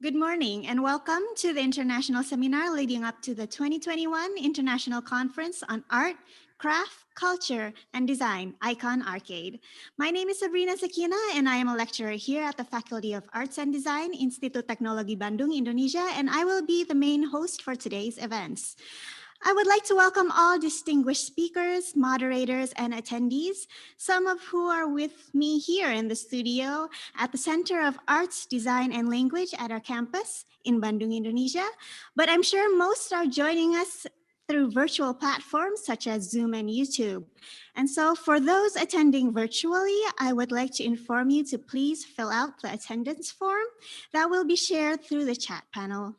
Good morning and welcome to the international seminar leading up to the 2021 International Conference on Art, Craft, Culture, and Design, ICON-ARCCADE. My name is Sabrina Sakina and I am a lecturer here at the Faculty of Arts and Design, Institut Teknologi Bandung, Indonesia, and I will be the main host for today's events. I would like to welcome all distinguished speakers, moderators, and attendees, some of who are with me here in the studio at the Center of Arts, Design, and Language at our campus in Bandung, Indonesia. But I'm sure most are joining us through virtual platforms such as Zoom and YouTube. And so for those attending virtually, I would like to inform you to please fill out the attendance form that will be shared through the chat panel.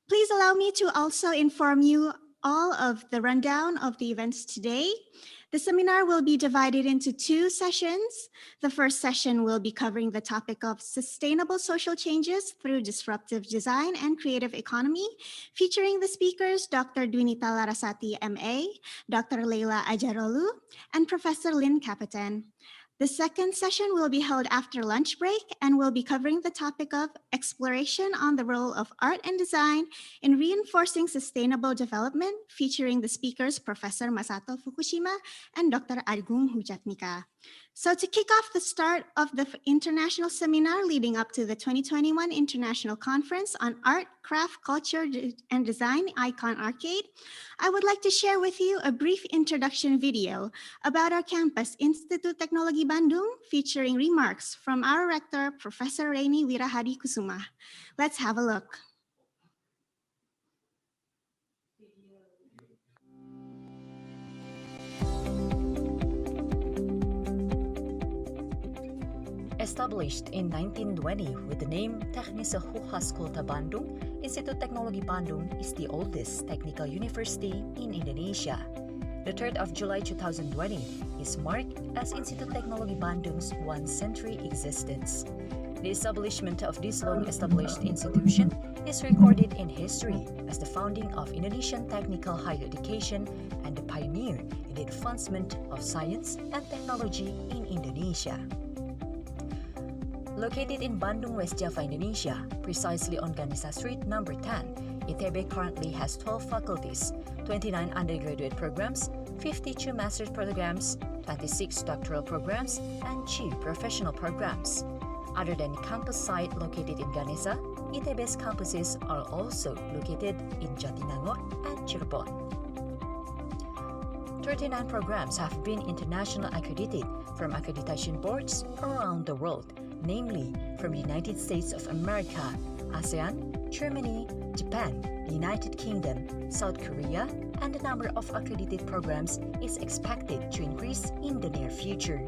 Please allow me to also inform you all of the rundown of the events today. The seminar will be divided into two sessions. The first session will be covering the topic of sustainable social changes through disruptive design and creative economy, featuring the speakers Dr. Dwinita Larasati, MA, Dr. Leila Ajarolu, and Professor Lynn Capitan. The second session will be held after lunch break and will be covering the topic of exploration on the role of art and design in reinforcing sustainable development, featuring the speakers Professor Masato Fukushima and Dr. Agung Hujatmika. So to kick off the start of the international seminar leading up to the 2021 International Conference on Art, Craft, Culture, and Design, ICON-ARCCADE, I would like to share with you a brief introduction video about our campus, Institut Teknologi Bandung, featuring remarks from our rector, Professor Reni Wirahadi Kusuma. Let's have a look. Established in 1920 with the name Technische Hogeschool te Bandung, Institut Teknologi Bandung is the oldest technical university in Indonesia. The 3rd of July 2020 is marked as Institut Teknologi Bandung's one-century existence. The establishment of this long-established institution is recorded in history as the founding of Indonesian technical higher education and the pioneer in the advancement of science and technology in Indonesia. Located in Bandung, West Java, Indonesia, precisely on Ganesa Street, number 10, ITB currently has 12 faculties, 29 undergraduate programs, 52 master's programs, 26 doctoral programs, and 2 professional programs. Other than campus site located in Ganesa, ITB's campuses are also located in Jatinangor and Cirebon. 39 programs have been internationally accredited from accreditation boards around the world, namely from the United States of America, ASEAN, Germany, Japan, the United Kingdom, South Korea, and the number of accredited programs is expected to increase in the near future.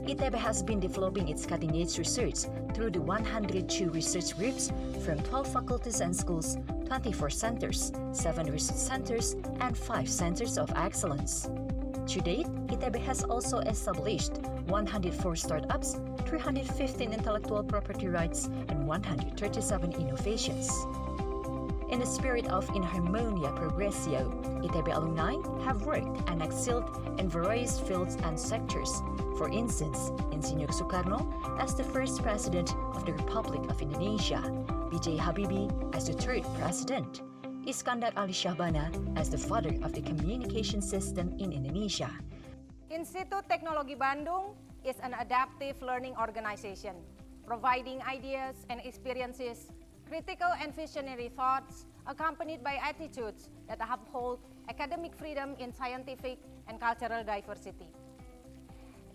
ITB has been developing its cutting-edge research through the 102 research groups from 12 faculties and schools, 24 centers, 7 research centers, and 5 centers of excellence. To date, ITB has also established 104 startups, 315 intellectual property rights, and 137 innovations. In the spirit of In Harmonia Progressio, ITB alumni have worked and excelled in various fields and sectors. For instance, Insinyur Soekarno as the first president of the Republic of Indonesia, B.J. Habibie as the 3rd president, Iskandar Ali Shahbana as the father of the communication system in Indonesia. Institut Teknologi Bandung is an adaptive learning organization, providing ideas and experiences, critical and visionary thoughts, accompanied by attitudes that uphold academic freedom in scientific and cultural diversity.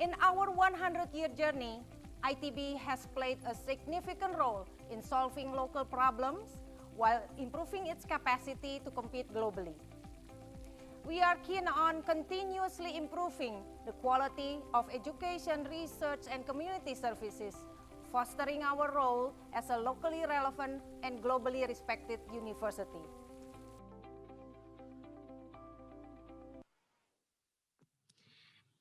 In our 100-year journey, ITB has played a significant role in solving local problems while improving its capacity to compete globally. We are keen on continuously improving the quality of education, research, and community services, fostering our role as a locally relevant and globally respected university.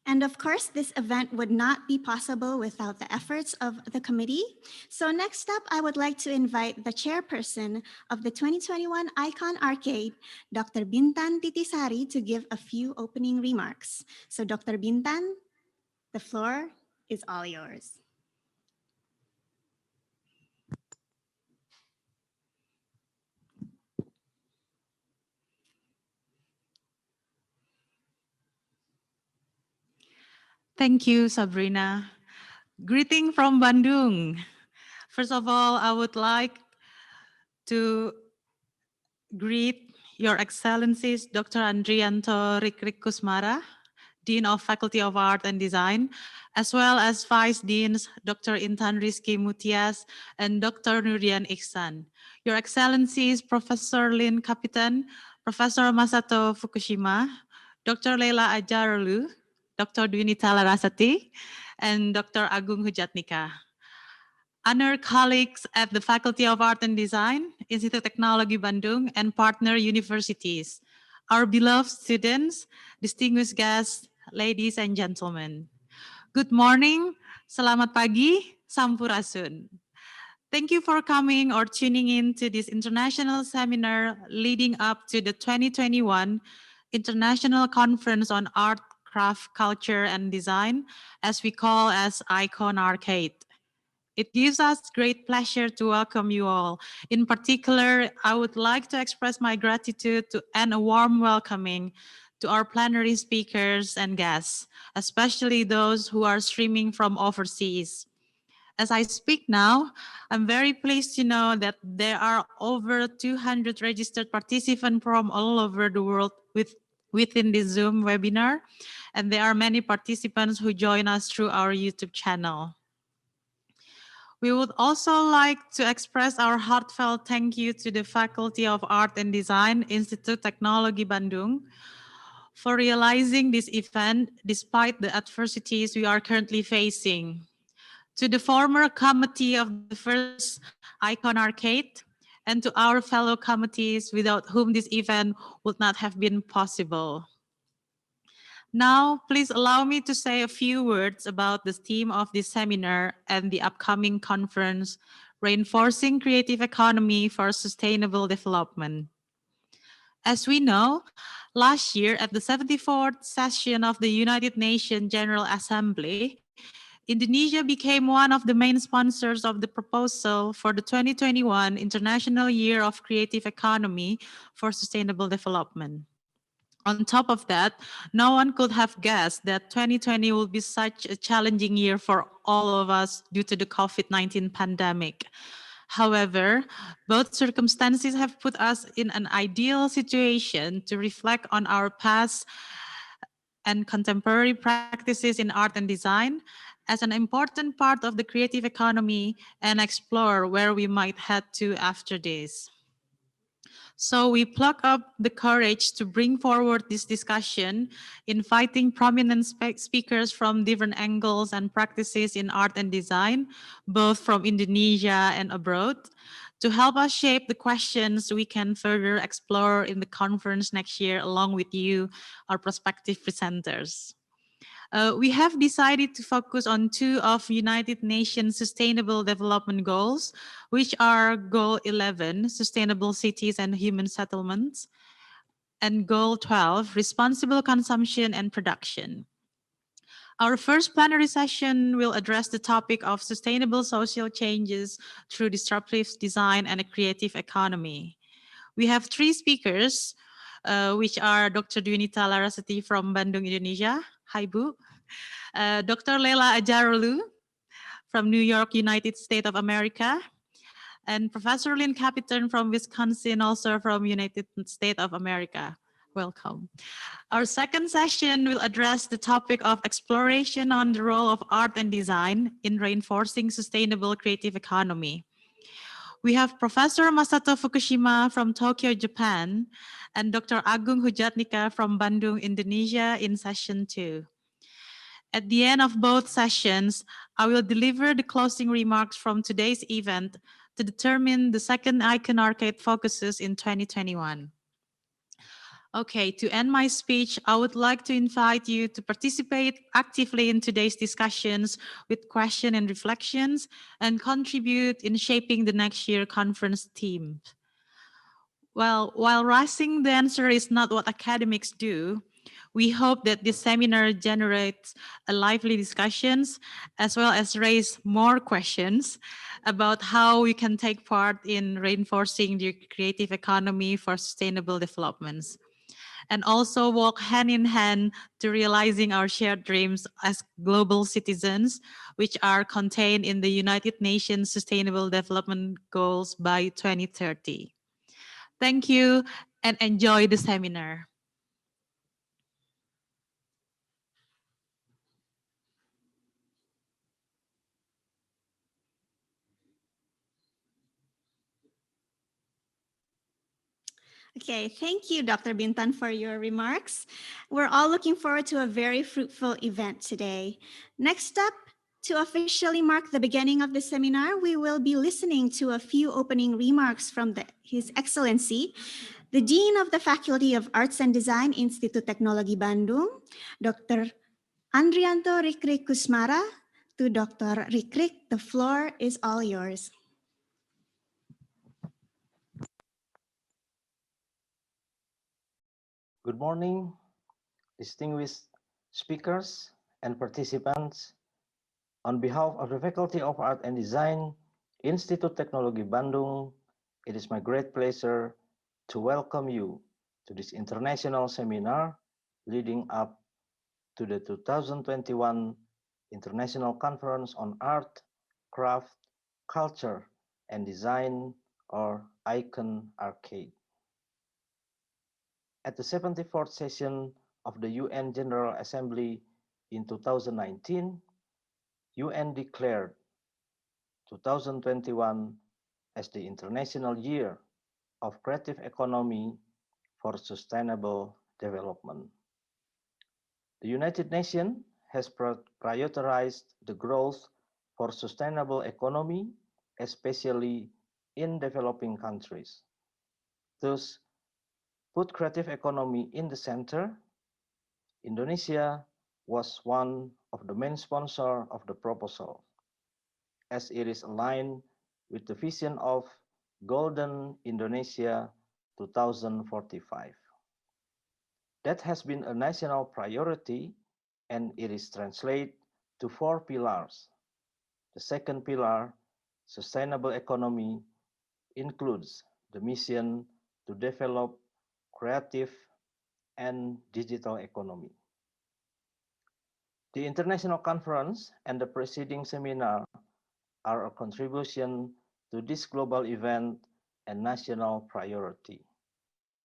And of course, this event would not be possible without the efforts of the committee. So next up, I would like to invite the chairperson of the 2021 ICON-ARCCADE, Dr. Bintan Titisari, to give a few opening remarks. So Dr. Bintan, The floor is all yours. Thank you, Sabrina. Greeting from Bandung. First of all, I would like to greet Your Excellencies Dr. Andrianto Rikrik Kusmara, Dean of Faculty of Art and Design, as well as Vice Deans Dr. Intan Rizky Mutias and Dr. Nurian Iksan. Your Excellencies Professor Lin Kapitan, Professor Masato Fukushima, Dr. Leila Ajarulu, Dr. Dwinita Larasati, and Dr. Agung Hujatnika. Honored colleagues at the Faculty of Art and Design, Institut Teknologi Bandung, and partner universities, our beloved students, distinguished guests, ladies and gentlemen. Good morning, selamat pagi, sampurasun. Thank you for coming or tuning in to this international seminar leading up to the 2021 International Conference on Art, Craft, Culture, and Design, as we call as ICON-ARCCADE. It gives us great pleasure to welcome you all. In particular, I would like to express my gratitude and a warm welcoming to our plenary speakers and guests, especially those who are streaming from overseas. As I speak now, I'm very pleased to know that there are over 200 registered participants from all over the world within this Zoom webinar, and there are many participants who join us through our YouTube channel. We would also like to express our heartfelt thank you to the Faculty of Art and Design, Institut Teknologi Bandung, for realizing this event despite the adversities we are currently facing. To the former committee of the first ICON-ARCCADE, and to our fellow committees without whom this event would not have been possible. Now, please allow me to say a few words about the theme of this seminar and the upcoming conference, Reinforcing Creative Economy for Sustainable Development. As we know, last year at the 74th session of the United Nations General Assembly, Indonesia became one of the main sponsors of the proposal for the 2021 International Year of Creative Economy for Sustainable Development. On top of that, no one could have guessed that 2020 will be such a challenging year for all of us due to the COVID-19 pandemic. However, both circumstances have put us in an ideal situation to reflect on our past and contemporary practices in art and design as an important part of the creative economy and explore where we might head to after this. So we pluck up the courage to bring forward this discussion, inviting prominent speakers from different angles and practices in art and design, both from Indonesia and abroad, to help us shape the questions we can further explore in the conference next year along with you, our prospective presenters. We have decided to focus on two of United Nations Sustainable Development Goals, which are Goal 11, Sustainable Cities and Human Settlements, and Goal 12, Responsible Consumption and Production. Our first plenary session will address the topic of sustainable social changes through disruptive design and a creative economy. We have three speakers, which are Dr. Dwinita Larasati from Bandung, Indonesia. Hi, Bu. Dr. Leila Ajarulu from New York, United States of America, and Professor Lynn Capitan from Wisconsin, also from United States of America. Welcome. Our second session will address the topic of exploration on the role of art and design in reinforcing sustainable creative economy. We have Professor Masato Fukushima from Tokyo, Japan, and Dr. Agung Hujatnika from Bandung, Indonesia in session 2. At the end of both sessions, I will deliver the closing remarks from today's event to determine the second ICON-ARCCADE focuses in 2021. Okay, to end my speech, I would like to invite you to participate actively in today's discussions with questions and reflections and contribute in shaping the next year conference theme. Well, while writing the answer is not what academics do, We hope that this seminar generates a lively discussions as well as raise more questions about how we can take part in reinforcing the creative economy for sustainable developments, and also walk hand in hand to realizing our shared dreams as global citizens, which are contained in the United Nations Sustainable Development Goals by 2030. Thank you and enjoy the seminar. Okay, thank you, Dr. Bintan, for your remarks. We're all looking forward to a very fruitful event today. Next up, to officially mark the beginning of the seminar, we will be listening to a few opening remarks from His Excellency, the Dean of the Faculty of Arts and Design, Institut Teknologi Bandung, Dr. Andrianto Rikrik Kusmara. To Dr. Rikrik, the floor is all yours. Good morning, distinguished speakers and participants. On behalf of the Faculty of Art and Design, Institut Teknologi Bandung, it is my great pleasure to welcome you to this international seminar leading up to the 2021 International Conference on Art, Craft, Culture, and Design, or ICON-ARCCADE. At the 74th session of the UN General Assembly in 2019, UN declared 2021 as the International Year of Creative Economy for Sustainable Development. The United Nations has prioritized the growth for sustainable economy, especially in developing countries. Thus, put creative economy in the center. Indonesia was one of the main sponsors of the proposal, as it is aligned with the vision of Golden Indonesia 2045. That has been a national priority, and it is translated to 4 pillars. The second pillar, sustainable economy, includes the mission to develop creative and digital economy. The international conference and the preceding seminar are a contribution to this global event and national priority.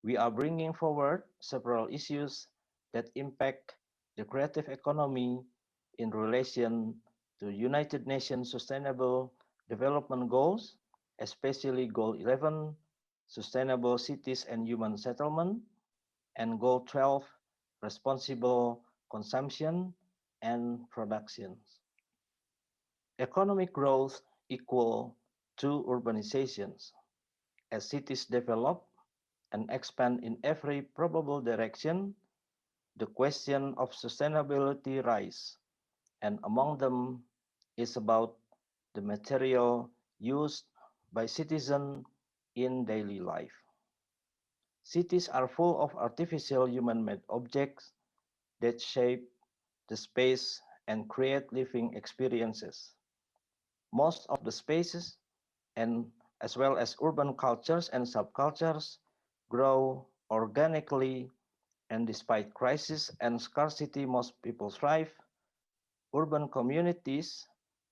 We are bringing forward several issues that impact the creative economy in relation to United Nations Sustainable Development Goals, especially Goal 11, Sustainable Cities and Human Settlement, and Goal 12, Responsible Consumption and Production. Economic growth equal to urbanizations. As cities develop and expand in every probable direction, the question of sustainability rise, and among them is about the material used by citizens in daily life. Cities are full of artificial human-made objects that shape the space and create living experiences. Most of the spaces, and as well as urban cultures and subcultures, grow organically, and despite crisis and scarcity, most people thrive. Urban communities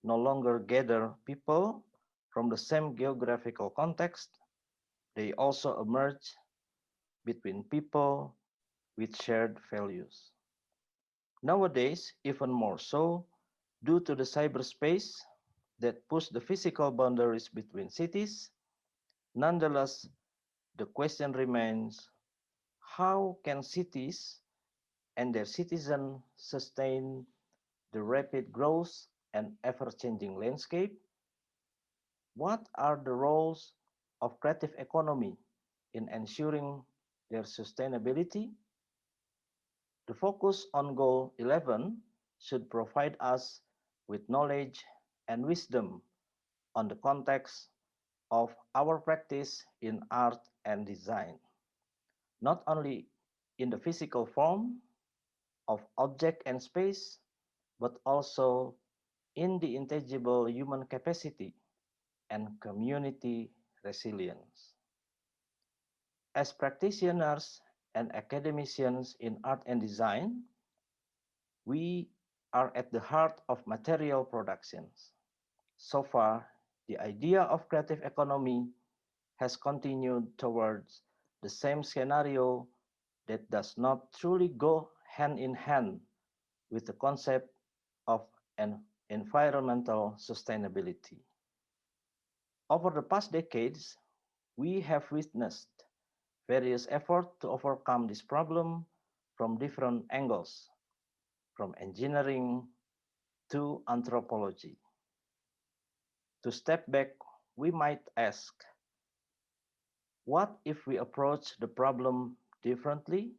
no longer gather people from the same geographical context. They also emerge between people with shared values. Nowadays, even more so, due to the cyberspace that push the physical boundaries between cities, nonetheless, the question remains, how can cities and their citizens sustain the rapid growth and ever-changing landscape? What are the roles of creative economy in ensuring their sustainability? The focus on Goal 11 should provide us with knowledge and wisdom on the context of our practice in art and design, not only in the physical form, of object and space, but also in the intangible human capacity and community resilience. As practitioners and academicians in art and design, we are at the heart of material productions. So far, the idea of creative economy has continued towards the same scenario that does not truly go hand in hand with the concept of an environmental sustainability. Over the past decades, we have witnessed various efforts to overcome this problem from different angles, from engineering to anthropology. To step back, we might ask, what if we approach the problem differently?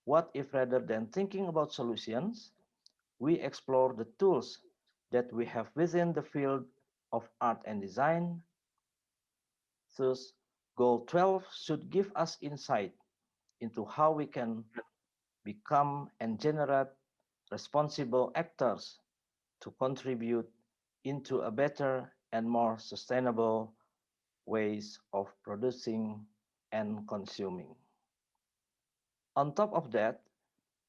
What if rather than thinking about solutions, we explore the tools that we have within the field of art and design? Thus, Goal 12 should give us insight into how we can become and generate responsible actors to contribute into a better and more sustainable ways of producing and consuming. On top of that,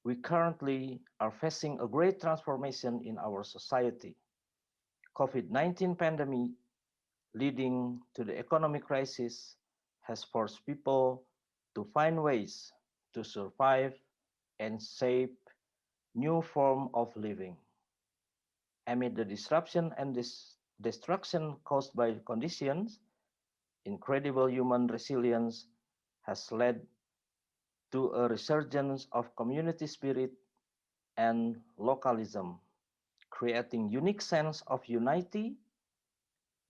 we currently are facing a great transformation in our society. COVID-19 pandemic leading to the economic crisis has forced people to find ways to survive and shape new form of living. Amid the disruption and destruction caused by conditions, incredible human resilience has led to a resurgence of community spirit and localism, creating unique sense of unity.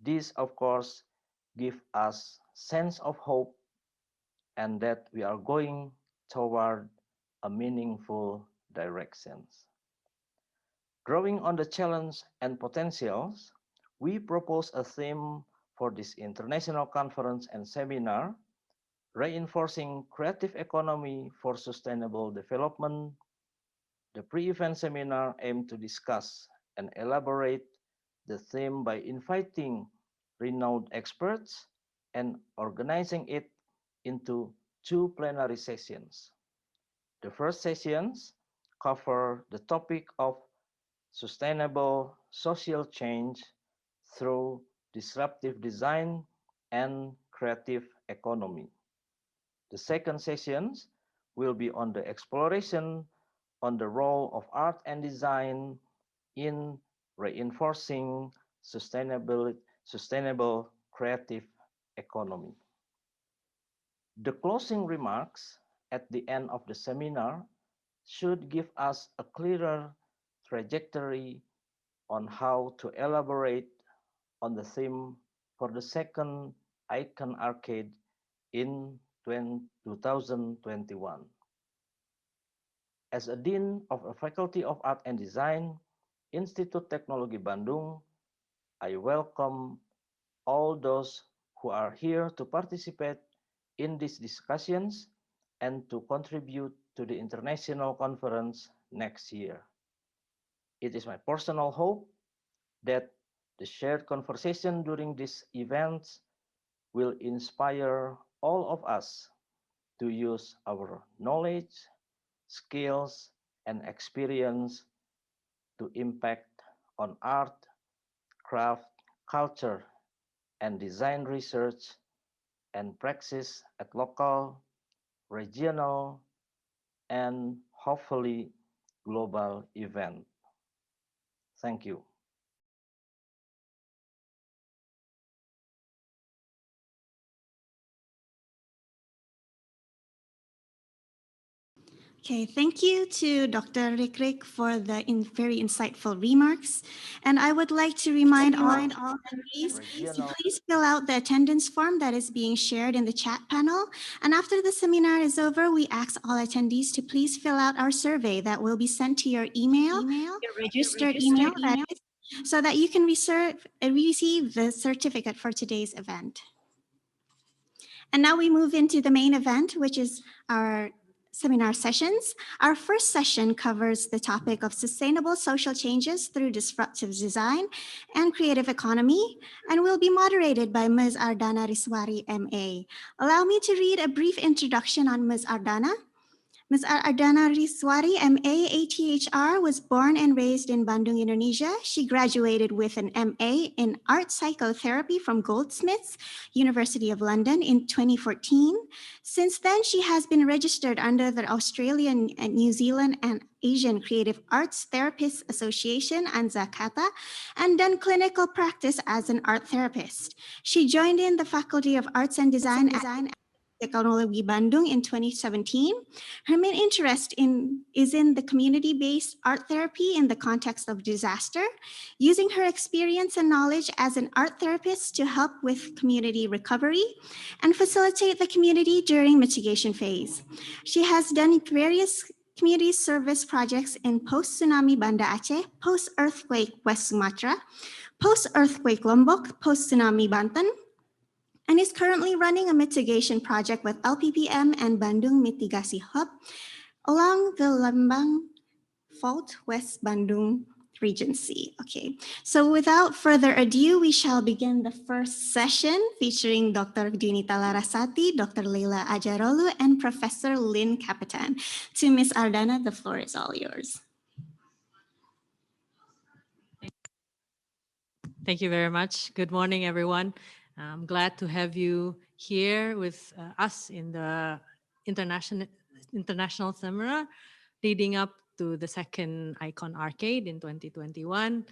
This, of course, gives us sense of hope and that we are going toward a meaningful directions. Drawing on the challenge and potentials, we propose a theme for this international conference and seminar, reinforcing creative economy for sustainable development. The pre-event seminar aimed to discuss and elaborate the theme by inviting renowned experts and organizing it into two plenary sessions. The first sessions cover the topic of sustainable social change through disruptive design and creative economy. The second sessions will be on the exploration on the role of art and design in reinforcing sustainable creative economy. The closing remarks at the end of the seminar should give us a clearer trajectory on how to elaborate on the theme for the second ICON-ARCCADE in 2021. As a Dean of a Faculty of Art and Design, Institut Teknologi Bandung, I welcome all those who are here to participate in these discussions and to contribute to the international conference next year. It is my personal hope that the shared conversation during these events will inspire all of us to use our knowledge, skills, and experience to impact on art, craft, culture, and design research and praxis at local, regional, and hopefully global event. Thank you. Okay, thank you to Dr. Rikrik for the very insightful remarks. And I would like to remind all attendees to please fill out the attendance form that is being shared in the chat panel. And after the seminar is over, we ask all attendees to please fill out our survey that will be sent to your email, your registered email, that is, so that you can receive the certificate for today's event. And now we move into the main event, which is our seminar sessions. Our first session covers the topic of sustainable social changes through disruptive design and creative economy, and will be moderated by Ms. Ardana Riswari, MA. Allow me to read a brief introduction on Ms. Ardana. Ms. Ardana Riswari, MA, ATHR, was born and raised in Bandung, Indonesia. She graduated with an MA in Art Psychotherapy from Goldsmiths, University of London in 2014. Since then, she has been registered under the Australian and New Zealand and Asian Creative Arts Therapists Association, ANZACATA, and done clinical practice as an art therapist. She joined in the Faculty of Arts and Design at Technology Bandung in 2017. Her main interest is in the community-based art therapy in the context of disaster, using her experience and knowledge as an art therapist to help with community recovery and facilitate the community during mitigation phase. She has done various community service projects in post-tsunami Banda Aceh, post-earthquake West Sumatra, post-earthquake Lombok, post-tsunami Banten, and is currently running a mitigation project with LPPM and Bandung Mitigasi Hub along the Lembang Fault, West Bandung Regency. Okay, so without further ado, we shall begin the first session featuring Dr. Dunita Larasati, Dr. Leila Ajarolu, and Professor Lynn Capitan. To Ms. Ardana, the floor is all yours. Thank you very much. Good morning, everyone. I'm glad to have you here with us in the international seminar leading up to the second ICON-ARCCADE in 2021.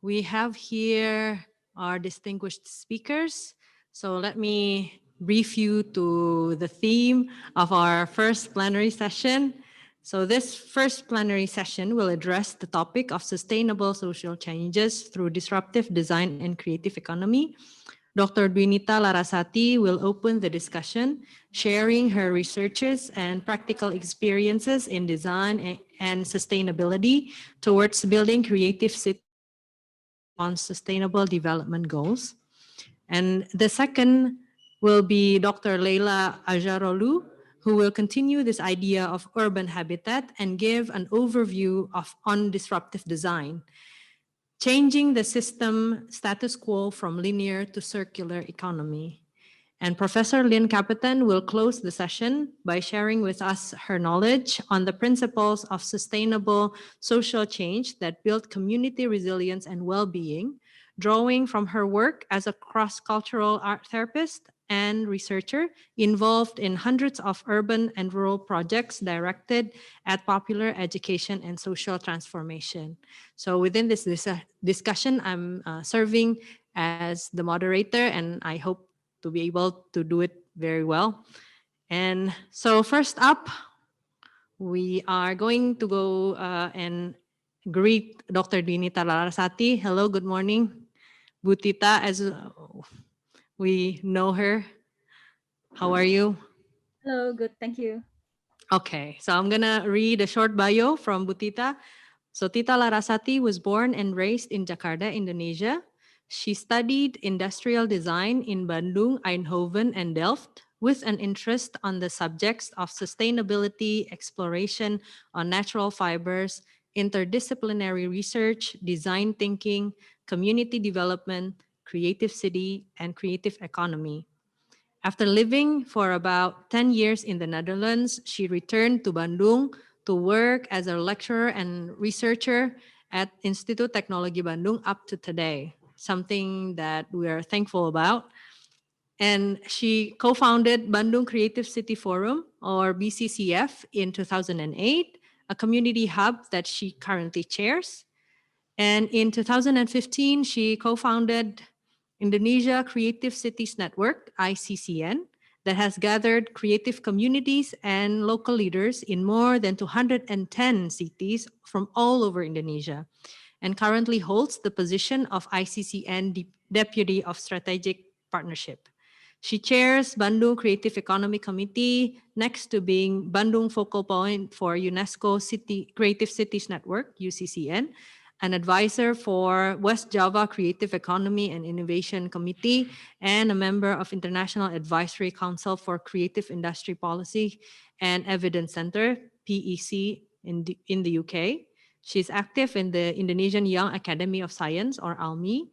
We have here our distinguished speakers. So let me brief you to the theme of our first plenary session. So this first plenary session will address the topic of sustainable social changes through disruptive design and creative economy. Dr. Dunita Larasati will open the discussion, sharing her researches and practical experiences in design and sustainability towards building creative cities on sustainable development goals. And the second will be Dr. Leila Ajarolu, who will continue this idea of urban habitat and give an overview on disruptive design, changing the system status quo from linear to circular economy. And Professor Lynn Capitan will close the session by sharing with us her knowledge on the principles of sustainable social change that build community resilience and well-being, drawing from her work as a cross-cultural art therapist and researcher involved in hundreds of urban and rural projects directed at popular education and social transformation. So within this discussion, I'm serving as the moderator, and I hope to be able to do it very well. And so first up, we are going to go and greet Dr. Dunita Larasati. Hello, good morning. Butita, as we know her. How are you? Hello, good, thank you. Okay, so I'm gonna read a short bio from Butita. So Tita Larasati was born and raised in Jakarta, Indonesia. She studied industrial design in Bandung, Eindhoven, and Delft with an interest on the subjects of sustainability, exploration on natural fibers, interdisciplinary research, design thinking, community development, creative city, and creative economy. After living for about 10 years in the Netherlands, she returned to Bandung to work as a lecturer and researcher at Institut Teknologi Bandung up to today, something that we are thankful about. And she co-founded Bandung Creative City Forum, or BCCF, in 2008, a community hub that she currently chairs. And in 2015, she co-founded Indonesia Creative Cities Network, ICCN, that has gathered creative communities and local leaders in more than 210 cities from all over Indonesia, and currently holds the position of ICCN Deputy of Strategic Partnership. She chairs Bandung Creative Economy Committee, next to being Bandung focal point for UNESCO Creative Cities Network, UCCN, an advisor for West Java Creative Economy and Innovation Committee, and a member of International Advisory Council for Creative Industry Policy and Evidence Center, PEC, in the UK. She's active in the Indonesian Young Academy of Science, or ALMI,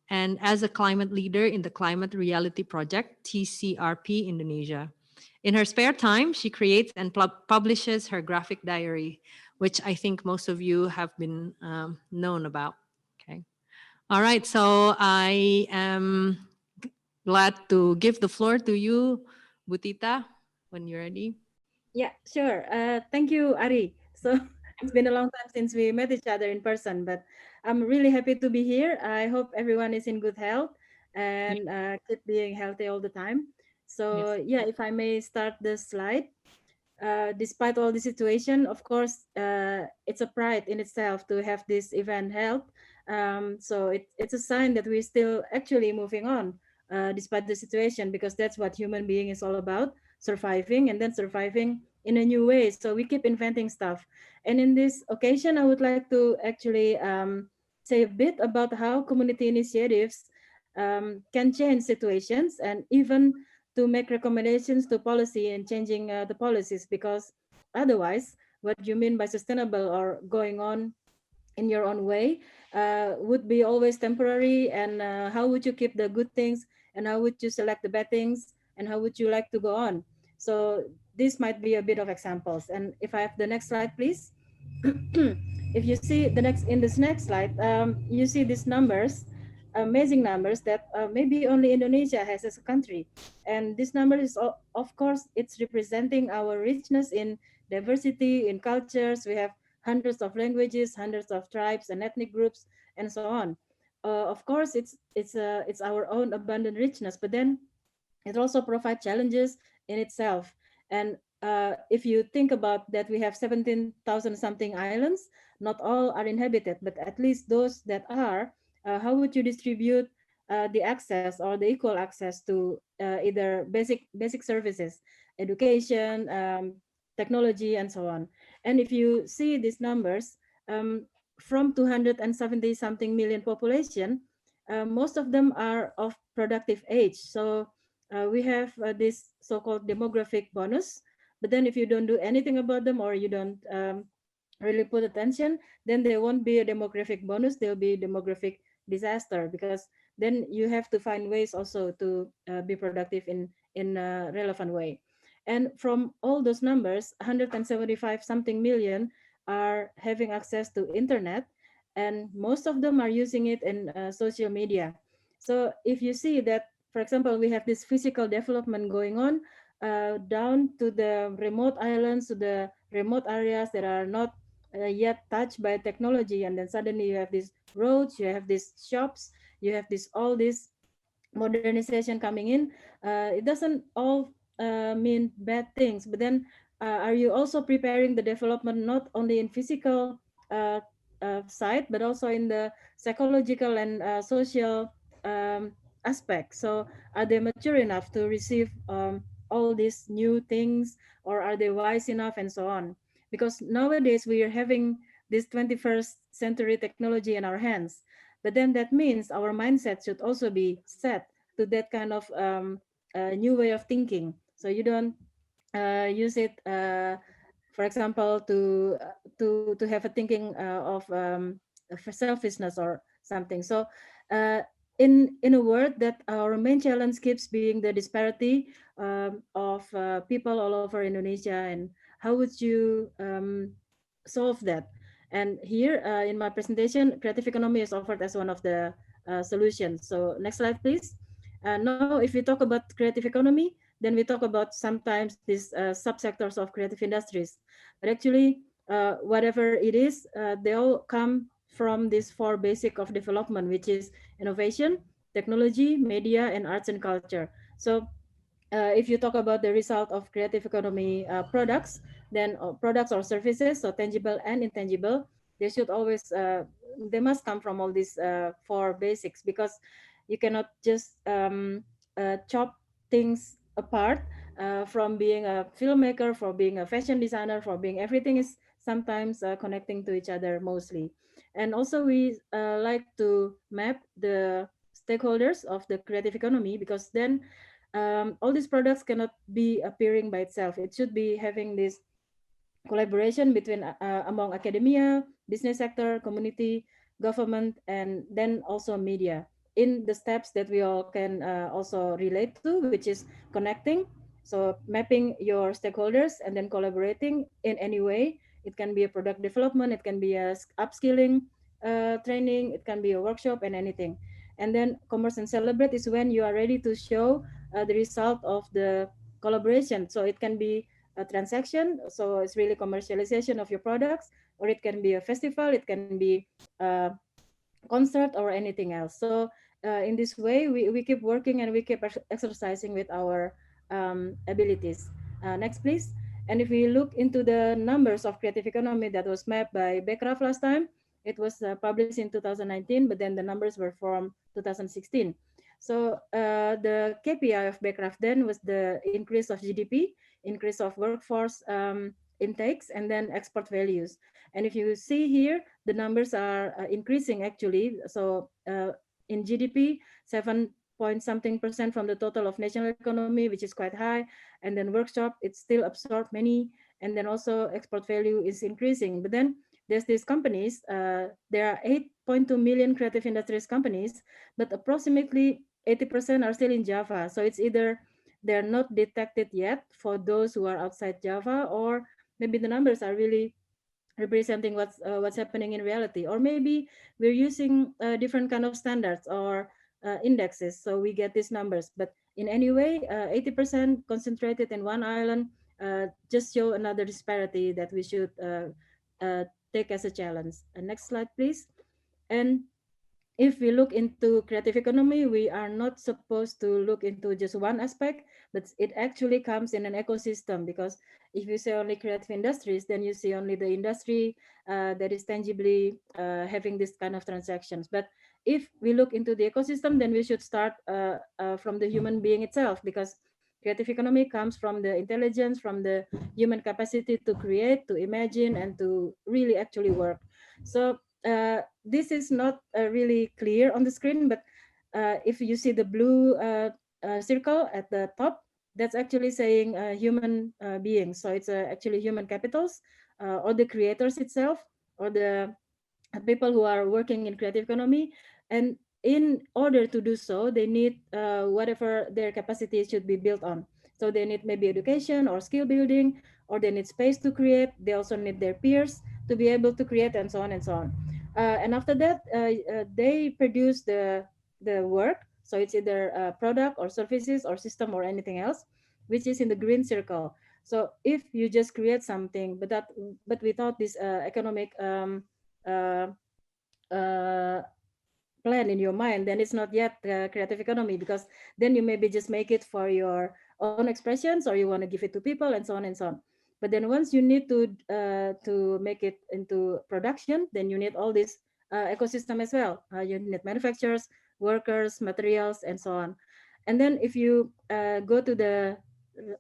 and as a climate leader in the Climate Reality Project, TCRP Indonesia. In her spare time, she creates and publishes her graphic diary, which I think most of you have been known about. Okay. All right, so I am glad to give the floor to you, Butita, when you're ready. Yeah, sure. Thank you, Ari. So it's been a long time since we met each other in person, but I'm really happy to be here. I hope everyone is in good health and keep being healthy all the time. So Yes. yeah, if I may start the slide. Despite all the situation, of course, it's a pride in itself to have this event held. So it's a sign that we're still actually moving on, despite the situation, because that's what human being is all about, surviving and then surviving in a new way. So we keep inventing stuff. And in this occasion, I would like to actually say a bit about how community initiatives can change situations and even to make recommendations to policy and changing the policies, because otherwise what you mean by sustainable or going on in your own way would be always temporary, and how would you keep the good things and how would you select the bad things and how would you like to go on. So this might be a bit of examples, and if I have the next slide please. If you see the next in this next slide, you see these numbers, amazing numbers that maybe only Indonesia has as a country. And this number is, of course, it's representing our richness in diversity, in cultures. We have hundreds of languages, hundreds of tribes and ethnic groups, and so on. Of course, it's our own abundant richness, but then it also provides challenges in itself. And if you think about that, we have 17,000 something islands. Not all are inhabited, but at least those that are, how would you distribute the access or the equal access to either basic services, education, technology, and so on. And if you see these numbers, from 270 something million population, most of them are of productive age. So we have this so-called demographic bonus. But then if you don't do anything about them, or you don't really put attention, then there won't be a demographic bonus. There'll be demographic disaster, because then you have to find ways also to be productive in a relevant way. And from all those numbers, 175 something million are having access to internet, and most of them are using it in social media. So if you see that, for example, we have this physical development going on down to the remote islands, to the remote areas that are not yet touched by technology, and then suddenly you have these roads, you have these shops, you have this all this modernization coming in. It doesn't all mean bad things, but then are you also preparing the development not only in physical uh, side, but also in the psychological and social aspect? So are they mature enough to receive all these new things, or are they wise enough, and so on? Because nowadays we are having this 21st century technology in our hands, but then that means our mindset should also be set to that kind of new way of thinking. So you don't use it, for example, to have a thinking for selfishness or something. So uh, in a word, that our main challenge keeps being the disparity of people all over Indonesia, and how would you solve that? And here in my presentation, creative economy is offered as one of the solutions. So next slide, please. Now, if we talk about creative economy, then we talk about sometimes these subsectors of creative industries. But actually, whatever it is, they all come from these four basic of development, which is innovation, technology, media, and arts and culture. So if you talk about the result of creative economy products, then products or services, so tangible and intangible, they should always, they must come from all these four basics, because you cannot just chop things apart from being a filmmaker, for being a fashion designer, for being everything is sometimes connecting to each other mostly. And also we like to map the stakeholders of the creative economy, because then all these products cannot be appearing by itself. It should be having this collaboration between among academia, business sector, community, government, and then also media, in the steps that we all can also relate to, which is connecting. So mapping your stakeholders and then collaborating in any way. It can be a product development, it can be a upskilling training, it can be a workshop, and anything. And then commerce and celebrate is when you are ready to show the result of the collaboration. So it can be a transaction, so it's really commercialization of your products, or it can be a festival, it can be a concert or anything else. So in this way we keep working and we keep exercising with our abilities. Next please. And if we look into the numbers of creative economy that was mapped by Beckraft last time, it was published in 2019, but then the numbers were from 2016. So the KPI of Beckraft then was the increase of GDP, increase of workforce intakes, and then export values. And if you see here, the numbers are increasing actually. So in GDP, 7 point something percent from the total of national economy, which is quite high. And then workshop, it still absorbed many. And then also export value is increasing. But then there's these companies, there are 8.2 million creative industries companies, but approximately 80% are still in Java. So it's either they're not detected yet for those who are outside Java, or maybe the numbers are really representing what's happening in reality, or maybe we're using different kind of standards or indexes, so we get these numbers. But in any way, 80% concentrated in one island just show another disparity that we should uh, take as a challenge. Next slide please. And if we look into creative economy, we are not supposed to look into just one aspect, but it actually comes in an ecosystem. Because if you say only creative industries, then you see only the industry that is tangibly having this kind of transactions. But if we look into the ecosystem, then we should start from the human being itself, because creative economy comes from the intelligence, from the human capacity to create, to imagine, and to really actually work. So this is not really clear on the screen, but if you see the blue circle at the top, that's actually saying human beings. So it's actually human capitals, or the creators itself, or the people who are working in creative economy. And in order to do so, they need whatever their capacity should be built on. So they need maybe education or skill building, or they need space to create. They also need their peers to be able to create, and so on and so on. And after that, they produce the work. So it's either a product or services or system or anything else, which is in the green circle. So if you just create something, but without this economic uh, uh, plan in your mind, then it's not yet creative economy, because then you maybe just make it for your own expressions, or you want to give it to people, and so on and so on. But then once you need to make it into production, then you need all this ecosystem as well. You need manufacturers, workers, materials, and so on. And then if you go to the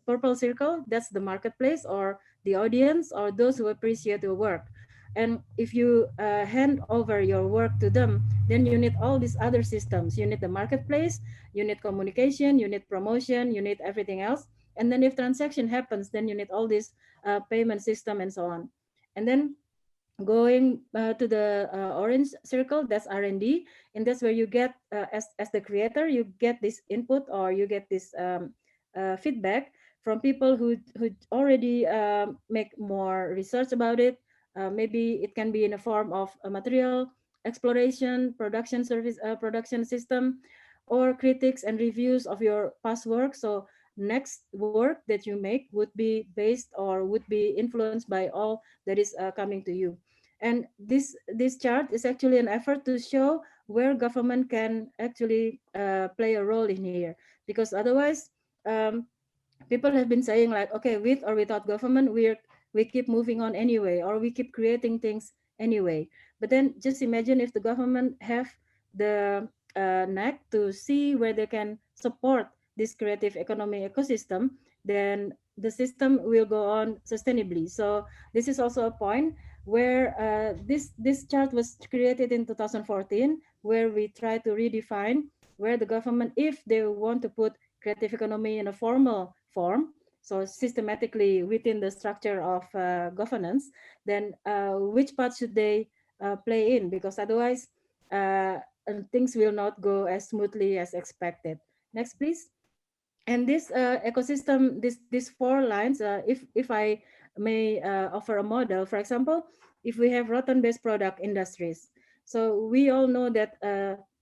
purple circle, that's the marketplace, or the audience, or those who appreciate your work. And if you hand over your work to them, then you need all these other systems. You need the marketplace, you need communication, you need promotion, you need everything else. And then if transaction happens, then you need all this payment system, and so on. And then going to the orange circle, that's R&D, and that's where you get as the creator, you get this input, or you get this feedback from people who already make more research about it. Maybe it can be in a form of a material exploration, production service, production system, or critics and reviews of your past work. So next work that you make would be based or would be influenced by all that is coming to you. And this chart is actually an effort to show where government can actually play a role in here, because otherwise people have been saying like, okay, with or without government, we keep moving on anyway, or we keep creating things anyway. But then just imagine if the government have the knack to see where they can support this creative economy ecosystem, then the system will go on sustainably. So this is also a point where this chart was created in 2014, where we try to redefine where the government, if they want to put creative economy in a formal form, so systematically within the structure of governance, then which part should they play in? Because otherwise things will not go as smoothly as expected. Next, please. And this ecosystem, these four lines, if I may offer a model, for example, if we have rattan-based product industries, so we all know that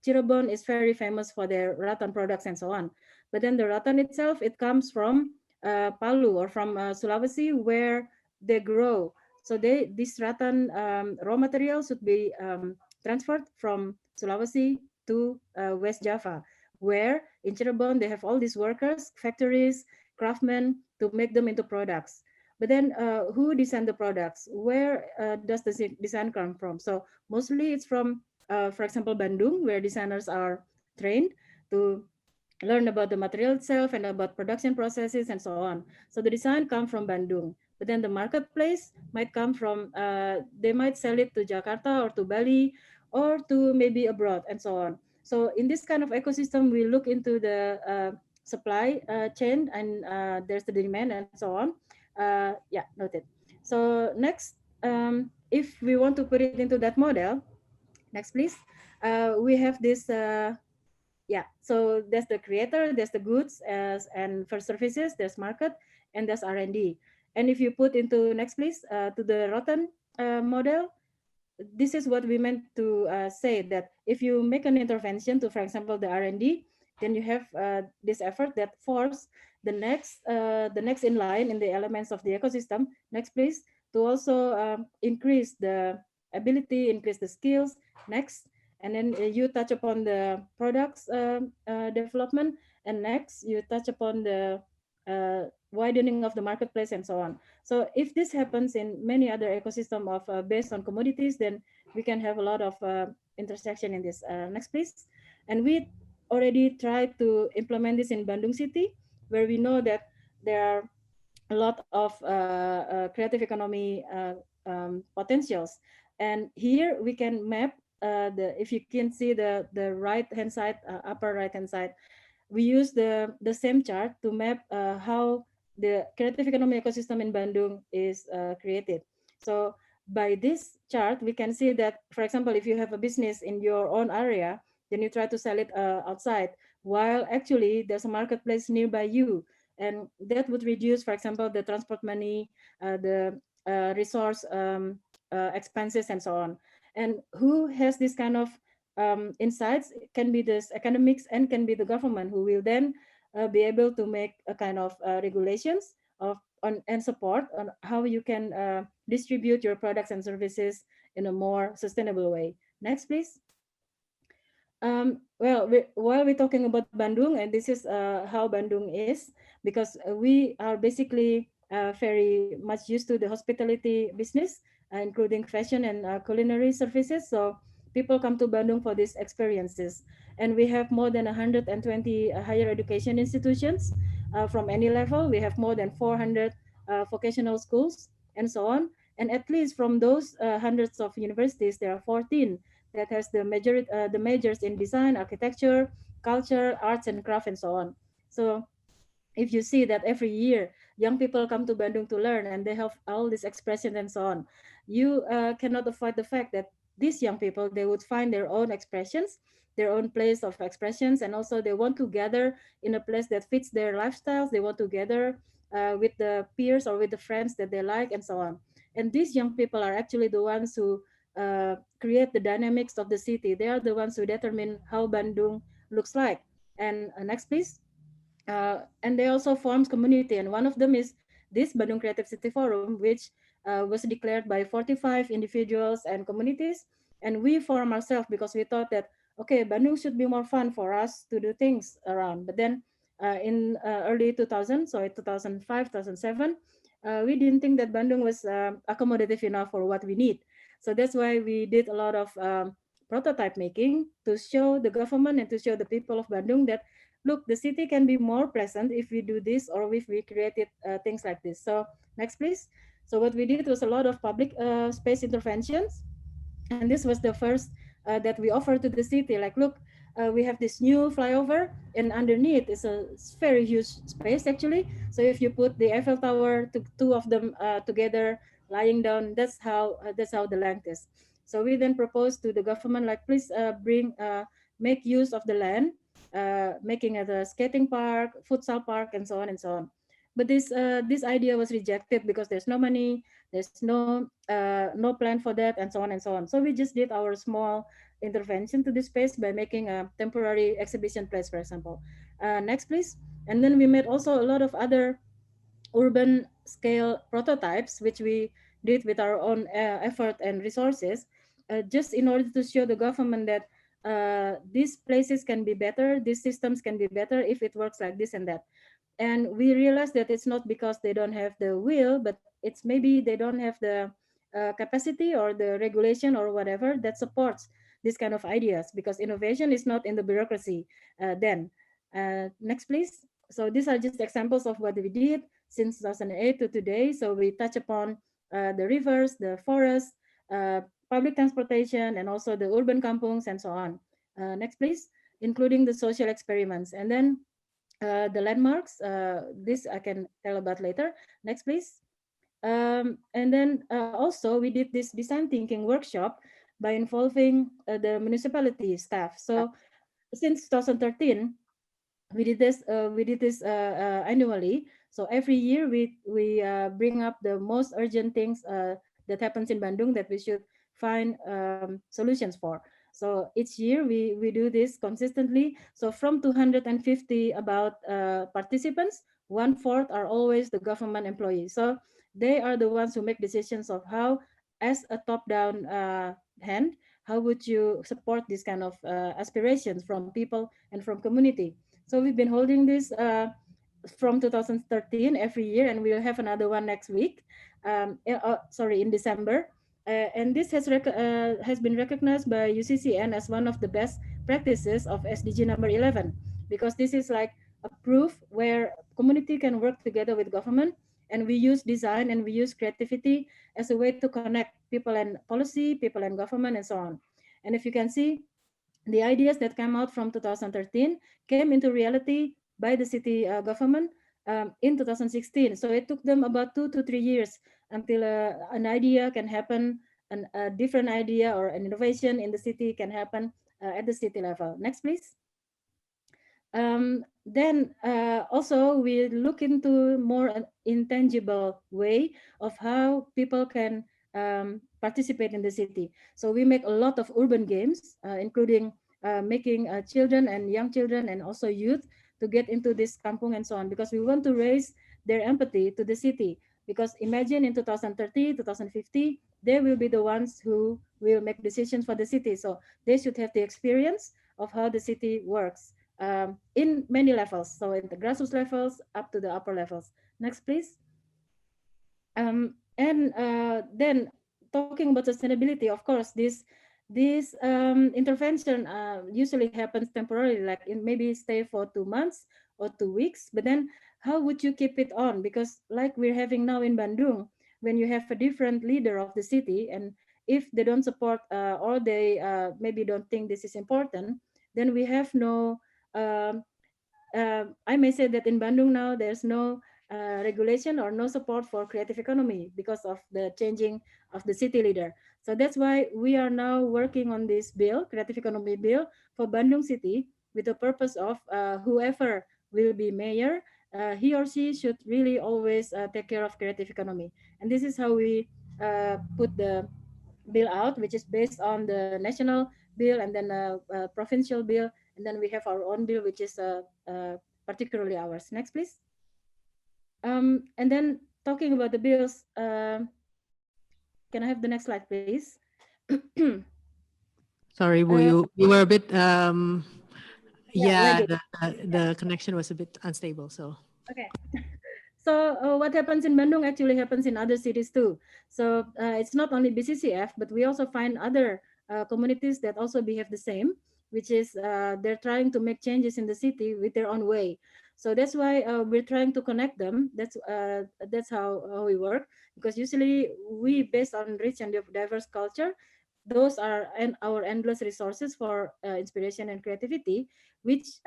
Cirebon is very famous for their rattan products and so on. But then the rattan itself, it comes from Palu or from Sulawesi, where they grow. So this rattan raw material should be transferred from Sulawesi to West Java, where in Cirebon they have all these workers, factories, craftsmen to make them into products. But then who design the products? Where does the design come from? So mostly it's from, for example, Bandung, where designers are trained to learn about the material itself and about production processes and so on. So the design comes from Bandung, but then the marketplace might come from, they might sell it to Jakarta or to Bali or to maybe abroad and so on. So in this kind of ecosystem, we look into the supply chain, and there's the demand and so on. Yeah, noted. So next, if we want to put it into that model, next please, we have this yeah, so there's the creator, there's the goods and for services, there's market, and there's R&D. And if you put into next please to the Rotten model, this is what we meant to say, that if you make an intervention to, for example, the R&D, then you have this effort that force the next in line in the elements of the ecosystem, next please, to also increase the ability, increase the skills, next. And then you touch upon the products development, and next you touch upon the widening of the marketplace and so on. So if this happens in many other ecosystem of based on commodities, then we can have a lot of intersection in this. Next, please. And we already tried to implement this in Bandung City, where we know that there are a lot of creative economy potentials. And here we can map if you can see the right hand side, upper right hand side, we use the same chart to map how the creative economy ecosystem in Bandung is created. So by this chart, we can see that, for example, if you have a business in your own area, then you try to sell it outside, while actually there's a marketplace nearby you. And that would reduce, for example, the transport money, the resource expenses, and so on. And who has this kind of insights? It can be this academics and can be the government, who will then be able to make a kind of regulations of and support on how you can distribute your products and services in a more sustainable way. Next, please. Well, while we're talking about Bandung, and this is how Bandung is, because we are basically very much used to the hospitality business, including fashion and culinary services. So people come to Bandung for these experiences. And we have more than 120 higher education institutions from any level. We have more than 400 vocational schools and so on. And at least from those hundreds of universities, there are 14 that has the majors in design, architecture, culture, arts and craft, and so on. So if you see that every year young people come to Bandung to learn, and they have all these expressions and so on, you cannot avoid the fact that these young people, they would find their own expressions, their own place of expressions, and also they want to gather in a place that fits their lifestyles. They want to gather with the peers or with the friends that they like, and so on. And these young people are actually the ones who create the dynamics of the city. They are the ones who determine how Bandung looks like. And next, please. And they also forms community, and one of them is this Bandung Creative City Forum, which was declared by 45 individuals and communities. And we form ourselves because we thought that, okay, Bandung should be more fun for us to do things around. But then in early 2000, so 2005, 2007, we didn't think that Bandung was accommodative enough for what we need. So that's why we did a lot of prototype making to show the government and to show the people of Bandung that look, the city can be more pleasant if we do this or if we created things like this. So next, please. So what we did was a lot of public space interventions, and this was the first that we offered to the city. Like, look, we have this new flyover, and underneath is a very huge space actually. So if you put the Eiffel Tower, two of them together, lying down, that's how the length is. So we then proposed to the government, like, please make use of the land, making it a skating park, futsal park, and so on and so on. But this idea was rejected because there's no money, there's no plan for that, and so on and so on. So we just did our small intervention to this space by making a temporary exhibition place, for example. Next, please. And then we made also a lot of other urban scale prototypes, which we did with our own effort and resources, just in order to show the government that these places can be better, these systems can be better if it works like this and that. And we realized that it's not because they don't have the will, but it's maybe they don't have the capacity or the regulation or whatever that supports this kind of ideas, because innovation is not in the bureaucracy. Then next, please. So these are just examples of what we did since 2008 to today. So we touch upon the rivers, the forests, public transportation, and also the urban kampungs and so on. Next, please. Including the social experiments. And then the landmarks, this I can tell about later. Next, please. And then also we did this design thinking workshop by involving the municipality staff. So since 2013, we did this annually. So every year we bring up the most urgent things that happens in Bandung that we should find solutions for. So each year we do this consistently. So from 250 about participants, 1/4 are always the government employees. So they are the ones who make decisions of how, as a top-down hand, how would you support this kind of aspirations from people and from community. So we've been holding this from 2013 every year, and we'll have another one next week. Sorry, in December. And this has been recognized by UCCN as one of the best practices of SDG number 11, because this is like a proof where community can work together with government, and we use design and we use creativity as a way to connect people and policy, people and government, and so on. And if you can see, the ideas that came out from 2013 came into reality by the city government in 2016. So it took them about 2 to 3 years until an idea can happen, a different idea or an innovation in the city can happen at the city level. Next, please. Then also we look into more an intangible way of how people can participate in the city. So we make a lot of urban games, including making children and young children and also youth to get into this kampung and so on, because we want to raise their empathy to the city. Because imagine in 2030, 2050, they will be the ones who will make decisions for the city. So they should have the experience of how the city works in many levels. So in the grassroots levels up to the upper levels. Next, please. And then talking about sustainability, of course, this intervention usually happens temporarily, like in maybe stay for 2 months or 2 weeks. But then how would you keep it on? Because like we're having now in Bandung, when you have a different leader of the city, and if they don't support or they maybe don't think this is important, then we have no I may say that in Bandung now there's no regulation or no support for creative economy because of the changing of the city leader. So that's why we are now working on this bill, creative economy bill for Bandung City, with the purpose of whoever will be mayor, he or she should really always take care of creative economy. And this is how we put the bill out, which is based on the national bill and then a provincial bill, and then we have our own bill, which is particularly ours. Next, please. And then talking about the bills, can I have the next slide, please? Sorry, you were a bit, yeah, the connection was a bit unstable, so. Okay. So what happens in Bandung actually happens in other cities too. So it's not only BCCF, but we also find other communities that also behave the same. which is they're trying to make changes in the city with their own way. So that's why we're trying to connect them. That's how we work, because usually we, based on rich and diverse culture, those are our endless resources for inspiration and creativity, which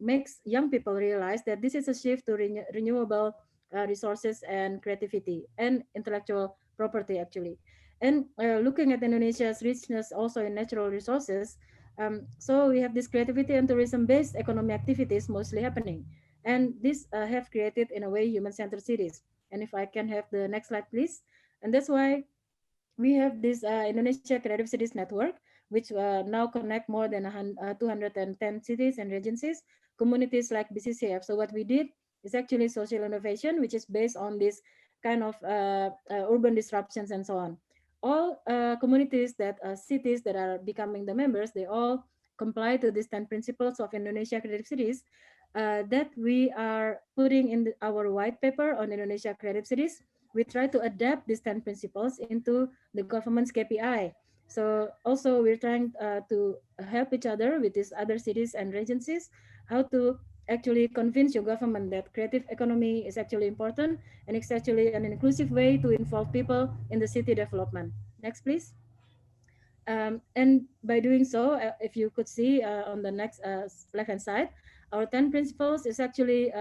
makes young people realize that this is a shift to renewable resources and creativity and intellectual property, actually. And looking at Indonesia's richness also in natural resources, so we have this creativity and tourism based economy activities mostly happening, and these have created in a way human centered cities. And if I can have the next slide, please. And that's why we have this Indonesia Creative Cities Network, which now connect more than 210 cities and regencies, communities like BCCF. So what we did is actually social innovation, which is based on this kind of urban disruptions and so on. All communities cities that are becoming the members, they all comply to these 10 principles of Indonesia Creative Cities that we are putting in our white paper on Indonesia Creative Cities. We try to adapt these 10 principles into the government's KPI. So also we're trying to help each other with these other cities and regencies, how to actually convince your government that creative economy is actually important and it's actually an inclusive way to involve people in the city development. Next, please. And by doing so, if you could see on the next left-hand side, our 10 principles is actually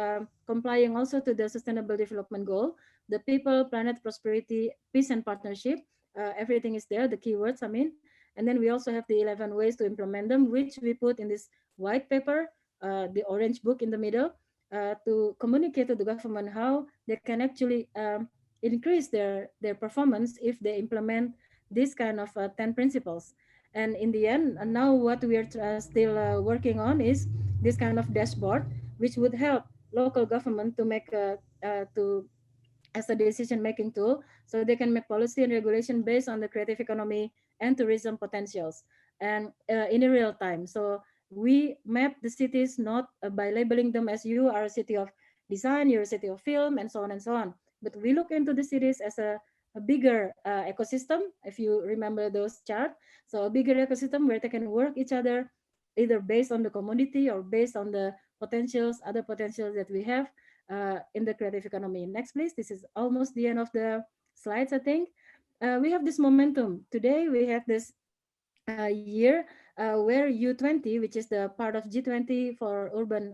complying also to the Sustainable Development Goal, the people, planet, prosperity, peace, and partnership. Everything is there, the keywords, I mean. And then we also have the 11 ways to implement them, which we put in this white paper, the orange book in the middle, to communicate to the government how they can actually increase their performance if they implement this kind of 10 principles. And in the end, now what we are still working on is this kind of dashboard, which would help local government to make to as a decision making tool, so they can make policy and regulation based on the creative economy and tourism potentials, and in a real time. So we map the cities not by labeling them as you are a city of design, you're a city of film, and so on and so on, but we look into the cities as a bigger ecosystem, if you remember those chart. So a bigger ecosystem where they can work each other, either based on the commodity or based on the other potentials that we have in the creative economy. Next, please. This is almost the end of the slides, I think. We have this momentum. Today, we have this year where U20, which is the part of G20 for urban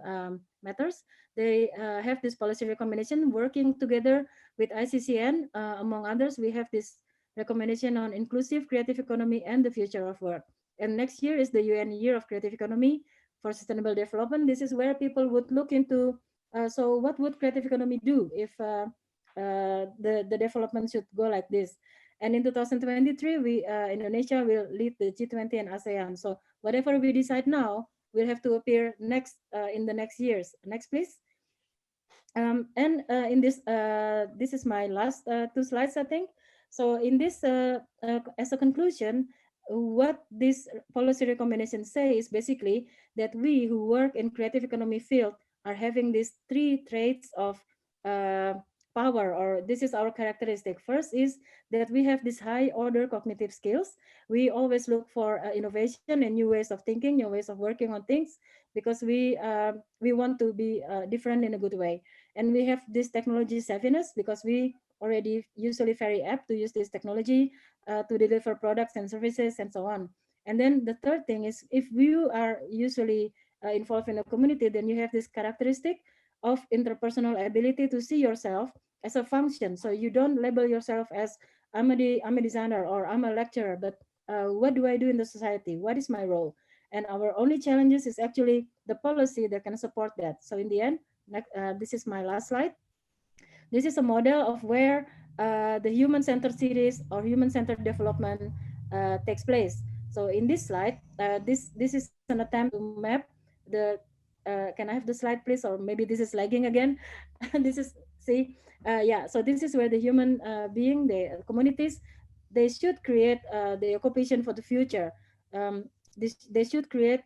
matters, they have this policy recommendation working together with ICCN. Among others, we have this recommendation on inclusive creative economy and the future of work. And next year is the UN Year of Creative Economy for Sustainable Development. This is where people would look into, so what would creative economy do if the development should go like this? And in 2023, Indonesia will lead the G20 and ASEAN. So whatever we decide now will have to appear next in the next years. Next, please. And in this is my last two slides, I think. So in this, as a conclusion, what this policy recommendations say is basically that we who work in creative economy field are having these three traits of uh, power, or this is our characteristic. First is that we have this high order cognitive skills. We always look for innovation and new ways of thinking, new ways of working on things, because we want to be different in a good way. And we have this technology savviness because we already usually very apt to use this technology to deliver products and services and so on. And then the third thing is, if you are usually involved in a community, then you have this characteristic of interpersonal ability to see yourself as a function. So you don't label yourself as I'm a designer or I'm a lecturer, but what do I do in the society? What is my role? And our only challenges is actually the policy that can support that. So in the end, this is my last slide. This is a model of where the human-centered cities or human-centered development takes place. So in this slide, this is an attempt to map the. Can I have the slide, please? Or maybe this is lagging again. This is yeah. So this is where the human being, the communities, they should create the occupation for the future. They should create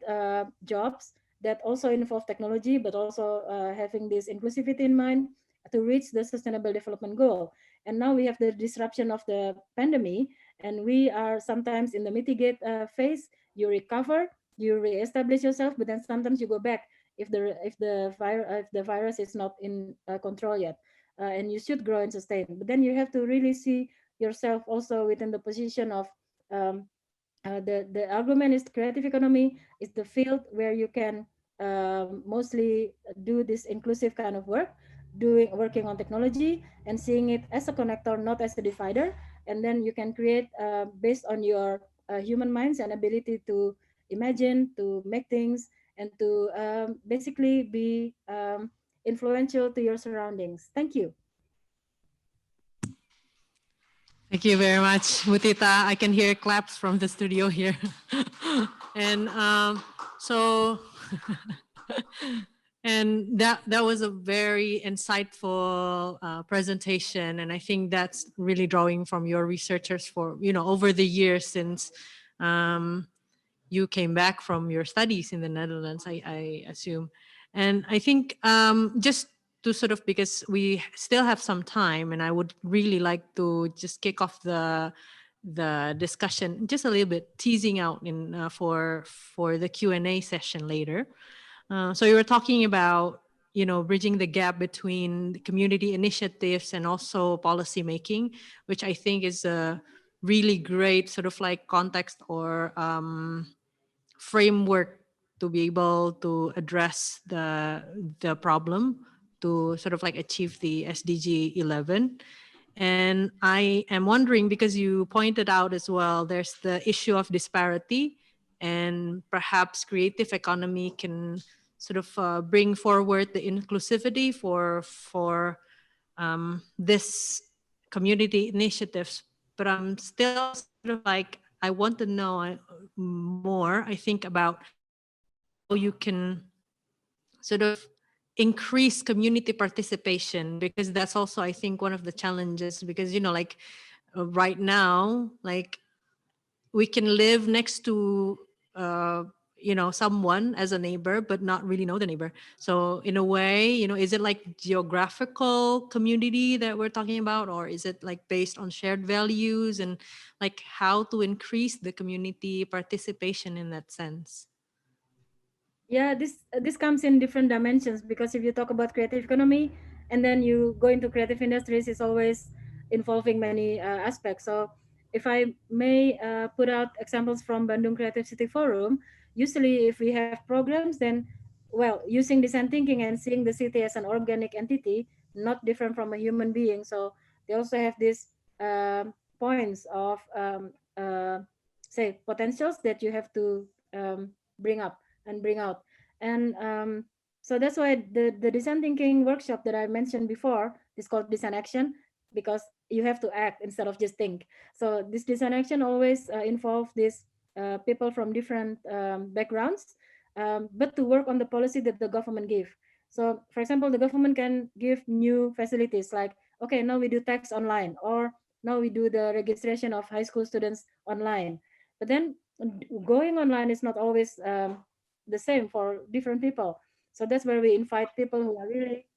jobs that also involve technology, but also having this inclusivity in mind to reach the sustainable development goal. And now we have the disruption of the pandemic, and we are sometimes in the mitigate phase. You recover, you reestablish yourself, but then sometimes you go back if the virus is not in control yet, and you should grow and sustain. But then you have to really see yourself also within the position of um, the argument is creative economy is the field where you can mostly do this inclusive kind of work, working on technology and seeing it as a connector, not as a divider. And then you can create based on your human minds and ability to imagine, to make things, and to basically be influential to your surroundings. Thank you. Thank you very much, Mutita. I can hear claps from the studio here. And so, and that was a very insightful presentation. And I think that's really drawing from your researchers for, over the years since you came back from your studies in the Netherlands, I assume. And I think just to sort of, because we still have some time and I would really like to just kick off the discussion just a little bit, teasing out in for the Q&A session later. So you were talking about, bridging the gap between the community initiatives and also policy making, which I think is a really great sort of like context or framework to be able to address the problem to sort of like achieve the SDG 11. And I am wondering, because you pointed out as well, there's the issue of disparity, and perhaps creative economy can sort of bring forward the inclusivity for this community initiatives. But I'm still sort of like, I want to know more, I think, about how you can sort of increase community participation, because that's also, I think, one of the challenges, because, like right now, like we can live next to, someone as a neighbor, but not really know the neighbor. So in a way, is it like geographical community that we're talking about, or is it like based on shared values, and like how to increase the community participation in that sense? Yeah, this comes in different dimensions, because if you talk about creative economy and then you go into creative industries, it's always involving many aspects. So if I may put out examples from Bandung Creative City Forum, usually if we have programs, then, well, using design thinking and seeing the city as an organic entity, not different from a human being. So they also have these points of say potentials that you have to bring up and bring out. And so that's why the design thinking workshop that I mentioned before is called design action, because you have to act instead of just think. So this design action always involve these people from different backgrounds, but to work on the policy that the government give. So for example, the government can give new facilities like, okay, now we do tax online, or now we do the registration of high school students online. But then going online is not always the same for different people. So that's where we invite people who are really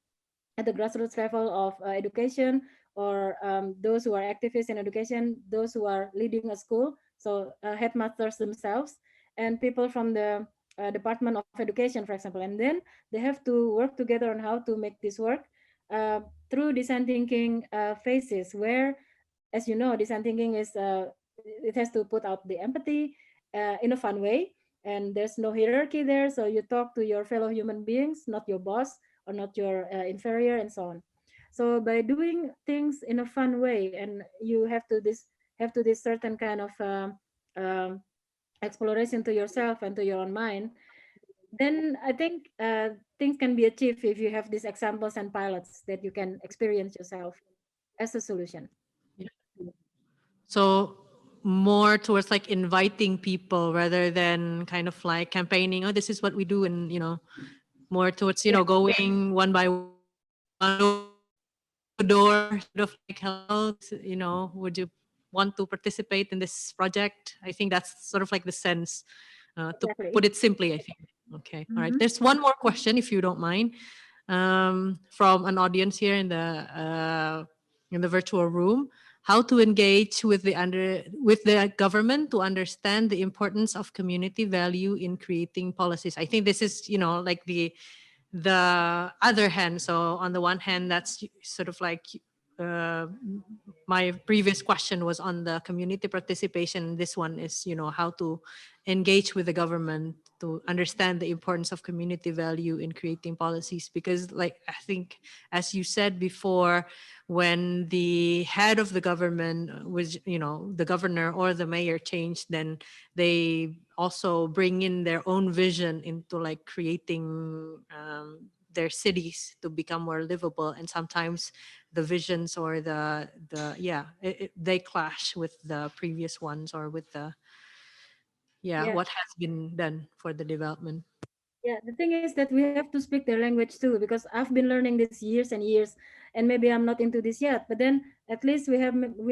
at the grassroots level of education, or those who are activists in education, those who are leading a school, so headmasters themselves, and people from the Department of Education, for example. And then they have to work together on how to make this work through design thinking phases, where, as you know, design thinking is it has to put out the empathy in a fun way, and there's no hierarchy there. So you talk to your fellow human beings, not your boss or not your inferior, and so on. So by doing things in a fun way, and you have to this certain kind of exploration to yourself and to your own mind, then I think things can be achieved if you have these examples and pilots that you can experience yourself as a solution. So more towards like inviting people rather than kind of like campaigning, oh, this is what we do, and more towards going one by one door, sort of like, hello, would you want to participate in this project? I think that's sort of like the sense, to Exactly. put it simply, I think. Okay, all right. There's one more question, if you don't mind, from an audience here in the virtual room. how to engage with the government to understand the importance of community value in creating policies. I think this is, like the other hand. So on the one hand, that's sort of like uh, my previous question was on the community participation. This one is, how to engage with the government to understand the importance of community value in creating policies. Because, like, I think, as you said before, when the head of the government was, the governor or the mayor changed, then they also bring in their own vision into like creating their cities to become more livable. And sometimes the visions or they clash with the previous ones or with the Yeah. what has been done for the development. Yeah, the thing is that we have to speak their language too, because I've been learning this years and years, and maybe I'm not into this yet. But then at least we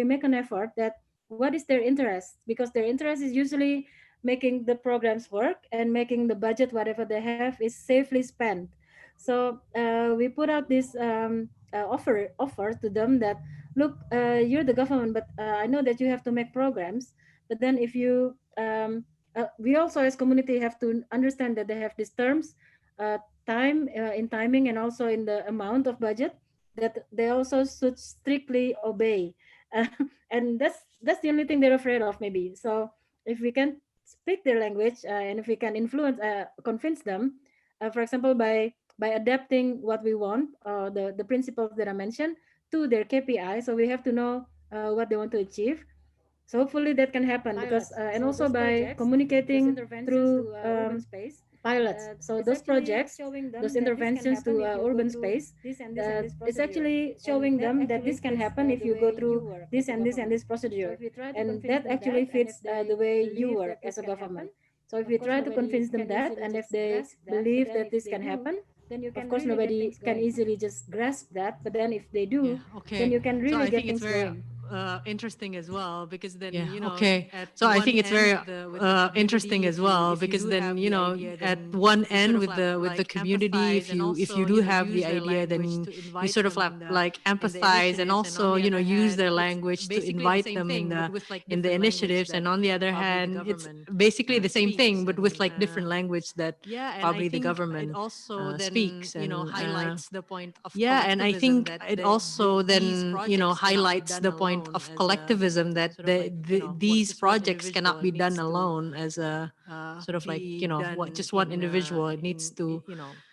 make an effort that what is their interest, because their interest is usually making the programs work and making the budget, whatever they have, is safely spent. So we put out this offer to them that, look, you're the government, but I know that you have to make programs. But then if you we also as community have to understand that they have these terms, time in timing, and also in the amount of budget that they also should strictly obey. uh, and that's the only thing they're afraid of, maybe. So if we can speak their language, and if we can influence, convince them, for example, by adapting what we want, the principles that I mentioned, to their KPI. So we have to know what they want to achieve. So hopefully that can happen, because and also by communicating through pilots. So those projects, those interventions to urban space, it's actually showing them that this can happen if you go through this and this and this procedure, and that actually fits the way you work as a government. So if we try to convince them that, and if they believe that this can happen, of course nobody can easily just grasp that. But then if they do, then you can So really I get think it's things very going. interesting as well, because then, Okay. at So I one think it's very end with the interesting community, as well, if you because do then, have the idea, at then one you sort end of with the like community, empathize, if and you also, do have the use their idea, language then to you invite sort of them in like the empathize, and initiatives. And on also, the other use hand, their it's language to basically the invite same them thing, but with like in the different language initiatives. that And on the other probably the hand, it's government basically the same speaks. thing, but with And like different language that yeah, and I probably the think it government also then, speaks. And highlights the point of yeah, and I collectivism, think that it also these then, projects cannot be highlights done the point alone of as a collectivism, that sort of like, these just one projects individual. cannot It be done needs to alone as a sort of like, be done just one in individual. It needs to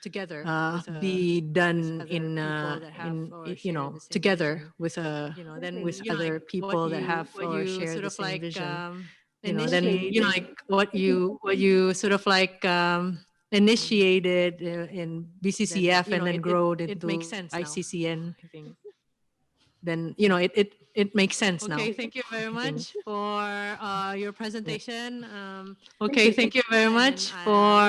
together with be done other people that have or share the same together vision. with Then with like other what people that have what or you share sort the of same like vision. Then, Exactly. like what you sort of like initiated in BCCF, and then growed it makes into sense now, ICCN, I think. then it makes sense now. Okay, thank you very I think. much for your presentation. Okay, thank you very And then much for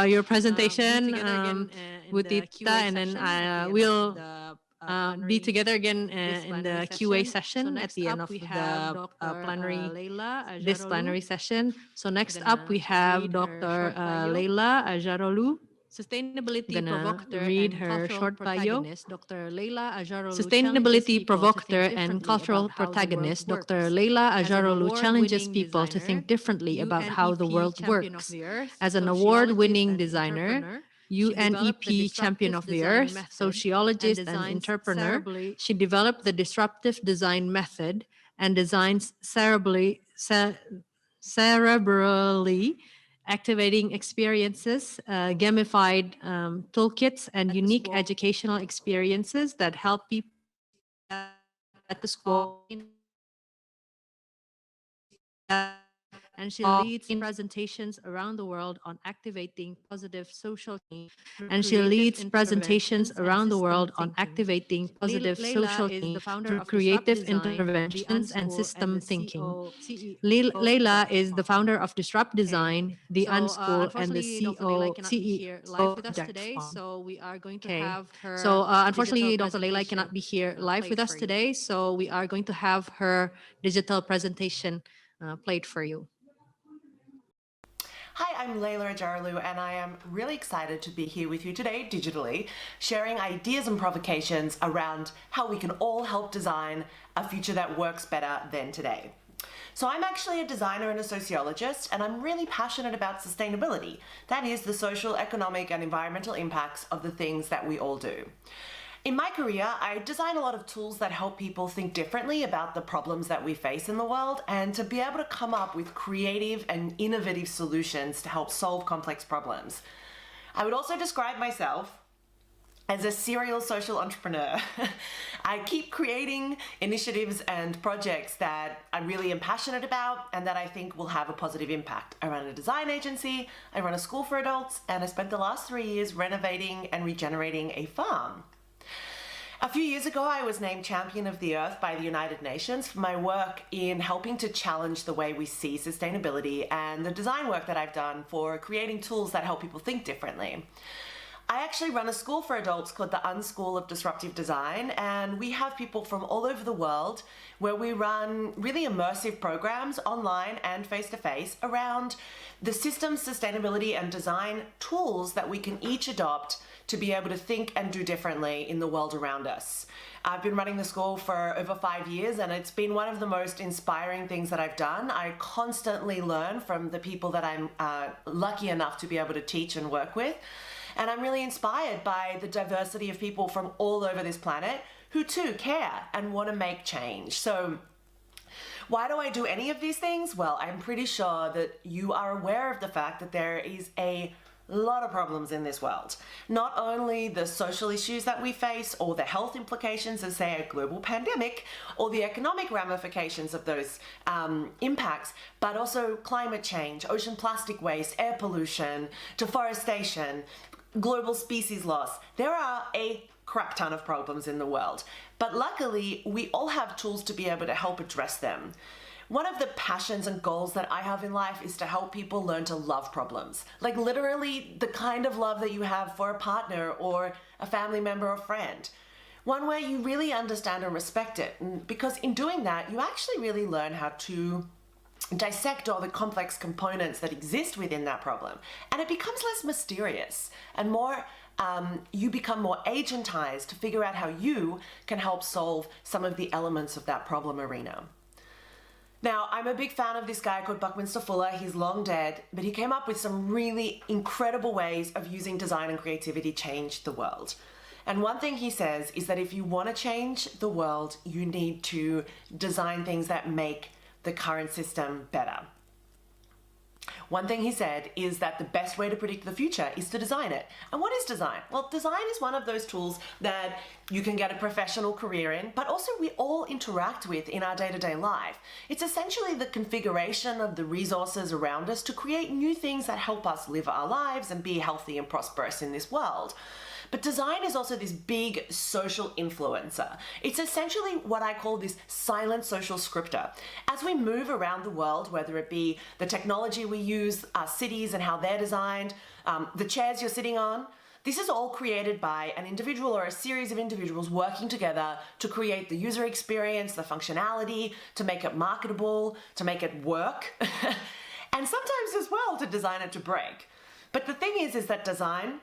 your be presentation, together again in with the Tita, QA and then session at the end we'll of the be together again this in plenary the QA session. So session at next the end up of we the have Dr. plenary Leila this Ajarolu. plenary session. So next Gonna up we have read her Dr. short bio. Leila Ajarolu. Sustainability Gonna provocateur read and her cultural short bio. protagonist, Dr. Leila Ajarolu challenges Sustainability people to think provocateur and differently cultural about how the world protagonist, Dr. works. Leila As an Ajarolu challenges award-winning people to designer, think differently about how the UNEP world champion of works. the earth, As an sociologist award-winning and designer, entrepreneur, she developed the UNEP champion disruptive of the design earth, method and sociologist and designs entrepreneur, cerebrally she developed the disruptive design method and designs cerebrally activating experiences, gamified toolkits, and unique educational experiences that help people status quo. And she leads presentations around the world on activating positive social change. And she leads presentations around the world on activating positive social change through creative interventions and system thinking. Leila is the founder of Disrupt Design, the Unschool, and the CEO Project Fund. so we are going to Okay. have her So digital unfortunately, Dr. Leila presentation, cannot be here live played with us for you. today. So we are going to have her digital presentation played for you. Hi, I'm Layla Ajarlu, and I am really excited to be here with you today digitally, sharing ideas and provocations around how we can all help design a future that works better than today. So I'm actually a designer and a sociologist, and I'm really passionate about sustainability. That is the social, economic, and environmental impacts of the things that we all do. In my career, I design a lot of tools that help people think differently about the problems that we face in the world and to be able to come up with creative and innovative solutions to help solve complex problems. I would also describe myself as a serial social entrepreneur. I keep creating initiatives and projects that I really am passionate about and that I think will have a positive impact. I run a design agency, I run a school for adults, and I spent the last 3 years renovating and regenerating a farm. A few years ago, I was named Champion of the Earth by the United Nations for my work in helping to challenge the way we see sustainability and the design work that I've done for creating tools that help people think differently. I actually run a school for adults called the Unschool of Disruptive Design, and we have people from all over the world where we run really immersive programs online and face-to-face around the systems, sustainability, and design tools that we can each adopt to be able to think and do differently in the world around us. I've been running the school for over 5 years, and it's been one of the most inspiring things that I've done. I constantly learn from the people that I'm lucky enough to be able to teach and work with. And I'm really inspired by the diversity of people from all over this planet who too care and want to make change. So why do I do any of these things? Well, I'm pretty sure that you are aware of the fact that there is a lot of problems in this world. Not only the social issues that we face or the health implications of, say, a global pandemic or the economic ramifications of those impacts, but also climate change, ocean plastic waste, air pollution, deforestation, global species loss. There are a crap ton of problems in the world, but luckily we all have tools to be able to help address them. One of the passions and goals that I have in life is to help people learn to love problems. Like literally the kind of love that you have for a partner or a family member or friend. One where you really understand and respect it. Because in doing that, you actually really learn how to dissect all the complex components that exist within that problem. And it becomes less mysterious and more, you become more agentized to figure out how you can help solve some of the elements of that problem arena. Now, I'm a big fan of this guy called Buckminster Fuller. He's long dead, but he came up with some really incredible ways of using design and creativity to change the world. And one thing he says is that if you want to change the world, you need to design things that make the current system better. One thing he said is that the best way to predict the future is to design it. And what is design? Well, design is one of those tools that you can get a professional career in, but also we all interact with in our day-to-day life. It's essentially the configuration of the resources around us to create new things that help us live our lives and be healthy and prosperous in this world. But design is also this big social influencer. It's essentially what I call this silent social scripter. As we move around the world, whether it be the technology we use, our cities and how they're designed, the chairs you're sitting on, this is all created by an individual or a series of individuals working together to create the user experience, the functionality, to make it marketable, to make it work, and sometimes as well to design it to break. But the thing is that design,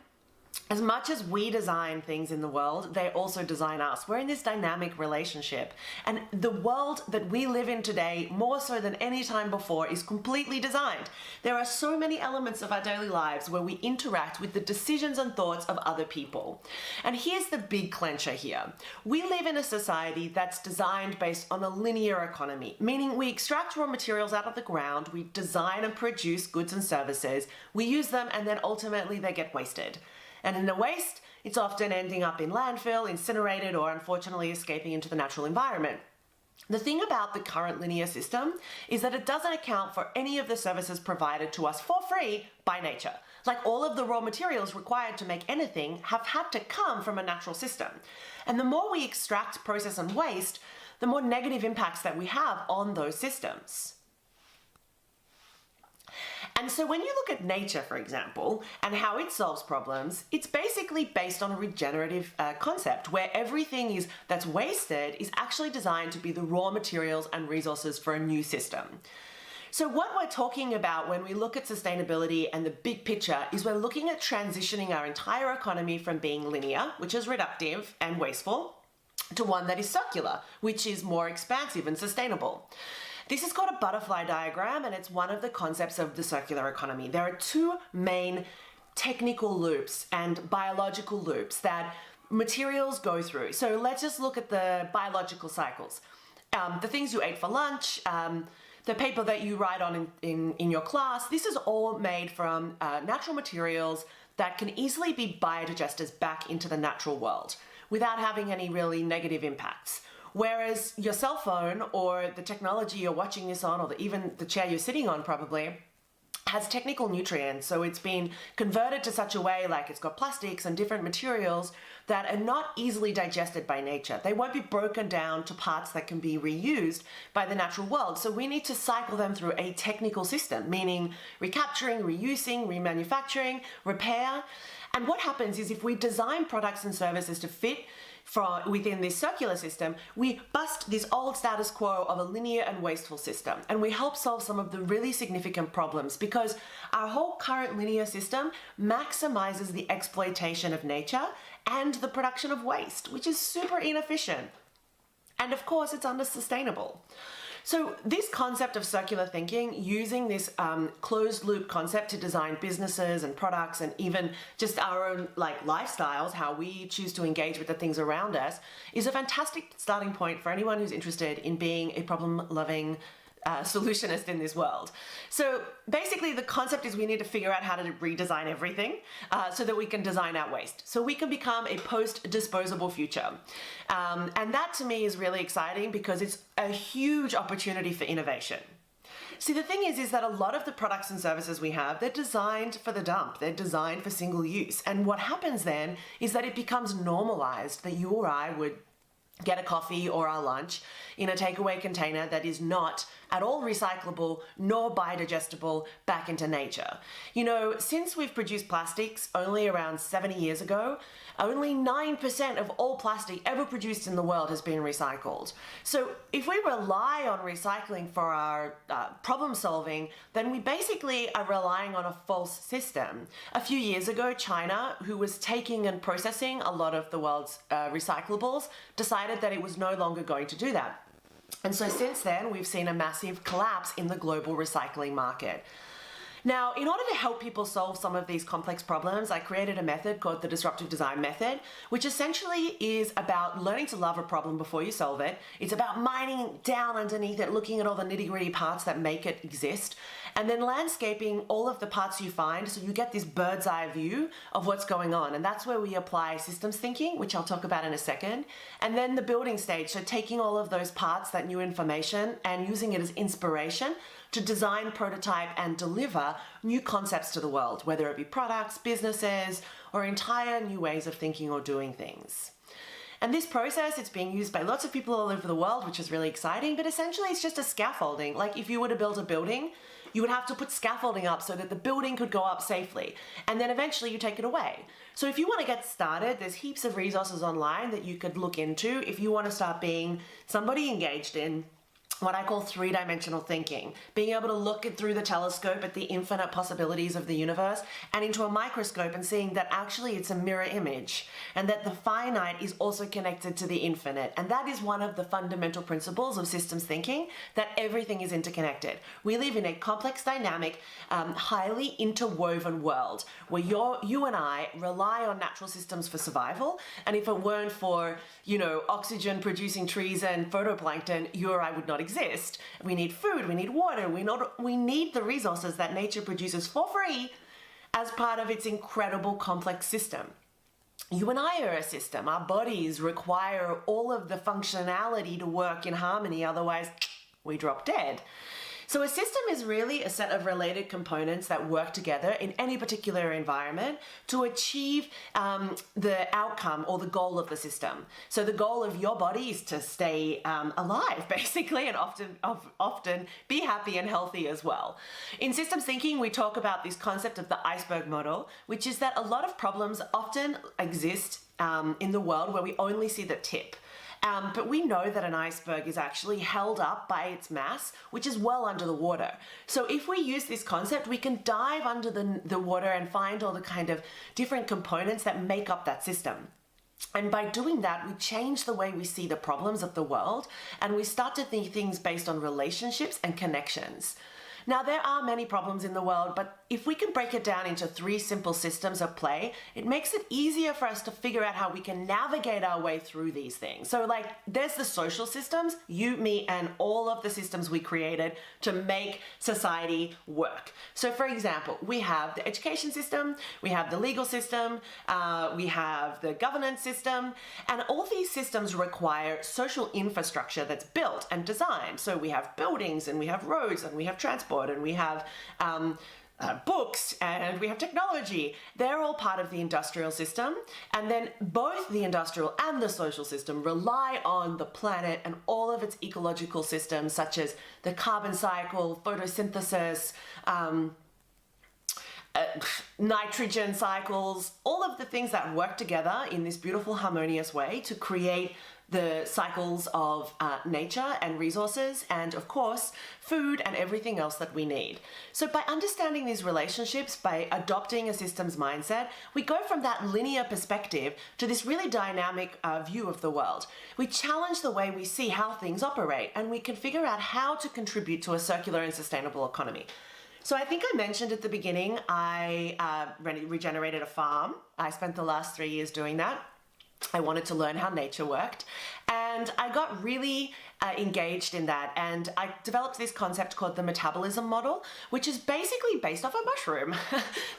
as much as we design things in the world, they also design us. We're in this dynamic relationship. And the world that we live in today, more so than any time before, is completely designed. There are so many elements of our daily lives where we interact with the decisions and thoughts of other people. And here's the big clencher here. We live in a society that's designed based on a linear economy, meaning we extract raw materials out of the ground, we design and produce goods and services, we use them, and then ultimately they get wasted. And in the waste, it's often ending up in landfill, incinerated, or unfortunately escaping into the natural environment. The thing about the current linear system is that it doesn't account for any of the services provided to us for free by nature. Like all of the raw materials required to make anything have had to come from a natural system. And the more we extract, process, and waste, the more negative impacts that we have on those systems. And so when you look at nature, for example, and how it solves problems, it's basically based on a regenerative concept where everything that's wasted is actually designed to be the raw materials and resources for a new system. So what we're talking about when we look at sustainability and the big picture is we're looking at transitioning our entire economy from being linear, which is reductive and wasteful, to one that is circular, which is more expansive and sustainable. This is called a butterfly diagram, and it's one of the concepts of the circular economy. There are two main technical loops and biological loops that materials go through. So let's just look at the biological cycles. The things you ate for lunch, the paper that you write on in your class, this is all made from natural materials that can easily be biodigested back into the natural world without having any really negative impacts. Whereas your cell phone or the technology you're watching this on, or even the chair you're sitting on probably, has technical nutrients. So it's been converted to such a way, like it's got plastics and different materials that are not easily digested by nature. They won't be broken down to parts that can be reused by the natural world. So we need to cycle them through a technical system, meaning recapturing, reusing, remanufacturing, repair. And what happens is if we design products and services to fit within this circular system, we bust this old status quo of a linear and wasteful system, and we help solve some of the really significant problems, because our whole current linear system maximizes the exploitation of nature and the production of waste, which is super inefficient. And of course, it's unsustainable. So this concept of circular thinking, using this closed loop concept to design businesses and products and even just our own lifestyles, how we choose to engage with the things around us, is a fantastic starting point for anyone who's interested in being a problem-loving solutionist in this world. So basically the concept is we need to figure out how to redesign everything so that we can design out waste. So we can become a post-disposable future. And that to me is really exciting because it's a huge opportunity for innovation. See, the thing is that a lot of the products and services we have, they're designed for the dump. They're designed for single use. And what happens then is that it becomes normalized that you or I would get a coffee or our lunch in a takeaway container that is not at all recyclable nor biodigestible back into nature. You know, since we've produced plastics only around 70 years ago, only 9% of all plastic ever produced in the world has been recycled. So if we rely on recycling for our problem solving, then we basically are relying on a false system. A few years ago, China, who was taking and processing a lot of the world's recyclables, decided that it was no longer going to do that. And so since then, we've seen a massive collapse in the global recycling market. Now, in order to help people solve some of these complex problems, I created a method called the disruptive design method, which essentially is about learning to love a problem before you solve it. It's about mining down underneath it, looking at all the nitty-gritty parts that make it exist, and then landscaping all of the parts you find so you get this bird's eye view of what's going on. And that's where we apply systems thinking, which I'll talk about in a second. And then the building stage, so taking all of those parts, that new information, and using it as inspiration to design, prototype, and deliver new concepts to the world, whether it be products, businesses, or entire new ways of thinking or doing things. And this process, it's being used by lots of people all over the world, which is really exciting, but essentially it's just a scaffolding. Like if you were to build a building, you would have to put scaffolding up so that the building could go up safely, and then eventually you take it away. So if you want to get started, there's heaps of resources online that you could look into if you want to start being somebody engaged in what I call three-dimensional thinking, being able to look through the telescope at the infinite possibilities of the universe and into a microscope and seeing that actually it's a mirror image and that the finite is also connected to the infinite. And that is one of the fundamental principles of systems thinking, that everything is interconnected. We live in a complex, dynamic, highly interwoven world where you and I rely on natural systems for survival. And if it weren't for, oxygen producing trees and photoplankton, you or I would not exist. We need food, we need water, we need the resources that nature produces for free as part of its incredible complex system. You and I are a system. Our bodies require all of the functionality to work in harmony, otherwise we drop dead. So a system is really a set of related components that work together in any particular environment to achieve the outcome or the goal of the system. So the goal of your body is to stay alive, basically, and often be happy and healthy as well. In systems thinking, we talk about this concept of the iceberg model, which is that a lot of problems often exist in the world where we only see the tip. But we know that an iceberg is actually held up by its mass, which is well under the water. So if we use this concept, we can dive under the water and find all the kind of different components that make up that system. And by doing that, we change the way we see the problems of the world, and we start to think things based on relationships and connections. Now, there are many problems in the world, but if we can break it down into 3 simple systems of play, it makes it easier for us to figure out how we can navigate our way through these things. So like, there's the social systems, you, me, and all of the systems we created to make society work. So for example, we have the education system, we have the legal system, we have the governance system, and all these systems require social infrastructure that's built and designed. So we have buildings, and we have roads, and we have transport, and we have books, and we have technology. They're all part of the industrial system, and then both the industrial and the social system rely on the planet and all of its ecological systems, such as the carbon cycle, photosynthesis, nitrogen cycles, all of the things that work together in this beautiful harmonious way to create the cycles of nature and resources, and of course food and everything else that we need. So by understanding these relationships, by adopting a systems mindset, we go from that linear perspective to this really dynamic view of the world. We challenge the way we see how things operate, and we can figure out how to contribute to a circular and sustainable economy. So I think I mentioned at the beginning, I regenerated a farm. I spent the last 3 years doing that. I wanted to learn how nature worked, and I got really engaged in that, and I developed this concept called the metabolism model, which is basically based off a mushroom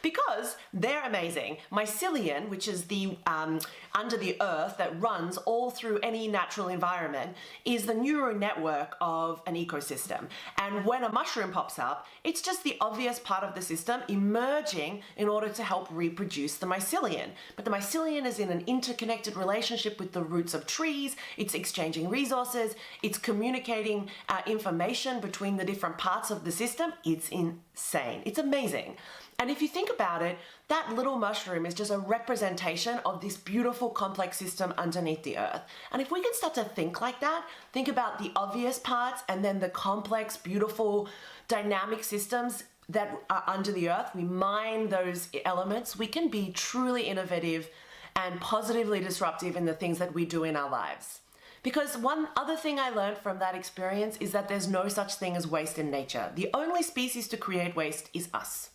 because they're amazing. Mycelium, which is the under the earth that runs all through any natural environment, is the neural network of an ecosystem. And when a mushroom pops up, it's just the obvious part of the system emerging in order to help reproduce the mycelium. But the mycelium is in an interconnected relationship with the roots of trees. It's exchanging resources. It's communicating information between the different parts of the system. It's insane. It's amazing. And if you think about it, that little mushroom is just a representation of this beautiful complex system underneath the earth. And if we can start to think like that, think about the obvious parts and then the complex, beautiful, dynamic systems that are under the earth, we mine those elements, we can be truly innovative and positively disruptive in the things that we do in our lives. Because one other thing I learned from that experience is that there's no such thing as waste in nature. The only species to create waste is us.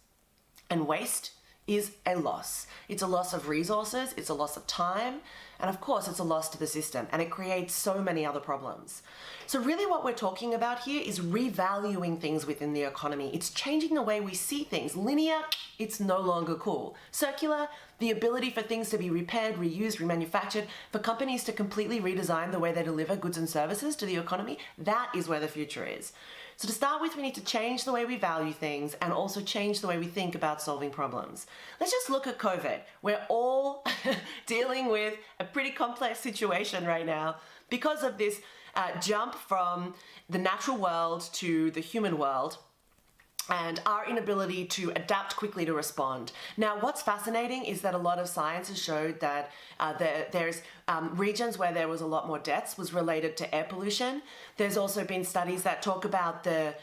And waste is a loss. It's a loss of resources, it's a loss of time, and of course it's a loss to the system, and it creates so many other problems. So really what we're talking about here is revaluing things within the economy. It's changing the way we see things. Linear, it's no longer cool. Circular, the ability for things to be repaired, reused, remanufactured, for companies to completely redesign the way they deliver goods and services to the economy, that is where the future is. So to start with, we need to change the way we value things and also change the way we think about solving problems. Let's just look at COVID. We're all dealing with a pretty complex situation right now because of this jump from the natural world to the human world, and our inability to adapt quickly to respond. Now, what's fascinating is that a lot of science has showed that there's regions where there was a lot more deaths was related to air pollution. There's also been studies that talk about the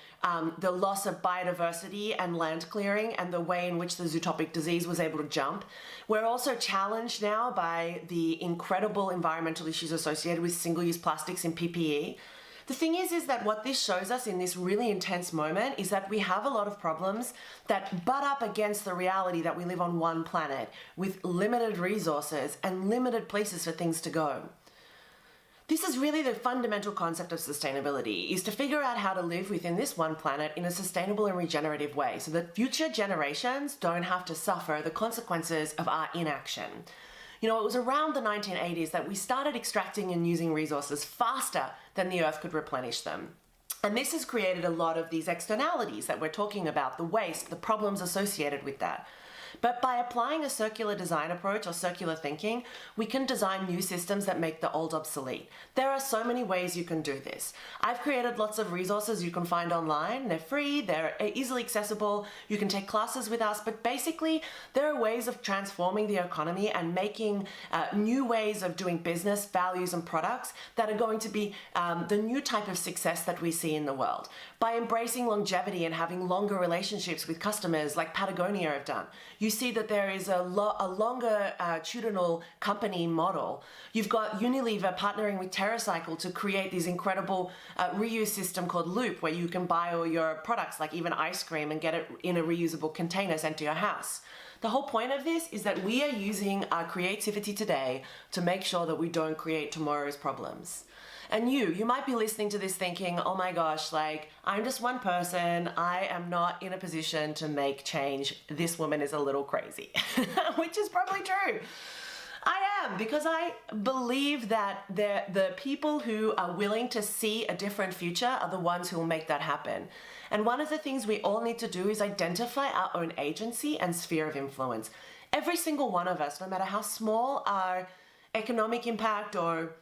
loss of biodiversity and land clearing and the way in which the zootopic disease was able to jump. We're also challenged now by the incredible environmental issues associated with single-use plastics in PPE. The thing is that what this shows us in this really intense moment is that we have a lot of problems that butt up against the reality that we live on one planet with limited resources and limited places for things to go. This is really the fundamental concept of sustainability, is to figure out how to live within this one planet in a sustainable and regenerative way so that future generations don't have to suffer the consequences of our inaction. You know, it was around the 1980s that we started extracting and using resources faster than the earth could replenish them. And this has created a lot of these externalities that we're talking about, the waste, the problems associated with that. But by applying a circular design approach or circular thinking, we can design new systems that make the old obsolete. There are so many ways you can do this. I've created lots of resources you can find online. They're free, they're easily accessible. You can take classes with us, but basically there are ways of transforming the economy and making new ways of doing business, values and products that are going to be the new type of success that we see in the world. By embracing longevity and having longer relationships with customers like Patagonia have done, you see that there is a longitudinal company model. You've got Unilever partnering with TerraCycle to create this incredible reuse system called Loop, where you can buy all your products, like even ice cream, and get it in a reusable container sent to your house. The whole point of this is that we are using our creativity today to make sure that we don't create tomorrow's problems. And you might be listening to this thinking, oh my gosh, like, I'm just one person. I am not in a position to make change. This woman is a little crazy, which is probably true. I am, because I believe that the people who are willing to see a different future are the ones who will make that happen. And one of the things we all need to do is identify our own agency and sphere of influence. Every single one of us, no matter how small our economic impact or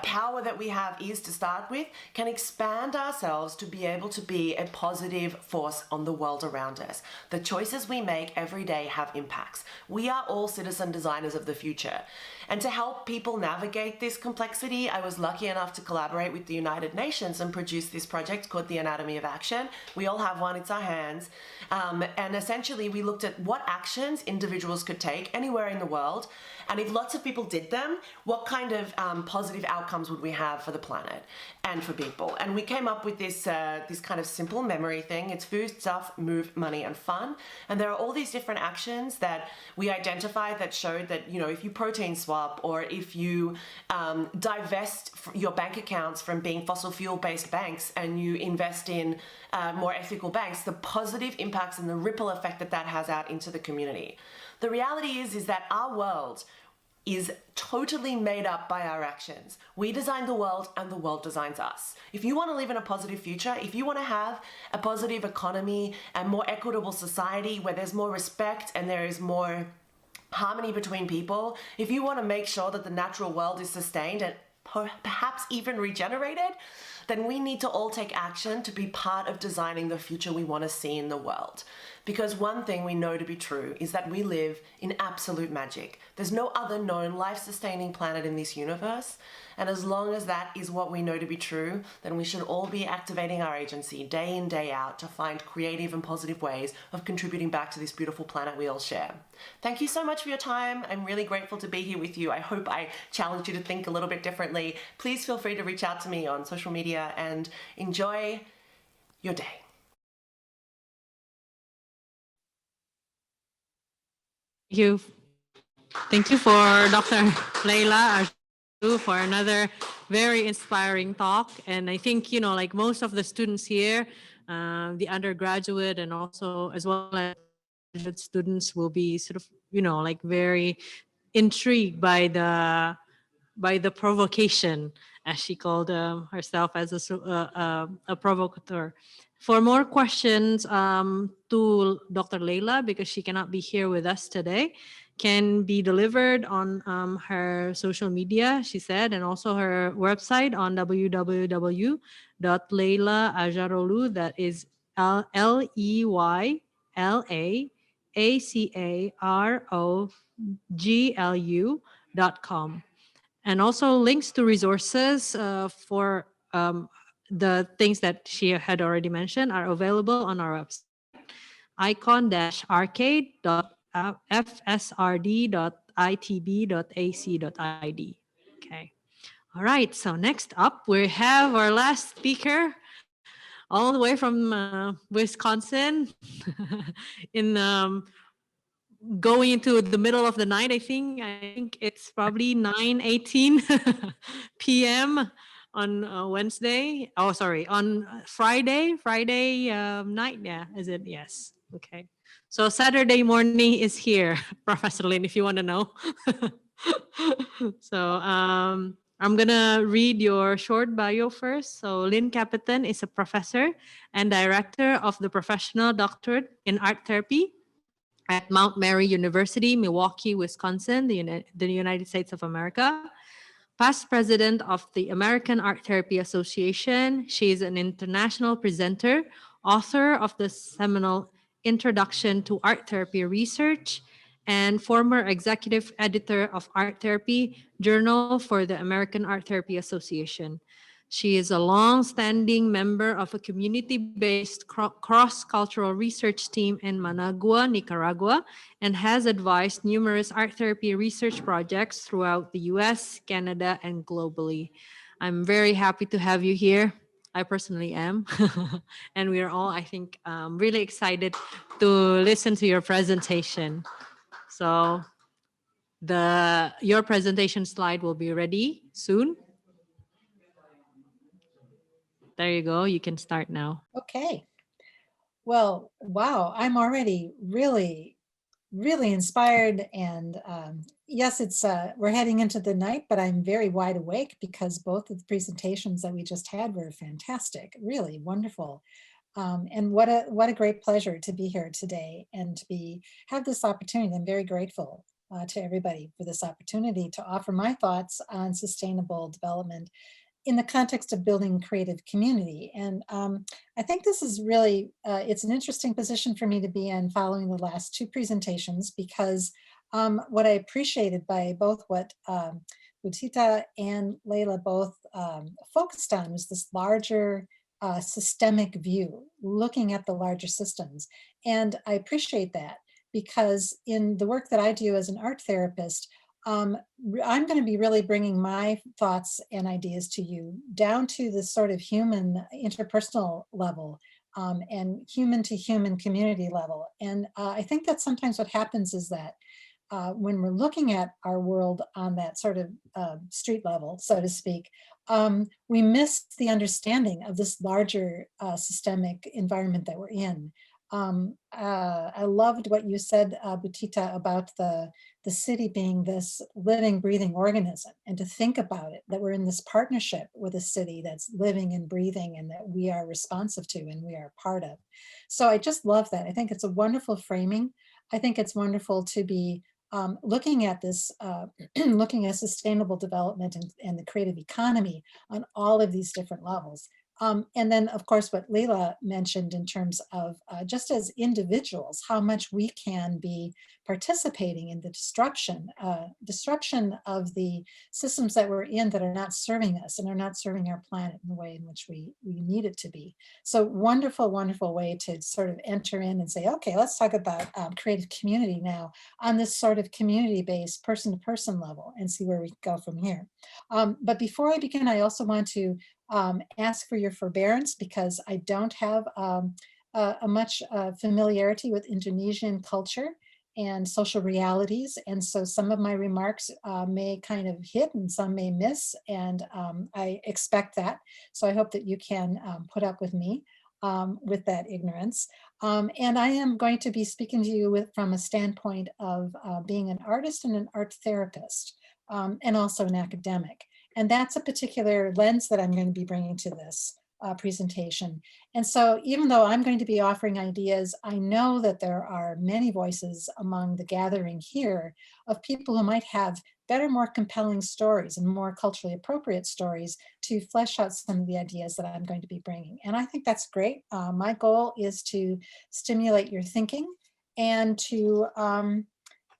power that we have is to start with, can expand ourselves to be able to be a positive force on the world around us. The choices we make every day have impacts. We are all citizen designers of the future. And to help people navigate this complexity, I was lucky enough to collaborate with the United Nations and produce this project called The Anatomy of Action. We all have one, it's our hands. And essentially we looked at what actions individuals could take anywhere in the world. And if lots of people did them, what kind of positive outcomes would we have for the planet and for people? And we came up with this kind of simple memory thing. It's food, stuff, move, money, and fun. And there are all these different actions that we identified that showed that, you know, if you protein swap or if you divest your bank accounts from being fossil fuel-based banks and you invest in more ethical banks, the positive impacts and the ripple effect that that has out into the community. The reality is that our world is totally made up by our actions. We design the world and the world designs us. If you want to live in a positive future, if you want to have a positive economy and more equitable society where there's more respect and there is more harmony between people, if you want to make sure that the natural world is sustained and perhaps even regenerated, then we need to all take action to be part of designing the future we want to see in the world. Because one thing we know to be true is that we live in absolute magic. There's no other known life-sustaining planet in this universe, and as long as that is what we know to be true, then we should all be activating our agency day in, day out to find creative and positive ways of contributing back to this beautiful planet we all share. Thank you so much for your time. I'm really grateful to be here with you. I hope I challenged you to think a little bit differently. Please feel free to reach out to me on social media and enjoy your day. Thank you for Dr. Leila for another very inspiring talk. And I think, you know, like most of the students here, the undergraduate and also as well as graduate students will be sort of, you know, like very intrigued by the provocation, as she called herself as a provocateur. For more questions to Dr. Leila, because she cannot be here with us today, can be delivered on her social media, she said, and also her website on www.leilaajaroglu, that is LEYLAACAROGLU.com. And also links to resources for the things that she had already mentioned are available on our website, icon-arcade.fsrd.itb.ac.id. Okay. All right. So next up, we have our last speaker, all the way from Wisconsin, in going into the middle of the night. I think it's probably 9:18 p.m. on Wednesday. Oh, sorry, on Friday night. Yeah, is it? Yes. Okay. So Saturday morning is here, Professor Lin, if you want to know. So I'm gonna read your short bio first. So Lynn Capitan is a professor and director of the Professional Doctorate in Art Therapy at Mount Mary University, Milwaukee, Wisconsin, the United States of America. Past president of the American Art Therapy Association. She is an international presenter, author of the seminal Introduction to Art Therapy Research, and former executive editor of Art Therapy Journal for the American Art Therapy Association. She is a long-standing member of a community-based cross-cultural research team in Managua, Nicaragua, and has advised numerous art therapy research projects throughout the US, Canada, and globally. I'm very happy to have you here. I personally am. And we are all, I think, really excited to listen to your presentation. So your presentation slide will be ready soon. There you go. You can start now. Okay. Well, wow, I'm already really inspired. And yes, it's we're heading into the night, but I'm very wide awake because both of the presentations that we just had were fantastic, really wonderful. And what a great pleasure to be here today and to have this opportunity. I'm very grateful to everybody for this opportunity to offer my thoughts on sustainable development in the context of building creative community. And I think this is really, it's an interesting position for me to be in following the last two presentations, because what I appreciated by both what Budita and Leila both focused on was this larger systemic view, looking at the larger systems. And I appreciate that because in the work that I do as an art therapist, I'm going to be really bringing my thoughts and ideas to you down to the sort of human interpersonal level and human to human community level. And I think that sometimes what happens is that when we're looking at our world on that sort of street level, so to speak, we miss the understanding of this larger systemic environment that we're in. I loved what you said, Butita, about the city being this living, breathing organism, and to think about it, that we're in this partnership with a city that's living and breathing and that we are responsive to and we are part of. So I just love that. I think it's a wonderful framing. I think it's wonderful to be looking at this, looking at sustainable development and the creative economy on all of these different levels. And then, of course, what Leila mentioned in terms of just as individuals, how much we can be participating in the disruption of the systems that we're in that are not serving us and are not serving our planet in the way in which we need it to be. So wonderful, wonderful way to sort of enter in and say, okay, let's talk about creative community now on this sort of community-based person-to-person level and see where we go from here. But before I begin, I also want to ask for your forbearance because I don't have a much familiarity with Indonesian culture and social realities. And so some of my remarks may kind of hit and some may miss, and I expect that. So I hope that you can put up with me with that ignorance. And I am going to be speaking to you from a standpoint of being an artist and an art therapist, and also an academic. And that's a particular lens that I'm going to be bringing to this presentation. And so even though I'm going to be offering ideas, I know that there are many voices among the gathering here of people who might have better, more compelling stories and more culturally appropriate stories to flesh out some of the ideas that I'm going to be bringing. And I think that's great. My goal is to stimulate your thinking and to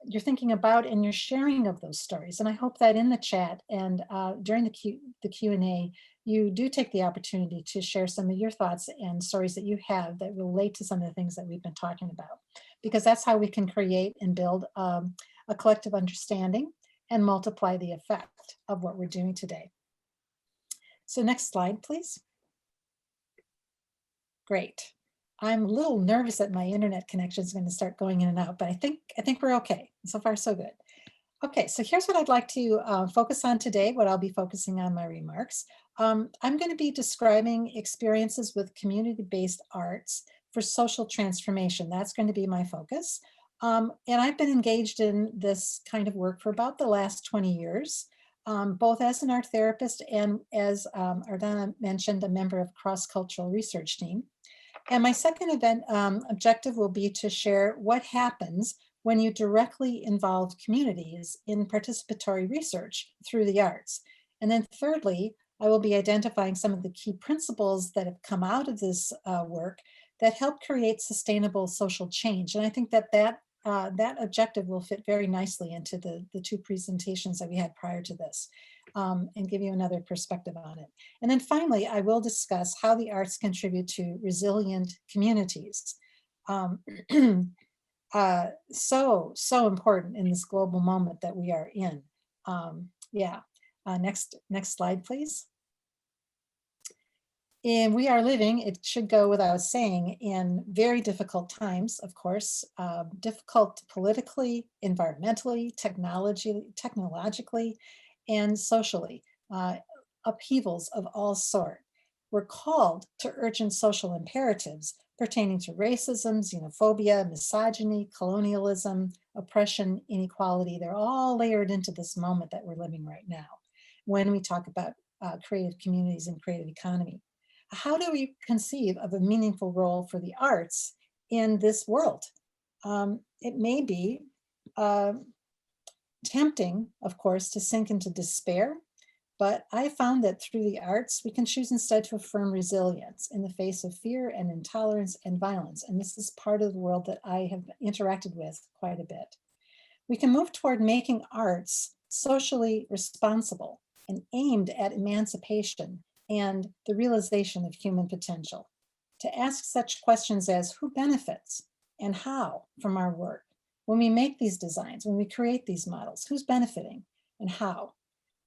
you're thinking about and your sharing of those stories. And I hope that in the chat and during the Q&A, you do take the opportunity to share some of your thoughts and stories that you have that relate to some of the things that we've been talking about, because that's how we can create and build a collective understanding and multiply the effect of what we're doing today. So next slide, please. Great. I'm a little nervous that my internet connection is going to start going in and out, but I think we're okay. So far, so good. Okay, so here's what I'd like to focus on today, what I'll be focusing on my remarks. I'm going to be describing experiences with community-based arts for social transformation. That's going to be my focus. And I've been engaged in this kind of work for about the last 20 years, both as an art therapist and as Ardana mentioned, a member of cross-cultural research team. And my second event objective will be to share what happens when you directly involve communities in participatory research through the arts. And then thirdly, I will be identifying some of the key principles that have come out of this work that help create sustainable social change. And I think that that objective will fit very nicely into the two presentations that we had prior to this, and give you another perspective on it. And then finally, I will discuss how the arts contribute to resilient communities. So important in this global moment that we are in. Next slide, please. And we are living, it should go without saying, in very difficult times, of course, difficult politically, environmentally, technologically, and socially, upheavals of all sort. We're called to urgent social imperatives pertaining to racism, xenophobia, misogyny, colonialism, oppression, inequality. They're all layered into this moment that we're living right now when we talk about creative communities and creative economy. How do we conceive of a meaningful role for the arts in this world? It may be tempting, of course, to sink into despair, but I found that through the arts, we can choose instead to affirm resilience in the face of fear and intolerance and violence. And this is part of the world that I have interacted with quite a bit. We can move toward making arts socially responsible and aimed at emancipation and the realization of human potential. To ask such questions as who benefits and how from our work? When we make these designs, when we create these models, who's benefiting and how?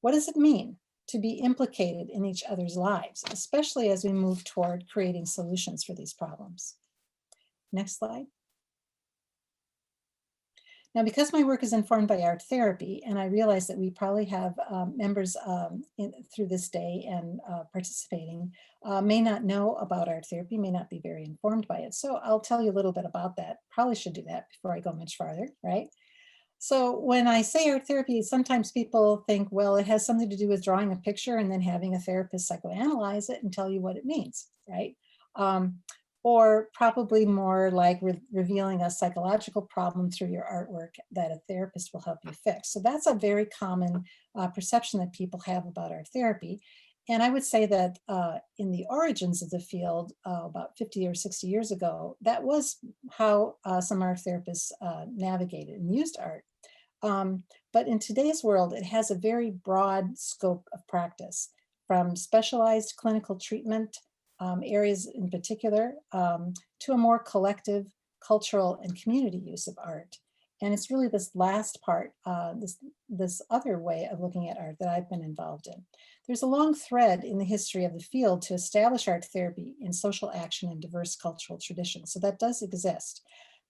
What does it mean to be implicated in each other's lives, especially as we move toward creating solutions for these problems? Next slide. Now, because my work is informed by art therapy, and I realize that we probably have members through this day and participating may not know about art therapy, may not be very informed by it. So I'll tell you a little bit about that. Probably should do that before I go much farther, right? So when I say art therapy, sometimes people think, well, it has something to do with drawing a picture and then having a therapist psychoanalyze it and tell you what it means, right? Or probably more like revealing a psychological problem through your artwork that a therapist will help you fix. So that's a very common perception that people have about art therapy. And I would say that in the origins of the field, about 50 or 60 years ago, that was how some art therapists navigated and used art. But in today's world, it has a very broad scope of practice, from specialized clinical treatment areas in particular, to a more collective cultural and community use of art. And it's really this last part, this other way of looking at art that I've been involved in. There's a long thread in the history of the field to establish art therapy in social action and diverse cultural traditions. So that does exist,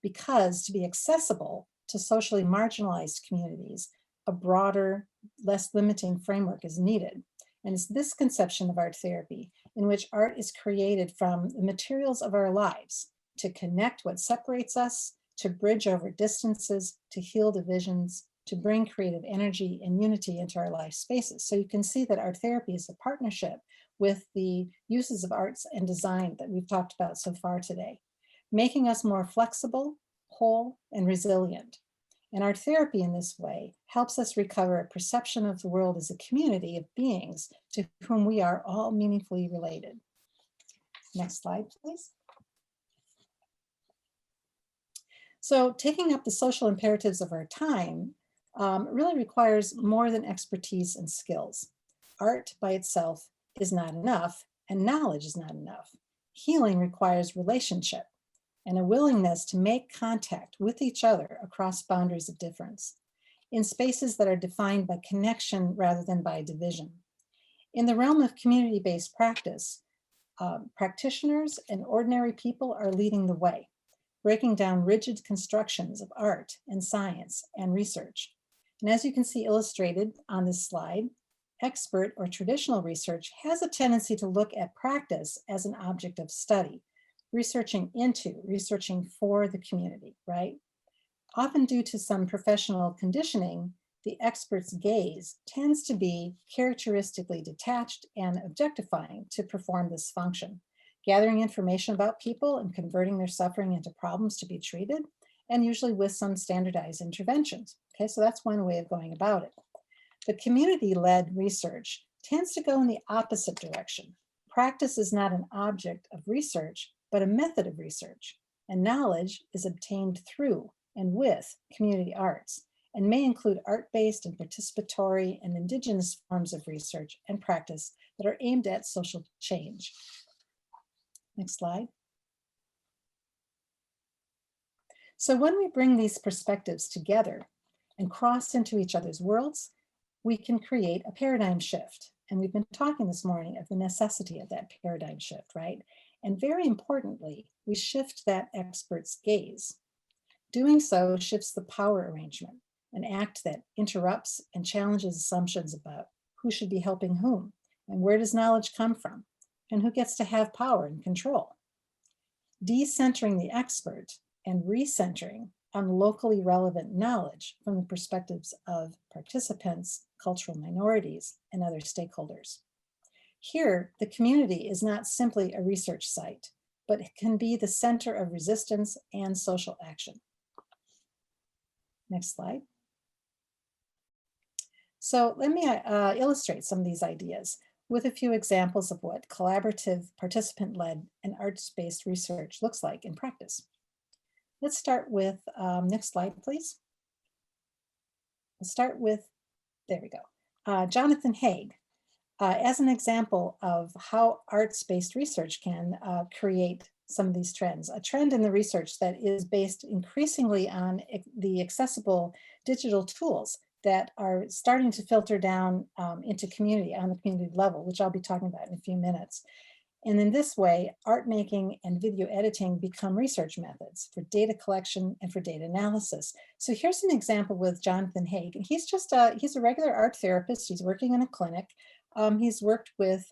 because to be accessible to socially marginalized communities, a broader, less limiting framework is needed. And it's this conception of art therapy in which art is created from the materials of our lives to connect what separates us, to bridge over distances, to heal divisions, to bring creative energy and unity into our life spaces. So you can see that art therapy is a partnership with the uses of arts and design that we've talked about so far today, making us more flexible, whole, and resilient. And art therapy in this way helps us recover a perception of the world as a community of beings to whom we are all meaningfully related. Next slide, please. So taking up the social imperatives of our time really requires more than expertise and skills. Art by itself is not enough, and knowledge is not enough. Healing requires relationship and a willingness to make contact with each other across boundaries of difference, in spaces that are defined by connection rather than by division. In the realm of community-based practice, practitioners and ordinary people are leading the way, breaking down rigid constructions of art and science and research. And as you can see illustrated on this slide, expert or traditional research has a tendency to look at practice as an object of study, researching for the community, right? Often due to some professional conditioning, the expert's gaze tends to be characteristically detached and objectifying to perform this function. gathering information about people and converting their suffering into problems to be treated, and usually with some standardized interventions. Okay, so that's one way of going about it. The community-led research tends to go in the opposite direction. Practice is not an object of research, but a method of research, and knowledge is obtained through and with community arts, and may include art-based and participatory and indigenous forms of research and practice that are aimed at social change. Next slide. So when we bring these perspectives together and cross into each other's worlds, we can create a paradigm shift. And we've been talking this morning of the necessity of that paradigm shift, right? And very importantly, we shift that expert's gaze. Doing so shifts the power arrangement, an act that interrupts and challenges assumptions about who should be helping whom, and where does knowledge come from, and who gets to have power and control. Decentering the expert and recentering on locally relevant knowledge from the perspectives of participants, cultural minorities, and other stakeholders. Here, the community is not simply a research site, but it can be the center of resistance and social action. Next slide. So let me illustrate some of these ideas with a few examples of what collaborative, participant-led, and arts-based research looks like in practice. Let's start with, next slide, please. Let's start with, there we go, Jonathan Haig. As an example of how arts-based research can create some of these trends, a trend in the research that is based increasingly on the accessible digital tools that are starting to filter down into community on the community level, which I'll be talking about in a few minutes. And in this way, art making and video editing become research methods for data collection and for data analysis. So here's an example with Jonathan Haig. And he's just he's a regular art therapist. He's working in a clinic. He's worked with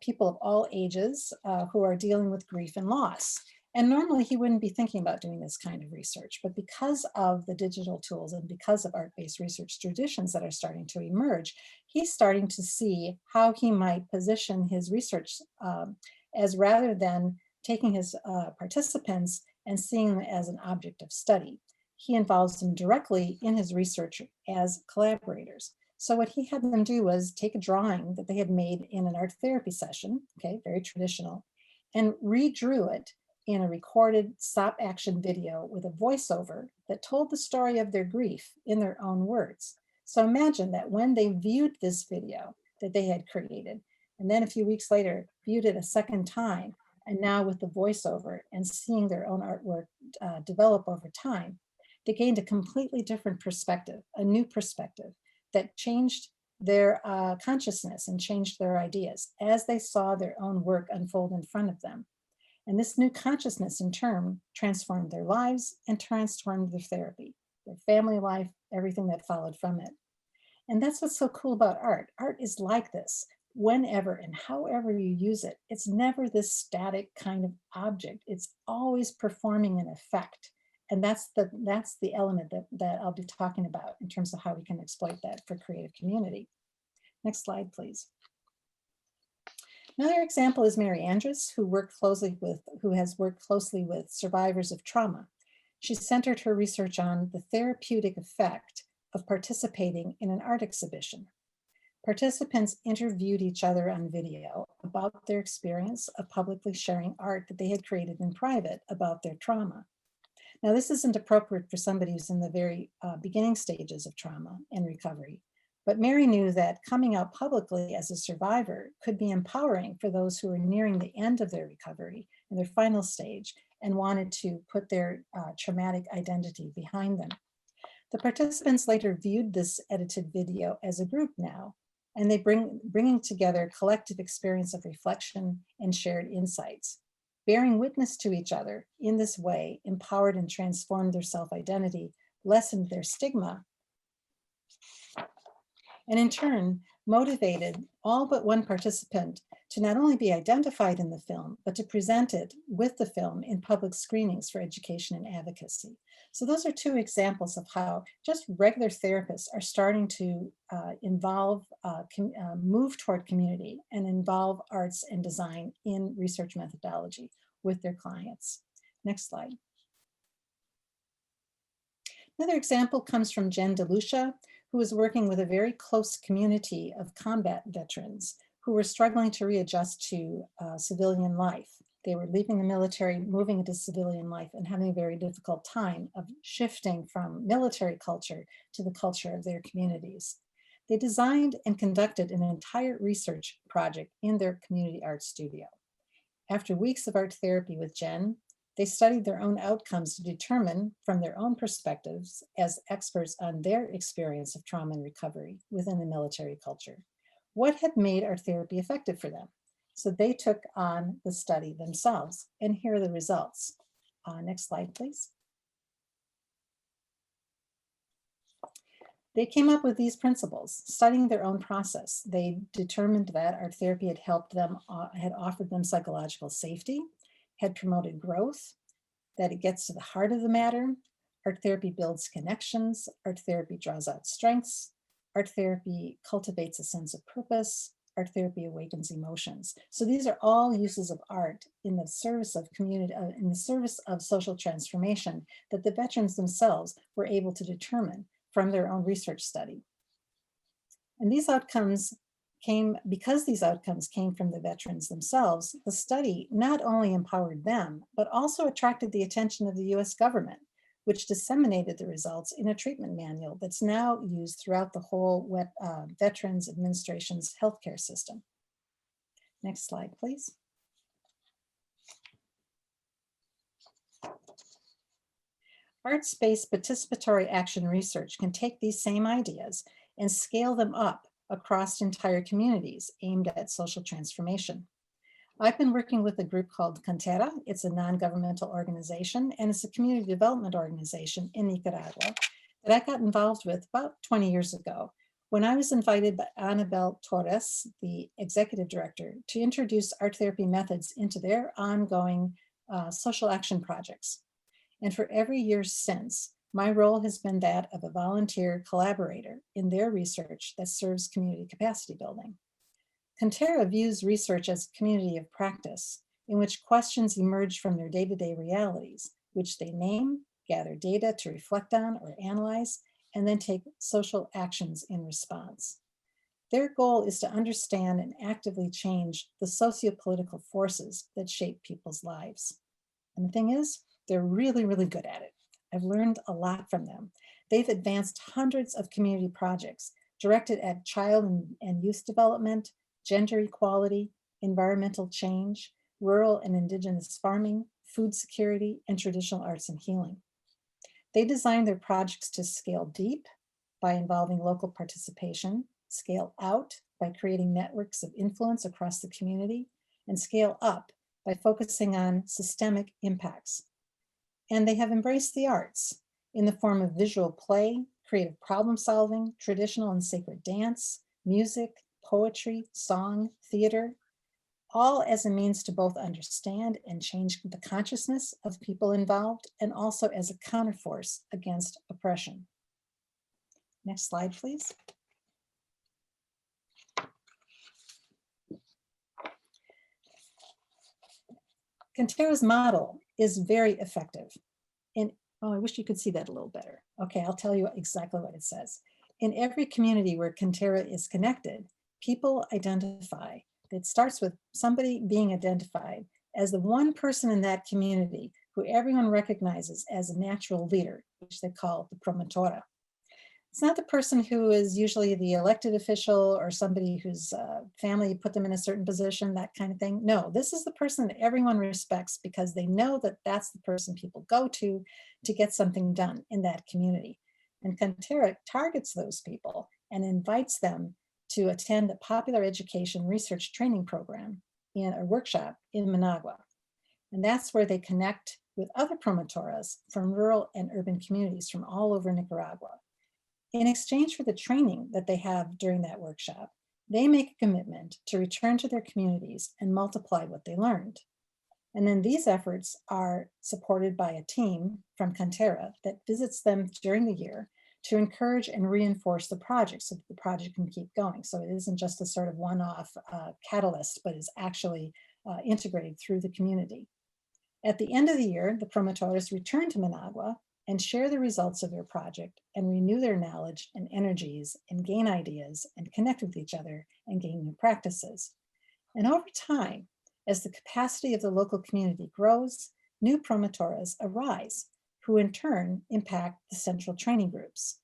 people of all ages who are dealing with grief and loss. And normally he wouldn't be thinking about doing this kind of research, but because of the digital tools and because of art-based research traditions that are starting to emerge, he's starting to see how he might position his research as rather than taking his participants and seeing them as an object of study. He involves them directly in his research as collaborators. So what he had them do was take a drawing that they had made in an art therapy session, okay, very traditional, and redrew it in a recorded stop action video with a voiceover that told the story of their grief in their own words. So imagine that when they viewed this video that they had created, and then a few weeks later viewed it a second time, and now with the voiceover and seeing their own artwork develop over time, they gained a completely different perspective, a new perspective that changed their consciousness and changed their ideas as they saw their own work unfold in front of them. And this new consciousness in turn transformed their lives and transformed their therapy, their family life, everything that followed from it. And that's what's so cool about art. Art is like this. Whenever and however you use it, it's never this static kind of object. It's always performing an effect. And that's the element that I'll be talking about in terms of how we can exploit that for creative community. Next slide, please. Another example is Mary Andrus, who has worked closely with survivors of trauma. She centered her research on the therapeutic effect of participating in an art exhibition. Participants interviewed each other on video about their experience of publicly sharing art that they had created in private about their trauma. Now, this isn't appropriate for somebody who's in the very beginning stages of trauma and recovery. But Mary knew that coming out publicly as a survivor could be empowering for those who are nearing the end of their recovery in their final stage and wanted to put their traumatic identity behind them. The participants later viewed this edited video as a group now, and they bringing together collective experience of reflection and shared insights. Bearing witness to each other in this way empowered and transformed their self-identity, lessened their stigma, and in turn motivated all but one participant to not only be identified in the film, but to present it with the film in public screenings for education and advocacy. So those are two examples of how just regular therapists are starting to move toward community and involve arts and design in research methodology with their clients. Next slide. Another example comes from Jen DeLucia, who is working with a very close community of combat veterans who were struggling to readjust to civilian life. They were leaving the military, moving into civilian life, and having a very difficult time of shifting from military culture to the culture of their communities. They designed and conducted an entire research project in their community art studio. After weeks of art therapy with Jen, they studied their own outcomes to determine from their own perspectives as experts on their experience of trauma and recovery within the military culture, what had made art therapy effective for them. So they took on the study themselves, and here are the results. Next slide, please. They came up with these principles, studying their own process. They determined that art therapy had helped them, had offered them psychological safety, had promoted growth, that it gets to the heart of the matter. Art therapy builds connections. Art therapy draws out strengths. Art therapy cultivates a sense of purpose. Art therapy awakens emotions. So these are all uses of art in the service of community, in the service of social transformation that the veterans themselves were able to determine from their own research study. And these outcomes came, because these outcomes came from the veterans themselves, the study not only empowered them, but also attracted the attention of the US government, which disseminated the results in a treatment manual that's now used throughout the whole Veterans Administration's healthcare system. Next slide, please. Arts-based participatory action research can take these same ideas and scale them up across entire communities aimed at social transformation. I've been working with a group called Cantera. It's a non-governmental organization, and it's a community development organization in Nicaragua that I got involved with about 20 years ago when I was invited by Anabel Torres, the executive director, to introduce art therapy methods into their ongoing social action projects. And for every year since, my role has been that of a volunteer collaborator in their research that serves community capacity building. Cantera views research as a community of practice in which questions emerge from their day-to-day realities, which they name, gather data to reflect on or analyze, and then take social actions in response. Their goal is to understand and actively change the socio-political forces that shape people's lives. And the thing is, they're really, really good at it. I've learned a lot from them. They've advanced hundreds of community projects directed at child and youth development, gender equality, environmental change, rural and indigenous farming, food security, and traditional arts and healing. They design their projects to scale deep by involving local participation, scale out by creating networks of influence across the community, and scale up by focusing on systemic impacts. And they have embraced the arts in the form of visual play, creative problem solving, traditional and sacred dance, music, poetry, song, theater, all as a means to both understand and change the consciousness of people involved, and also as a counterforce against oppression. Next slide, please. Cantera's model is very effective. Oh, I wish you could see that a little better. Okay, I'll tell you exactly what it says. In every community where Cantera is connected, people identify. It starts with somebody being identified as the one person in that community who everyone recognizes as a natural leader, which they call the promotora. It's not the person who is usually the elected official or somebody whose family put them in a certain position, that kind of thing. No, this is the person that everyone respects because they know that that's the person people go to get something done in that community. And Cantera targets those people and invites them to attend a popular education research training program in a workshop in Managua. And that's where they connect with other promotoras from rural and urban communities from all over Nicaragua. In exchange for the training that they have during that workshop, They make a commitment to return to their communities and multiply what they learned. And then these efforts are supported by a team from Cantera that visits them during the year to encourage and reinforce the project so that the project can keep going. So it isn't just a sort of one-off catalyst, but is actually integrated through the community. At the end of the year, the promotores return to Managua and share the results of their project and renew their knowledge and energies and gain ideas and connect with each other and gain new practices. And over time, as the capacity of the local community grows, new promotores arise, who in turn impact the central training groups.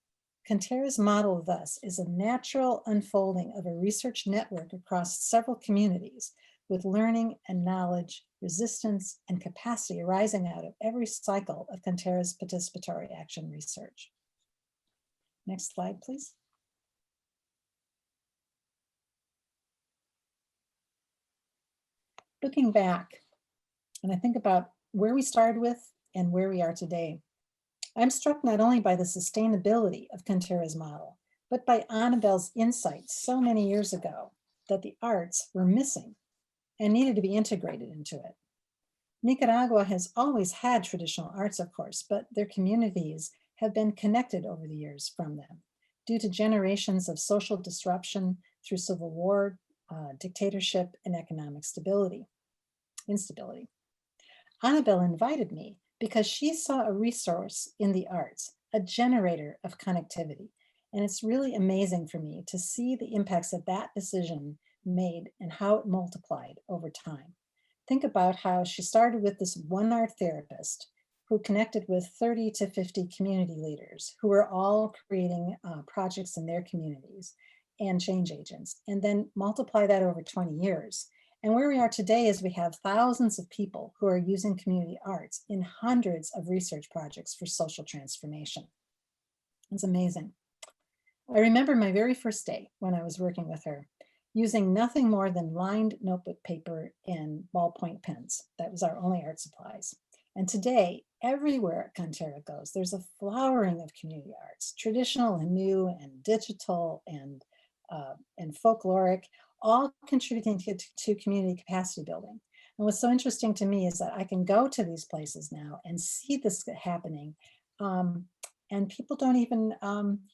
Cantera's model thus is a natural unfolding of a research network across several communities with learning and knowledge, resistance, and capacity arising out of every cycle of Cantera's participatory action research. Next slide, please. Looking back, and I think about where we started with and where we are today, I'm struck not only by the sustainability of Cantera's model, but by Annabelle's insights so many years ago that the arts were missing and needed to be integrated into it. Nicaragua has always had traditional arts, of course, but their communities have been connected over the years from them due to generations of social disruption through civil war, dictatorship, and economic instability. Annabelle invited me because she saw a resource in the arts, a generator of connectivity. And it's really amazing for me to see the impacts that that decision made and how it multiplied over time. Think about how she started with this one art therapist who connected with 30 to 50 community leaders who were all creating projects in their communities and change agents, and then multiply that over 20 years. And where we are today is we have thousands of people who are using community arts in hundreds of research projects for social transformation. It's amazing. I remember my very first day when I was working with her, using nothing more than lined notebook paper and ballpoint pens. That was our only art supplies. And today, everywhere Cantera goes, there's a flowering of community arts, traditional and new and digital and folkloric, all contributing to community capacity building. And what's so interesting to me is that I can go to these places now and see this happening. And people don't even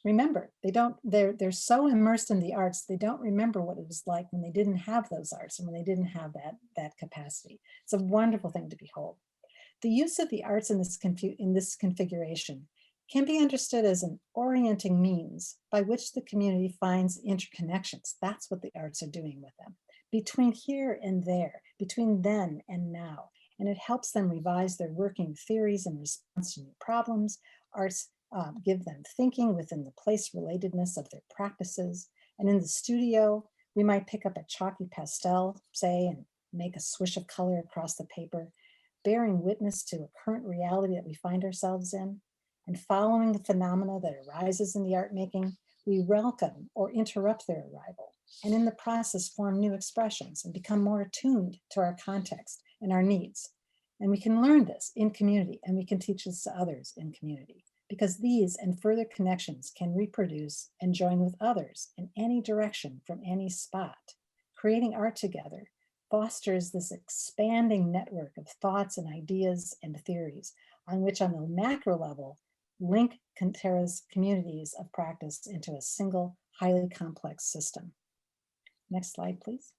remember. They're so immersed in the arts, they don't remember what it was like when they didn't have those arts and when they didn't have that capacity. It's a wonderful thing to behold. The use of the arts in this configuration can be understood as an orienting means by which the community finds interconnections. That's what the arts are doing with them, between here and there, between then and now. And it helps them revise their working theories in response to new problems. Arts give them thinking within the place relatedness of their practices. And in the studio, we might pick up a chalky pastel, say, and make a swish of color across the paper, bearing witness to a current reality that we find ourselves in. And following the phenomena that arises in the art making, we welcome or interrupt their arrival, and in the process form new expressions and become more attuned to our context and our needs. And we can learn this in community, and we can teach this to others in community, because these and further connections can reproduce and join with others in any direction from any spot. Creating art together fosters this expanding network of thoughts and ideas and theories on which on the macro level link Cantera's communities of practice into a single, highly complex system. Next slide, please.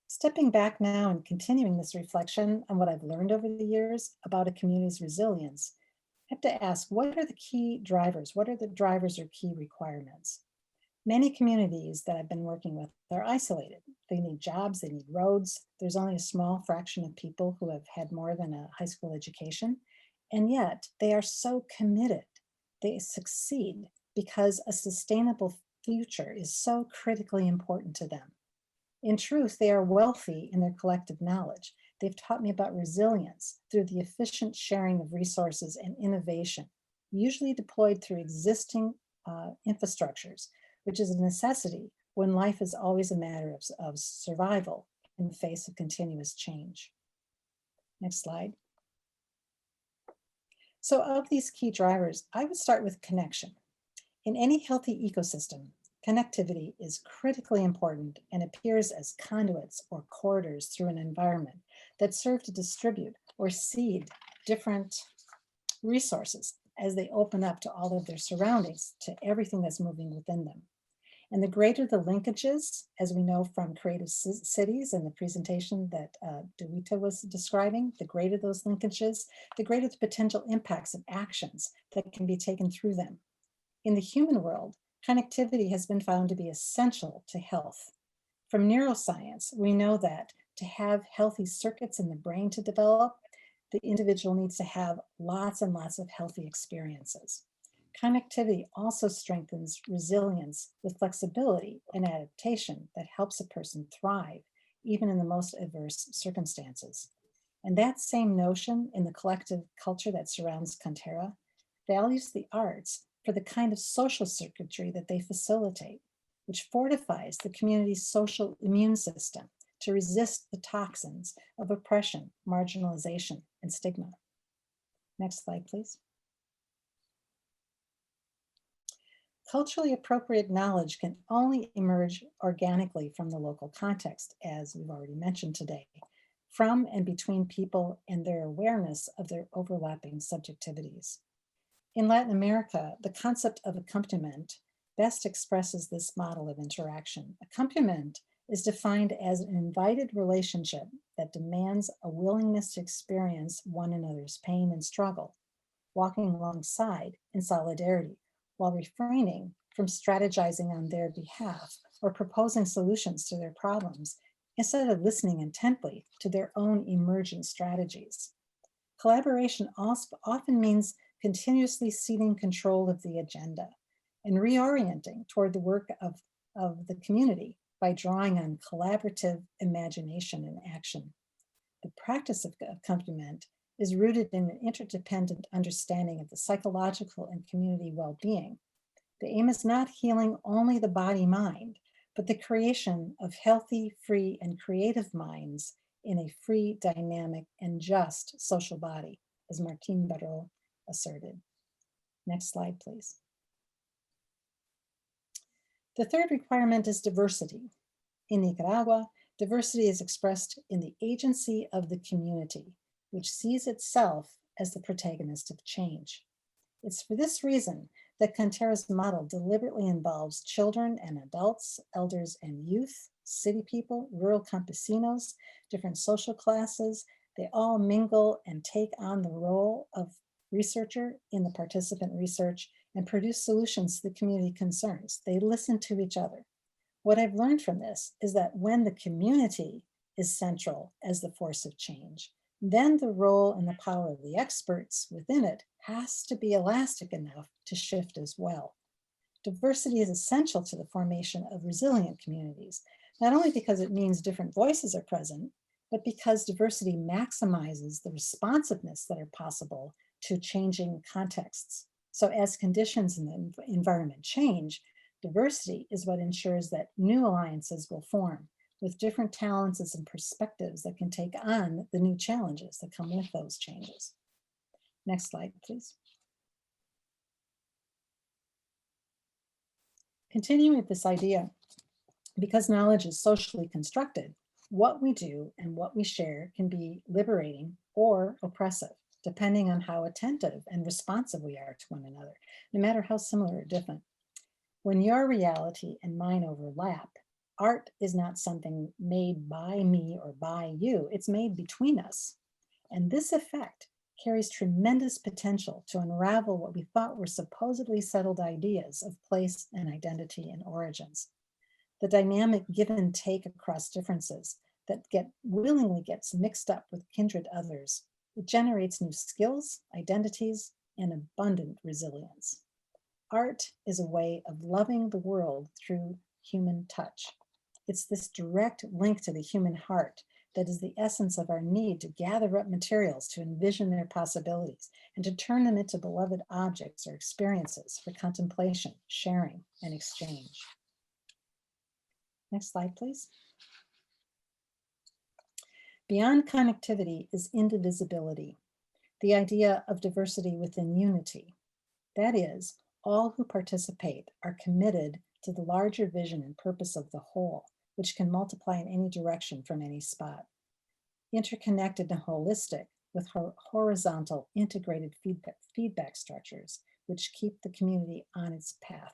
Stepping back now and continuing this reflection on what I've learned over the years about a community's resilience, I have to ask, what are the key drivers? What are the drivers or key requirements? Many communities that I've been working with are isolated. They need jobs, they need roads. There's only a small fraction of people who have had more than a high school education. And yet they are so committed. They succeed because a sustainable future is so critically important to them. In truth, they are wealthy in their collective knowledge. They've taught me about resilience through the efficient sharing of resources and innovation, usually deployed through existing infrastructures, which is a necessity when life is always a matter of survival in the face of continuous change. Next slide. So of these key drivers, I would start with connection. In any healthy ecosystem, Connectivity is critically important and appears as conduits or corridors through an environment that serve to distribute or seed different resources as they open up to all of their surroundings, to everything that's moving within them. And the greater the linkages, as we know from Creative Cities and the presentation that Dewita was describing, the greater those linkages, the greater the potential impacts of actions that can be taken through them. In the human world, connectivity has been found to be essential to health. From neuroscience, we know that to have healthy circuits in the brain to develop, the individual needs to have lots and lots of healthy experiences. Connectivity also strengthens resilience with flexibility and adaptation that helps a person thrive, even in the most adverse circumstances. And that same notion in the collective culture that surrounds Cantera values the arts for the kind of social circuitry that they facilitate, which fortifies the community's social immune system to resist the toxins of oppression, marginalization, and stigma. Next slide, please. Culturally appropriate knowledge can only emerge organically from the local context, as we've already mentioned today, from and between people and their awareness of their overlapping subjectivities. In Latin America, the concept of accompaniment best expresses this model of interaction. Accompaniment is defined as an invited relationship that demands a willingness to experience one another's pain and struggle, walking alongside in solidarity, while refraining from strategizing on their behalf or proposing solutions to their problems, instead of listening intently to their own emergent strategies. Collaboration also often means continuously ceding control of the agenda and reorienting toward the work of the community by drawing on collaborative imagination and action. The practice of accompaniment is rooted in an interdependent understanding of the psychological and community well-being. The aim is not healing only the body-mind, but the creation of healthy, free, and creative minds in a free, dynamic, and just social body, as Martín Baró asserted. Next slide, please. The third requirement is diversity. In Nicaragua, diversity is expressed in the agency of the community, which sees itself as the protagonist of change. It's for this reason that Cantera's model deliberately involves children and adults, elders and youth, city people, rural campesinos, different social classes. They all mingle and take on the role of researcher in the participant research and produce solutions to the community concerns. They listen to each other. What I've learned from this is that when the community is central as the force of change, then the role and the power of the experts within it has to be elastic enough to shift as well. Diversity is essential to the formation of resilient communities, not only because it means different voices are present, but because diversity maximizes the responsiveness that are possible to changing contexts. So as conditions in the environment change, diversity is what ensures that new alliances will form with different talents and perspectives that can take on the new challenges that come with those changes. Next slide, please. Continuing with this idea, because knowledge is socially constructed, what we do and what we share can be liberating or oppressive, depending on how attentive and responsive we are to one another, no matter how similar or different. When your reality and mine overlap, art is not something made by me or by you, it's made between us. And this effect carries tremendous potential to unravel what we thought were supposedly settled ideas of place and identity and origins. The dynamic give and take across differences that willingly gets mixed up with kindred others. It generates new skills, identities, and abundant resilience. Art is a way of loving the world through human touch. It's this direct link to the human heart that is the essence of our need to gather up materials to envision their possibilities and to turn them into beloved objects or experiences for contemplation, sharing, and exchange. Next slide, please. Beyond connectivity is indivisibility, the idea of diversity within unity. That is, all who participate are committed to the larger vision and purpose of the whole, which can multiply in any direction from any spot. Interconnected and holistic with horizontal integrated feedback structures, which keep the community on its path.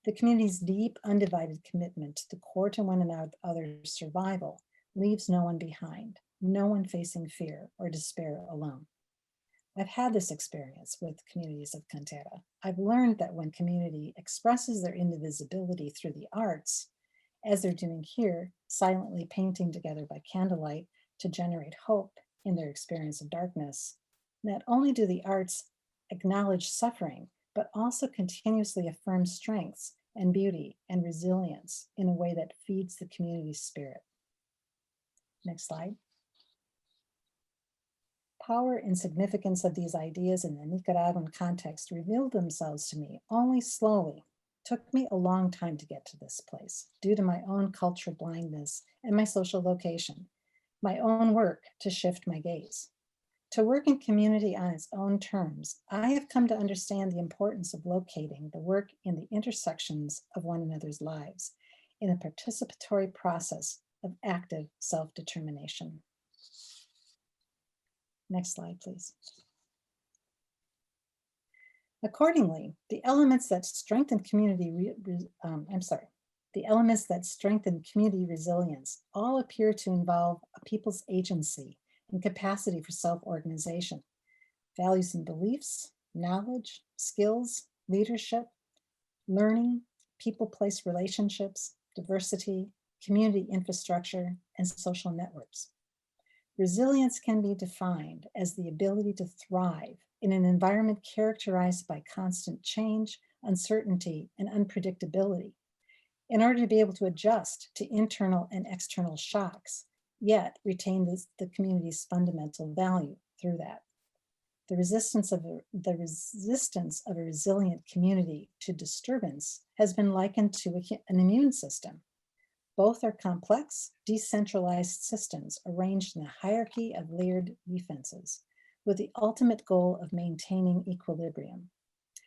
The community's deep, undivided commitment to the core to one another's survival leaves no one behind, no one facing fear or despair alone. I've had this experience with communities of Cantera. I've learned that when community expresses their indivisibility through the arts, as they're doing here, silently painting together by candlelight to generate hope in their experience of darkness, not only do the arts acknowledge suffering, but also continuously affirm strengths and beauty and resilience in a way that feeds the community's spirit. Next slide. Power and significance of these ideas in the Nicaraguan context revealed themselves to me only slowly. It took me a long time to get to this place due to my own cultural blindness and my social location, my own work to shift my gaze. To work in community on its own terms, I have come to understand the importance of locating the work in the intersections of one another's lives in a participatory process of active self-determination. Next slide, please. Accordingly, the elements that strengthen community resilience all appear to involve a people's agency and capacity for self-organization, values and beliefs, knowledge, skills, leadership, learning, people-place relationships, diversity, community infrastructure, and social networks. Resilience can be defined as the ability to thrive in an environment characterized by constant change, uncertainty, and unpredictability, in order to be able to adjust to internal and external shocks, yet retain the community's fundamental value through that. The resistance of a resilient community to disturbance has been likened to an immune system. Both are complex, decentralized systems arranged in a hierarchy of layered defenses, with the ultimate goal of maintaining equilibrium.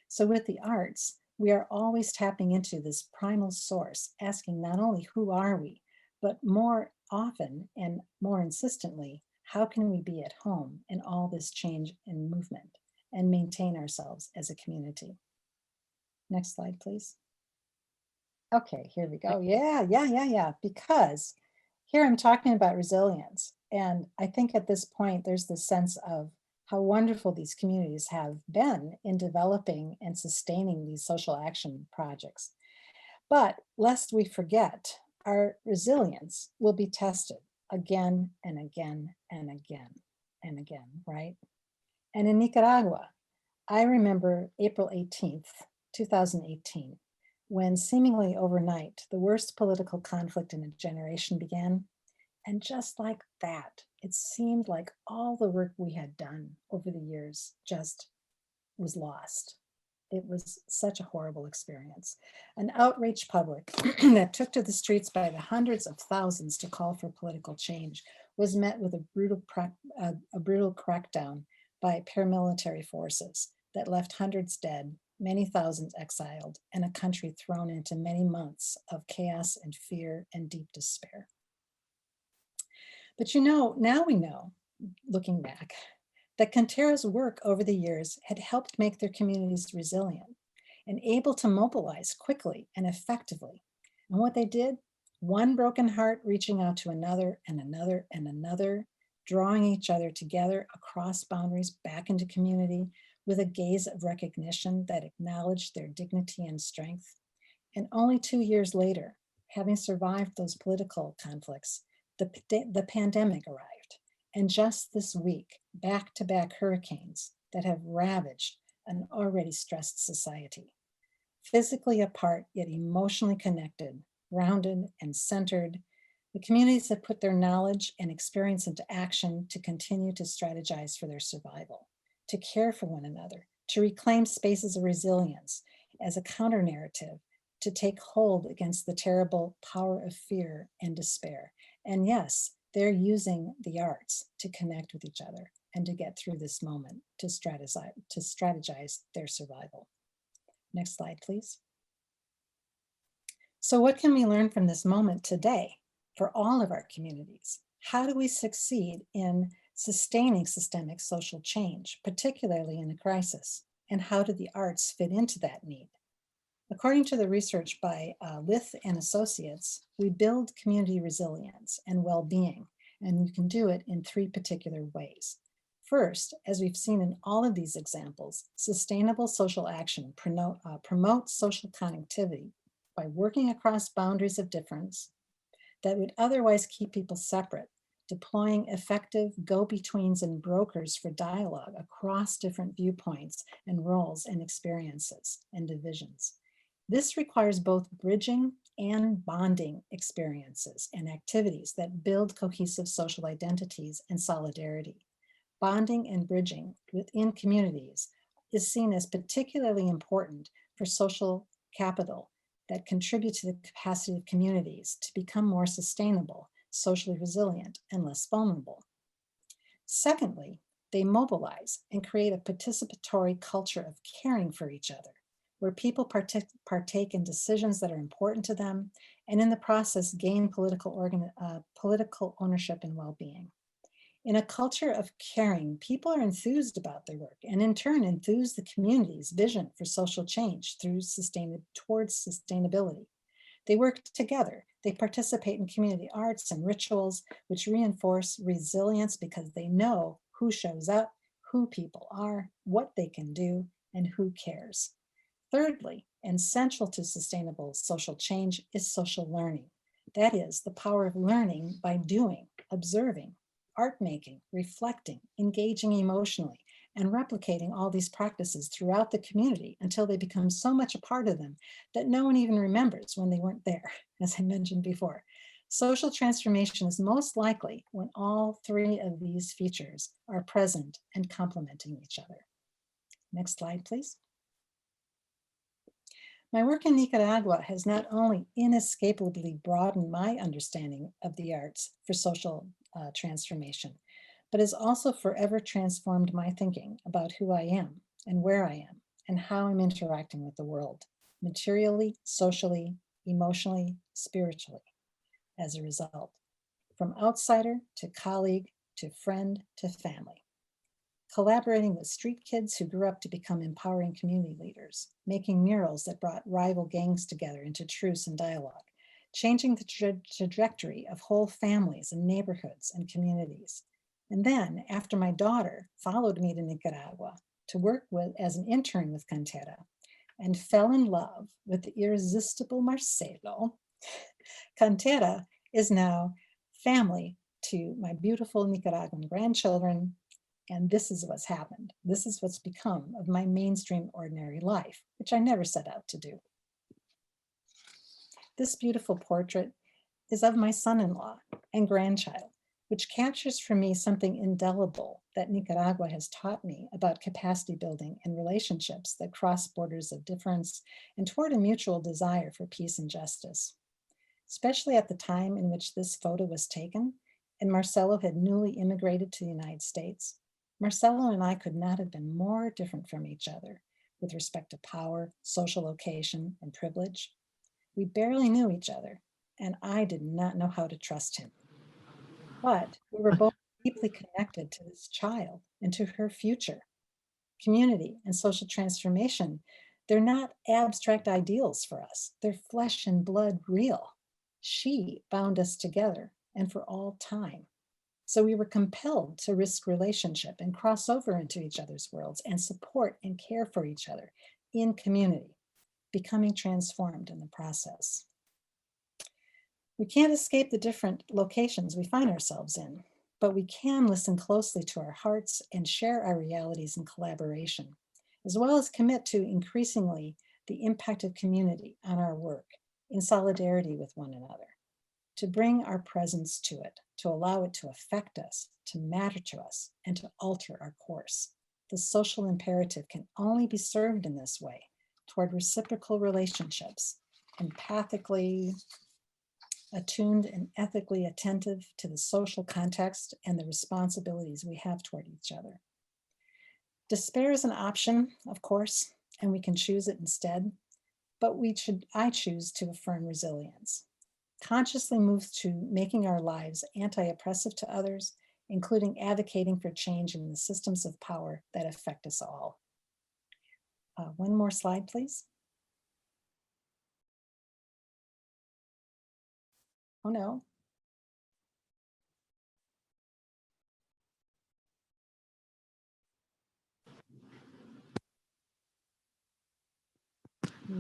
So with the arts, we are always tapping into this primal source, asking not only who are we, but more often and more insistently, how can we be at home in all this change and movement and maintain ourselves as a community? Next slide, please. Okay, here we go. Yeah. Because here I'm talking about resilience. And I think at this point, there's this sense of how wonderful these communities have been in developing and sustaining these social action projects. But lest we forget, our resilience will be tested again and again and again and again, right? And in Nicaragua, I remember April 18th, 2018, when seemingly overnight, the worst political conflict in a generation began. And just like that, it seemed like all the work we had done over the years just was lost. It was such a horrible experience. An outraged public that took to the streets by the hundreds of thousands to call for political change was met with a brutal crackdown by paramilitary forces that left hundreds dead, many thousands exiled, and a country thrown into many months of chaos and fear and deep despair. But you know, now we know, looking back, that Cantera's work over the years had helped make their communities resilient and able to mobilize quickly and effectively. And what they did, one broken heart reaching out to another and another and another, drawing each other together across boundaries back into community with a gaze of recognition that acknowledged their dignity and strength. And only 2 years later, having survived those political conflicts, the pandemic arrived. And just this week, back-to-back hurricanes that have ravaged an already stressed society. Physically apart, yet emotionally connected, grounded and centered, the communities have put their knowledge and experience into action to continue to strategize for their survival, to care for one another, to reclaim spaces of resilience as a counter narrative, to take hold against the terrible power of fear and despair. And yes, they're using the arts to connect with each other and to get through this moment, to strategize their survival. Next slide, please. So what can we learn from this moment today for all of our communities? How do we succeed in sustaining systemic social change, particularly in a crisis? And how do the arts fit into that need? According to the research by Lith and Associates, we build community resilience and well-being, and you can do it in 3 particular ways. First, as we've seen in all of these examples, sustainable social action promotes social connectivity by working across boundaries of difference that would otherwise keep people separate, deploying effective go-betweens and brokers for dialogue across different viewpoints and roles and experiences and divisions. This requires both bridging and bonding experiences and activities that build cohesive social identities and solidarity. Bonding and bridging within communities is seen as particularly important for social capital that contribute to the capacity of communities to become more sustainable, socially resilient, and less vulnerable. Secondly, they mobilize and create a participatory culture of caring for each other, where people partake in decisions that are important to them, and in the process gain political ownership and well-being. In a culture of caring, people are enthused about their work and in turn enthuse the community's vision for social change towards sustainability. They work together. They participate in community arts and rituals, which reinforce resilience because they know who shows up, who people are, what they can do, and who cares. Thirdly, and central to sustainable social change is social learning. That is the power of learning by doing, observing, art making, reflecting, engaging emotionally, and replicating all these practices throughout the community until they become so much a part of them that no one even remembers when they weren't there, as I mentioned before. Social transformation is most likely when all 3 of these features are present and complementing each other. Next slide, please. My work in Nicaragua has not only inescapably broadened my understanding of the arts for social transformation, but has also forever transformed my thinking about who I am and where I am and how I'm interacting with the world, materially, socially, emotionally, spiritually, as a result, from outsider to colleague to friend to family. Collaborating with street kids who grew up to become empowering community leaders, making murals that brought rival gangs together into truce and dialogue, changing the trajectory of whole families and neighborhoods and communities. And then, after my daughter followed me to Nicaragua to work as an intern with Cantera and fell in love with the irresistible Marcelo, Cantera is now family to my beautiful Nicaraguan grandchildren. And this is what's happened. This is what's become of my mainstream ordinary life, which I never set out to do. This beautiful portrait is of my son-in-law and grandchild, which captures for me something indelible that Nicaragua has taught me about capacity building and relationships that cross borders of difference and toward a mutual desire for peace and justice. Especially at the time in which this photo was taken, and Marcelo had newly immigrated to the United States, Marcelo and I could not have been more different from each other with respect to power, social location, and privilege. We barely knew each other, and I did not know how to trust him. But we were both deeply connected to this child and to her future. Community and social transformation, they're not abstract ideals for us. They're flesh and blood real. She bound us together and for all time. So we were compelled to risk relationship and cross over into each other's worlds and support and care for each other in community, becoming transformed in the process. We can't escape the different locations we find ourselves in, but we can listen closely to our hearts and share our realities in collaboration, as well as commit to increasingly the impact of community on our work in solidarity with one another, to bring our presence to it, to allow it to affect us, to matter to us, and to alter our course. The social imperative can only be served in this way, toward reciprocal relationships, empathically attuned and ethically attentive to the social context and the responsibilities we have toward each other. Despair is an option, of course, and we can choose it instead, but I choose to affirm resilience. Consciously move to making our lives anti-oppressive to others, including advocating for change in the systems of power that affect us all. One more slide, please. Oh no.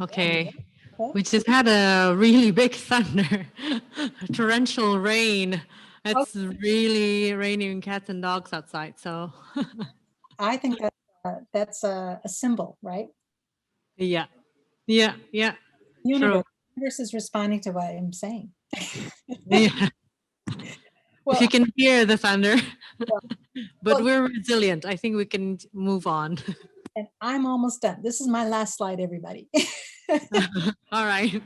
Okay. Okay. We just had a really big thunder, torrential rain. It's really raining cats and dogs outside. So I think that's a symbol, right? yeah. Universe. True. Universe is responding to what I'm saying. Yeah. Well, If you can hear the thunder, well, but well, we're resilient. I think we can move on. and I'm almost done. This is my last slide, everybody. All right.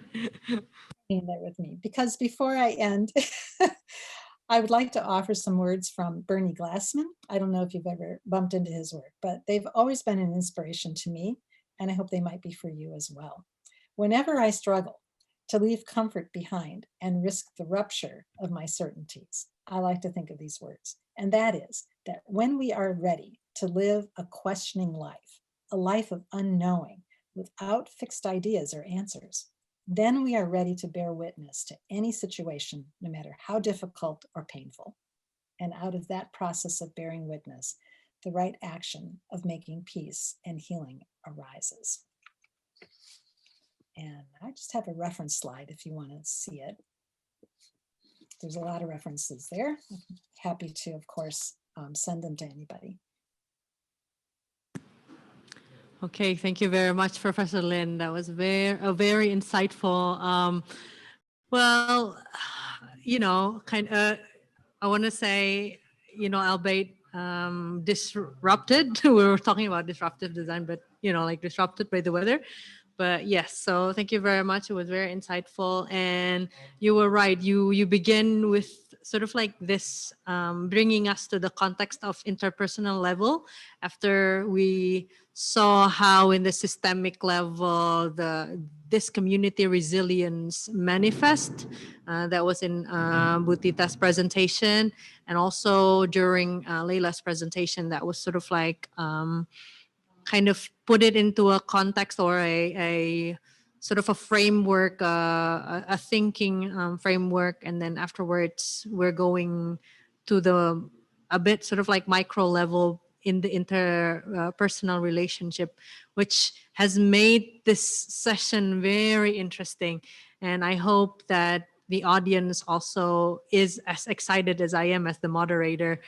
Being there with me, because before I end, I would like to offer some words from Bernie Glassman. I don't know if you've ever bumped into his work, but they've always been an inspiration to me, and I hope they might be for you as well. Whenever I struggle to leave comfort behind and risk the rupture of my certainties, I like to think of these words, and that is that when we are ready to live a questioning life, a life of unknowing without fixed ideas or answers, then we are ready to bear witness to any situation, no matter how difficult or painful. And out of that process of bearing witness, the right action of making peace and healing arises. And I just have a reference slide if you want to see it. There's a lot of references there. I'm happy to, of course, send them to anybody. Okay, thank you very much, Professor Lin. That was very insightful. Well, you know, I want to say, you know, albeit disrupted. We were talking about disruptive design, but you know, like disrupted by the weather. But yes, so thank you very much. It was very insightful, and you were right. You begin with sort of like this, bringing us to the context of interpersonal level. After we saw how in the systemic level this community resilience manifest, that was in Butita's presentation, and also during Leila's presentation, that was sort of like kind of put it into a context or a sort of a framework, a thinking framework, and then afterwards we're going to a bit sort of like micro level in the interpersonal relationship, which has made this session very interesting. And I hope that the audience also is as excited as I am as the moderator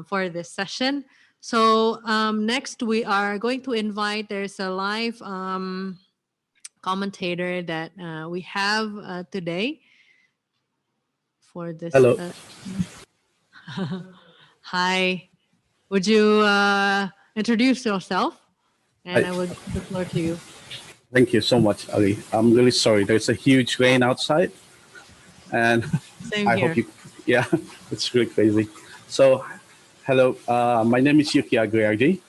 for this session. So next we are going to invite, there's a live commentator that we have today for this. Hello. Hi, would you introduce yourself? And Hi. I will give the floor to you. Thank you so much, Ali. I'm really sorry. There's a huge rain outside. And Same I here. hope you, yeah, it's really crazy. So, hello, my name is Yuki Agriardi.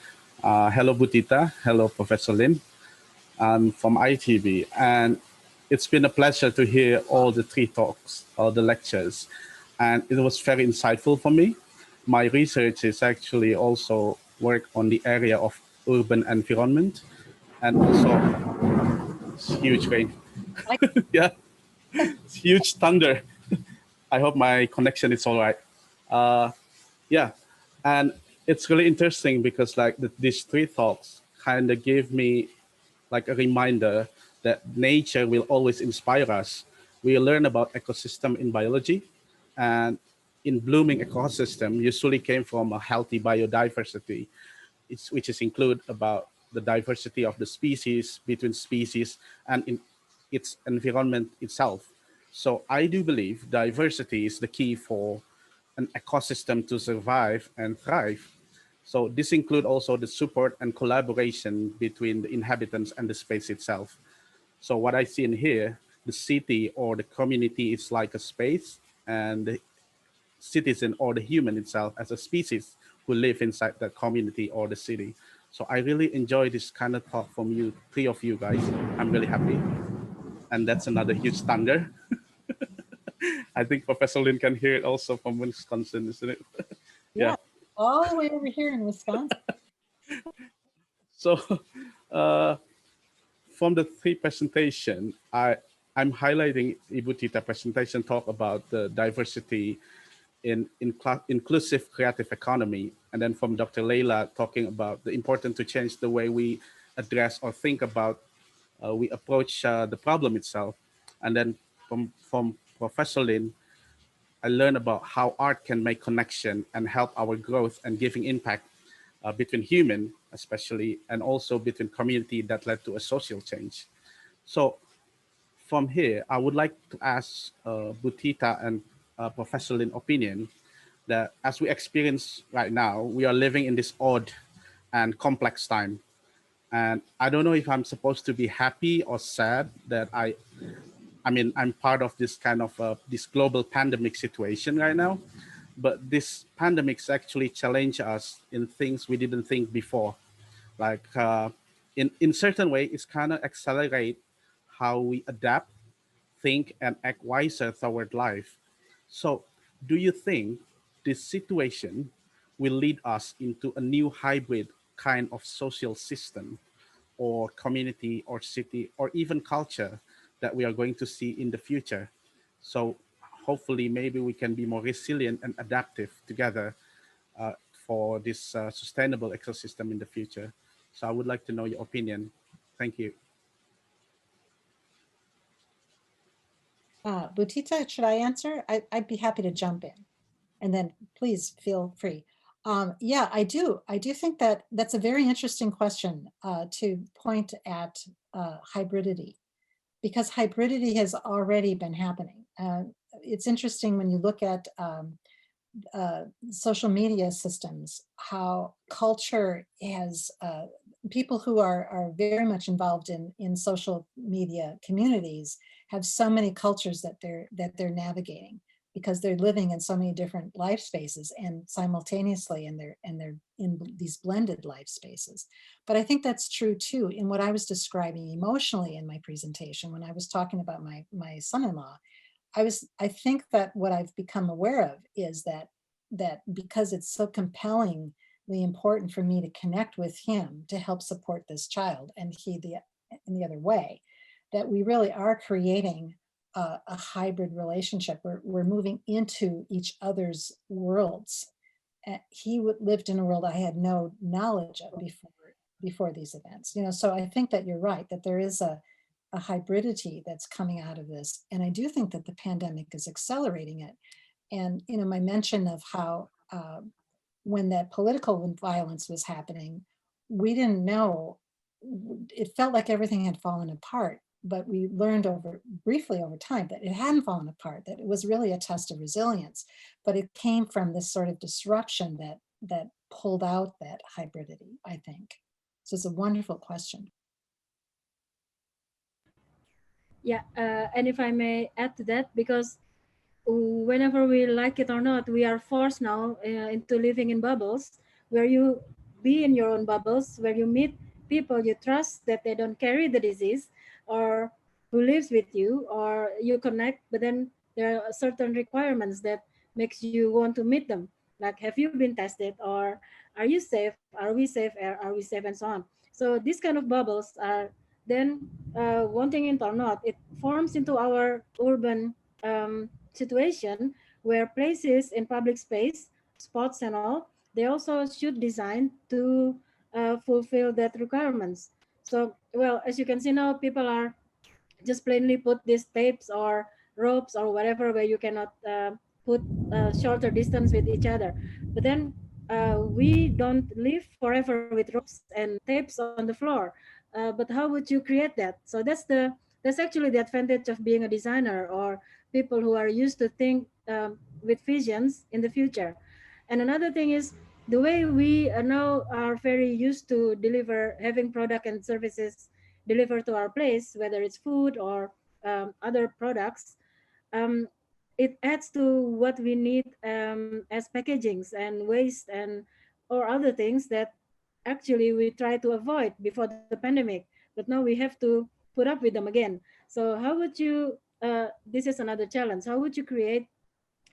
Hello, Butita. Hello, Professor Lin. I'm from ITV. And it's been a pleasure to hear all the three talks, all the lectures. And it was very insightful for me. My research is actually also work on the area of urban environment. And also, it's huge rain. Yeah, it's huge thunder. I hope my connection is all right. Yeah, and it's really interesting because like these three talks kind of gave me like a reminder that nature will always inspire us. We learn about ecosystem in biology, and in blooming ecosystem usually came from a healthy biodiversity, which is include about the diversity of the species, between species, and in its environment itself. So I do believe diversity is the key for an ecosystem to survive and thrive. So this include also the support and collaboration between the inhabitants and the space itself. So what I see in here, the city or the community is like a space, and the citizen or the human itself as a species who live inside the community or the city. So I really enjoy this kind of talk from you, three of you guys. I'm really happy. And that's another huge thunder. I think Professor Lin can hear it also from Wisconsin, isn't it? Yeah, all the way over here in Wisconsin. So uh, from the three presentation, I'm highlighting Ibu Tita presentation talk about the diversity in inclusive creative economy. And then from Dr. Leila talking about the importance to change the way we address or think about, we approach the problem itself. And then from Professor Lin, I learned about how art can make connection and help our growth and giving impact between human, especially, and also between community that led to a social change. So from here, I would like to ask Butita and Professor Lin opinion that as we experience right now, we are living in this odd and complex time. And I don't know if I'm supposed to be happy or sad that I mean, I'm part of this kind of this global pandemic situation right now, but this pandemics actually challenge us in things we didn't think before. Like in certain way, it's kind of accelerate how we adapt, think, and act wiser toward life. So, do you think this situation will lead us into a new hybrid kind of social system or community or city or even culture that we are going to see in the future? So, hopefully, maybe we can be more resilient and adaptive together uh, for this sustainable ecosystem in the future. So, I would like to know your opinion. Thank you. Butita, should I answer? I'd be happy to jump in, and then please feel free. Yeah, I do. I do think that that's a very interesting question to point at hybridity, because hybridity has already been happening. It's interesting when you look at social media systems, how culture has people who are very much involved in social media communities have so many cultures that they're navigating, because they're living in so many different life spaces and simultaneously, and they're in these blended life spaces. But I think that's true too in what I was describing emotionally in my presentation when I was talking about my son-in-law. I think that what I've become aware of is that because it's so compellingly important for me to connect with him to help support this child, and he in the other way, that we really are creating a hybrid relationship. We're moving into each other's worlds. He lived in a world I had no knowledge of before these events. So I think that you're right, that there is a hybridity that's coming out of this. And I do think that the pandemic is accelerating it. And, my mention of how when that political violence was happening, we didn't know, it felt like everything had fallen apart, but we learned briefly over time that it hadn't fallen apart, that it was really a test of resilience, but it came from this sort of disruption that pulled out that hybridity, I think. So it's a wonderful question. Yeah, and if I may add to that, because whenever we like it or not, we are forced now into living in bubbles where you be in your own bubbles, where you meet people you trust that they don't carry the disease, or who lives with you, or you connect, but then there are certain requirements that makes you want to meet them. Like, have you been tested, or are you safe? Are we safe? Are we safe? And so on. So these kind of bubbles are then, wanting it or not, it forms into our urban situation where places in public space, spots and all, they also should design to fulfill that requirements. So, well, as you can see now, people are just plainly put these tapes or ropes or whatever where you cannot put shorter distance with each other. But then we don't live forever with ropes and tapes on the floor. But how would you create that? So that's actually the advantage of being a designer, or people who are used to think with visions in the future. And another thing is the way we now are very used to deliver, having product and services delivered to our place, whether it's food or other products. um, it adds to what we need as packagings and waste and or other things that actually we try to avoid before the pandemic, but now we have to put up with them again. So how would you, this is another challenge, how would you create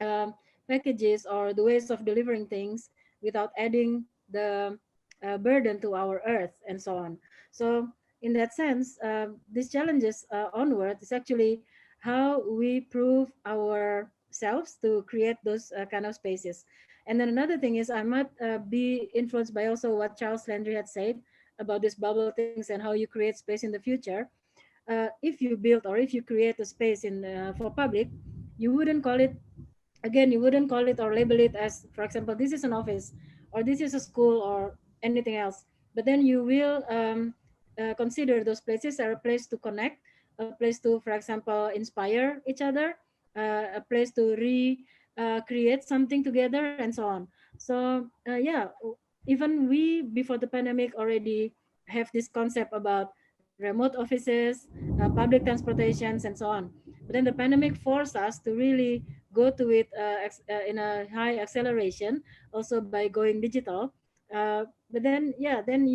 um, packages or the ways of delivering things without adding the burden to our earth and so on. So in that sense, these challenges onward is actually how we prove ourselves to create those kind of spaces. And then another thing is I might be influenced by also what Charles Landry had said about this bubble things and how you create space in the future. If you build or if you create a space in for public, you wouldn't call it, again, you wouldn't call it or label it as, for example, this is an office or this is a school or anything else, but then you will consider those places are a place to connect, a place to, for example, inspire each other, a place to create something together and so on. So yeah, even we before the pandemic already have this concept about remote offices, public transportations and so on, but then the pandemic forced us to really go to it in a high acceleration, also by going digital. But then, yeah, then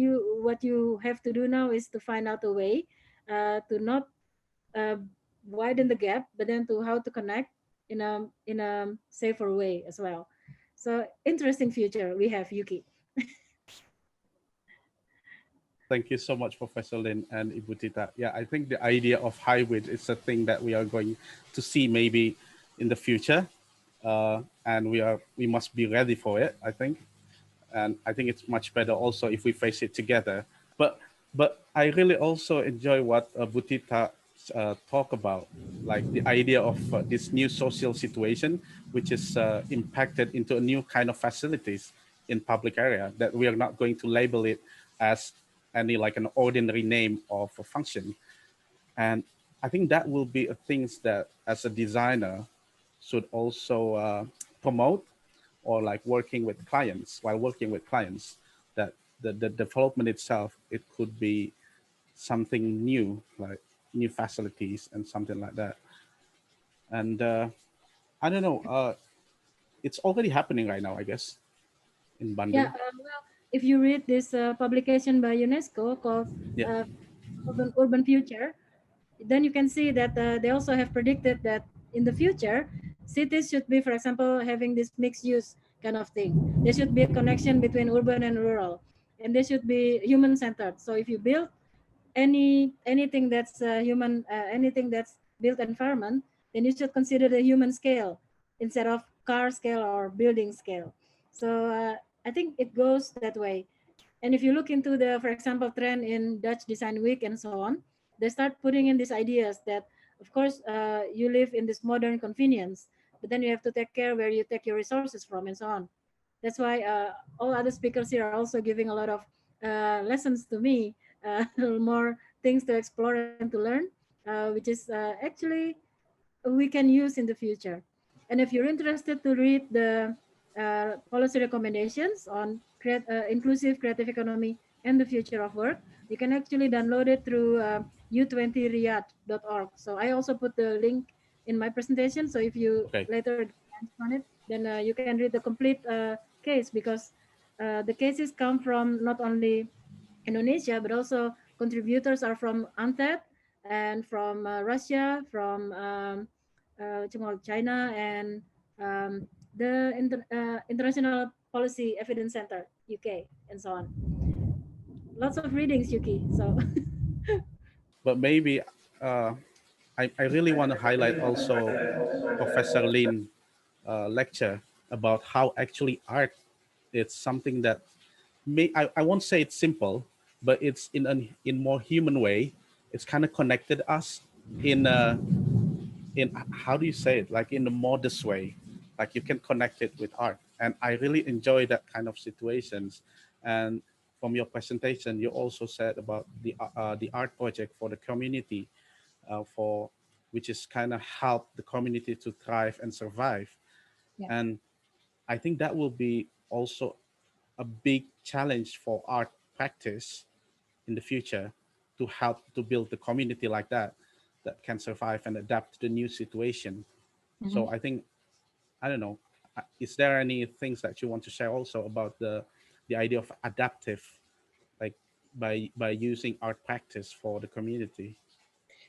what you have to do now is to find out a way to not uh, widen the gap, but then to how to connect in a safer way as well. So interesting future we have, Yuki. Thank you so much, Professor Lin and Ibu Tita. Yeah, I think the idea of hybrid is a thing that we are going to see maybe in the future, and we must be ready for it, I think. And I think it's much better also if we face it together. But I really also enjoy what Butita talk about, like the idea of this new social situation, which is impacted into a new kind of facilities in public area that we are not going to label it as any like an ordinary name of a function. And I think that will be a things that as a designer should also promote, or like working with clients, while working with clients, that the development itself, it could be something new, like new facilities and something like that. And I don't know, it's already happening right now, I guess, in Yeah, Bandung. well, if you read this publication by UNESCO called Yeah. uh, Urban Future, then you can see that they also have predicted that in the future, cities should be, for example, having this mixed use kind of thing. There should be a connection between urban and rural, and they should be human centered. So if you build anything that's anything that's built environment, then you should consider the human scale instead of car scale or building scale. So I think it goes that way. And if you look into the, for example, trend in Dutch Design Week and so on, they start putting in these ideas that, of course, you live in this modern convenience, but then you have to take care where you take your resources from and so on. That's why all other speakers here are also giving a lot of lessons to me, more things to explore and to learn, which is actually we can use in the future. And if you're interested to read the policy recommendations on inclusive creative economy and the future of work, you can actually download it through u20riyadh.org. So I also put the link in my presentation. So if you Okay. later glance on it, then you can read the complete case, because the cases come from not only Indonesia, but also contributors are from UNTED and from Russia, from China, and the International Policy Evidence Center, UK, and so on. Lots of readings, Yuki. So But maybe uh, I really want to highlight also Professor Lin lecture about how actually art, it's something that I won't say it's simple, but it's in more human way. It's kind of connected us in how do you say it, like in a modest way, like you can connect it with art. And I really enjoy that kind of situations. And from your presentation, you also said about the art project for the community, for which is kind of help the community to thrive and survive. Yeah. And I think that will be also a big challenge for art practice in the future, to help to build the community like that, that can survive and adapt to the new situation. Mhm. So I think, I don't know, is there any things that you want to share also about the idea of adaptive by using art practice for the community.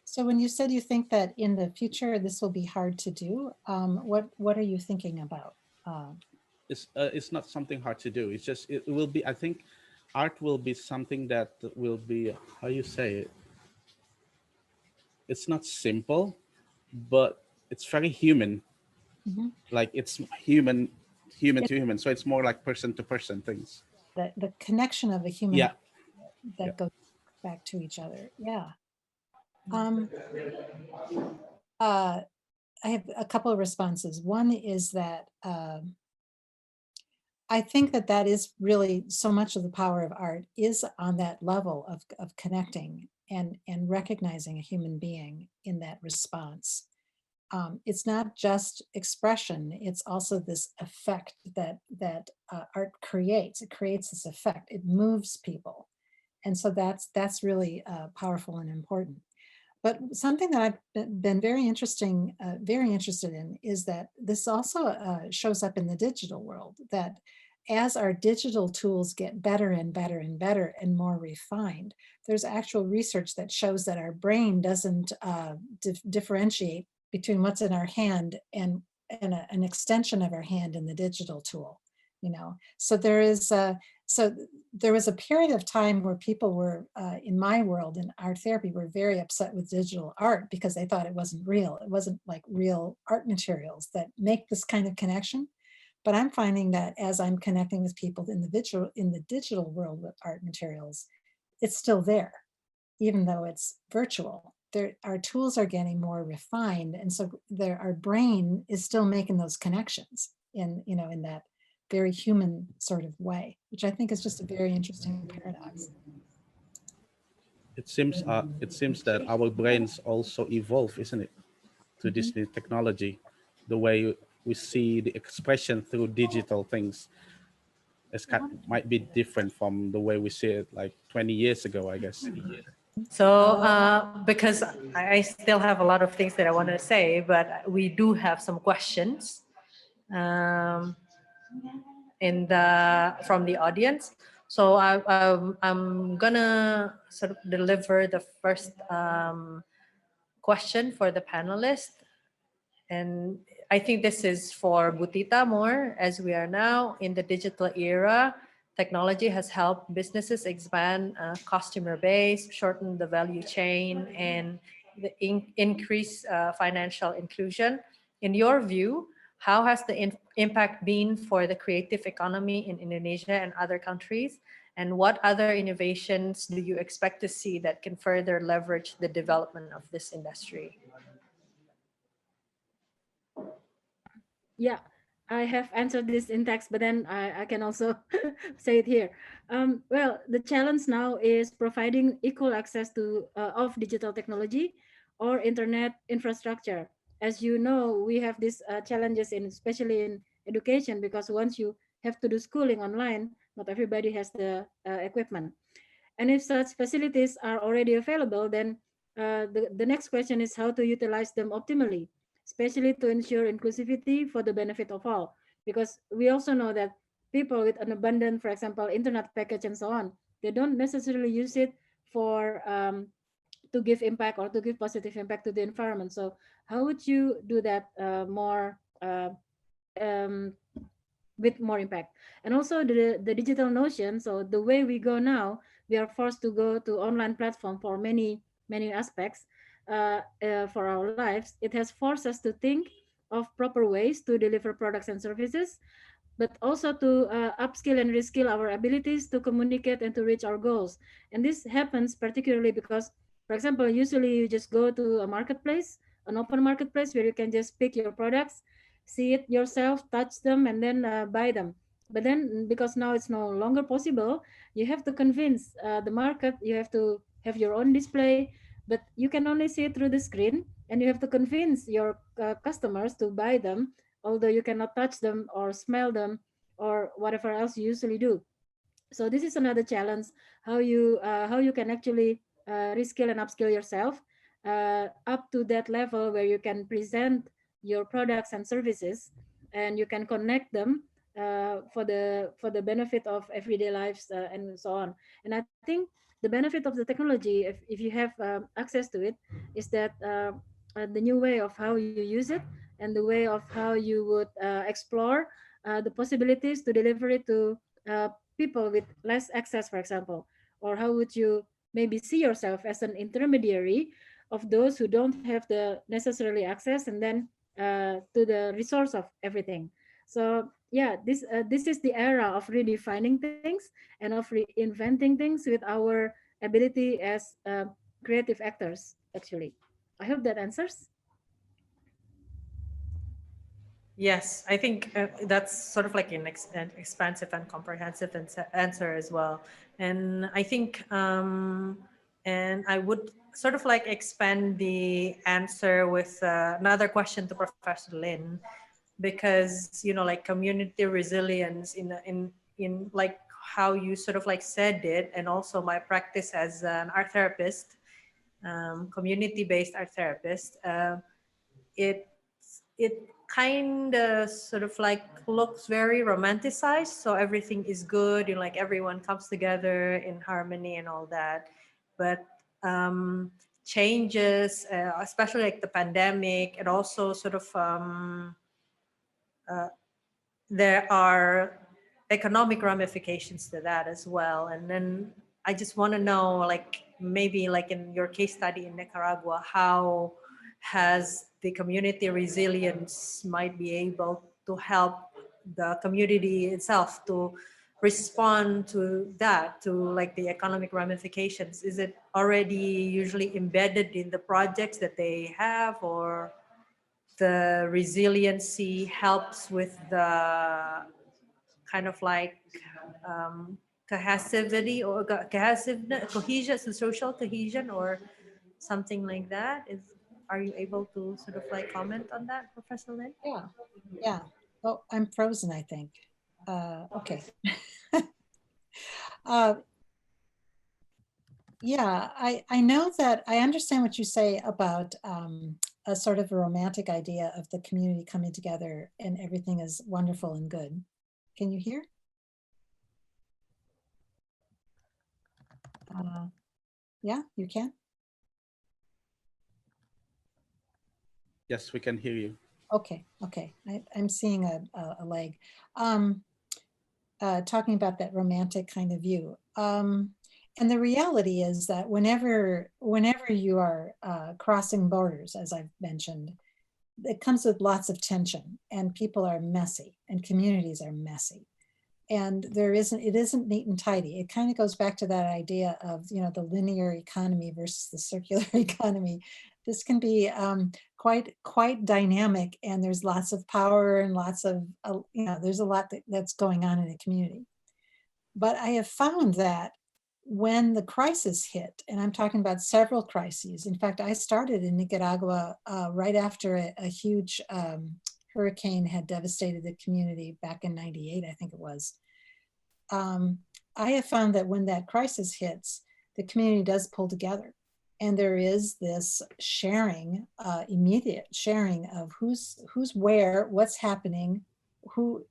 So when you said you think that in the future this will be hard to do, what are you thinking about? It's not something hard to do. It's just it will be. I think art will be something that will be, how you say it. It's not simple, but it's very human. Mhm. Like it's human It- to human. So it's more like person to person things. the connection of a human Yeah. that Yeah. goes back to each other. Yeah. I have a couple of responses. One is that I think that that is really so much of the power of art is on that level of connecting and recognizing a human being in that response. It's not just expression, it's also this effect that art creates. It creates this effect, it moves people. And so that's really powerful and important. But something that I've been very interested in is that this also shows up in the digital world, that as our digital tools get better and better and better and more refined, there's actual research that shows that our brain doesn't differentiate between what's in our hand and an extension of our hand in the digital tool. So there is so there was a period of time where people were, in my world, in art therapy, were very upset with digital art because they thought it wasn't real. It wasn't like real art materials that make this kind of connection. But I'm finding that as I'm connecting with people in the digital world with art materials, it's still there, even though it's virtual. Our tools are getting more refined, and so our brain is still making those connections in that very human sort of way, which I think is just a very interesting paradox. It seems that our brains also evolve, isn't it, to this new technology. The way we see the expression through digital things might be different from the way we see it like 20 years ago, I guess. So, because I still have a lot of things that I want to say, but we do have some questions from the audience. So I'm gonna sort of deliver the first question for the panelists. And I think this is for Butita more, as we are now in the digital era. Technology has helped businesses expand customer base, shorten the value chain, and increase financial inclusion. In your view, how has the impact been for the creative economy in Indonesia and other countries? And what other innovations do you expect to see that can further leverage the development of this industry? Yeah, I have answered this in text, but then I can also say it here. Well, the challenge now is providing equal access to of digital technology or internet infrastructure. As you know, we have these challenges especially in education, because once you have to do schooling online, not everybody has the equipment. And if such facilities are already available, then the next question is how to utilize them optimally, especially to ensure inclusivity for the benefit of all. Because we also know that people with an abundant, for example, internet package and so on, they don't necessarily use it for to give impact or to give positive impact to the environment. So how would you do that more um, with more impact? And also the digital notion. So the way we go now, we are forced to go to online platform for many aspects for our lives. It has forced us to think of proper ways to deliver products and services, but also to upskill and reskill our abilities to communicate and to reach our goals. And this happens particularly because, for example, usually you just go to a marketplace, an open marketplace where you can just pick your products, see it yourself, touch them, and then buy them. But then, because now it's no longer possible, you have to convince the market, you have to have your own display, but you can only see it through the screen, and you have to convince your customers to buy them, although you cannot touch them or smell them or whatever else you usually do. So this is another challenge, how you can actually reskill and upskill yourself up to that level where you can present your products and services and you can connect them for the benefit of everyday lives and so on. And I think the benefit of the technology, if you have access to it, is that the new way of how you use it and the way of how you would explore the possibilities to deliver it to people with less access, for example, or how would you maybe see yourself as an intermediary of those who don't have the necessarily access, and then to the resource of everything. So yeah, this is the era of redefining things and of reinventing things with our ability as creative actors. Actually, I hope that answers. Yes, I think that's sort of like an expansive and comprehensive answer as well. And I think, and I would sort of like expand the answer with another question to Professor Lin, because like community resilience in like how you sort of like said it, and also my practice as an art therapist, community-based art therapist. It kind of sort of like looks very romanticized, so everything is good, like everyone comes together in harmony and all that. But changes, especially like the pandemic, it also sort of there are economic ramifications to that as well. And then I just want to know, like maybe like in your case study in Nicaragua, how has the community resilience might be able to help the community itself to respond to that, to like the economic ramifications? Is it already usually embedded in the projects that they have, or the resiliency helps with the kind of like cohesivity or cohesion, so social cohesion or something like that? Are you able to sort of like comment on that, Professor Lin? Yeah, yeah. Oh, I'm frozen, I think. Okay. Yeah, I know that I understand what you say about a sort of a romantic idea of the community coming together and everything is wonderful and good. Can you hear? Yeah, you can? Yes, we can hear you. Okay, okay. I'm seeing a lag. Talking about that romantic kind of view. And the reality is that whenever you are crossing borders, as I've mentioned, it comes with lots of tension, and people are messy and communities are messy. And it isn't neat and tidy. It kind of goes back to that idea of, the linear economy versus the circular economy. This can be quite dynamic, and there's lots of power and lots of, there's a lot that's going on in a community. But I have found that when the crisis hit, and I'm talking about several crises. In fact, I started in Nicaragua right after a huge hurricane had devastated the community back in '98, I think it was. I have found that when that crisis hits, the community does pull together. And there is this sharing, immediate sharing of who's where, what's happening, who's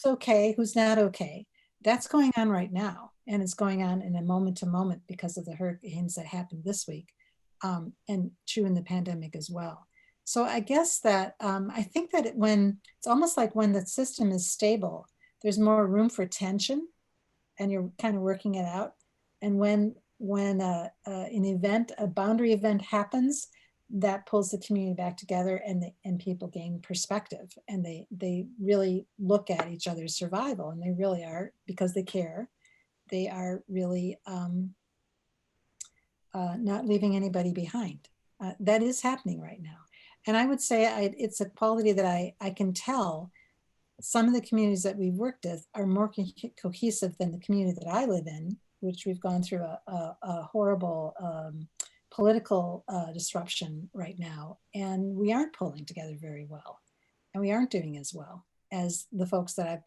okay, who's not okay. That's going on right now. And it's going on in a moment to moment because of the hurricanes that happened this week, and true in the pandemic as well. So I guess that I think that it's almost like when the system is stable, there's more room for tension and you're kind of working it out. And when an event, a boundary event happens, that pulls the community back together, and people gain perspective, and they really look at each other's survival, and they really are, because they care, they are really not leaving anybody behind. That is happening right now. And I would say it's a quality that I can tell some of the communities that we've worked with are more cohesive than the community that I live in, which we've gone through a horrible political disruption right now. And we aren't pulling together very well. And we aren't doing as well as the folks that I've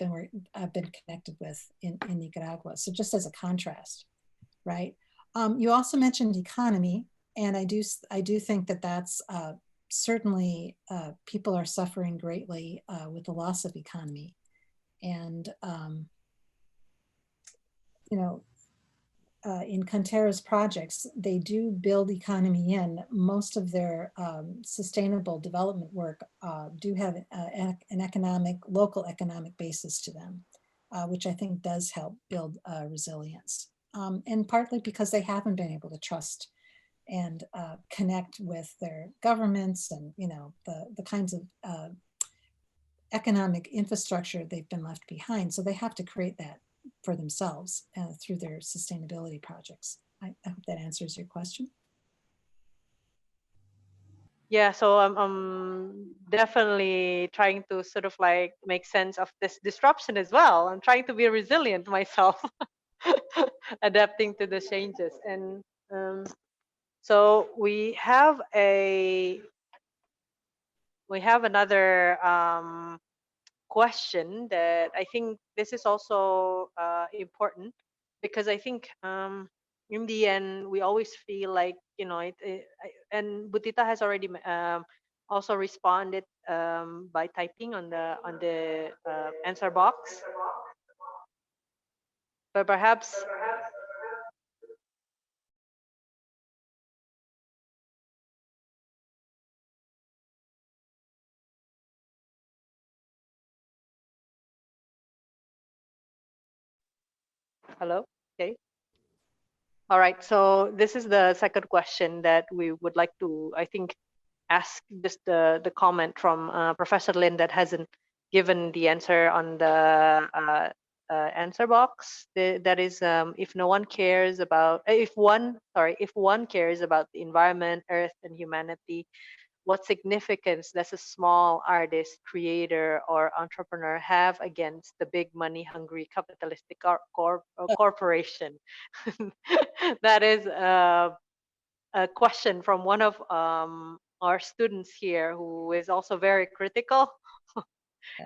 been connected with in Nicaragua. So just as a contrast, right? You also mentioned economy, and I do think that that's certainly people are suffering greatly with the loss of economy. And, you know, in Conterra's projects, they do build economy in. Most of their sustainable development work do have an economic, local economic basis to them, which I think does help build resilience. And partly because they haven't been able to trust and connect with their governments and, you know, the kinds of economic infrastructure they've been left behind. So they have to create that for themselves through their sustainability projects. I hope that answers your question. Yeah, so I'm definitely trying to sort of like make sense of this disruption as well. I'm trying to be resilient myself, adapting to the changes. And so we have another question that I think this is also important, because I think in the end we always feel like, you know, and Butita has already also responded by typing on the answer box, but perhaps hello. Okay. All right, so this is the second question that we would like to, I think, ask just the comment from Professor Lin that hasn't given the answer on the answer box. That is, if one cares about the environment, Earth, and humanity, what significance does a small artist, creator, or entrepreneur have against the big money-hungry capitalistic corporation? That is a question from one of our students here, who is also very critical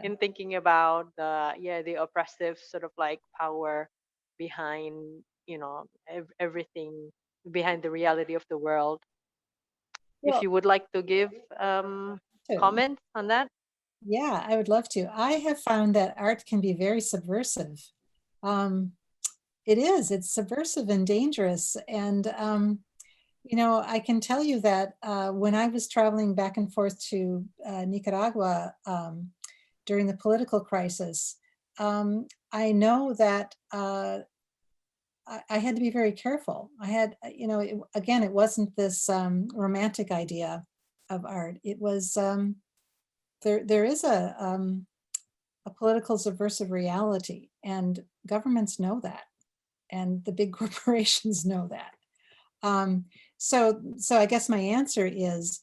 in thinking about the oppressive sort of like power behind, you know, everything behind the reality of the world. Well, if you would like to give comment on that. Yeah, I would love to. I have found that art can be very subversive. It's subversive and dangerous. And, you know, I can tell you that when I was traveling back and forth to Nicaragua during the political crisis, I know that I had to be very careful. I had, you know, it wasn't this romantic idea of art. It was, there is a political subversive reality, and governments know that, and the big corporations know that. So I guess my answer is,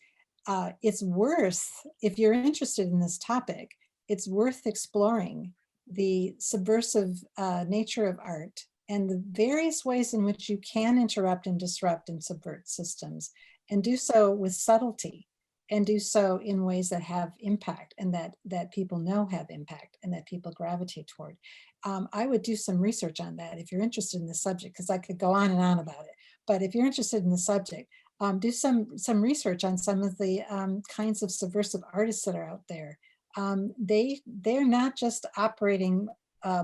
it's worth, if you're interested in this topic, it's worth exploring the subversive nature of art and the various ways in which you can interrupt and disrupt and subvert systems, and do so with subtlety, and do so in ways that have impact, and that people know have impact, and that people gravitate toward. I would do some research on that if you're interested in the subject, because I could go on and on about it. But if you're interested in the subject, do some research on some of the kinds of subversive artists that are out there. They're not just operating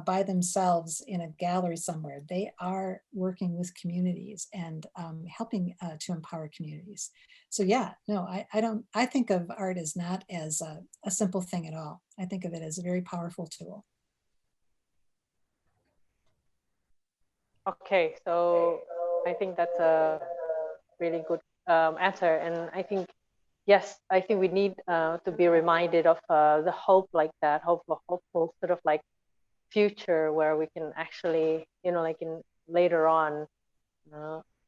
by themselves in a gallery somewhere. They are working with communities and helping to empower communities. So yeah, no, I think of art as not as a simple thing at all. I think of it as a very powerful tool. Okay, so I think that's a really good answer. And I think, yes, I think we need to be reminded of the hope like that, hopeful sort of like future where we can actually, you know, like in later on.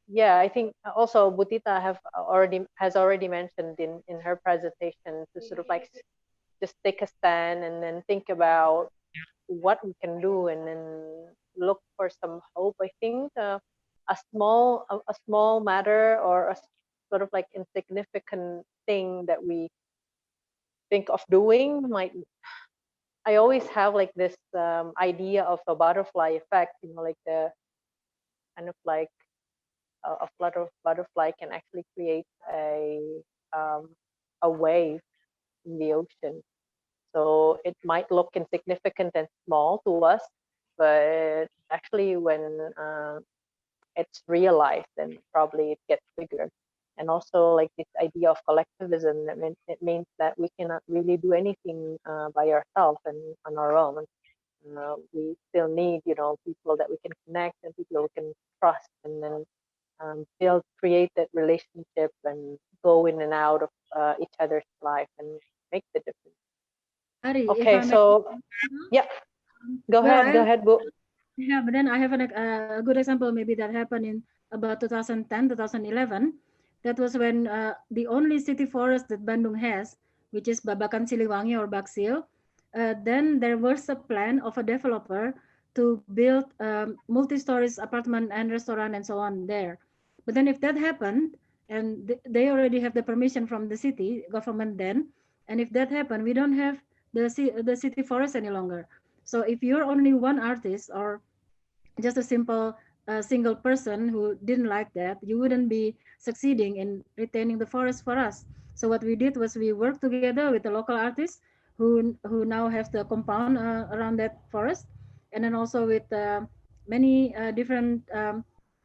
Yeah, I think also Butita has already mentioned in her presentation to sort of like just take a stand and then think about what we can do, and then look for some hope. I think a small matter, or a sort of like insignificant thing that we think of doing might. I always have like this idea of a butterfly effect, you know, like the kind of like a flutter butterfly can actually create a wave in the ocean. So it might look insignificant and small to us, but actually when it's realized, then probably it gets bigger. And also like this idea of collectivism, it means that we cannot really do anything by ourselves and on our own. We still need, people that we can connect and people we can trust, and then create that relationship and go in and out of each other's life and make the difference. Ari, if Okay, I may, so yeah, go well, ahead, Boo. Yeah, but then I have a good example maybe that happened in about 2010, 2011. That was when the only city forest that Bandung has, which is Babakan Siliwangi or Baksil, then there was a plan of a developer to build multi-stories apartment and restaurant and so on there. But then if that happened, and they already have the permission from the city government then, and if that happened, we don't have the city forest any longer. So if you're only one artist or just a simple single person who didn't like that, you wouldn't be succeeding in retaining the forest for us. So what we did was we worked together with the local artists who now have the compound around that forest, and then also with many different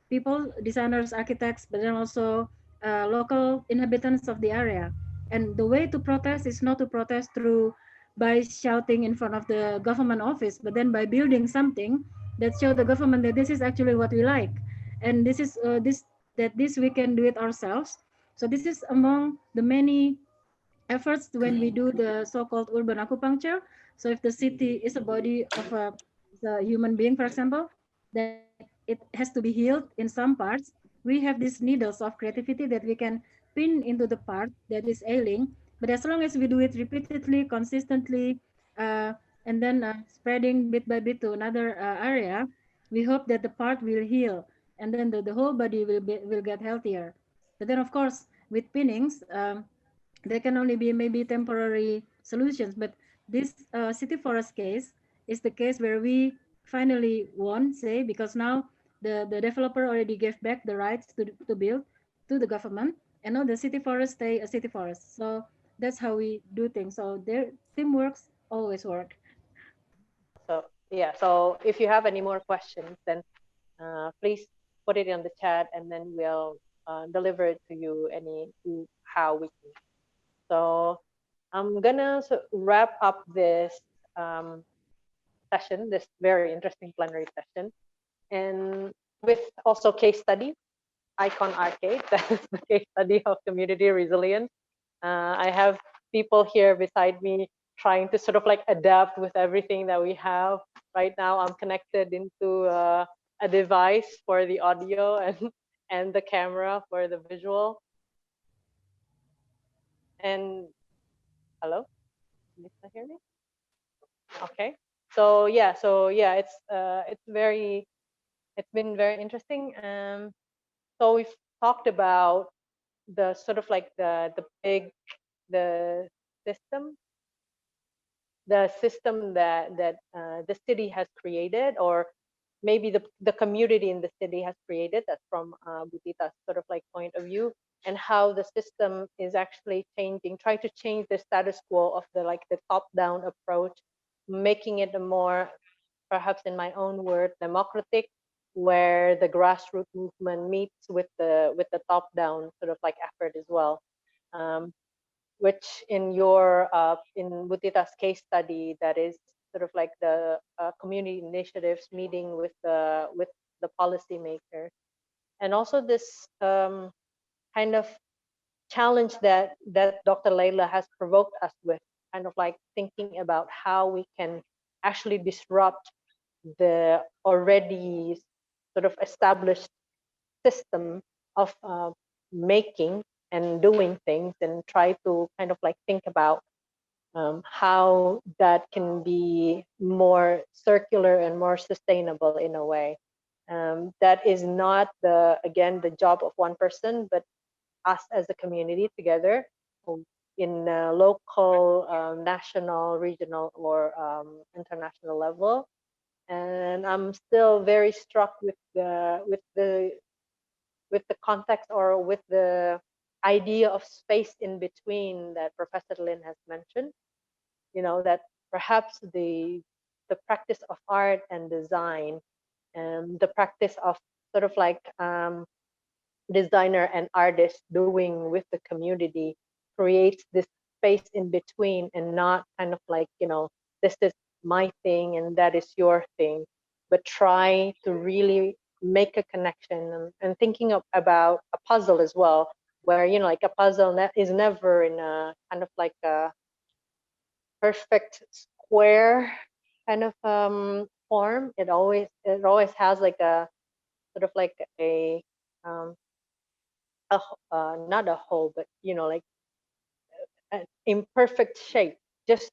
people, designers, architects, but then also local inhabitants of the area. And the way to protest is not to protest through by shouting in front of the government office, but then by building something that show the government that this is actually what we like, and this is this we can do it ourselves. So this is among the many efforts when we do the so-called urban acupuncture. So if the city is a body of the human being, for example, that it has to be healed in some parts, we have these needles of creativity that we can pin into the part that is ailing. But as long as we do it repeatedly, consistently, uh, and then spreading bit by bit to another area, we hope that the part will heal, and then the whole body will get healthier. But then, of course, with pinnings, there can only be maybe temporary solutions. But this city forest case is the case where we finally won, say, because now the developer already gave back the rights to build to the government, and now the city forest stay a city forest. So that's how we do things. So their teamwork always work. So yeah, so if you have any more questions, then please put it in the chat, and then we'll deliver it to you how we can. So I'm gonna wrap up this session, this very interesting plenary session, and with also case study, ICON-ARCCADE, that is the case study of community resilience. I have people here beside me trying to sort of like adapt with everything that we have. Right now, I'm connected into a device for the audio and the camera for the visual. And hello, can you hear me? Okay. So yeah, it's been very interesting. So we've talked about the sort of like the system that the city has created, or maybe the community in the city has created. That's from Butita's sort of like point of view, and how the system is actually trying to change the status quo of the top-down approach, making it a more, perhaps in my own word, democratic, where the grassroots movement meets with the top-down sort of like effort as well. Which in Butita's case study, that is sort of like the community initiatives meeting with the policymakers, and also this kind of challenge that Dr. Layla has provoked us with, kind of like thinking about how we can actually disrupt the already sort of established system of making and doing things, and try to kind of like think about how that can be more circular and more sustainable in a way. That is not the job of one person, but us as a community together in local, national, regional, or international level. And I'm still very struck with the context, or with the idea of space in between that Professor Lin has mentioned. that perhaps the practice of art and design, and the practice of sort of like designer and artist doing with the community creates this space in between, and not kind of like, this is my thing and that is your thing, but try to really make a connection, and thinking about a puzzle as well, where, like a puzzle is never in a kind of like a perfect square kind of form. It always has like a sort of like um, not a hole, but like an imperfect shape, just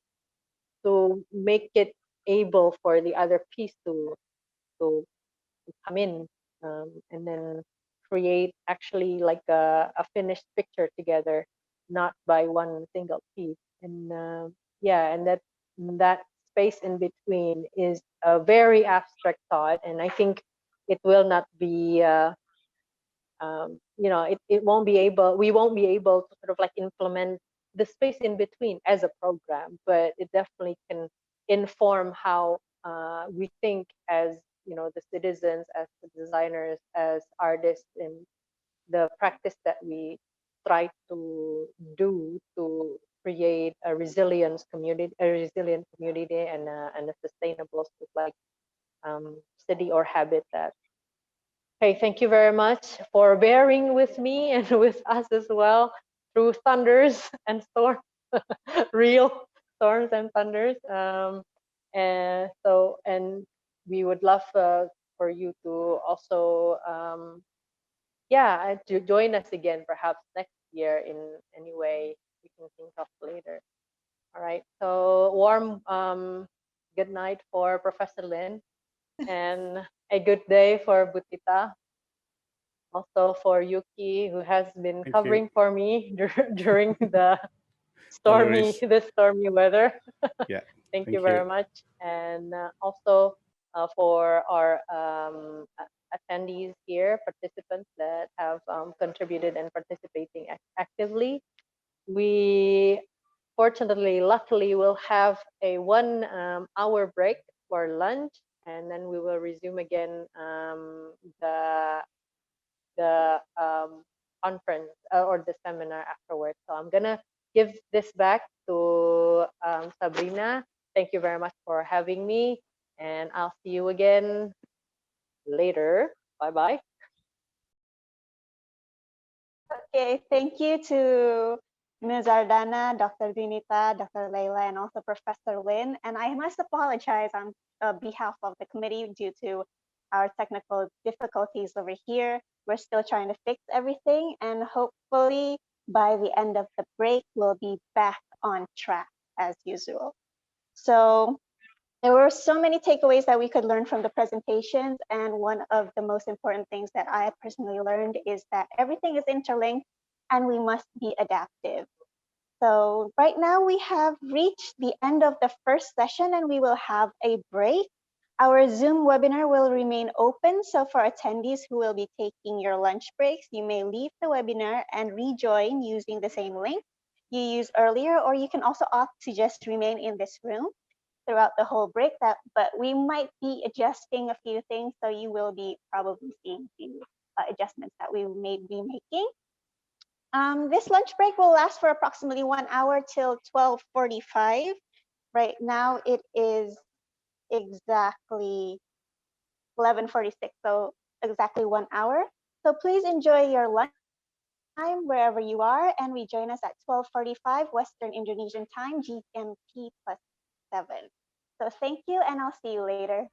to make it able for the other piece to come in, and then create actually like a finished picture together, not by one single piece. And yeah, and that space in between is a very abstract thought, and I think it will not be it won't be able we won't be able to sort of like implement the space in between as a program, but it definitely can inform how we think as the citizens, as the designers, as artists, in the practice that we try to do to create a resilient community, and a sustainable sort of like city or habitat. Okay, thank you very much for bearing with me and with us as well through thunders and storms, real storms and thunders. And we would love for you to also, to join us again, perhaps next year in any way we can think of later. All right. So warm good night for Professor Lin, and a good day for Butita. Also for Yuki, who has been Thank you. covering for me during the No worries. stormy weather. Yeah. Thank you very much. And also for our attendees here, participants that have contributed and participating actively. We fortunately, luckily, will have a 1 hour break for lunch, and then we will resume again the conference or the seminar afterwards. So I'm gonna give this back to Sabrina. Thank you very much for having me, and I'll see you again later. Bye-bye. Okay, thank you to Ms. Ardana, Dr. Dinita, Dr. Leila, and also Professor Lin. And I must apologize on behalf of the committee due to our technical difficulties over here. We're still trying to fix everything, and hopefully by the end of the break, we'll be back on track as usual. So there were so many takeaways that we could learn from the presentations, and one of the most important things that I personally learned is that everything is interlinked and we must be adaptive. So right now we have reached the end of the first session and we will have a break. Our Zoom webinar will remain open, so for attendees who will be taking your lunch breaks, you may leave the webinar and rejoin using the same link you used earlier, or you can also opt to just remain in this room throughout the whole break, but we might be adjusting a few things, so you will be probably seeing the adjustments that we may be making. This lunch break will last for approximately 1 hour till 12:45. Right now it is exactly 11:46, so exactly 1 hour. So please enjoy your lunch time wherever you are, and rejoin us at 12:45 Western Indonesian time, GMT +7. So thank you, and I'll see you later.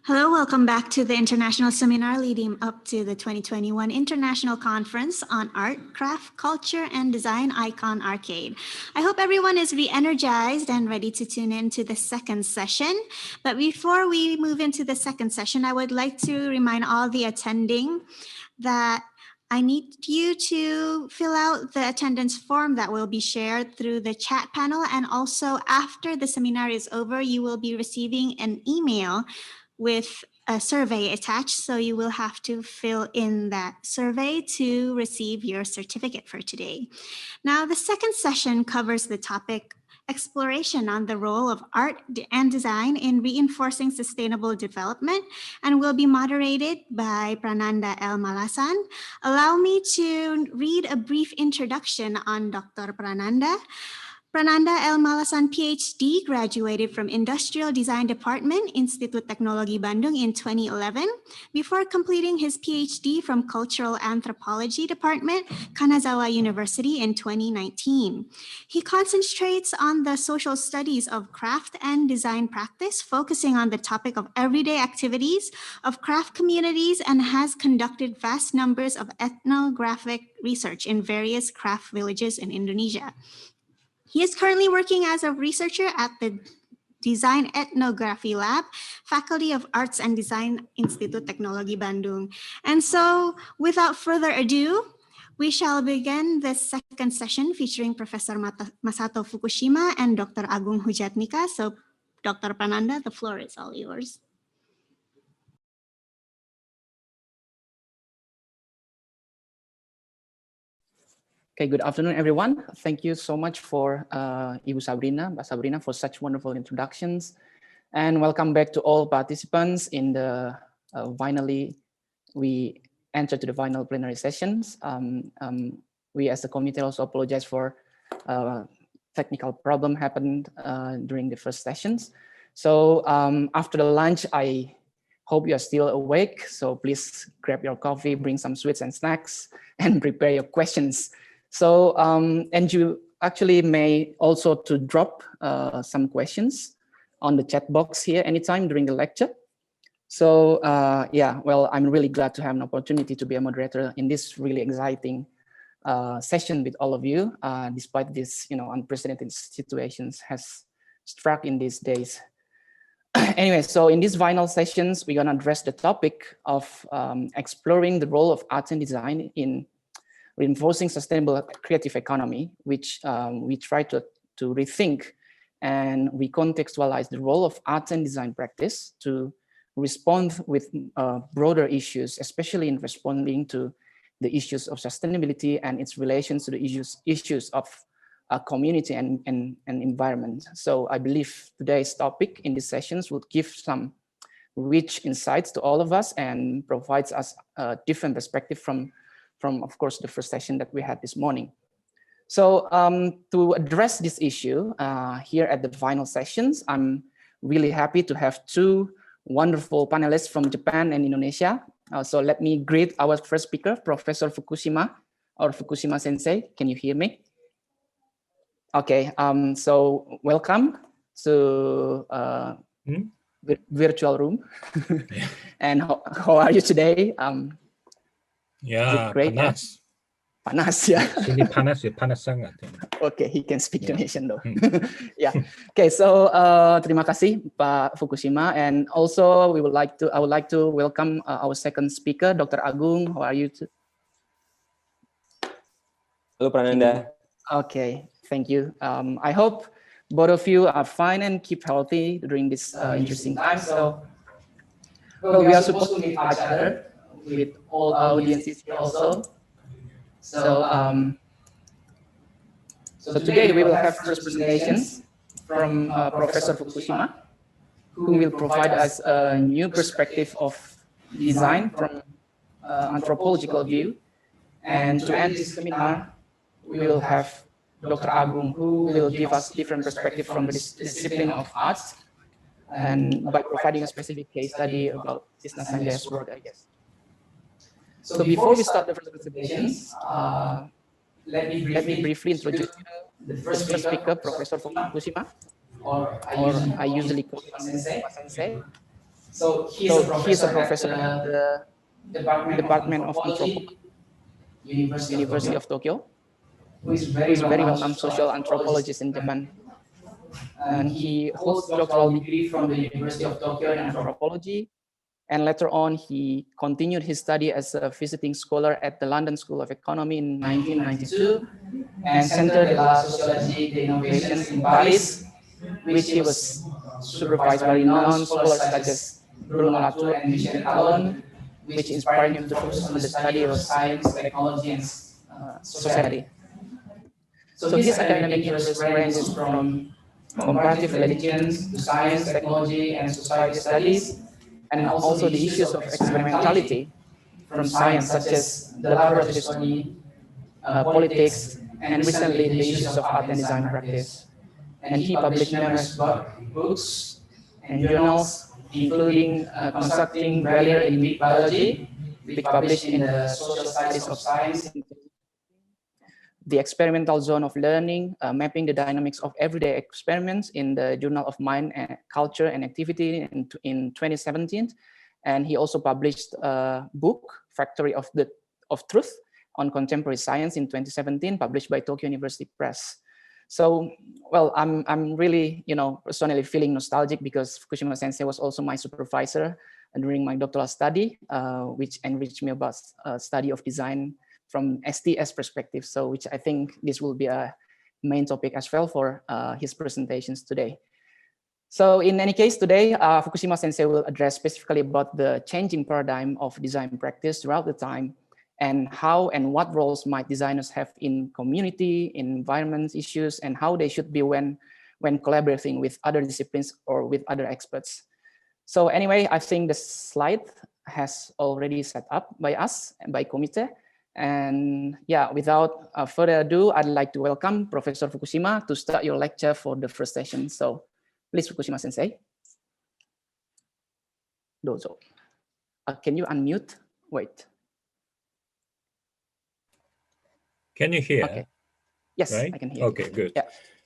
Hello, welcome back to the international seminar leading up to the 2021 International Conference on Art, Craft, Culture, and Design, ICON-ARCCADE. I hope everyone is re-energized and ready to tune in to the second session. But before we move into the second session, I would like to remind all the attending that I need you to fill out the attendance form that will be shared through the chat panel. And also after the seminar is over, you will be receiving an email with a survey attached. So you will have to fill in that survey to receive your certificate for today. Now, the second session covers the topic exploration on the role of art and design in reinforcing sustainable development and will be moderated by Prananda L. Malasan. Allow me to read a brief introduction on Dr. Prananda. Prananda L. Malasan, PhD, graduated from Industrial Design Department, Institut Teknologi Bandung in 2011, before completing his PhD from Cultural Anthropology Department, Kanazawa University in 2019. He concentrates on the social studies of craft and design practice, focusing on the topic of everyday activities of craft communities, and has conducted vast numbers of ethnographic research in various craft villages in Indonesia. He is currently working as a researcher at the Design Ethnography Lab, Faculty of Arts and Design, Institut Teknologi Bandung. And so, without further ado, we shall begin the second session featuring Professor Masato Fukushima and Dr. Agung Hujatmika. So, Dr. Prananda, the floor is all yours. Okay, good afternoon, everyone. Thank you so much for Ibu Sabrina, Mbak Sabrina, for such wonderful introductions. And welcome back to all participants in the finally, we enter to the final plenary sessions. We as a community also apologize for technical problem happened during the first sessions. So after the lunch, I hope you are still awake. So please grab your coffee, bring some sweets and snacks, and prepare your questions. So, and you actually may also to drop some questions on the chat box here anytime during the lecture. So yeah, well, I'm really glad to have an opportunity to be a moderator in this really exciting session with all of you, despite this, unprecedented situations has struck in these days. Anyway, so in these final sessions, we're gonna address the topic of exploring the role of art and design in reinforcing sustainable creative economy, which we try to rethink and recontextualize the role of art and design practice to respond with broader issues, especially in responding to the issues of sustainability and its relations to the issues of community and environment. So I believe today's topic in these sessions will give some rich insights to all of us and provides us a different perspective from of course, the first session that we had this morning. So to address this issue here at the final sessions, I'm really happy to have two wonderful panelists from Japan and Indonesia. So let me greet our first speaker, Professor Fukushima, or Fukushima Sensei. Can you hear me? Okay, so welcome to virtual room. And how are you today? Yeah, great, panas. Yeah? Panas, ya. Sini panas ya, panas sangat. Okay, he can speak Indonesian though. Yeah. Okay, so terima kasih Pak Fukushima, and also I would like to welcome our second speaker, Dr. Agung. How are you? Hello, Prananda. Okay, thank you. I hope both of you are fine and keep healthy during this interesting time. So, well, we are supposed to meet each other with all our audiences here also. So, so today we will have first presentations from Professor Fukushima, who will provide us a new perspective of design from anthropological view. And to end this seminar, we will have Dr. Agung, who will give us different perspective from the discipline of arts, and by providing a specific case study about Tisna Sanjaya's work, I guess. So before we start the first presentations, let me briefly introduce the first speaker, Professor Fukushima, or I usually call him Sensei. So he's a professor at the Department of Anthropology, University of Tokyo, who is very well-known social anthropologist in Japan. And he holds doctoral degree from the University of Tokyo in anthropology. And later on, he continued his study as a visiting scholar at the London School of Economy in 1992 and Centre de la Sociologie des Innovations in Paris, which he was supervised by renowned scholars such as Bruno Latour and Michel Talon, which inspired him to focus on the study of science, technology, and society. So his academic interest ranges from comparative religions to science, technology, and society studies, and also the issues of experimentality from science, such as the laboratory, politics, and recently the issues of art and design practice. And he published numerous books and journals, including Constructing Value in Biology, which published in the Social Studies of Science, The Experimental Zone of Learning, Mapping the Dynamics of Everyday Experiments in the Journal of Mind, Culture and Activity in 2017. And he also published a book, Factory of Truth, on Contemporary Science in 2017, published by Tokyo University Press. So, well, I'm really, personally feeling nostalgic because Fukushima Sensei was also my supervisor during my doctoral study, which enriched me about study of design from STS perspective. So, which I think this will be a main topic as well for his presentations today. So in any case, today, Fukushima Sensei will address specifically about the changing paradigm of design practice throughout the time and how and what roles might designers have in community, environment issues, and how they should be when collaborating with other disciplines or with other experts. So anyway, I think the slide has already set up by us and by Komite. And yeah, without further ado, I'd like to welcome Professor Fukushima to start your lecture for the first session. So please, Fukushima Sensei. Dozo. Can you unmute? Wait. Can you hear? Okay. Yes, right? I can hear. Okay, good. Yeah.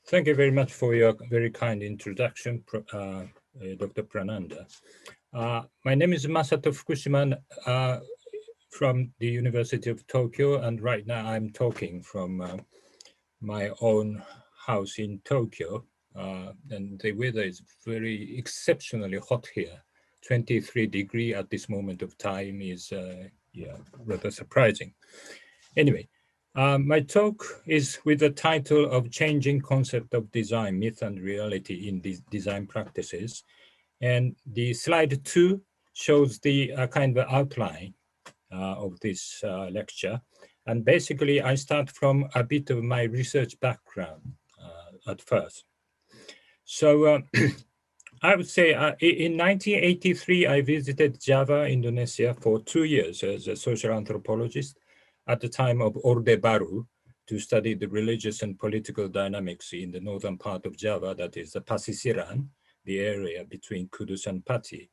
Thank you very much for your very kind introduction, Dr. Prananda. My name is Masato Fukushima from the University of Tokyo, and right now I'm talking from my own house in Tokyo. And the weather is very exceptionally hot here. 23 degrees at this moment of time is rather surprising. Anyway, my talk is with the title of Changing Concept of Design, Myth and Reality in Design Practices. And the slide 2 shows the kind of outline of this lecture. And basically, I start from a bit of my research background at first. So I would say in 1983, I visited Java, Indonesia for 2 years as a social anthropologist at the time of Orde Baru to study the religious and political dynamics in the northern part of Java, that is the Pasisiran, the area between Kudus and Pati.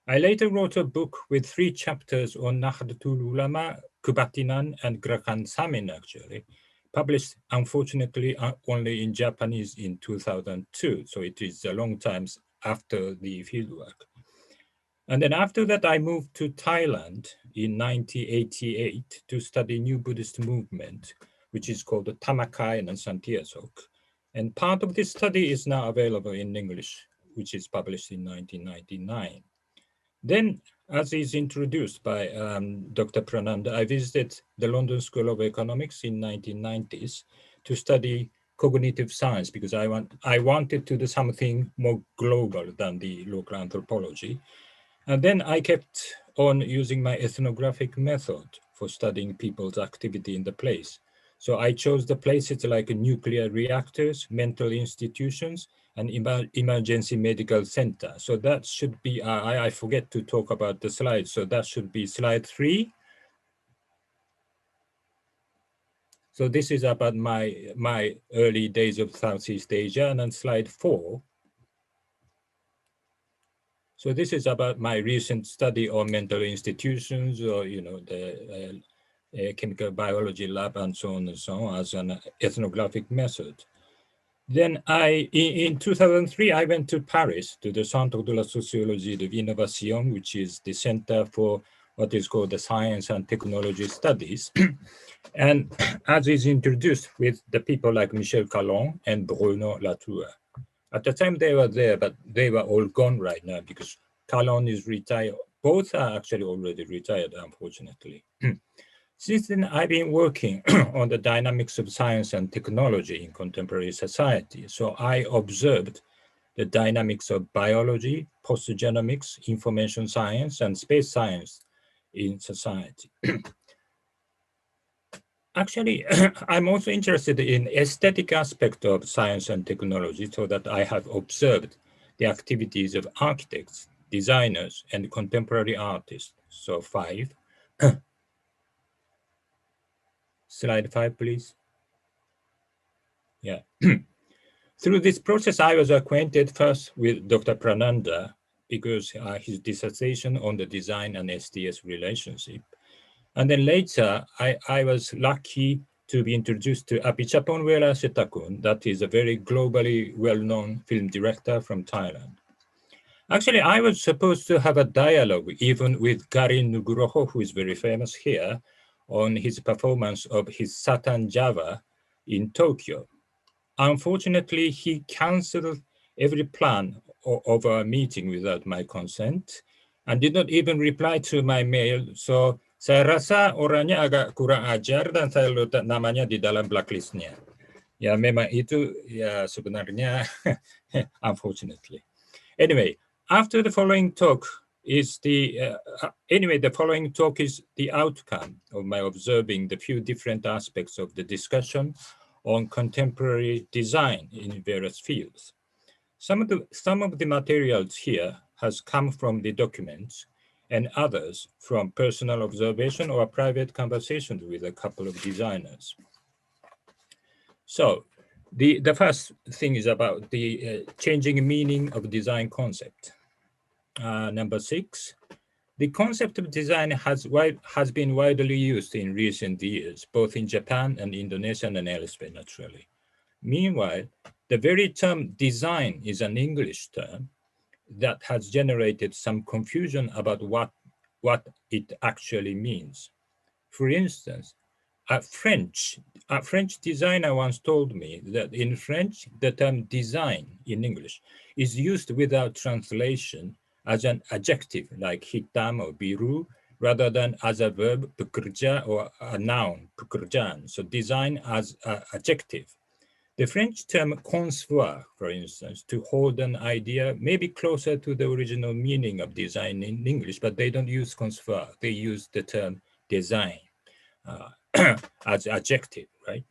I later wrote a book with 3 chapters on Nahdlatul Ulama, Kebatinan, and Gerakan Samin, actually, published, unfortunately, only in Japanese in 2002. So it is a long time after the fieldwork. And then after that, I moved to Thailand in 1988 to study new Buddhist movement, which is called the Tamakai and Santiasok. And part of this study is now available in English, which is published in 1999. Then, as is introduced by Dr. Prananda, I visited the London School of Economics in 1990s to study cognitive science because I wanted to do something more global than the local anthropology. And then I kept on using my ethnographic method for studying people's activity in the place. So I chose the places like nuclear reactors, mental institutions, and emergency medical center. So that should be, I forget to talk about the slides. So that should be slide 3. So this is about my early days of Southeast Asia. And then slide 4. So this is about my recent study on mental institutions or, the chemical biology lab and so on as an ethnographic method. Then in 2003, I went to Paris to the Centre de la Sociologie de l'Innovation, which is the Center for what is called the Science and Technology Studies. And as is introduced with the people like Michel Calon and Bruno Latour. At the time they were there, but they were all gone right now because Calon is retired. Both are actually already retired, unfortunately. Since then, I've been working on the dynamics of science and technology in contemporary society. So I observed the dynamics of biology, post-genomics, information science, and space science in society. Actually, I'm also interested in aesthetic aspect of science and technology, so that I have observed the activities of architects, designers, and contemporary artists. So 5. Slide 5, please. Yeah. Through this process, I was acquainted first with Dr. Prananda because his dissertation on the design and STS relationship. And then later, I was lucky to be introduced to Apichaponwera Setakun, that is a very globally well-known film director from Thailand. Actually, I was supposed to have a dialogue even with Gary Nugroho, who is very famous here, on his performance of his Saturn Java in Tokyo. Unfortunately, he canceled every plan of a meeting without my consent and did not even reply to my mail. So saya rasa orangnya agak kurang ajar dan saya letak namanya di dalam blacklistnya. Ya memang itu ya sebenarnya unfortunately. Anyway, after the following talk is the following talk is the outcome of my observing the few different aspects of the discussion on contemporary design in various fields. Some of the materials here has come from the documents and others from personal observation or private conversations with a couple of designers. So the first thing is about the changing meaning of design concept. Number 6, the concept of design has been widely used in recent years, both in Japan and Indonesia and elsewhere, naturally. Meanwhile, the very term design is an English term that has generated some confusion about what it actually means. For instance, a French designer once told me that in French, the term design in English is used without translation as an adjective like hitam or biru, rather than as a verb bekerja or a noun pekerjaan. So design as an adjective. The French term concevoir, for instance, to hold an idea, may be closer to the original meaning of design in English, but they don't use concevoir. They use the term design as adjective, right?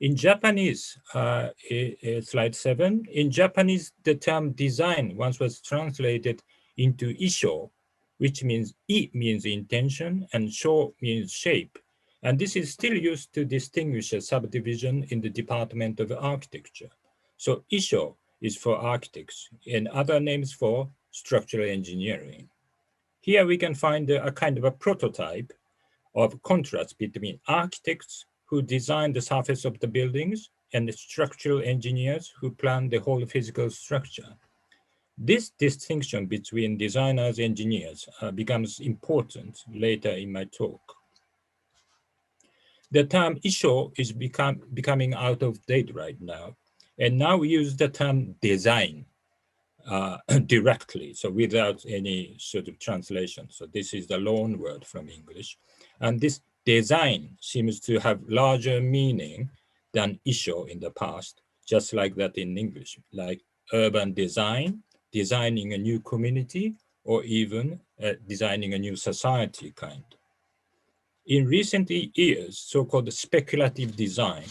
In Japanese, slide 7, in Japanese, the term design once was translated into isho, which means I means intention and sho means shape. And this is still used to distinguish a subdivision in the Department of Architecture. So isho is for architects and other names for structural engineering. Here we can find a kind of a prototype of contrast between architects who design the surface of the buildings and the structural engineers who plan the whole physical structure. This distinction between designers and engineers becomes important later in my talk. The term isho is becoming out of date right now, and now we use the term design directly, so without any sort of translation. So this is the loan word from English. And this design seems to have larger meaning than isho in the past, just like that in English, like urban design, designing a new community, or even designing a new society kind. In recent years, so-called speculative design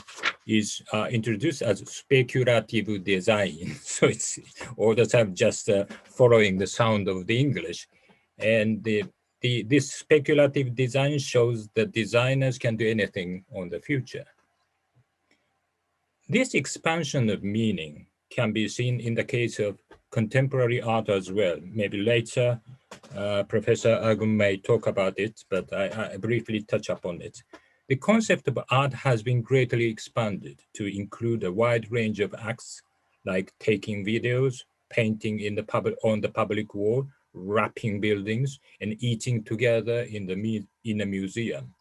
is introduced as speculative design. So it's all the time just following the sound of the English. And this speculative design shows that designers can do anything on the future. This expansion of meaning can be seen in the case of contemporary art as well. Maybe later, Professor Agum may talk about it, but I briefly touch upon it. the concept of art has been greatly expanded to include a wide range of acts like taking videos, painting on the public wall, wrapping buildings, and eating together in a museum.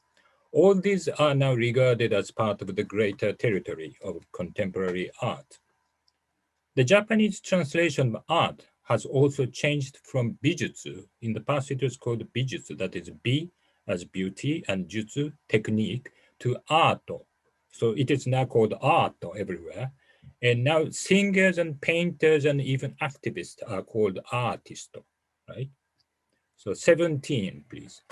All these are now regarded as part of the greater territory of contemporary art. The Japanese translation of art has also changed from bijutsu. In the past, it was called bijutsu, that is bi as beauty and jutsu, technique, to arto. So it is now called arto everywhere. And now singers and painters and even activists are called artisto, right? So 17, please.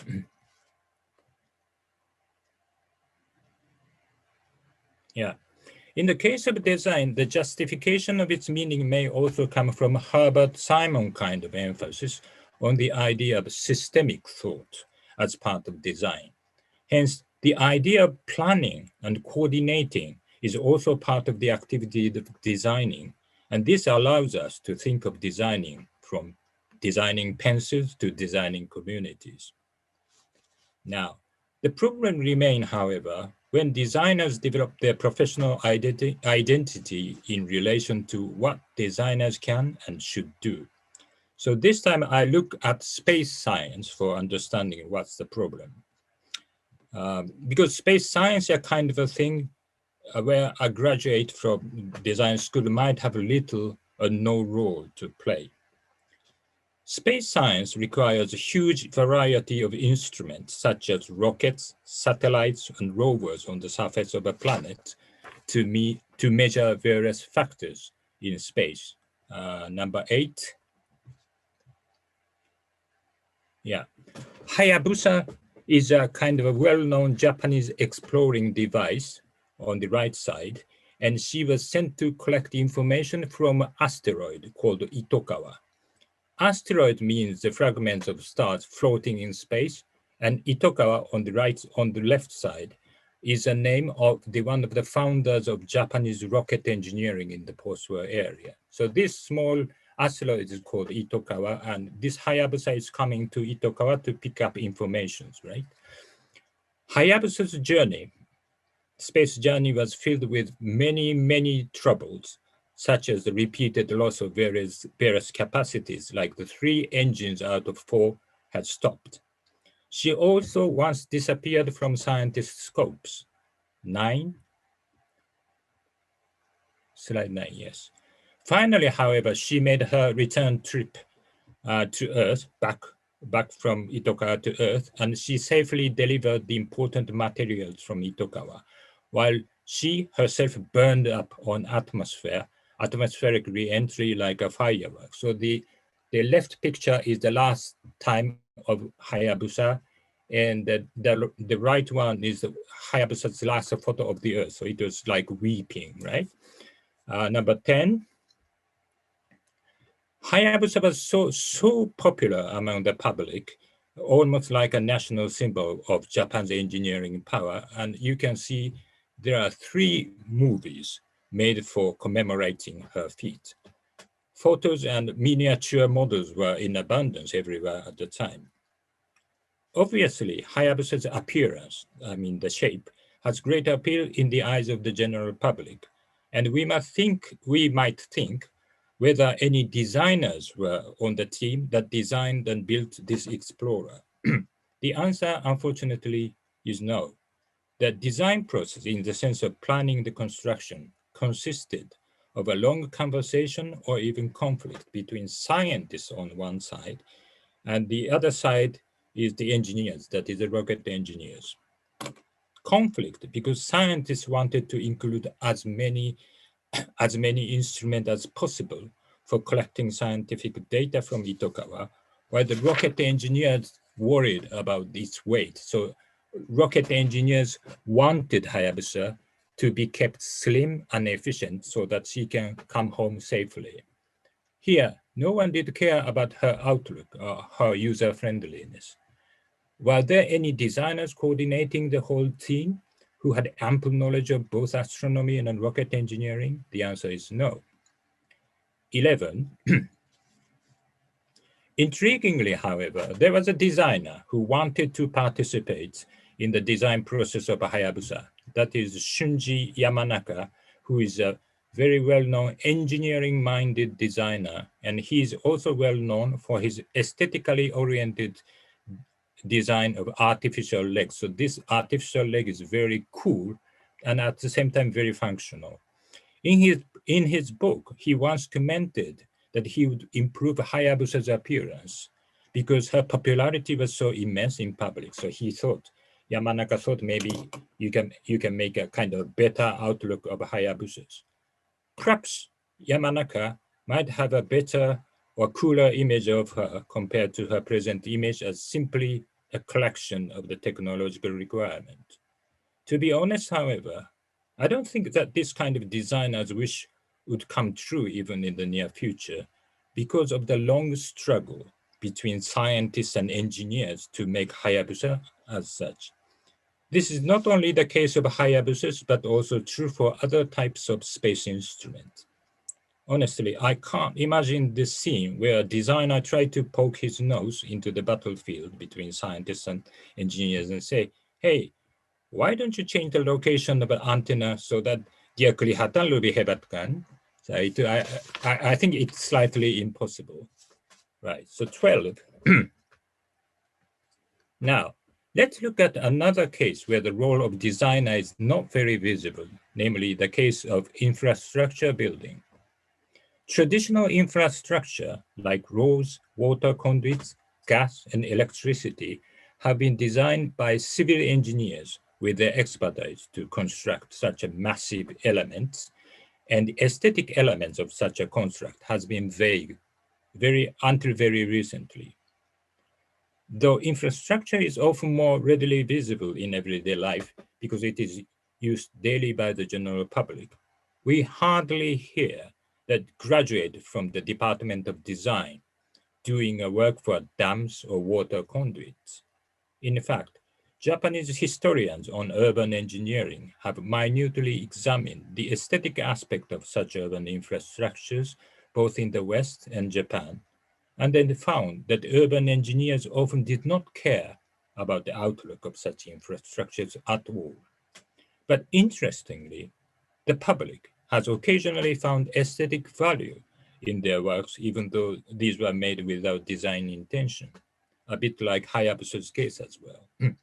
Yeah. In the case of design, the justification of its meaning may also come from Herbert Simon kind of emphasis on the idea of systemic thought as part of design. Hence, the idea of planning and coordinating is also part of the activity of designing. And this allows us to think of designing from designing pencils to designing communities. Now, the problem remains, however, when designers develop their professional identity in relation to what designers can and should do. So this time I look at space science for understanding what's the problem. Because space science is a kind of a thing where a graduate from design school might have little or no role to play. Space science requires a huge variety of instruments, such as rockets, satellites, and rovers on the surface of a planet to measure various factors in space. Number 8. Yeah. Hayabusa is a kind of a well-known Japanese exploring device on the right side, and she was sent to collect information from an asteroid called Itokawa. Asteroid means the fragments of stars floating in space, and Itokawa on the left side is a name of one of the founders of Japanese rocket engineering in the post-war area. So this small asteroid is called Itokawa, and this Hayabusa is coming to Itokawa to pick up information, right? Hayabusa's journey, space journey, was filled with many, many troubles, such as the repeated loss of various capacities, like the 3 engines out of 4 had stopped. She also once disappeared from scientists' scopes. 9. Slide 9, yes. Finally, however, she made her return trip to Earth, back from Itokawa to Earth, and she safely delivered the important materials from Itokawa, while she herself burned up on atmospheric re-entry like a firework. So the left picture is the last time of Hayabusa, and the right one is Hayabusa's last photo of the Earth. So it was like weeping, right? Number 10. Hayabusa was so popular among the public, almost like a national symbol of Japan's engineering power. And you can see there are 3 movies made for commemorating her feat. Photos and miniature models were in abundance everywhere at the time. Obviously, Hayabusa's appearance, the shape, has great appeal in the eyes of the general public. And we might think whether any designers were on the team that designed and built this explorer. The answer, unfortunately, is no. The design process, in the sense of planning the construction, consisted of a long conversation or even conflict between scientists on one side, and the other side is the engineers, that is the rocket engineers. Conflict because scientists wanted to include as many instruments as possible for collecting scientific data from Itokawa, while the rocket engineers worried about its weight. So rocket engineers wanted Hayabusa to be kept slim and efficient so that she can come home safely. Here, no one did care about her outlook or her user-friendliness. Were there any designers coordinating the whole team who had ample knowledge of both astronomy and rocket engineering? The answer is no. 11. Intriguingly, however, there was a designer who wanted to participate in the design process of Hayabusa. That is Shunji Yamanaka, who is a very well-known engineering-minded designer, and he is also well-known for his aesthetically oriented design of artificial legs. So this artificial leg is very cool and at the same time very functional. In his book, he once commented that he would improve Hayabusa's appearance because her popularity was so immense in public. So he thought, Yamanaka thought maybe you can make a kind of better outlook of Hayabusas. Perhaps Yamanaka might have a better or cooler image of her compared to her present image as simply a collection of the technological requirement. To be honest, however, I don't think that this kind of designer's wish would come true even in the near future because of the long struggle between scientists and engineers to make Hayabusa as such. This is not only the case of Hayabusas, but also true for other types of space instruments. Honestly, I can't imagine this scene where a designer tried to poke his nose into the battlefield between scientists and engineers and say, hey, why don't you change the location of an antenna so that dia kelihatan lebih hebat kan? So I think it's slightly impossible. Right, so 12. Now, let's look at another case where the role of designer is not very visible, namely the case of infrastructure building. Traditional infrastructure like roads, water conduits, gas, and electricity have been designed by civil engineers with their expertise to construct such a massive elements, and the aesthetic elements of such a construct has been vague until very recently. Though infrastructure is often more readily visible in everyday life because it is used daily by the general public, we hardly hear that graduate from the Department of Design doing a work for dams or water conduits. In fact, Japanese historians on urban engineering have minutely examined the aesthetic aspect of such urban infrastructures, both in the West and Japan, and then found that urban engineers often did not care about the outlook of such infrastructures at all. But interestingly, the public has occasionally found aesthetic value in their works, even though these were made without design intention, a bit like Hayabusa's case as well.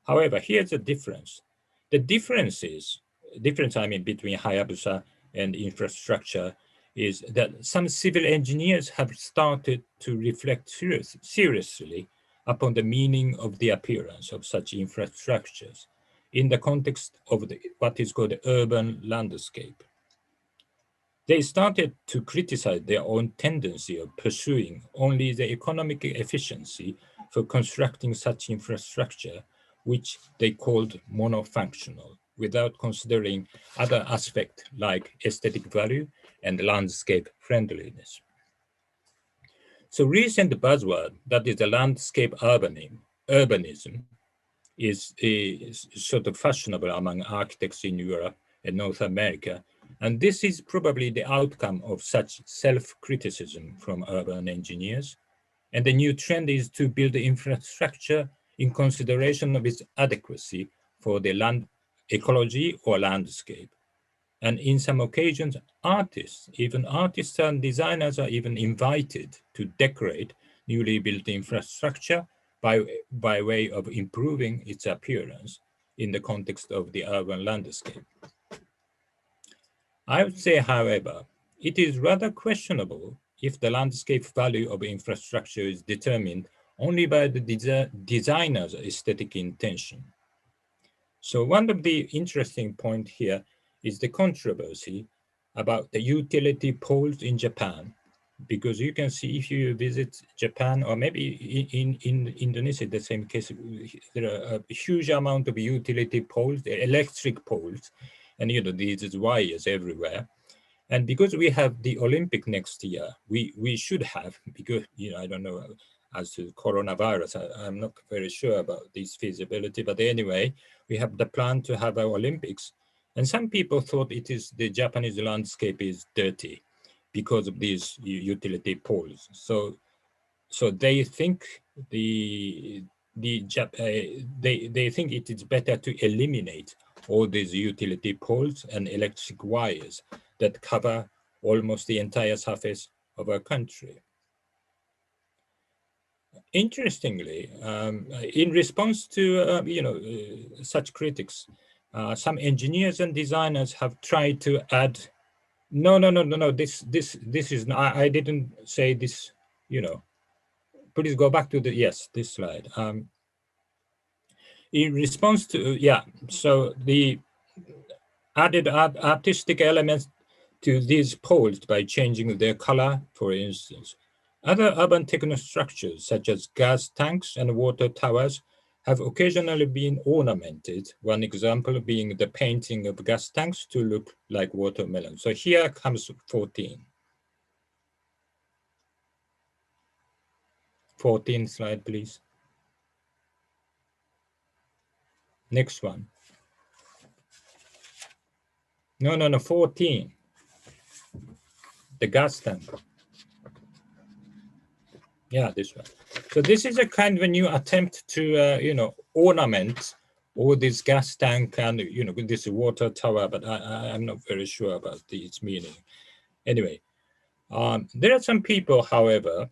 However, here's the difference. The difference between Hayabusa and infrastructure is that some civil engineers have started to reflect seriously upon the meaning of the appearance of such infrastructures in the context of what is called the urban landscape. They started to criticize their own tendency of pursuing only the economic efficiency for constructing such infrastructure, which they called monofunctional, without considering other aspects like aesthetic value and landscape friendliness. So recent buzzword, that is the landscape urbanism, is sort of fashionable among architects in Europe and North America. And this is probably the outcome of such self-criticism from urban engineers. And the new trend is to build the infrastructure in consideration of its adequacy for the land ecology or landscape. And in some occasions, even artists and designers are even invited to decorate newly built infrastructure by way of improving its appearance in the context of the urban landscape. I would say, however, it is rather questionable if the landscape value of infrastructure is determined only by the designer's aesthetic intention. So one of the interesting points here is the controversy about the utility poles in Japan, because you can see if you visit Japan or maybe in Indonesia, the same case, there are a huge amount of utility poles, electric poles, and these wires everywhere. And because we have the Olympic next year, we should have, because I don't know as to coronavirus, I'm not very sure about this feasibility, but anyway, we have the plan to have our Olympics. And some people thought the Japanese landscape is dirty because of these utility poles. So they think the they think it is better to eliminate all these utility poles and electric wires that cover almost the entire surface of our country. Interestingly, in response to such critics, some engineers and designers have tried to add. No. This is not. I didn't say this. Please go back to this slide. In response to so the added artistic elements to these poles by changing their color, for instance. Other urban technostructures, such as gas tanks and water towers, have occasionally been ornamented, one example being the painting of gas tanks to look like watermelons. So here comes 14. 14 slide, please. Next one. No, 14. The gas tank. Yeah, this one. So this is a kind of a new attempt to, ornament all this gas tank and, this water tower, but I'm not very sure about its meaning. Anyway, there are some people, however,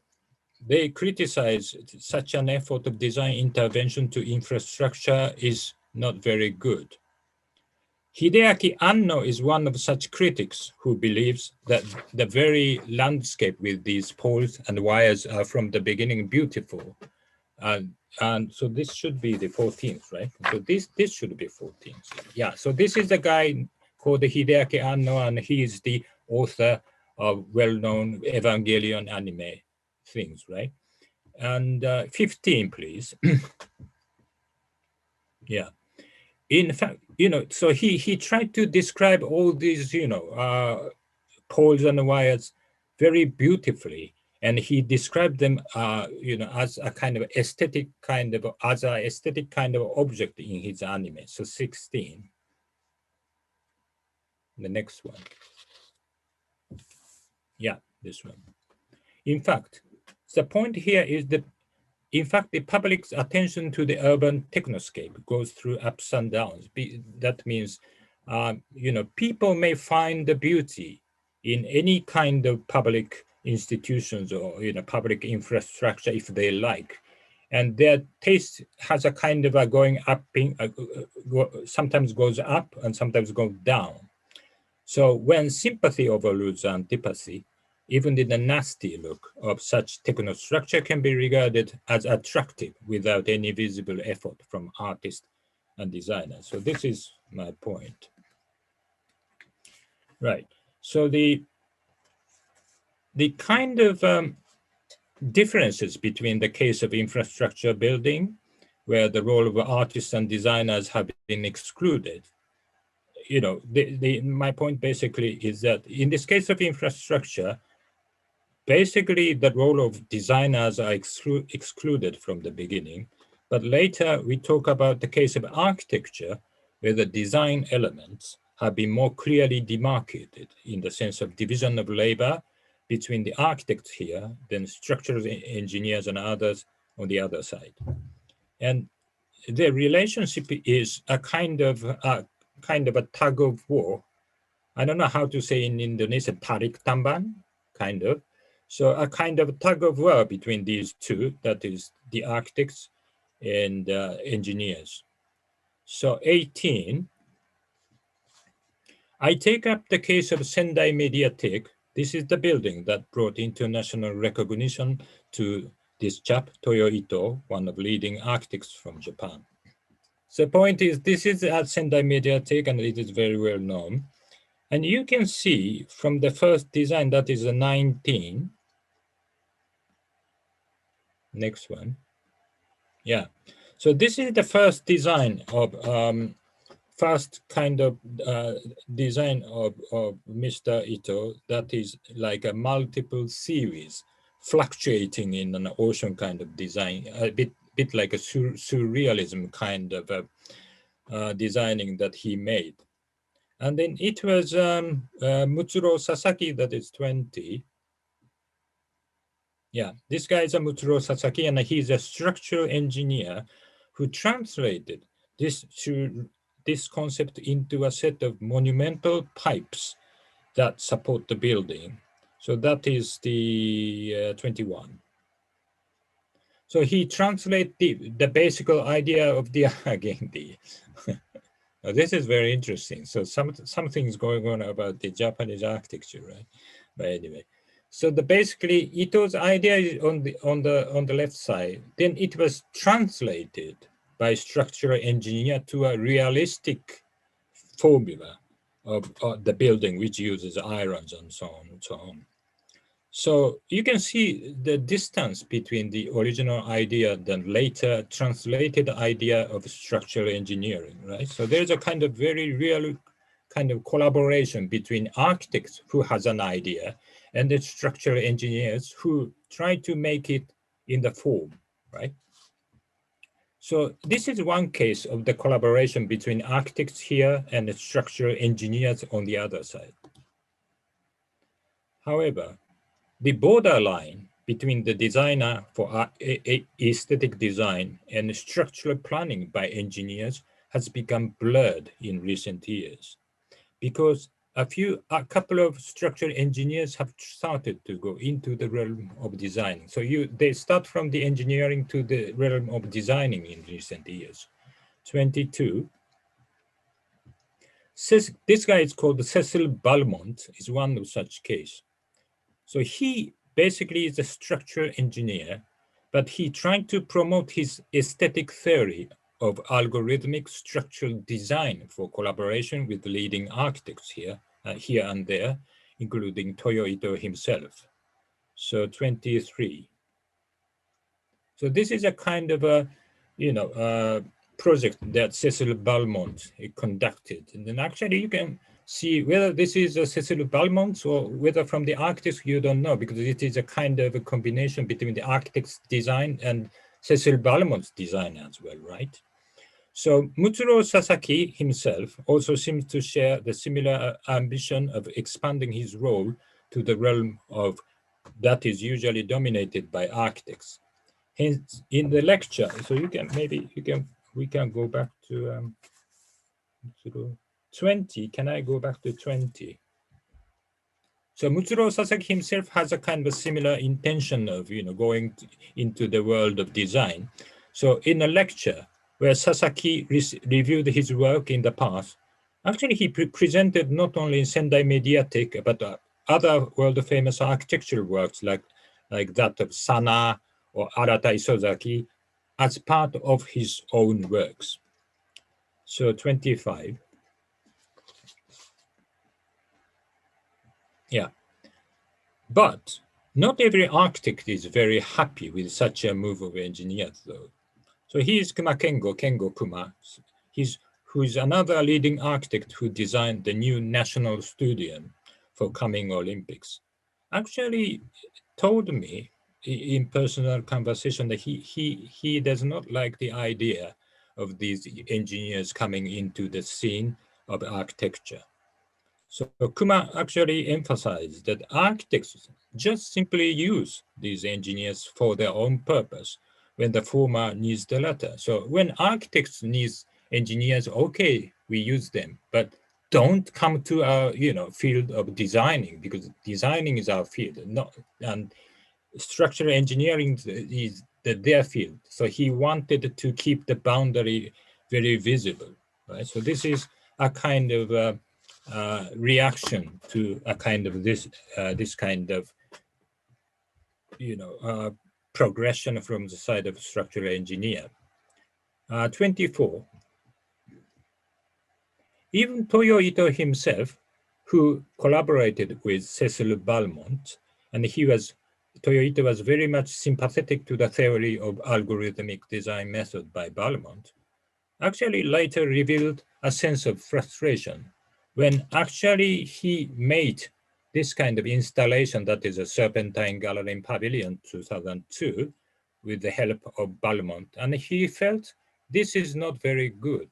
they criticize such an effort of design intervention to infrastructure is not very good. Hideaki Anno is one of such critics who believes that the very landscape with these poles and wires are from the beginning beautiful. And so this should be the 14th, right? So this should be 14th. Yeah, so this is the guy called Hideaki Anno, and he is the author of well-known Evangelion anime things, right? And 15, please. Yeah. In fact, so he tried to describe all these, poles and wires very beautifully, and he described them, as a kind of aesthetic kind of object in his anime. So 16. The next one. Yeah, this one. In fact, the point here is that, in fact, the public's attention to the urban technoscape goes through ups and downs. That means, people may find the beauty in any kind of public institutions or public infrastructure if they like, and their taste has a kind of a going up, sometimes goes up and sometimes goes down. So when sympathy overrules antipathy, even the nasty look of such technostructure can be regarded as attractive without any visible effort from artists and designers. So this is my point. Right. So the kind of differences between the case of infrastructure building, where the role of artists and designers have been excluded, my point basically is that in this case of infrastructure, basically the role of designers are excluded from the beginning, but later we talk about the case of architecture, where the design elements have been more clearly demarcated in the sense of division of labor between the architects here, then structural engineers and others on the other side. And the relationship is a kind of a tug of war. I don't know how to say in Indonesian, tarik tamban, kind of. So a kind of tug of war between these two, that is the architects and engineers. So 18, I take up the case of Sendai Mediatek. This is the building that brought international recognition to this chap, Toyo Ito, one of leading architects from Japan. The point is, this is at Sendai Mediatek, and it is very well known. And you can see from the first design, that is a 19. Next one. Yeah. So this is the first design of, first kind of design of Mr. Ito, that is like a multiple series fluctuating in an ocean kind of design, a bit like a surrealism kind of designing that he made. And then it was Mutsuro Sasaki, that is 20. Yeah, this guy is a Mutsuro Sasaki, and he's a structural engineer who translated this concept into a set of monumental pipes that support the building. So that is the 21. So he translates the basic idea of the again the. This is very interesting. So something's going on about the Japanese architecture, right? But anyway, so basically Ito's idea is on the left side. Then it was translated by structural engineer to a realistic formula of the building, which uses irons and so on and so on. So you can see the distance between the original idea and later translated idea of structural engineering, right? So there's a kind of very real kind of collaboration between architects who has an idea and the structural engineers who try to make it in the form, right? So this is one case of the collaboration between architects here and the structural engineers on the other side. However, the borderline between the designer for aesthetic design and structural planning by engineers has become blurred in recent years because a couple of structural engineers have started to go into the realm of designing. So they start from the engineering to the realm of designing in recent years. 22. This guy is called Cecil Balmont, is one of such case. So he basically is a structural engineer, but he tried to promote his aesthetic theory of algorithmic structural design for collaboration with leading architects here and there, including Toyo Ito himself. So 23. So this is a kind of a, project that Cecil Balmont conducted. And then actually you can see whether this is a Cecil Balmont or whether from the architects, you don't know, because it is a kind of a combination between the architect's design and Cecil Balmont's design as well, right? So Mutsuro Sasaki himself also seems to share the similar ambition of expanding his role to the realm of that is usually dominated by architects. Hence, in the lecture, so we can go back to 20. Can I go back to 20? So Mutsuro Sasaki himself has a kind of a similar intention of going into the world of design. So in a lecture where Sasaki reviewed his work in the past, actually he presented not only in Sendai Mediatek but other world famous architectural works like that of Sana or Arata Isozaki as part of his own works. So 25. Yeah. But not every architect is very happy with such a move of engineers, though. So here's Kengo Kuma, who is another leading architect who designed the new National Stadium for coming Olympics. Actually told me in personal conversation that he does not like the idea of these engineers coming into the scene of architecture. So Kuma actually emphasized that architects just simply use these engineers for their own purpose when the former needs the latter. So when architects need engineers, okay, we use them, but don't come to our field of designing, because designing is our field, and structural engineering is their field. So he wanted to keep the boundary very visible, right? So this is a kind of reaction to a kind of this kind of progression from the side of structural engineer. 24. Even Toyo Ito himself, who collaborated with Cecil Balmont, and Toyo Ito was very much sympathetic to the theory of algorithmic design method by Balmont, actually later revealed a sense of frustration when actually he made this kind of installation that is a Serpentine Gallery in Pavilion 2002 with the help of Balmont, and he felt this is not very good.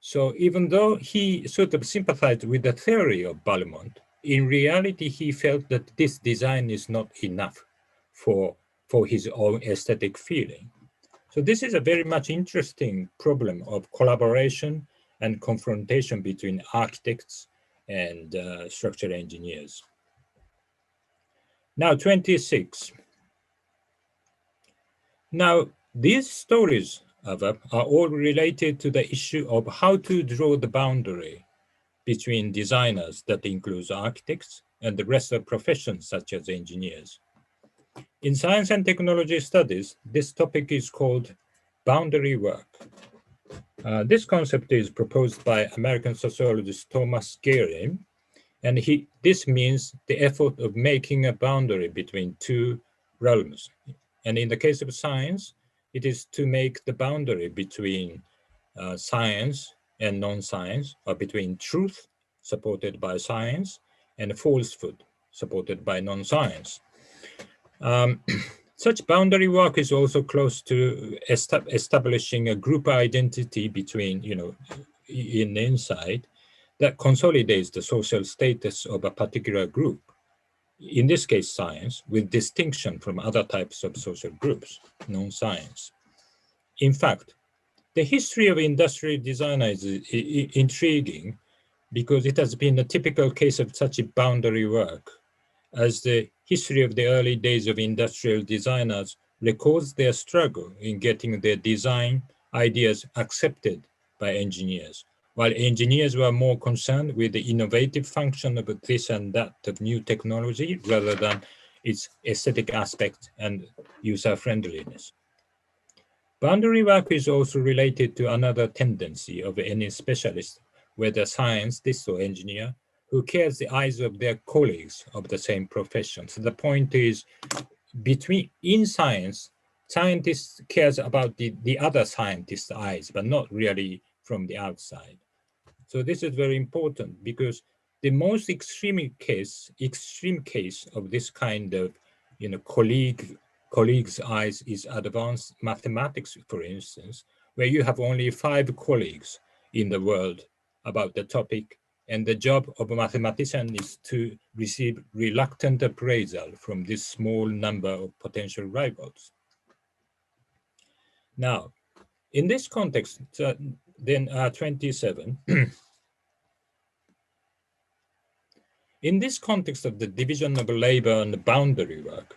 So even though he sort of sympathized with the theory of Balmont, in reality he felt that this design is not enough for for his own aesthetic feeling. So this is a very much interesting problem of collaboration and confrontation between architects and structural engineers. Now 26. Now these stories are all related to the issue of how to draw the boundary between designers, that includes architects, and the rest of professions such as engineers. In science and technology studies, this topic is called boundary work. This concept is proposed by American sociologist Thomas Gehring, and this means the effort of making a boundary between two realms. And in the case of science, it is to make the boundary between science and non-science, or between truth, supported by science, and falsehood, supported by non-science. Such boundary work is also close to establishing a group identity between, inside, that consolidates the social status of a particular group, in this case science, with distinction from other types of social groups, non-science. In fact, the history of industrial design is intriguing because it has been a typical case of such a boundary work, as the history of the early days of industrial designers records their struggle in getting their design ideas accepted by engineers, while engineers were more concerned with the innovative function of this and that of new technology rather than its aesthetic aspect and user-friendliness. Boundary work is also related to another tendency of any specialist, whether scientist or engineer, who cares the eyes of their colleagues of the same profession. So the point is, in science, scientists cares about the other scientists' eyes, but not really from the outside. So this is very important because the most extreme case of this kind of, colleagues' eyes is advanced mathematics, for instance, where you have only 5 colleagues in the world about the topic, and the job of a mathematician is to receive reluctant appraisal from this small number of potential rivals. Now, in this context, 27, in this context of the division of labor and boundary work,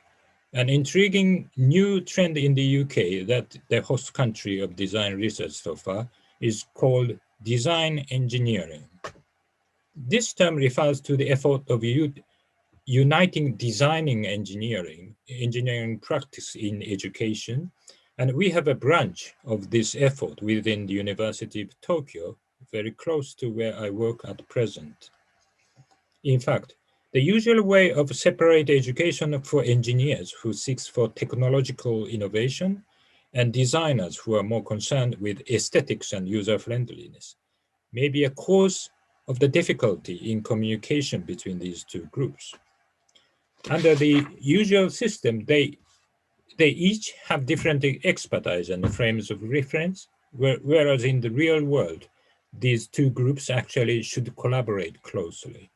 an intriguing new trend in the UK, that the host country of design research so far, is called design engineering. This term refers to the effort of uniting designing engineering practice in education, and we have a branch of this effort within the University of Tokyo, very close to where I work at present. In fact, the usual way of separate education for engineers who seeks for technological innovation and designers who are more concerned with aesthetics and user-friendliness may be a cause of the difficulty in communication between these two groups. Under the usual system, they each have different expertise and frames of reference, whereas in the real world, these two groups actually should collaborate closely.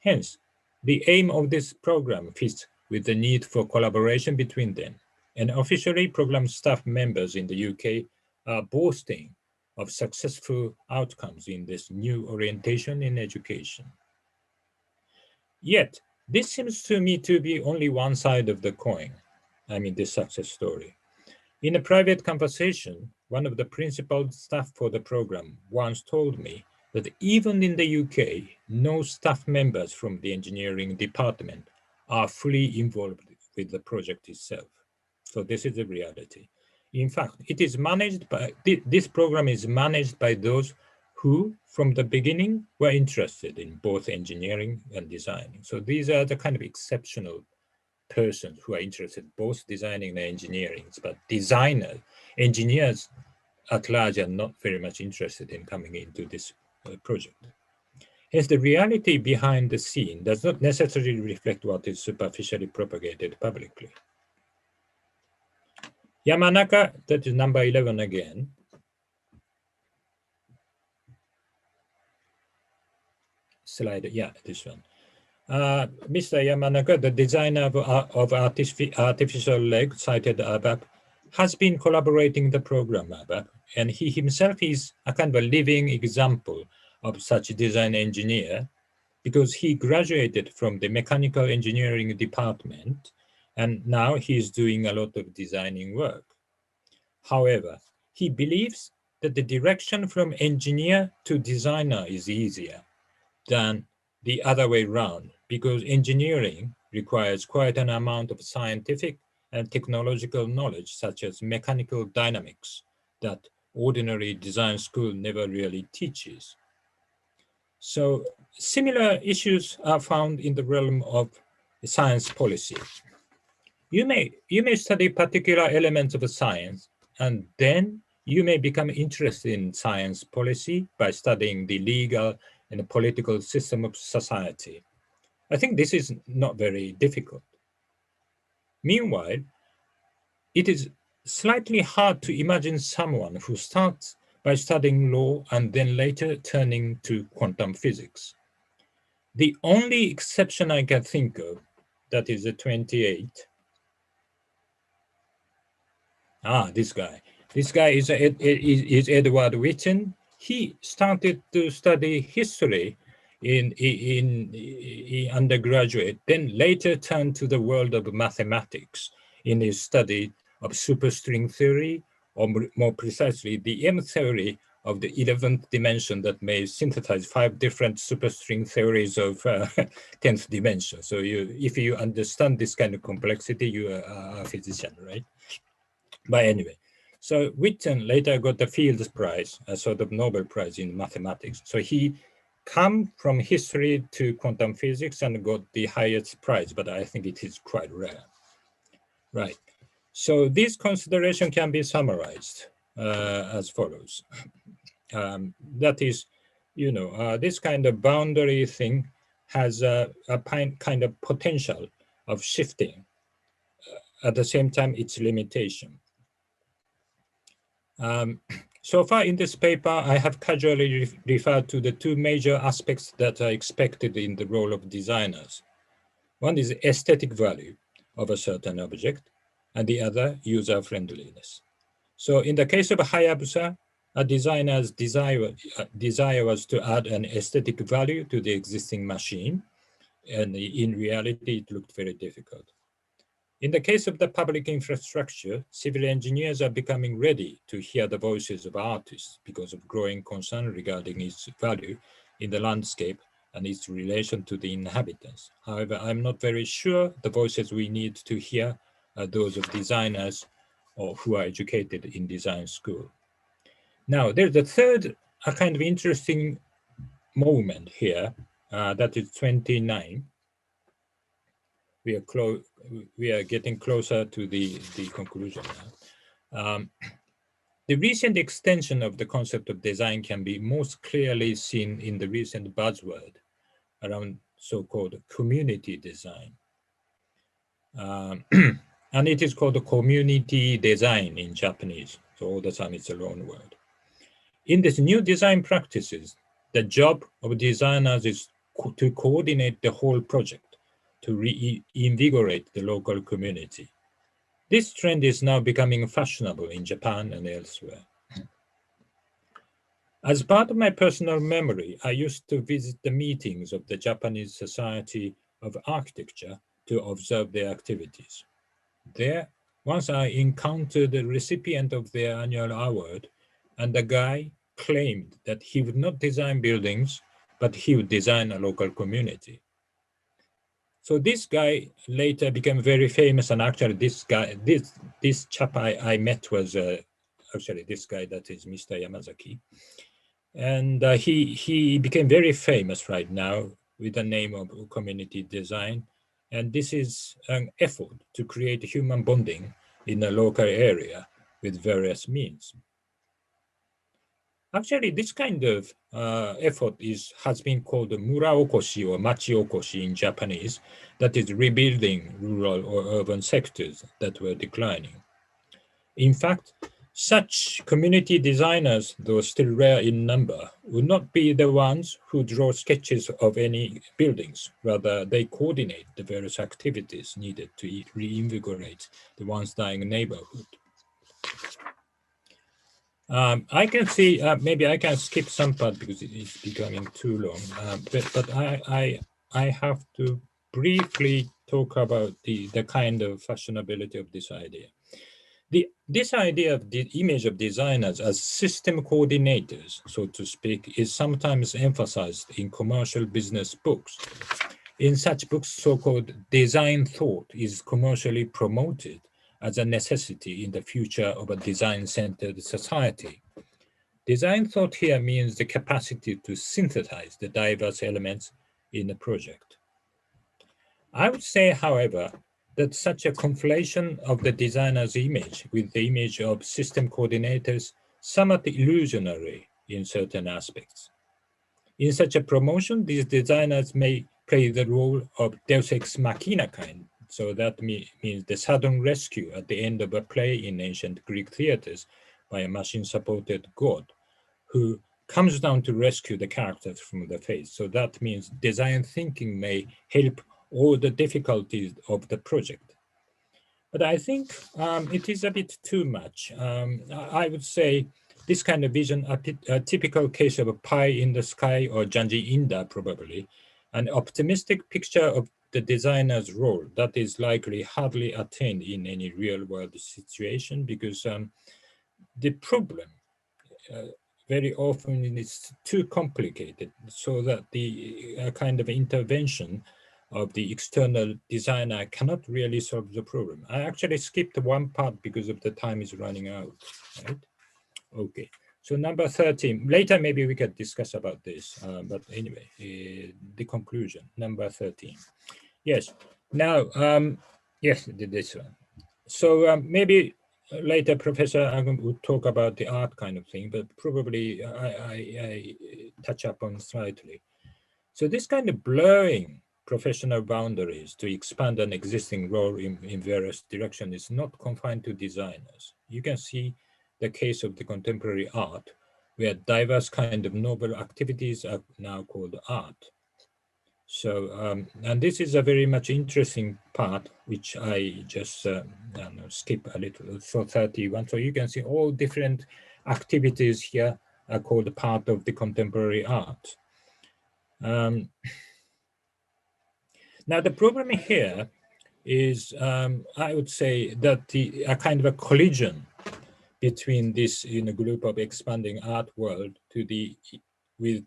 Hence, the aim of this program fits with the need for collaboration between them, and officially program staff members in the UK are boasting of successful outcomes in this new orientation in education. Yet, this seems to me to be only one side of the coin, this success story. In a private conversation, one of the principal staff for the program once told me that even in the UK, no staff members from the engineering department are fully involved with the project itself. So this is the reality. In fact, it is managed by, this program is managed by those who, from the beginning, were interested in both engineering and designing. So these are the kind of exceptional persons who are interested both designing and engineering, but engineers at large are not very much interested in coming into this project. Hence, the reality behind the scene does not necessarily reflect what is superficially propagated publicly. Yamanaka, that is number 11 again. Slide, yeah, this one. Mr. Yamanaka, the designer of artificial leg cited above, has been collaborating in the program above, and he himself is a kind of a living example of such design engineer, because he graduated from the mechanical engineering department, and now he's doing a lot of designing work. However, he believes that the direction from engineer to designer is easier than the other way around, because engineering requires quite an amount of scientific and technological knowledge, such as mechanical dynamics, that ordinary design school never really teaches. So similar issues are found in the realm of science policy. You may study particular elements of science, and then you may become interested in science policy by studying the legal and political system of society. I think this is not very difficult. Meanwhile, it is slightly hard to imagine someone who starts by studying law and then later turning to quantum physics. The only exception I can think of, that is the 28. This guy. This guy is Edward Witten. He started to study history in undergraduate, then later turned to the world of mathematics in his study of superstring theory, or more precisely, the M theory of the 11th dimension that may synthesize 5 different superstring theories of 10th dimension. So if you understand this kind of complexity, you are a physician, right? But anyway, so Witten later got the Fields Prize, a sort of Nobel Prize in mathematics. So he come from history to quantum physics and got the highest prize, but I think it is quite rare. Right. So this consideration can be summarized as follows. That is, this kind of boundary thing has a kind of potential of shifting. At the same time, its limitation. So far in this paper, I have casually referred to the 2 major aspects that are expected in the role of designers. One is aesthetic value of a certain object, and the other user friendliness. So in the case of Hayabusa, a designer's desire was to add an aesthetic value to the existing machine, and in reality, it looked very difficult. In the case of the public infrastructure, civil engineers are becoming ready to hear the voices of artists because of growing concern regarding its value in the landscape and its relation to the inhabitants. However, I'm not very sure the voices we need to hear are those of designers or who are educated in design school. Now, there's a third kind of interesting moment here, that is 29. We are getting closer to the conclusion now. The recent extension of the concept of design can be most clearly seen in the recent buzzword around so-called community design. And it is called community design in Japanese, so all the time it's a loan word. In this new design practices, the job of designers is to coordinate the whole project, to reinvigorate the local community. This trend is now becoming fashionable in Japan and elsewhere. As part of my personal memory, I used to visit the meetings of the Japanese Society of Architecture to observe their activities. There, once I encountered the recipient of their annual award, and the guy claimed that he would not design buildings, but he would design a local community. So this guy later became very famous, and actually this guy, this chap I met was actually this guy that is Mr. Yamazaki. And he became very famous right now with the name of community design. And this is an effort to create human bonding in a local area with various means. Actually, this kind of effort has been called mura okoshi or machi okoshi in Japanese, that is rebuilding rural or urban sectors that were declining. In fact, Such community designers, though still rare in number, would not be the ones who draw sketches of any buildings. Rather, they coordinate the various activities needed to reinvigorate the once dying neighborhood. I can see, maybe I can skip some part because it's becoming too long, but I have to briefly talk about the kind of fashionability of this idea. This idea of the image of designers as system coordinators, so to speak, is sometimes emphasized in commercial business books. In such books, so-called design thought is commercially promoted as a necessity in the future of a design-centered society. Design thought here means the capacity to synthesize the diverse elements in a project. I would say, however, that such a conflation of the designer's image with the image of system coordinators somewhat illusionary in certain aspects. In such a promotion, these designers may play the role of deus ex machina kind, so that means the sudden rescue at the end of a play in ancient Greek theaters by a machine-supported god who comes down to rescue the characters from the face. So that means design thinking may help all the difficulties of the project. But I think it is a bit too much. I would say this kind of vision, a typical case of a pie in the sky or Janji Inda probably, an optimistic picture of the designer's role that is likely hardly attained in any real world situation because the problem very often is too complicated so that the kind of intervention of the external designer cannot really solve the problem. I actually skipped one part because of the time is running out, right? Okay, so number 13, later maybe we can discuss about this, but anyway, the conclusion, number 13. Yes, now, yes, this one. So maybe later Professor Agam would talk about the art kind of thing, but probably I touch upon slightly. So this kind of blurring professional boundaries to expand an existing role in various directions is not confined to designers. You can see the case of the contemporary art, where diverse kind of novel activities are now called art. So, and this is a very much interesting part, which I just skip a little, so 31. So you can see all different activities here are called part of the contemporary art. Now, the problem here is, I would say that a kind of a collision between this group of expanding art world with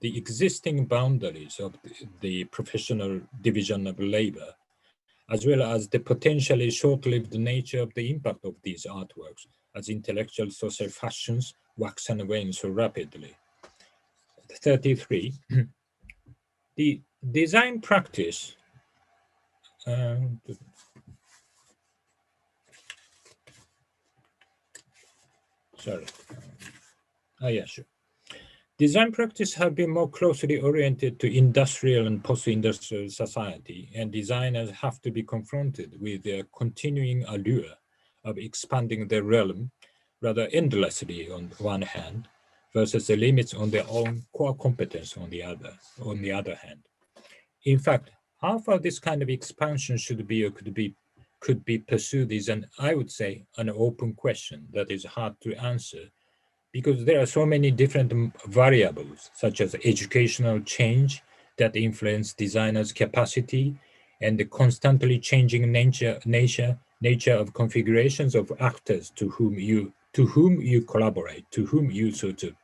the existing boundaries of the professional division of labor, as well as the potentially short-lived nature of the impact of these artworks as intellectual social fashions wax and wane so rapidly. 33, the design practice sorry. Yeah, sure. Design practice have been more closely oriented to industrial and post-industrial society, and designers have to be confronted with their continuing allure of expanding their realm rather endlessly on one hand, versus the limits on their own core competence on the other hand. In fact, how far this kind of expansion should be or could be pursued is I would say, an open question that is hard to answer, because there are so many different variables, such as educational change that influence designers' capacity and the constantly changing nature of configurations of actors to whom you collaborate, to whom you sort of,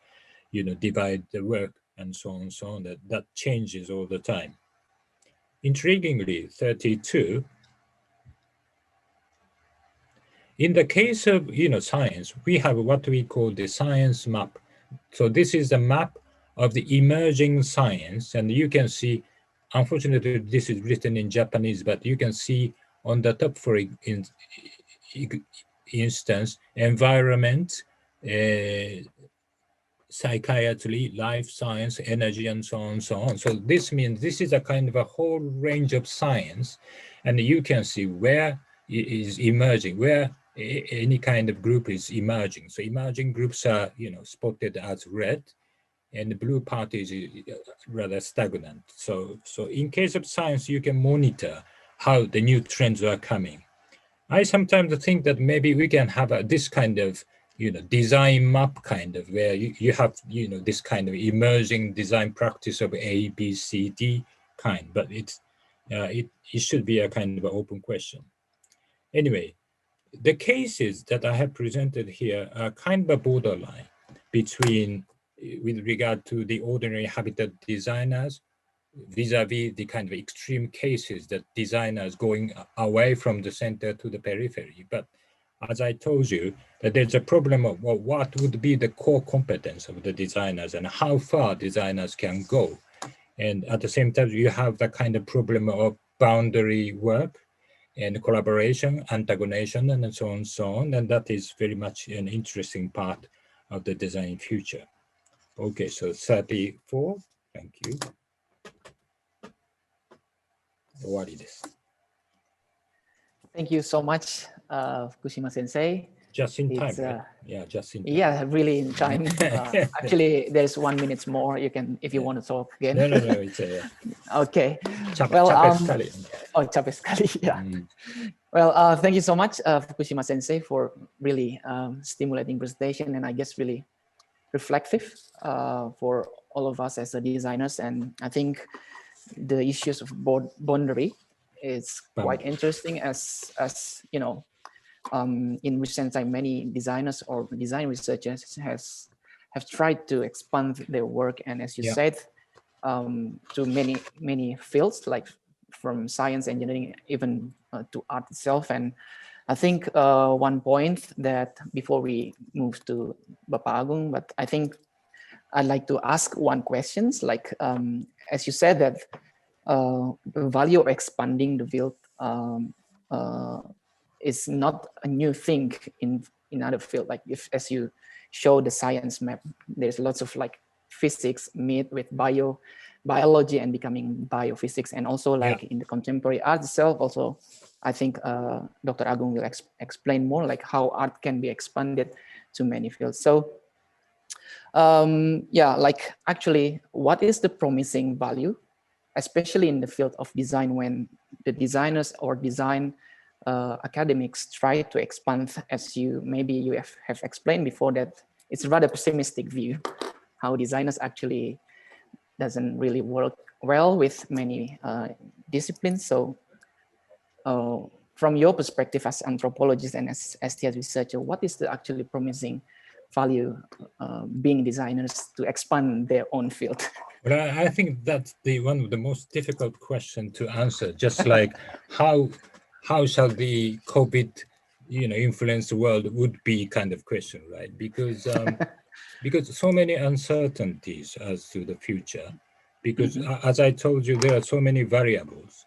divide the work and so on, that changes all the time. Intriguingly, 32, in the case of science, we have what we call the science map. So this is the map of the emerging science, and you can see, unfortunately, this is written in Japanese, but you can see on the top, for instance, environment, psychiatry, life science, energy, and so on. So this means this is a kind of a whole range of science, and you can see where it is emerging, where any kind of group is emerging. So emerging groups are, spotted as red, and the blue part is rather stagnant. So in case of science, you can monitor how the new trends are coming. I sometimes think that maybe we can have this kind of, design map kind of, where you have, this kind of emerging design practice of A, B, C, D kind, but it should be a kind of an open question. Anyway, the cases that I have presented here are kind of a borderline between, with regard to the ordinary habitat designers, vis-a-vis the kind of extreme cases that designers going away from the center to the periphery. But as I told you, that there's a problem of what would be the core competence of the designers and how far designers can go. And at the same time, you have the kind of problem of boundary work and collaboration, antagonization, and so on. And that is very much an interesting part of the design future. Okay, so 34, thank you. 終わりです。Thank you so much, Fukushima Sensei. Just in time, right? Yeah, just in time. Yeah, really in time. Actually, there's 1 minute more. You can, if you want to talk again. No, it's okay. Capes sekali. Oh, capes sekali. Yeah. Well, thank you so much, Fukushima Sensei, for really stimulating presentation, and I guess really reflective for all of us as designers. And I think the issues of boundary is quite interesting, as you know, in recent time, many designers or design researchers have tried to expand their work, and as you said, to many fields, like from science, engineering, even to art itself. And I think one point that before we move to Bapak Agung, but I think I'd like to ask one question, like as you said that the value of expanding the field is not a new thing in other field. Like as you show the science map, there's lots of like physics meet with biology and becoming biophysics, and also like in the contemporary art itself. Also, I think Dr. Agung will explain more like how art can be expanded to many fields. So like actually, what is the promising value, especially in the field of design, when the designers or design academics try to expand, as you have explained before, that it's a rather pessimistic view, how designers actually doesn't really work well with many disciplines. So from your perspective as anthropologist and as STS researcher, what is the actually promising value being designers to expand their own field? Well, I think that's one of the most difficult questions to answer. Just like how shall the COVID, influence the world would be kind of question, right? Because so many uncertainties as to the future. Because as I told you, there are so many variables.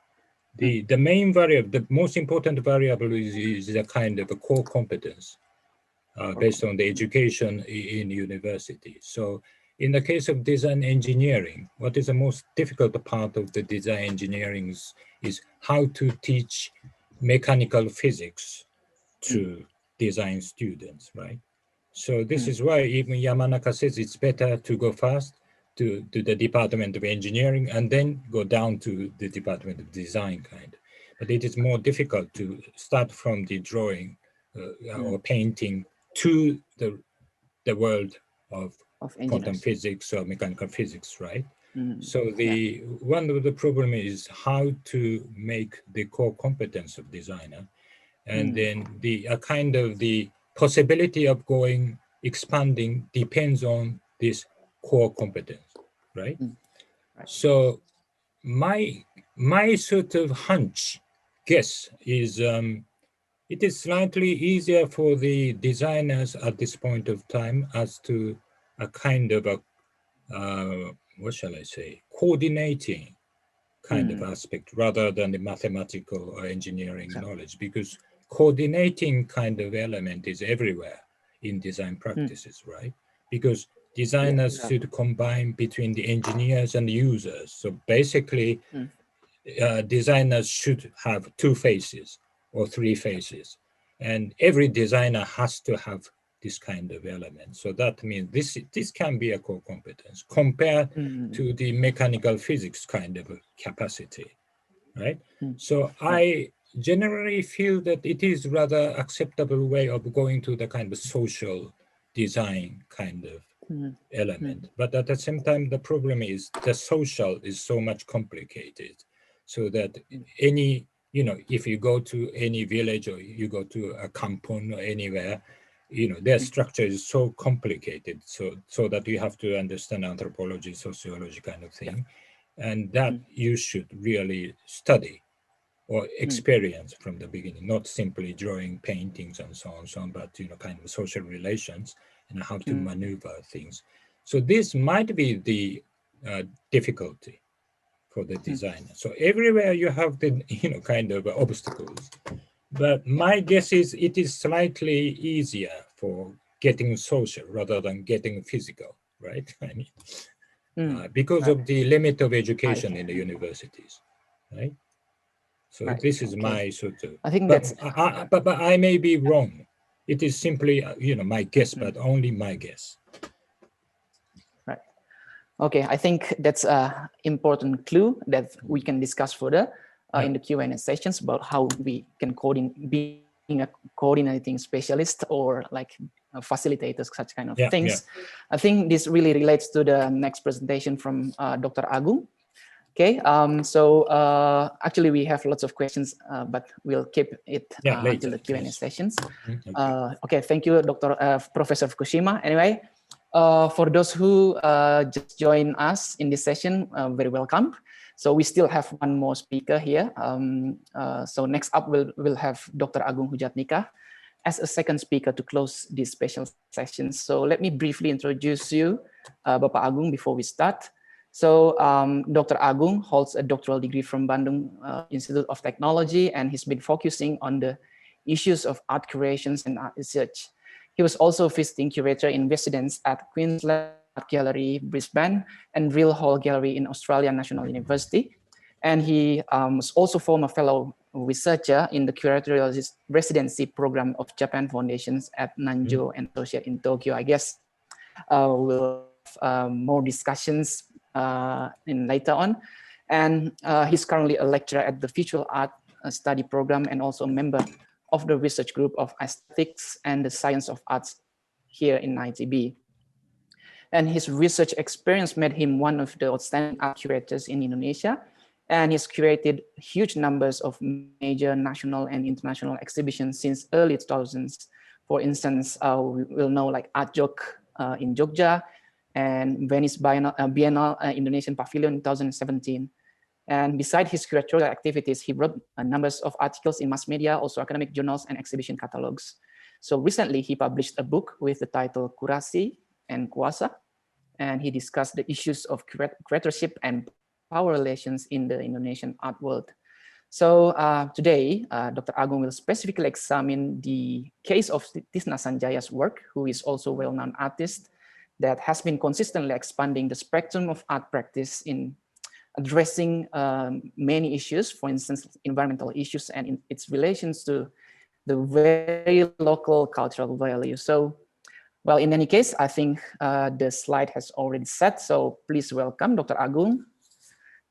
The main variable, the most important variable is a kind of a core competence based on the education in university. So in the case of design engineering, what is the most difficult part of the design engineering is how to teach mechanical physics to design students, right? So this is why even Yamanaka says it's better to go first to the Department of Engineering and then go down to the Department of Design kind. But it is more difficult to start from the drawing or painting to the world of quantum physics or mechanical physics, right? So one of the problem is how to make the core competence of designer, and then the kind of the possibility of expanding depends on this core competence, right? So my sort of guess is it is slightly easier for the designers at this point of time as to a kind of a what shall I say, coordinating kind of aspect rather than the mathematical or engineering knowledge, because coordinating kind of element is everywhere in design practices, right? Because designers should combine between the engineers and the users. So basically, designers should have 2 faces or 3 faces. And every designer has to have this kind of element. So that means this can be a core competence compared to the mechanical physics kind of capacity, right? So I generally feel that it is rather acceptable way of going to the kind of social design kind of element. But at the same time, the problem is the social is so much complicated, so that any, if you go to any village or you go to a kampong or anywhere, their structure is so complicated, so that you have to understand anthropology, sociology kind of thing, and that you should really study or experience from the beginning, not simply drawing paintings and so on, but kind of social relations and how to maneuver things. So this might be the difficulty for the designer. So everywhere you have the kind of obstacles, but my guess is it is slightly easier for getting social rather than getting physical, right? I mean, because of the limit of education in the universities, right? So this is my sort of. I think but I may be wrong. It is simply my guess, but only my guess. Right. Okay, I think that's an important clue that we can discuss further in the Q&A sessions about how we can being a coordinating specialist or like facilitators, such kind of things. I think this really relates to the next presentation from Dr. Agung. Okay, so actually we have lots of questions, but we'll keep it until the Q&A sessions. Okay, thank you, Professor Fukushima. Anyway, for those who just joined us in this session, very welcome. So we still have one more speaker here. So next up, we'll have Dr. Agung Hujatnika as a second speaker to close this special session. So let me briefly introduce you, Bapak Agung, before we start. So Dr. Agung holds a doctoral degree from Bandung Institute of Technology, and he's been focusing on the issues of art curations and art research. He was also visiting curator in residence at Queensland Art Gallery, Brisbane, and Real Hall Gallery in Australian National University. And he was also former fellow researcher in the curatorial residency program of Japan Foundations at Nanjo and Associate in Tokyo. I guess we'll have more discussions in later on. And he's currently a lecturer at the Visual Art Study Program and also a member of the research group of aesthetics and the science of arts here in ITB. And his research experience made him one of the outstanding art curators in Indonesia. And he's curated huge numbers of major national and international exhibitions since early 2000s. For instance, we will know like Art Joke in Jogja and Venice Biennale Indonesian Pavilion in 2017. And beside his curatorial activities, he wrote numbers of articles in mass media, also academic journals and exhibition catalogs. So recently he published a book with the title Kurasi and Kuasa, and he discussed the issues of curatorship and power relations in the Indonesian art world. So today, Dr. Agung will specifically examine the case of Tisna Sanjaya's work, who is also a well-known artist that has been consistently expanding the spectrum of art practice in addressing many issues, for instance, environmental issues and in its relations to the very local cultural value. So, well, in any case, I think the slide has already set. So please welcome Dr. Agung.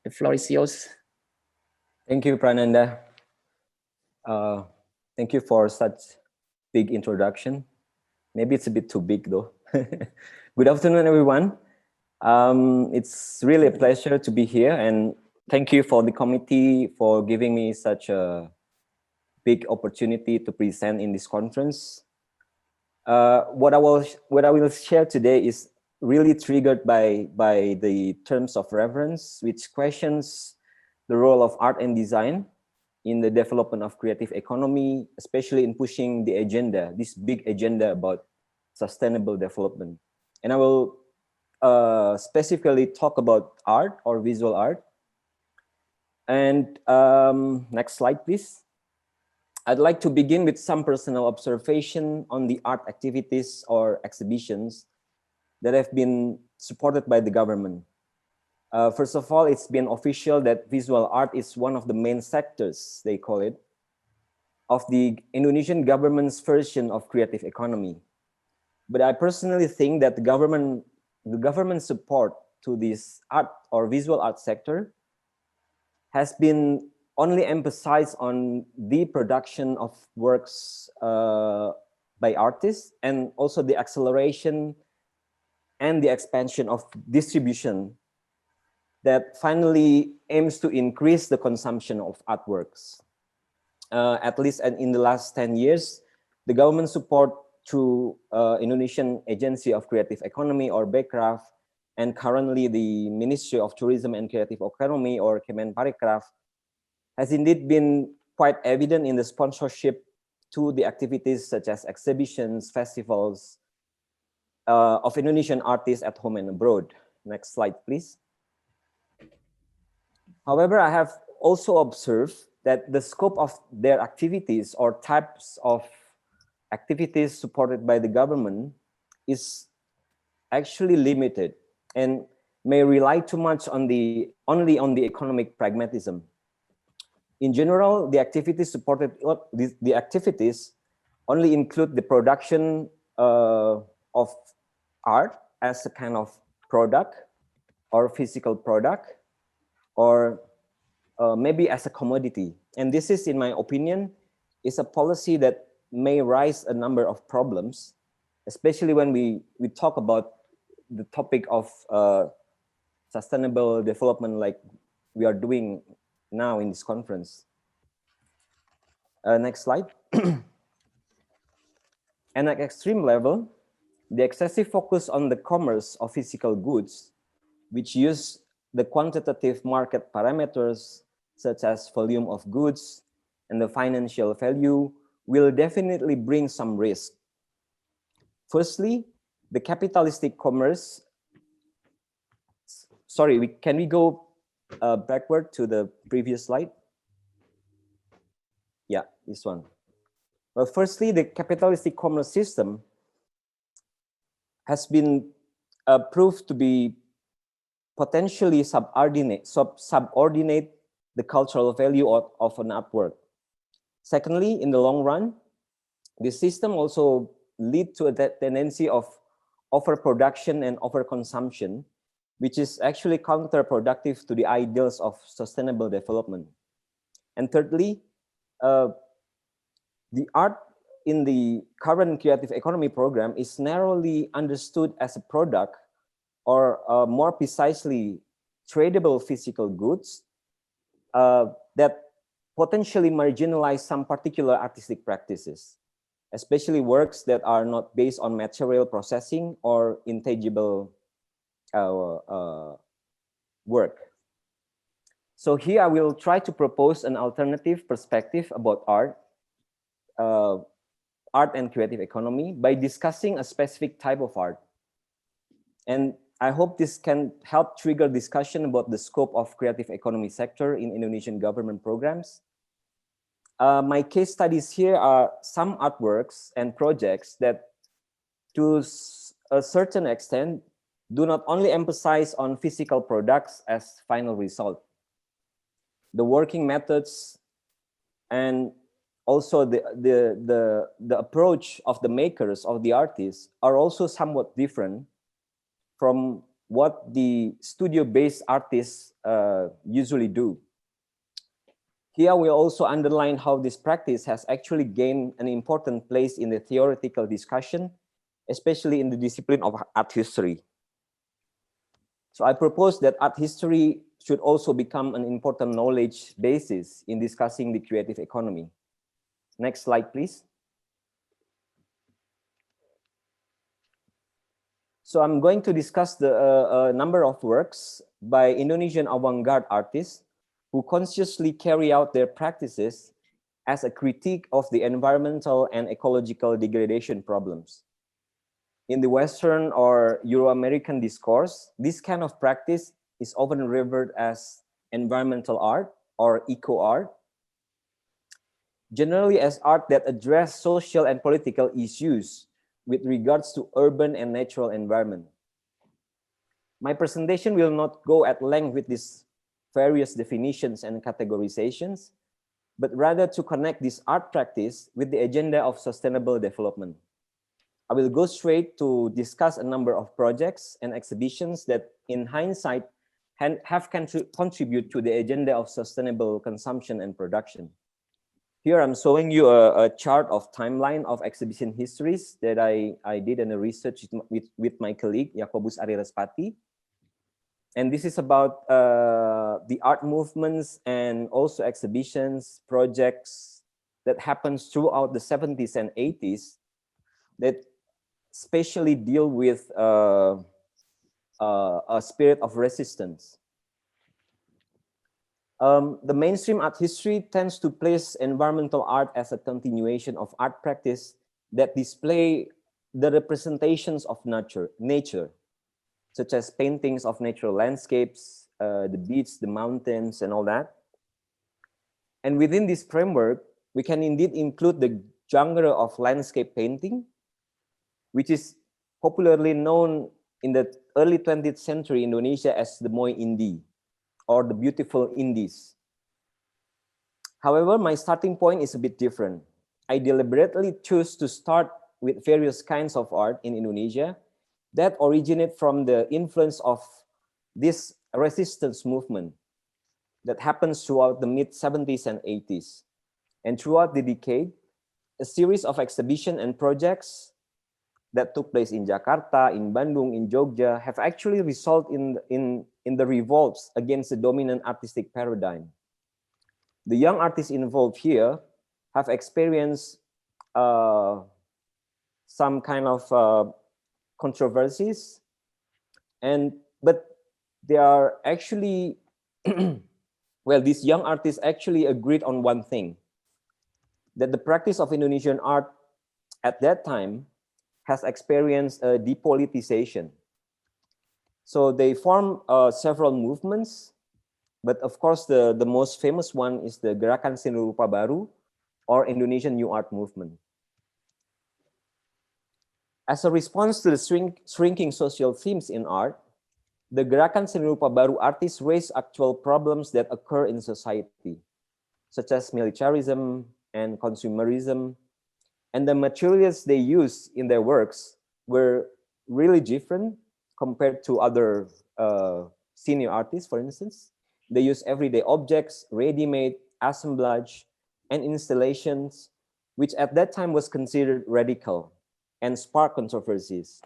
The floor is yours. Thank you, Prananda. Thank you for such big introduction. Maybe it's a bit too big though. Good afternoon, everyone. It's really a pleasure to be here, and thank you for the committee for giving me such a big opportunity to present in this conference. What I will share today is really triggered by the terms of reference, which questions the role of art and design in the development of creative economy, especially in pushing the agenda, this big agenda about sustainable development. And I will specifically talk about art or visual art. And next slide, please. I'd like to begin with some personal observation on the art activities or exhibitions that have been supported by the government. First of all, it's been official that visual art is one of the main sectors, they call it, of the Indonesian government's version of creative economy. But I personally think that the government support to this art or visual art sector has been only emphasized on the production of works by artists, and also the acceleration and the expansion of distribution that finally aims to increase the consumption of artworks. At least in the last 10 years, the government support through Indonesian Agency of Creative Economy or BECRAF, and currently the Ministry of Tourism and Creative Economy or Kemenparekraf has indeed been quite evident in the sponsorship to the activities such as exhibitions, festivals of Indonesian artists at home and abroad. Next slide, please. However, I have also observed that the scope of their activities or types of activities supported by the government is actually limited and may rely too much on only on the economic pragmatism. In general, the activities supported, the activities only include the production of art as a kind of product or physical product, or maybe as a commodity. And this is, in my opinion, is a policy that may raise a number of problems, especially when we talk about the topic of sustainable development like we are doing now in this conference. Next slide. And at extreme level, the excessive focus on the commerce of physical goods, which use the quantitative market parameters such as volume of goods and the financial value, will definitely bring some risk. Firstly, the capitalistic commerce. Sorry, can we go backward to the previous slide? Yeah, this one. Well, firstly, the capitalistic commerce system has been proved to be potentially subordinate the cultural value of an artwork. Secondly, in the long run, the system also lead to a tendency of overproduction and overconsumption, which is actually counterproductive to the ideals of sustainable development. And thirdly, the art in the current creative economy program is narrowly understood as a product, or more precisely, tradable physical goods that potentially marginalize some particular artistic practices, especially works that are not based on material processing or intangible work. So here I will try to propose an alternative perspective about art and creative economy by discussing a specific type of art. And I hope this can help trigger discussion about the scope of creative economy sector in Indonesian government programs. My case studies here are some artworks and projects that, to a certain extent, do not only emphasize on physical products as final result. The working methods and also the approach of the makers, of the artists, are also somewhat different from what the studio-based artists usually do. Here we also underline how this practice has actually gained an important place in the theoretical discussion, especially in the discipline of art history. So I propose that art history should also become an important knowledge basis in discussing the creative economy. Next slide, please. So I'm going to discuss the number of works by Indonesian avant-garde artists who consciously carry out their practices as a critique of the environmental and ecological degradation problems. In the Western or Euro-American discourse, this kind of practice is often revered as environmental art or eco-art, generally as art that address social and political issues with regards to urban and natural environment. My presentation will not go at length with these various definitions and categorizations, but rather to connect this art practice with the agenda of sustainable development. I will go straight to discuss a number of projects and exhibitions that, in hindsight, have contributed to the agenda of sustainable consumption and production. Here I'm showing you a chart of timeline of exhibition histories that I did in a research with my colleague, Jacobus Arirespati. And this is about the art movements and also exhibitions, projects that happens throughout the 70s and 80s that especially deal with a spirit of resistance. The mainstream art history tends to place environmental art as a continuation of art practice that display the representations of nature, such as paintings of natural landscapes, the beach, the mountains, and all that. And within this framework, we can indeed include the genre of landscape painting, which is popularly known in the early 20th century Indonesia as the Mooi Indi, or the beautiful Indies. However, my starting point is a bit different. I deliberately choose to start with various kinds of art in Indonesia that originate from the influence of this resistance movement that happens throughout the mid-70s and 80s. And throughout the decade, a series of exhibitions and projects that took place in Jakarta, in Bandung, in Jogja, have actually resulted in the revolts against the dominant artistic paradigm. The young artists involved here have experienced some kind of controversies, but they are actually, well, these young artists actually agreed on one thing, that the practice of Indonesian art at that time has experienced a depoliticization. So they form several movements, but of course the most famous one is the Gerakan Seni Rupa Baru, or Indonesian New Art Movement. As a response to the shrinking social themes in art, the Gerakan Seni Rupa Baru artists raise actual problems that occur in society, such as militarism and consumerism, and the materials they use in their works were really different compared to other senior artists, for instance. They use everyday objects, ready-made, assemblage, and installations, which at that time was considered radical and sparked controversies.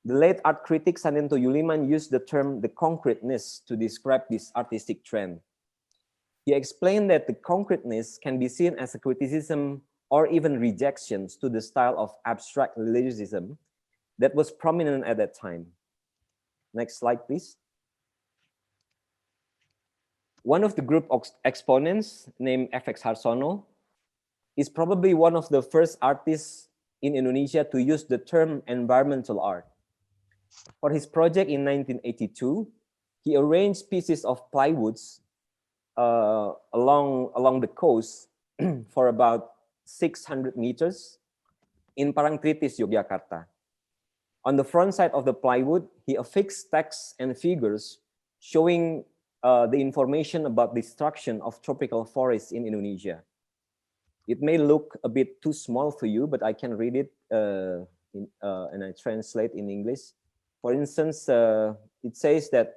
The late art critic Sanento Yuliman used the term the concreteness to describe this artistic trend. He explained that the concreteness can be seen as a criticism or even rejections to the style of abstract religiosism that was prominent at that time. Next slide, please. One of the group exponents, named FX Harsono, is probably one of the first artists in Indonesia to use the term environmental art. For his project in 1982, he arranged pieces of plywoods along the coast for about 600 meters in Parangtritis, Yogyakarta. On the front side of the plywood, he affixed text and figures showing the information about destruction of tropical forests in Indonesia. It may look a bit too small for you, but I can read it and I translate in English. For instance, it says that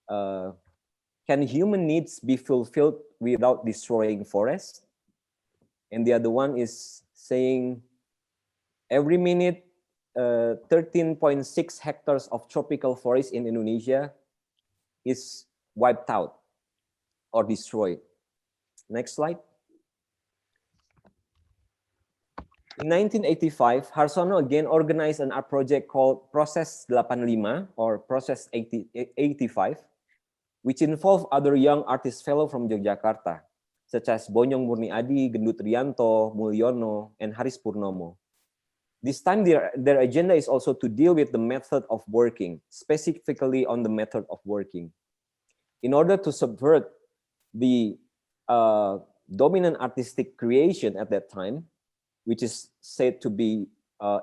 can human needs be fulfilled without destroying forests? And the other one is saying every minute 13.6 hectares of tropical forest in Indonesia is wiped out or destroyed. Next slide. In 1985, Harsono again organized an art project called Proses 85 or Proses 85, which involved other young artist fellows from Yogyakarta, such as Bonyong Murni Adi, Gendut Rianto, Mulyono, and Haris Purnomo. This time, their agenda is also to deal with the method of working, specifically on the method of working. In order to subvert the dominant artistic creation at that time, which is said to be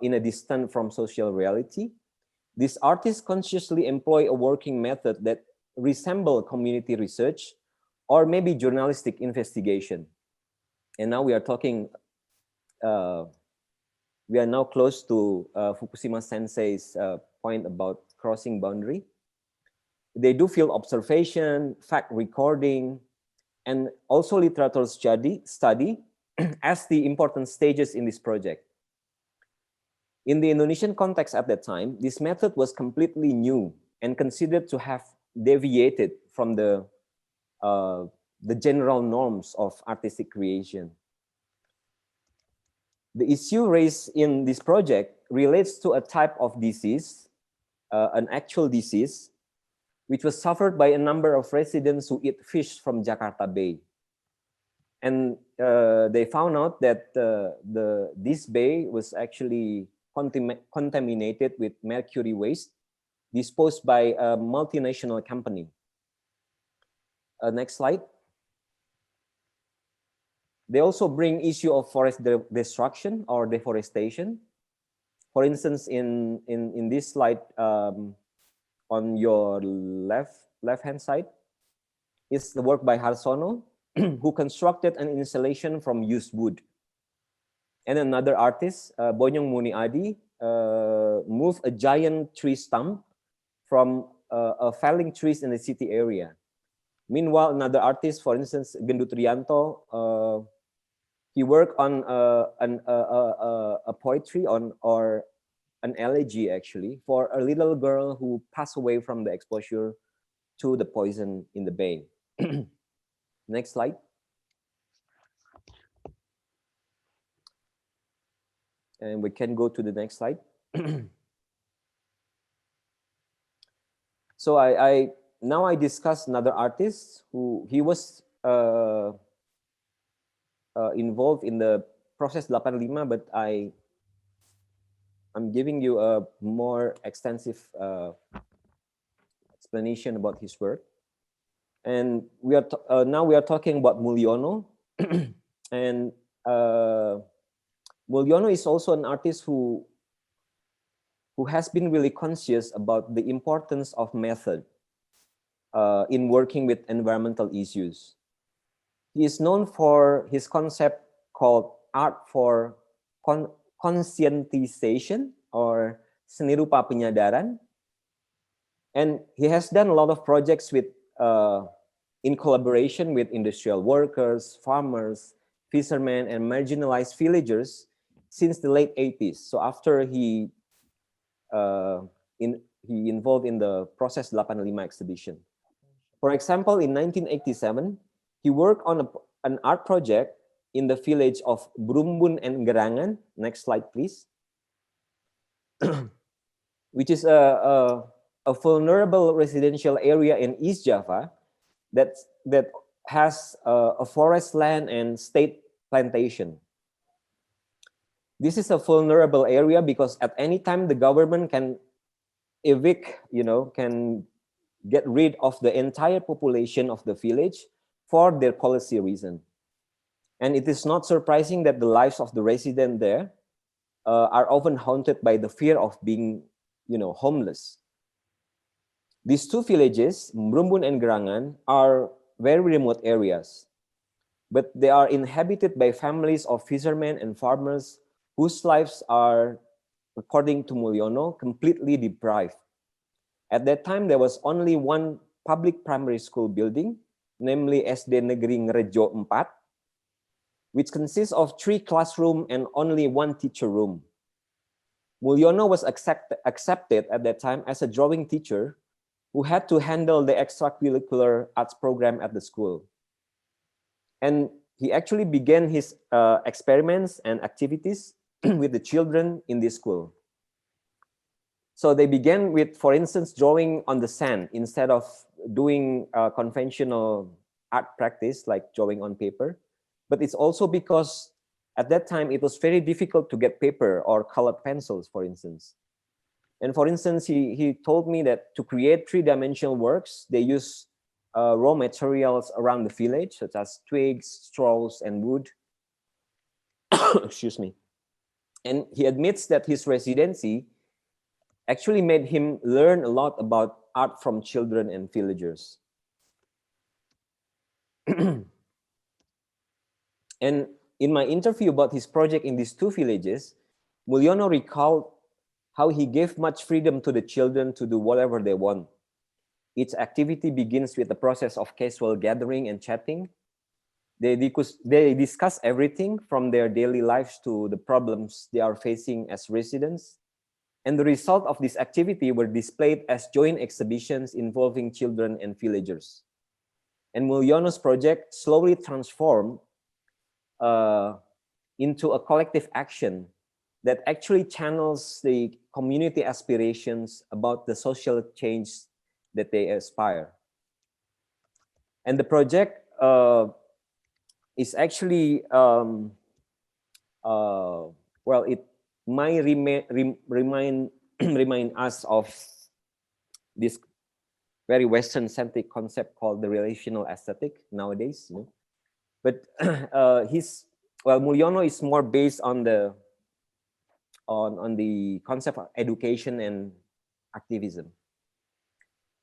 in a distance from social reality, these artists consciously employ a working method that resemble community research or maybe journalistic investigation, And now we are talking, we are now close to Fukushima Sensei's point about crossing boundary. They do field observation, fact recording, and also literature study as the important stages in this project. In the Indonesian context at that time, this method was completely new and considered to have deviated from the general norms of artistic creation. The issue raised in this project relates to a type of disease, an actual disease, which was suffered by a number of residents who eat fish from Jakarta Bay. And they found out that this bay was actually contaminated with mercury waste disposed by a multinational company. Next slide. They also bring issue of forest destruction or deforestation. For instance, in this slide, on your left-hand side, is the work by Harsono, who constructed an installation from used wood. And another artist, Bonyong Muniadi, moved a giant tree stump from felling trees in the city area. Meanwhile, another artist, for instance, Gendut Rianto, he worked on a poetry or an elegy actually for a little girl who passed away from the exposure to the poison in the bay. Next slide. And we can go to the next slide. So now I discuss another artist who he was involved in the process 85, but I'm giving you a more extensive explanation about his work. And we are now we are talking about Mulyono, and Mulyono is also an artist who has been really conscious about the importance of method in working with environmental issues. He is known for his concept called art for conscientization or seni rupa penyadaran. And he has done a lot of projects with in collaboration with industrial workers, farmers, fishermen, and marginalized villagers since the late 80s. So after he involved in the Process 85 exhibition. For example, in 1987, he worked on an art project in the village of Brumbun and Gerangan. Next slide, please. Which is a vulnerable residential area in East Java that has a forest land and state plantation. This is a vulnerable area because at any time the government can evict, can get rid of the entire population of the village for their policy reason. And it is not surprising that the lives of the residents there are often haunted by the fear of being, homeless. These two villages, Brumbun and Gerangan, are very remote areas, but they are inhabited by families of fishermen and farmers whose lives are, according to Mulyono, completely deprived. At that time, there was only one public primary school building, namely SD Negeri Ngerejo 4, which consists of 3 classrooms and only 1 teacher room. Mulyono was accepted at that time as a drawing teacher who had to handle the extracurricular arts program at the school. And he actually began his experiments and activities with the children in this school. So they began with, for instance, drawing on the sand instead of doing conventional art practice like drawing on paper. But it's also because at that time it was very difficult to get paper or colored pencils, for instance. And for instance, he told me that to create 3-dimensional works, they use raw materials around the village, such as twigs, straws, and wood. Excuse me. And he admits that his residency actually made him learn a lot about art from children and villagers. And in my interview about his project in these two villages, Mulyono recalled how he gave much freedom to the children to do whatever they want. Each activity begins with the process of casual gathering and chatting. They discuss everything from their daily lives to the problems they are facing as residents. And the result of this activity were displayed as joint exhibitions involving children and villagers. And Mulyono's project slowly transformed into a collective action that actually channels the community aspirations about the social change that they aspire. And the project is actually, well, it might remind us of this very Western-centric concept called the relational aesthetic nowadays. You know? But Mulyono is more based on the concept of education and activism.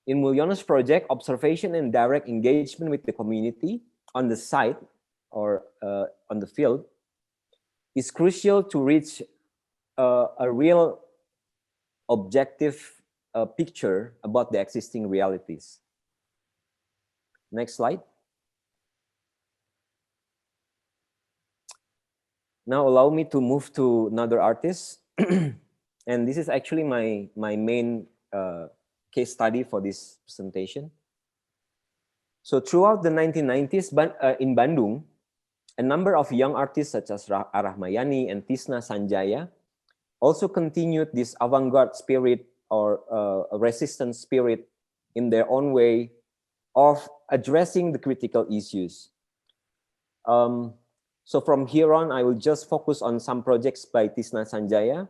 In Mulyono's project, observation and direct engagement with the community on the site or on the field is crucial to reach a real objective picture about the existing realities. Next slide. Now allow me to move to another artist. And this is actually my main case study for this presentation. So throughout the 1990s in Bandung, a number of young artists such as Rahmayani and Tisna Sanjaya also continued this avant-garde spirit or a resistance spirit in their own way of addressing the critical issues. So from here on, I will just focus on some projects by Tisna Sanjaya,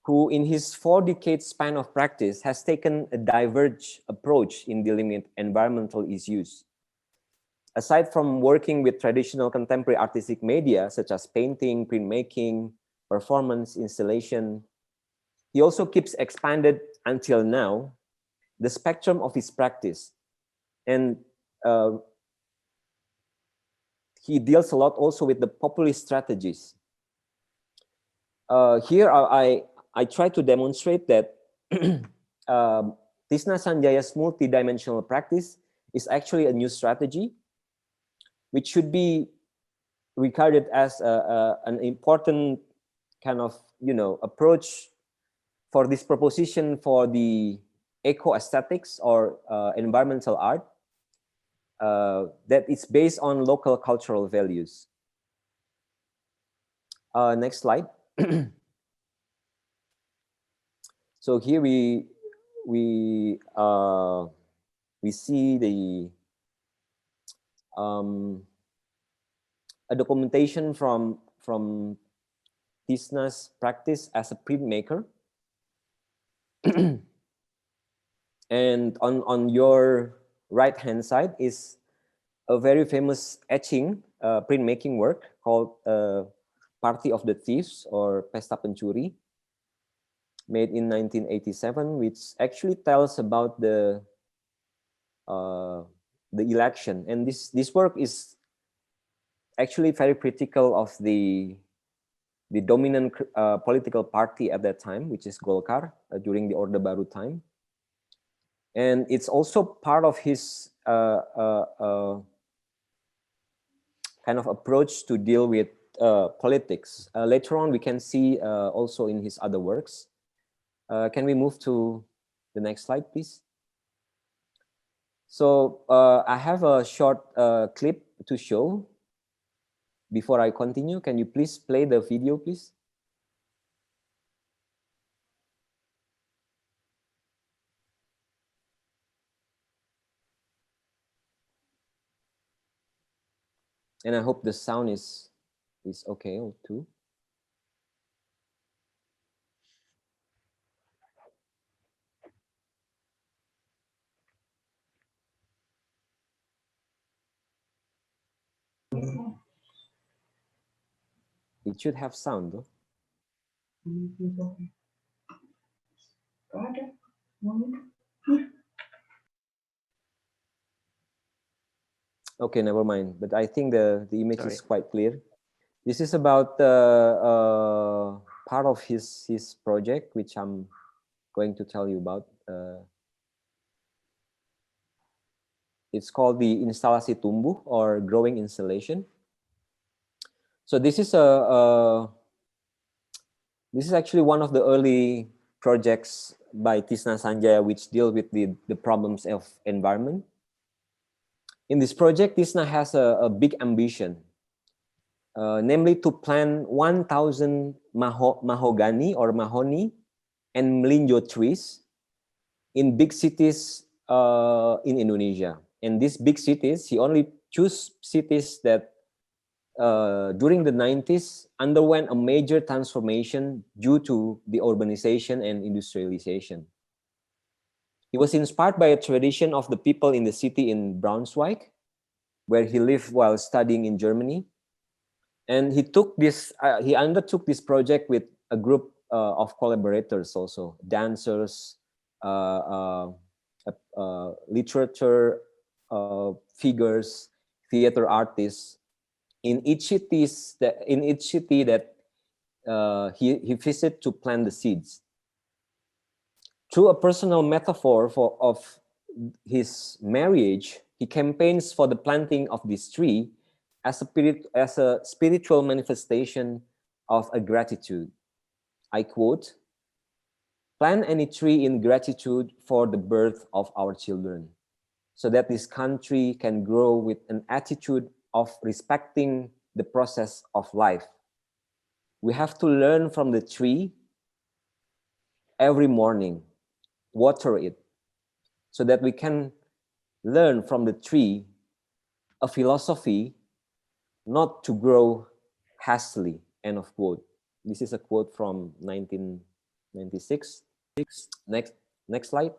who in his 4-decade span of practice has taken a divergent approach in dealing with environmental issues. Aside from working with traditional contemporary artistic media, such as painting, printmaking, performance, installation, he also keeps expanded until now the spectrum of his practice. And he deals a lot also with the populist strategies. Here I try to demonstrate that Tisna Sanjaya's multidimensional practice is actually a new strategy, which should be regarded as an important kind of, approach for this proposition for the eco-aesthetics or environmental art that is based on local cultural values. Next slide. So here we see the a documentation from Tisna's practice as a printmaker. And on your right hand side is a very famous etching printmaking work called Party of the Thieves or Pesta Pencuri, made in 1987, which actually tells about the election. And this work is actually very critical of the dominant political party at that time, which is Golkar, during the Orde Baru time. And it's also part of his kind of approach to deal with politics. Later on, we can see also in his other works. Can we move to the next slide, please? So I have a short clip to show. Before I continue, can you please play the video, please? And I hope the sound is okay too. It should have sound though. Okay, never mind. But I think the image Sorry. is quite clear. This is about part of his project, which I'm going to tell you about. It's called the instalasi tumbuh, or growing installation. So this is this is actually one of the early projects by Tisna Sanjaya which deal with the problems of environment. In this project, Tisna has a big ambition, namely to plant 1,000 mahogany or mahoni and melinjo trees in big cities in Indonesia. And these big cities, he only choose cities that during the 90s underwent a major transformation due to the urbanization and industrialization. He was inspired by a tradition of the people in the city in Braunschweig, where he lived while studying in Germany. And he took this, he undertook this project with a group of collaborators also, dancers, literature figures, theater artists, in each city that he visited to plant the seeds. Through a personal metaphor of his marriage, he campaigns for the planting of this tree as a spiritual manifestation of a gratitude. I quote, "Plant any tree in gratitude for the birth of our children, so that this country can grow with an attitude of respecting the process of life. We have to learn from the tree every morning, water it, so that we can learn from the tree a philosophy not to grow hastily," end of quote. This is a quote from 1996. Next slide.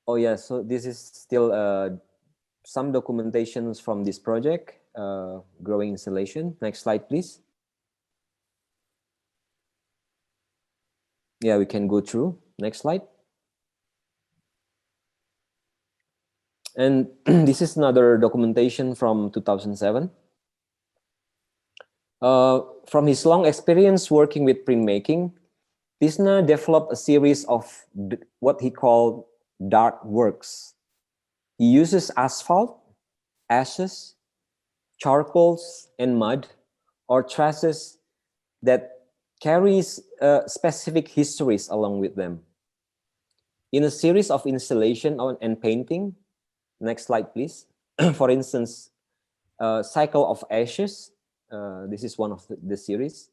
Oh yeah, so this is still some documentations from this project, growing installation. Next slide, please. Yeah, we can go through. Next slide. And this is another documentation from 2007. From his long experience working with printmaking, Tisna developed a series of what he called dark works. He uses asphalt, ashes, charcoals, and mud, or traces that carries specific histories along with them. In a series of installation and painting, next slide, please. For instance, Cycle of Ashes, this is one of the series.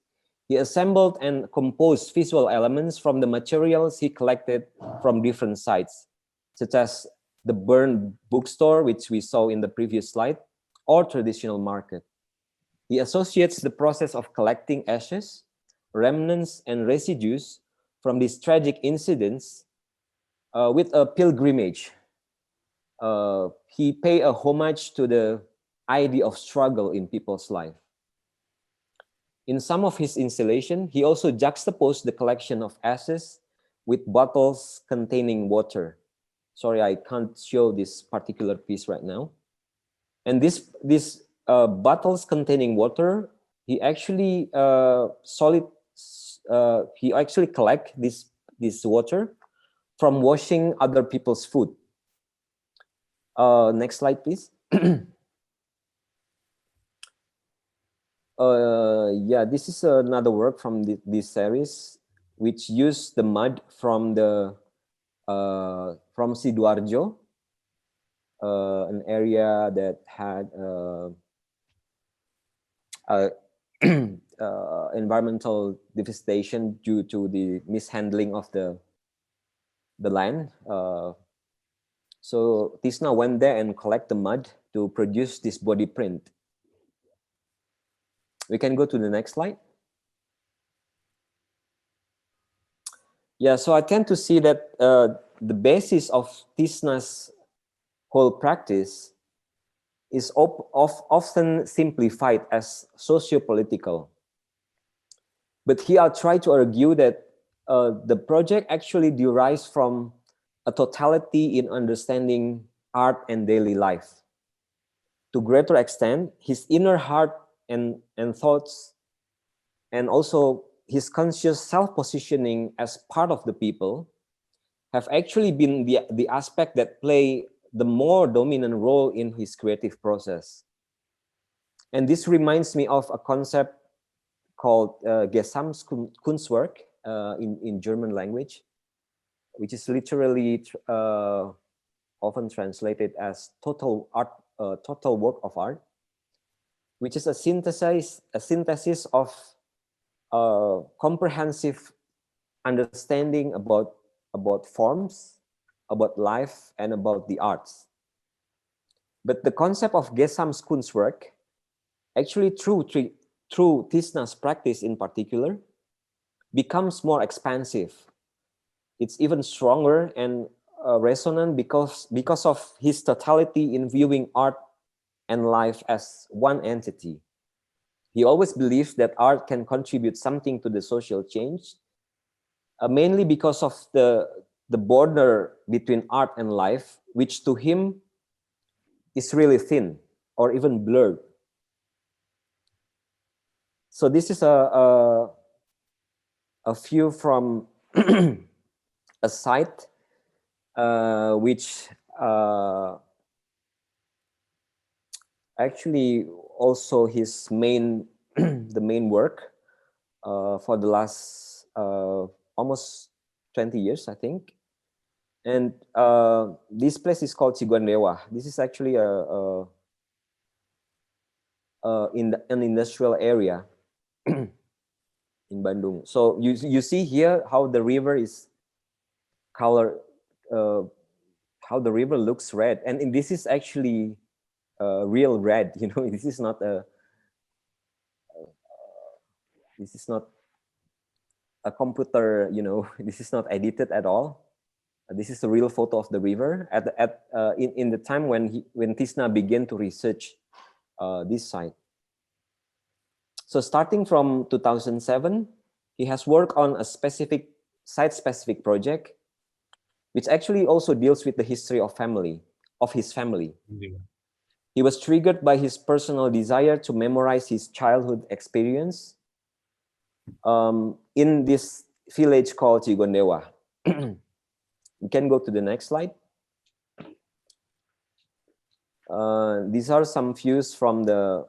He assembled and composed visual elements from the materials he collected from different sites, such as the burned bookstore, which we saw in the previous slide, or traditional market. He associates the process of collecting ashes, remnants, and residues from these tragic incidents with a pilgrimage. He paid a homage to the idea of struggle in people's life. In some of his installations, he also juxtaposed the collection of ashes with bottles containing water. Sorry, I can't show this particular piece right now. And these bottles containing water, he actually collect this water from washing other people's food. Next slide, please. Yeah, this is another work from this series, which used the mud from Sidoarjo, an area that had environmental devastation due to the mishandling of the land. So Tisna went there and collect the mud to produce this body print. We can go to the next slide. Yeah, so I tend to see that the basis of Tisna's whole practice is often simplified as socio-political. But here I'll try to argue that the project actually derives from a totality in understanding art and daily life. To greater extent, his inner heart and thoughts, and also his conscious self-positioning as part of the people, have actually been the aspect that play the more dominant role in his creative process. And this reminds me of a concept called Gesamtkunstwerk in German language, which is literally often translated as total work of art, which is a synthesis of comprehensive understanding about forms, about life, and about the arts. But the concept of Gesamtkunstwerk, actually through Tisna's practice in particular, becomes more expansive. It's even stronger and resonant because of his totality in viewing art and life as one entity. He always believes that art can contribute something to the social change, mainly because of the border between art and life, which to him is really thin or even blurred. So this is a view from a site which actually also his main the main work for the last almost 20 years, I think. And this place is called Cigondewa. This is actually in an industrial area in Bandung. So you see here how the river is color, how the river looks red, and this is actually real red. You know, this is not a computer. You know, this is not edited at all. This is a real photo of the river in the time when Tisna began to research this site. So starting from 2007, he has worked on a specific site-specific project, which actually also deals with the history of his family. Yeah. He was triggered by his personal desire to memorize his childhood experience in this village called Cigondewa. We can go to the next slide. These are some views from the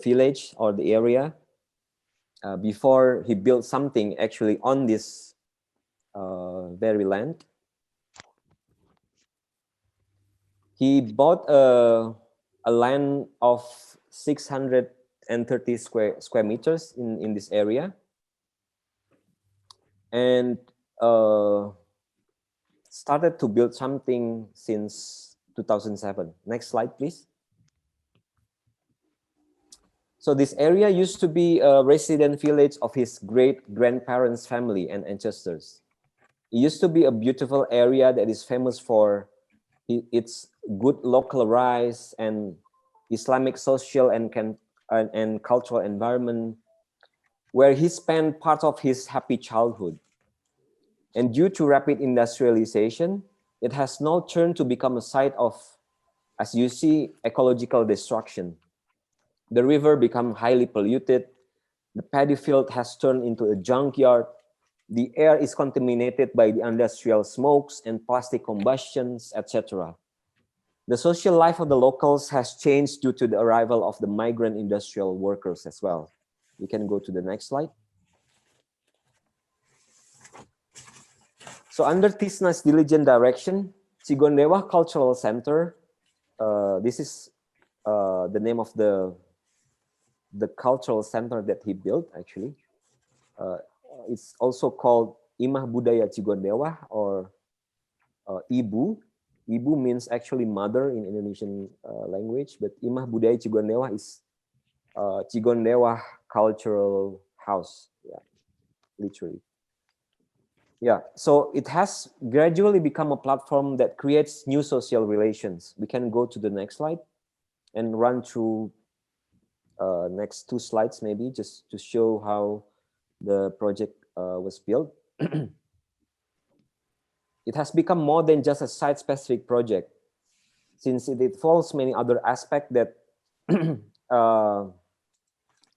village or the area before he built something actually on this very land. He bought a land of 630 square meters in this area, and started to build something since 2007. Next slide, please. So this area used to be a resident village of his great-grandparents' family and ancestors. It used to be a beautiful area that is famous for its good local rice and Islamic social and cultural environment, where he spent part of his happy childhood. And due to rapid industrialization, it has now turned to become a site of, as you see, ecological destruction. The river became highly polluted. The paddy field has turned into a junkyard. The air is contaminated by the industrial smokes and plastic combustions, etc. The social life of the locals has changed due to the arrival of the migrant industrial workers as well. We can go to the next slide. So under Tisna's diligent direction, Cigondewa Cultural Center, this is the name of the cultural center that he built actually. It's also called Imah Budaya Cigondewa, or Ibu. Ibu means actually mother in Indonesian language, but Imah Budaya Cigondewa is Cigondewa Cultural House, yeah, literally. Yeah, so it has gradually become a platform that creates new social relations. We can go to the next slide and run through next two slides maybe, just to show how the project was built. It has become more than just a site-specific project, since it involves many other aspects that that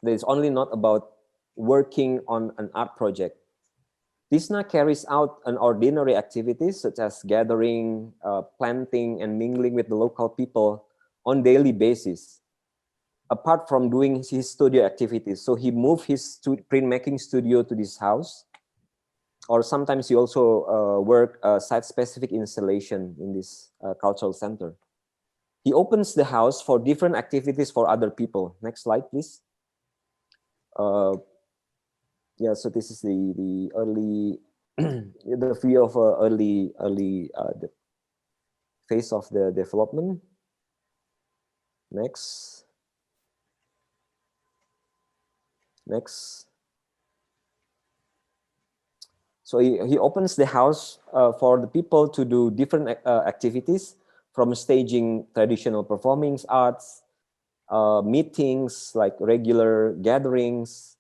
is only not about working on an art project. TISNA carries out an ordinary activities such as gathering, planting, and mingling with the local people on daily basis, apart from doing his studio activities. So he moved his printmaking studio to this house, or sometimes he also work site-specific installation in this cultural center. He opens the house for different activities for other people. Next slide, please. Yeah, so this is the early the view of early the phase of the development. Next. So he opens the house for the people to do different activities, from staging traditional performing arts, meetings like regular gatherings,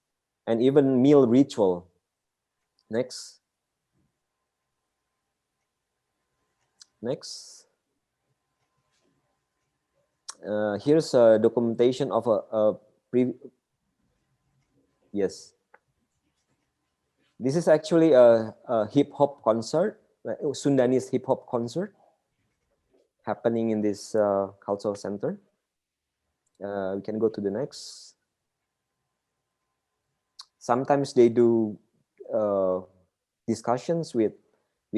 and even meal ritual. Next. Here's a documentation of yes. This is actually a hip hop concert, Sundanese hip hop concert, happening in this cultural center. We can go to the next. Sometimes they do discussions with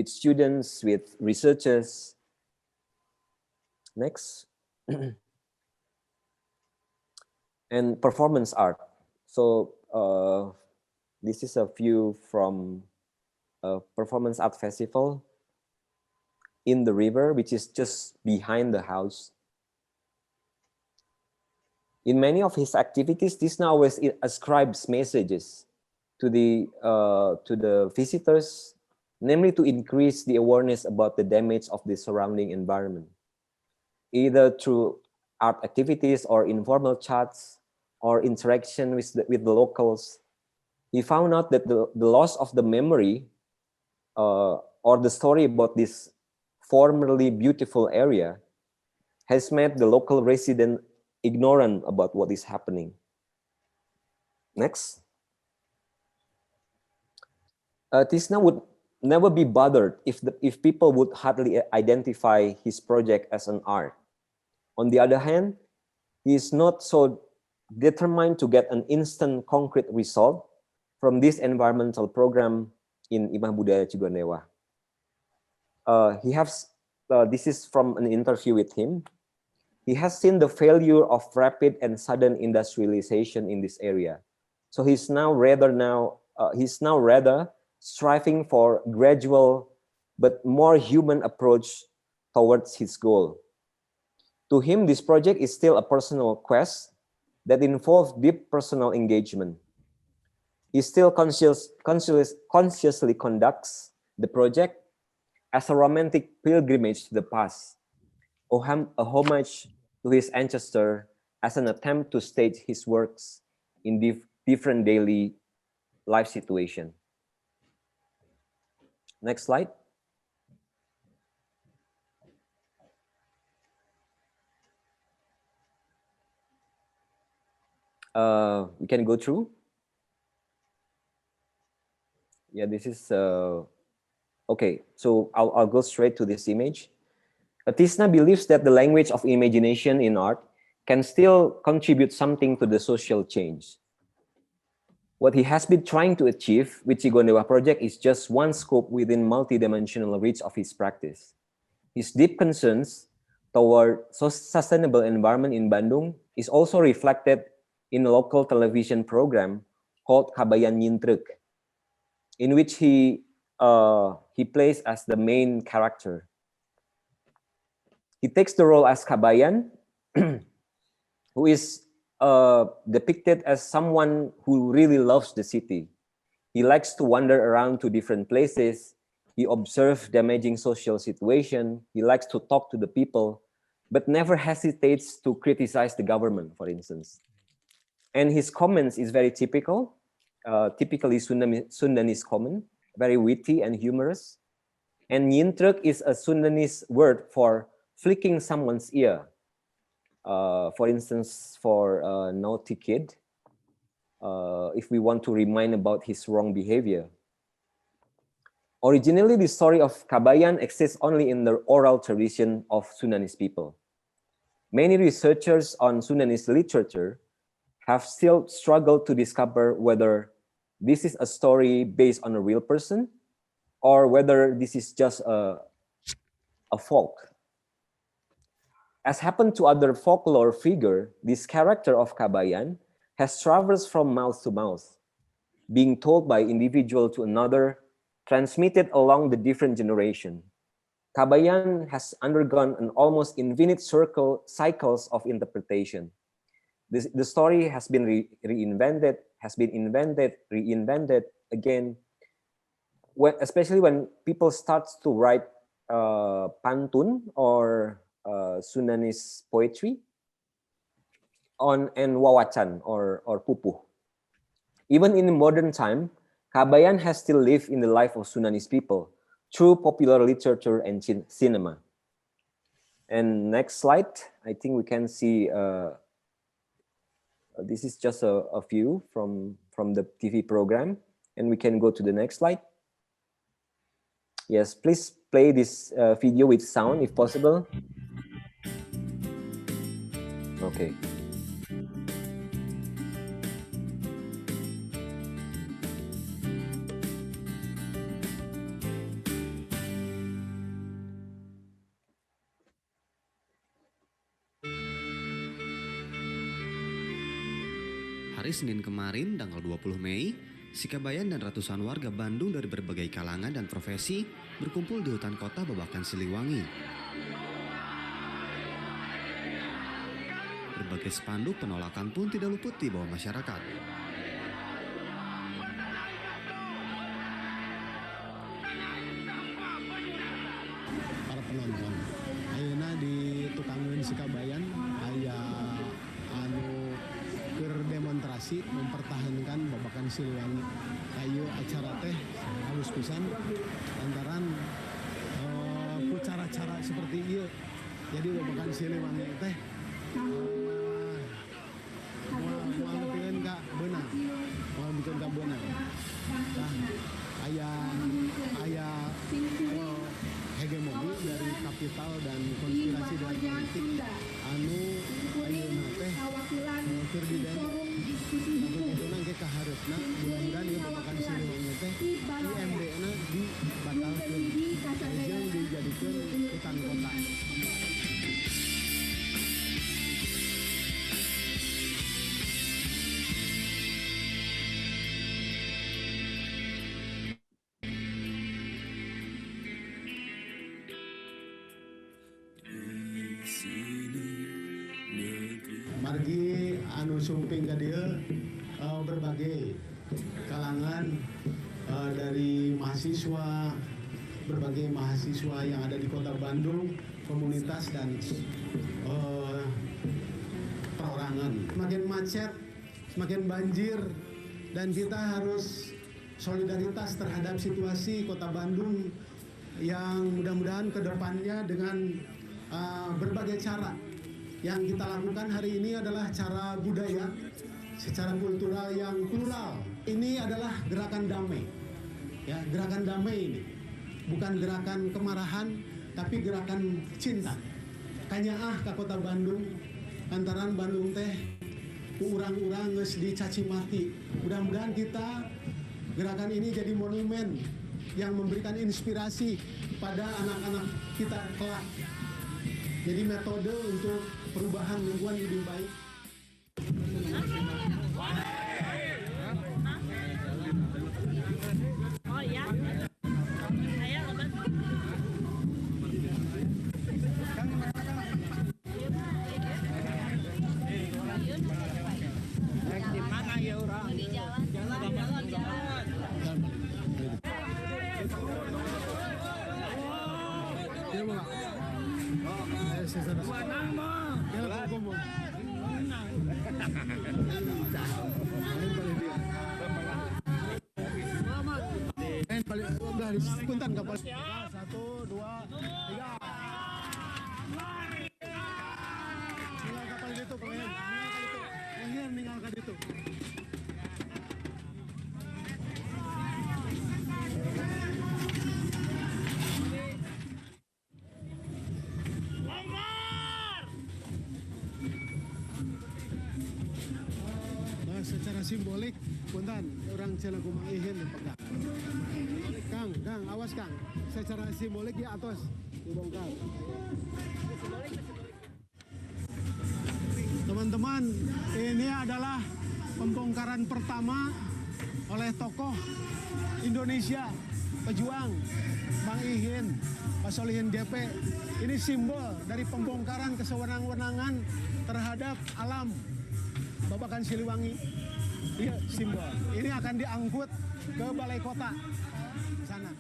students, with researchers. Next. And performance art. So this is a view from a performance art festival in the river, which is just behind the house. In many of his activities, TISNA always ascribes messages to the visitors, namely to increase the awareness about the damage of the surrounding environment, either through art activities or informal chats or interaction with the locals. He found out that the loss of the memory or the story about this formerly beautiful area has made the local resident ignorant about what is happening. Next. TISNA would never be bothered if people would hardly identify his project as an art. On the other hand, he is not so determined to get an instant concrete result from this environmental program in Imah Budaya Cigonewa. This is from an interview with him. He has seen the failure of rapid and sudden industrialization in this area. So he's now rather striving for gradual but more human approach towards his goal. To him, this project is still a personal quest that involves deep personal engagement. He still consciously conducts the project as a romantic pilgrimage to the past, a homage to his ancestor, as an attempt to stage his works in different daily life situations. Next slide. We can go through. Yeah, this is okay. So I'll go straight to this image. TISNA believes that the language of imagination in art can still contribute something to the social change. What he has been trying to achieve with Cigonewa project is just one scope within multidimensional reach of his practice. His deep concerns toward sustainable environment in Bandung is also reflected in a local television program called Kabayan Nyintruk, in which he plays as the main character. He takes the role as Kabayan, who is depicted as someone who really loves the city. He likes to wander around to different places. He observes damaging social situation. He likes to talk to the people, but never hesitates to criticize the government, for instance. And his comments is very typical. typically Sundanese common, very witty and humorous. And nyintruk is a Sundanese word for flicking someone's ear. For instance, for a naughty kid, if we want to remind about his wrong behavior. Originally, the story of Kabayan exists only in the oral tradition of Sundanese people. Many researchers on Sundanese literature have still struggled to discover whether this is a story based on a real person or whether this is just a folk. As happened to other folklore figure, this character of Kabayan has traversed from mouth to mouth, being told by individual to another, transmitted along the different generation. Kabayan has undergone an almost infinite cycles of interpretation. The story has been reinvented again, especially when people start to write pantun or Sundanese poetry and wawacan or pupuh. Even in modern time, Kabayan has still lived in the life of Sundanese people through popular literature and cinema. And next slide, I think we can see, this is just a few from the TV program, and we can go to the next slide. Yes, please play this video with sound if possible. Okay. Hari Senin kemarin, tanggal 20 Mei, si Kabayan dan ratusan warga Bandung dari berbagai kalangan dan profesi berkumpul di hutan kota Babakan Siliwangi. Berbagai spanduk penolakan pun tidak luput di bawah masyarakat. Para penonton, ayeuna di tukangeun si Kabayan aya anu keur demonstrasi mempertahankan Babakan Siliwangi. Ayo acara teh halus pisan lantaran ku cara-cara seperti ieu. Jadi Babakan Siliwangi teh moal bikin ka beunang. Nah, aya hegemoni dari kapital dan konspirasi dan politik anu ayeuna teh keur ke kaharepna mudah-mudahan ieu Babakan Siliwangi teh IMD-na dibatalkeun jeung dijadikeun hutan kota. Margi anu sumping ka dieu berbagai kalangan dari mahasiswa, berbagai mahasiswa yang ada di Kota Bandung, komunitas dan perorangan. Semakin macet, semakin banjir, dan kita harus solidaritas terhadap situasi Kota Bandung yang mudah-mudahan ke depannya dengan berbagai cara. Yang kita lakukan hari ini adalah cara budaya, secara kultural yang plural. Ini adalah gerakan damai. Ya, gerakan damai ini. Bukan gerakan kemarahan, tapi gerakan cinta. Kanyaah ka Kota Bandung, lantaran Bandung teh urang-urang geus dicaci mati. Mudah-mudahan kita gerakan ini jadi monumen yang memberikan inspirasi pada anak-anak kita kelak. Jadi metode untuk perubahan lingkungan lebih baik. Oh ya. Di mana ya orang? Di jalan. udah punten kapal. 1, 2, 3. Tinggal kapal itu, pengen meninggalkan itu. Secara simbolik, punten orang Cina kumang ihin dipegang. Kang, awas Kang. Secara simbolik di atas dibongkar. Teman-teman, ini adalah pembongkaran pertama oleh tokoh Indonesia, pejuang Bang Ihin, Pak Solihin GP. Ini simbol dari pembongkaran kesewenang-wenangan terhadap alam Babakan Siliwangi. Iya, simbol. Ini akan diangkut ke balai kota sana.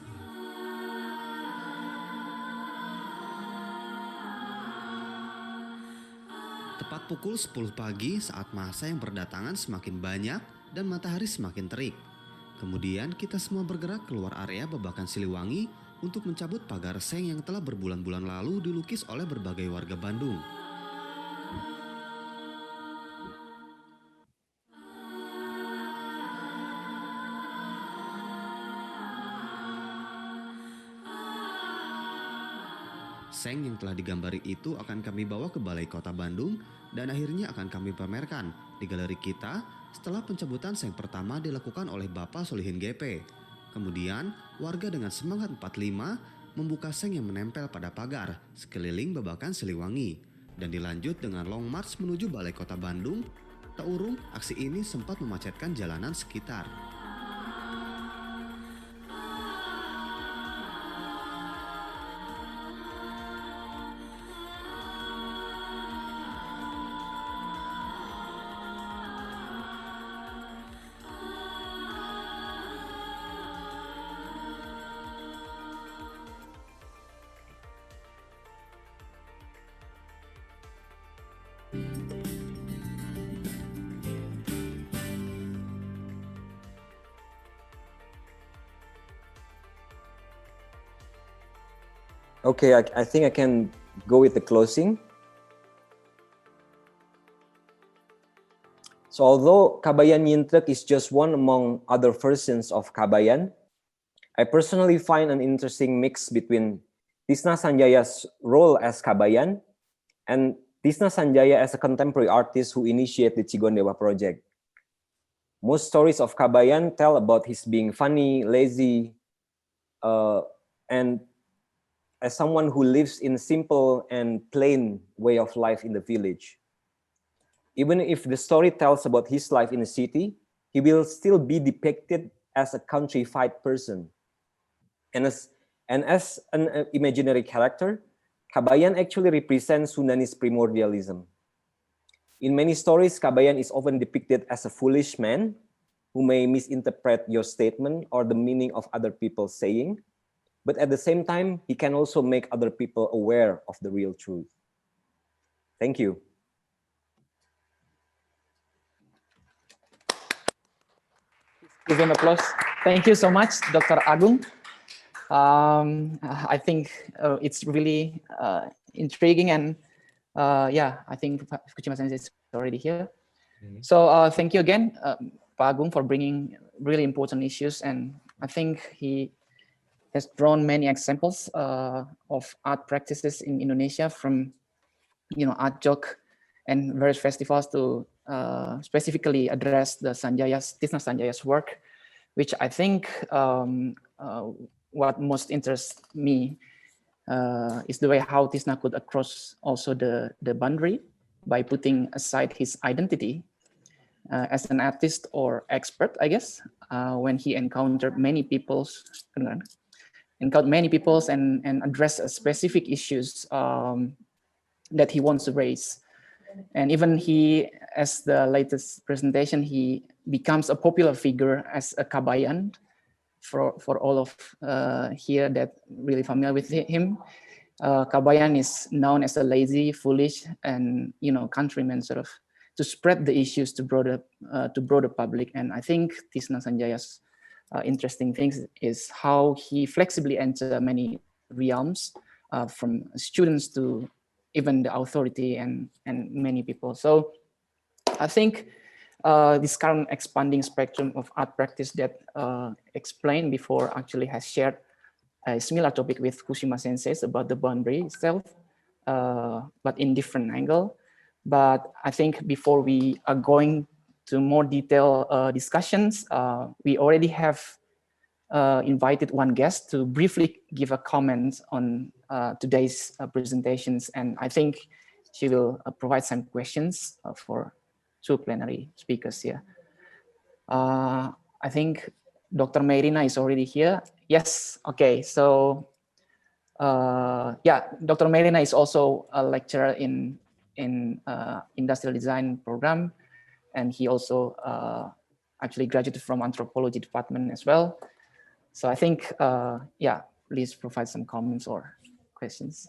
Tepat pukul 10 pagi saat masa yang berdatangan semakin banyak dan matahari semakin terik. Kemudian kita semua bergerak keluar area Babakan Siliwangi untuk mencabut pagar seng yang telah berbulan-bulan lalu dilukis oleh berbagai warga Bandung. Seng yang telah digambari itu akan kami bawa ke Balai Kota Bandung dan akhirnya akan kami pamerkan di galeri kita setelah pencabutan seng pertama dilakukan oleh Bapak Solihin GP. Kemudian warga dengan semangat 45 membuka seng yang menempel pada pagar sekeliling Babakan Siliwangi dan dilanjut dengan long march menuju Balai Kota Bandung. Tak urung, aksi ini sempat memacetkan jalanan sekitar. Okay, I think I can go with the closing. So although Kabayan Yintrek is just one among other versions of Kabayan, I personally find an interesting mix between Tisna Sanjaya's role as Kabayan and Tisna Sanjaya as a contemporary artist who initiated the Cigondewa project. Most stories of Kabayan tell about his being funny, lazy, and as someone who lives in simple and plain way of life in the village. Even if the story tells about his life in the city, he will still be depicted as a countrified person. And as an imaginary character, Kabayan actually represents Sundanese primordialism. In many stories, Kabayan is often depicted as a foolish man who may misinterpret your statement or the meaning of other people's saying. But at the same time, he can also make other people aware of the real truth. Thank you. Give him applause. Thank you so much, Dr. Agung. I think it's really intriguing, and yeah, I think Fukushima-sensei is already here. So thank you again, Pak Agung, for bringing really important issues, and I think he has drawn many examples of art practices in Indonesia, from art joke and various festivals to specifically address the Tisna Sanjaya's work, which I think what most interests me is the way how Tisna could cross also the boundary by putting aside his identity as an artist or expert, I guess, when he encountered many peoples and address specific issues that he wants to raise. And even he, as the latest presentation, he becomes a popular figure as a Kabayan for all of here that really familiar with him. Kabayan is known as a lazy, foolish, and countryman, sort of, to spread the issues to broader public. And I think Tisna Sanjaya's interesting things is how he flexibly enters many realms, from students to even the authority and many people. So I think this current expanding spectrum of art practice that explained before actually has shared a similar topic with Fukushima Sensei's about the boundary itself, but in different angle. But I think before we are going to more detailed discussions, we already have invited one guest to briefly give a comment on today's presentations. And I think she will provide some questions for two plenary speakers here. I think Dr. Merina is already here. Yes, okay, so yeah, Dr. Merina is also a lecturer in industrial design program, and he also actually graduated from anthropology department as well. So I think, yeah, please provide some comments or questions.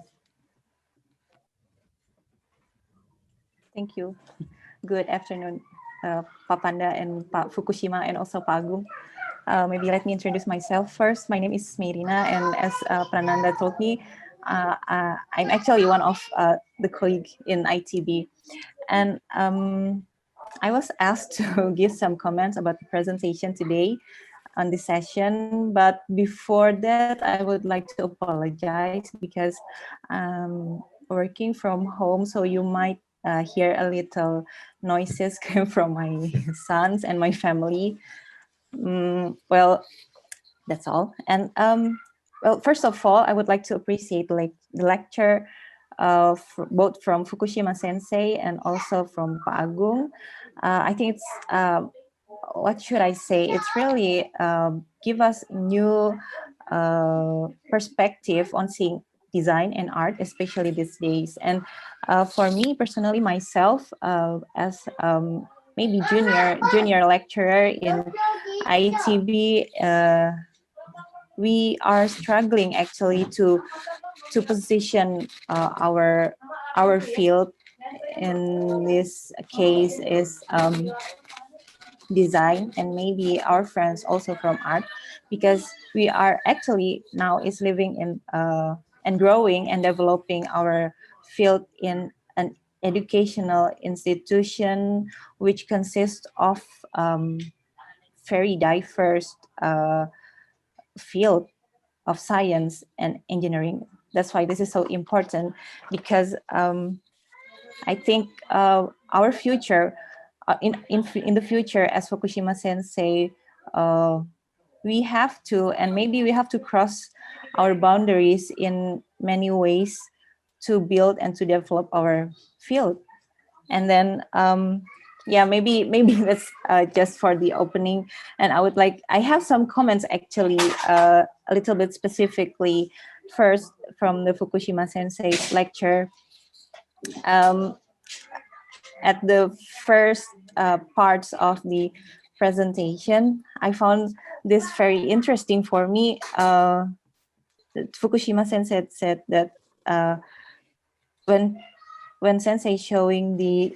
Thank you. Good afternoon, Pak Panda and Pak Fukushima, and also Pak Agung. Maybe let me introduce myself first. My name is Merina, and as Prananda told me, I'm actually one of the colleague in ITB. And I was asked to give some comments about the presentation today on this session. But before that, I would like to apologize because I'm working from home, so you might hear a little noises coming from my sons and my family. Well, that's all. And well, first of all, I would like to appreciate the lecture both from Fukushima Sensei and also from Pak Agung. I think it's, what should I say? It's really give us new perspective on seeing design and art, especially these days. And for me personally, myself, as maybe junior lecturer in ITB, we are struggling actually to position our field. In this case is design, and maybe our friends also from art, because we are actually now is living in and growing and developing our field in an educational institution which consists of very diverse field of science and engineering. That's why this is so important, because I think our future, in the future, as Fukushima Sensei, we have to, and maybe we have to cross our boundaries in many ways to build and to develop our field. And then, yeah, maybe that's just for the opening. And I have some comments actually, a little bit specifically, first from the Fukushima Sensei's lecture. At the first parts of the presentation, I found this very interesting for me. Fukushima Sensei said that when Sensei showing the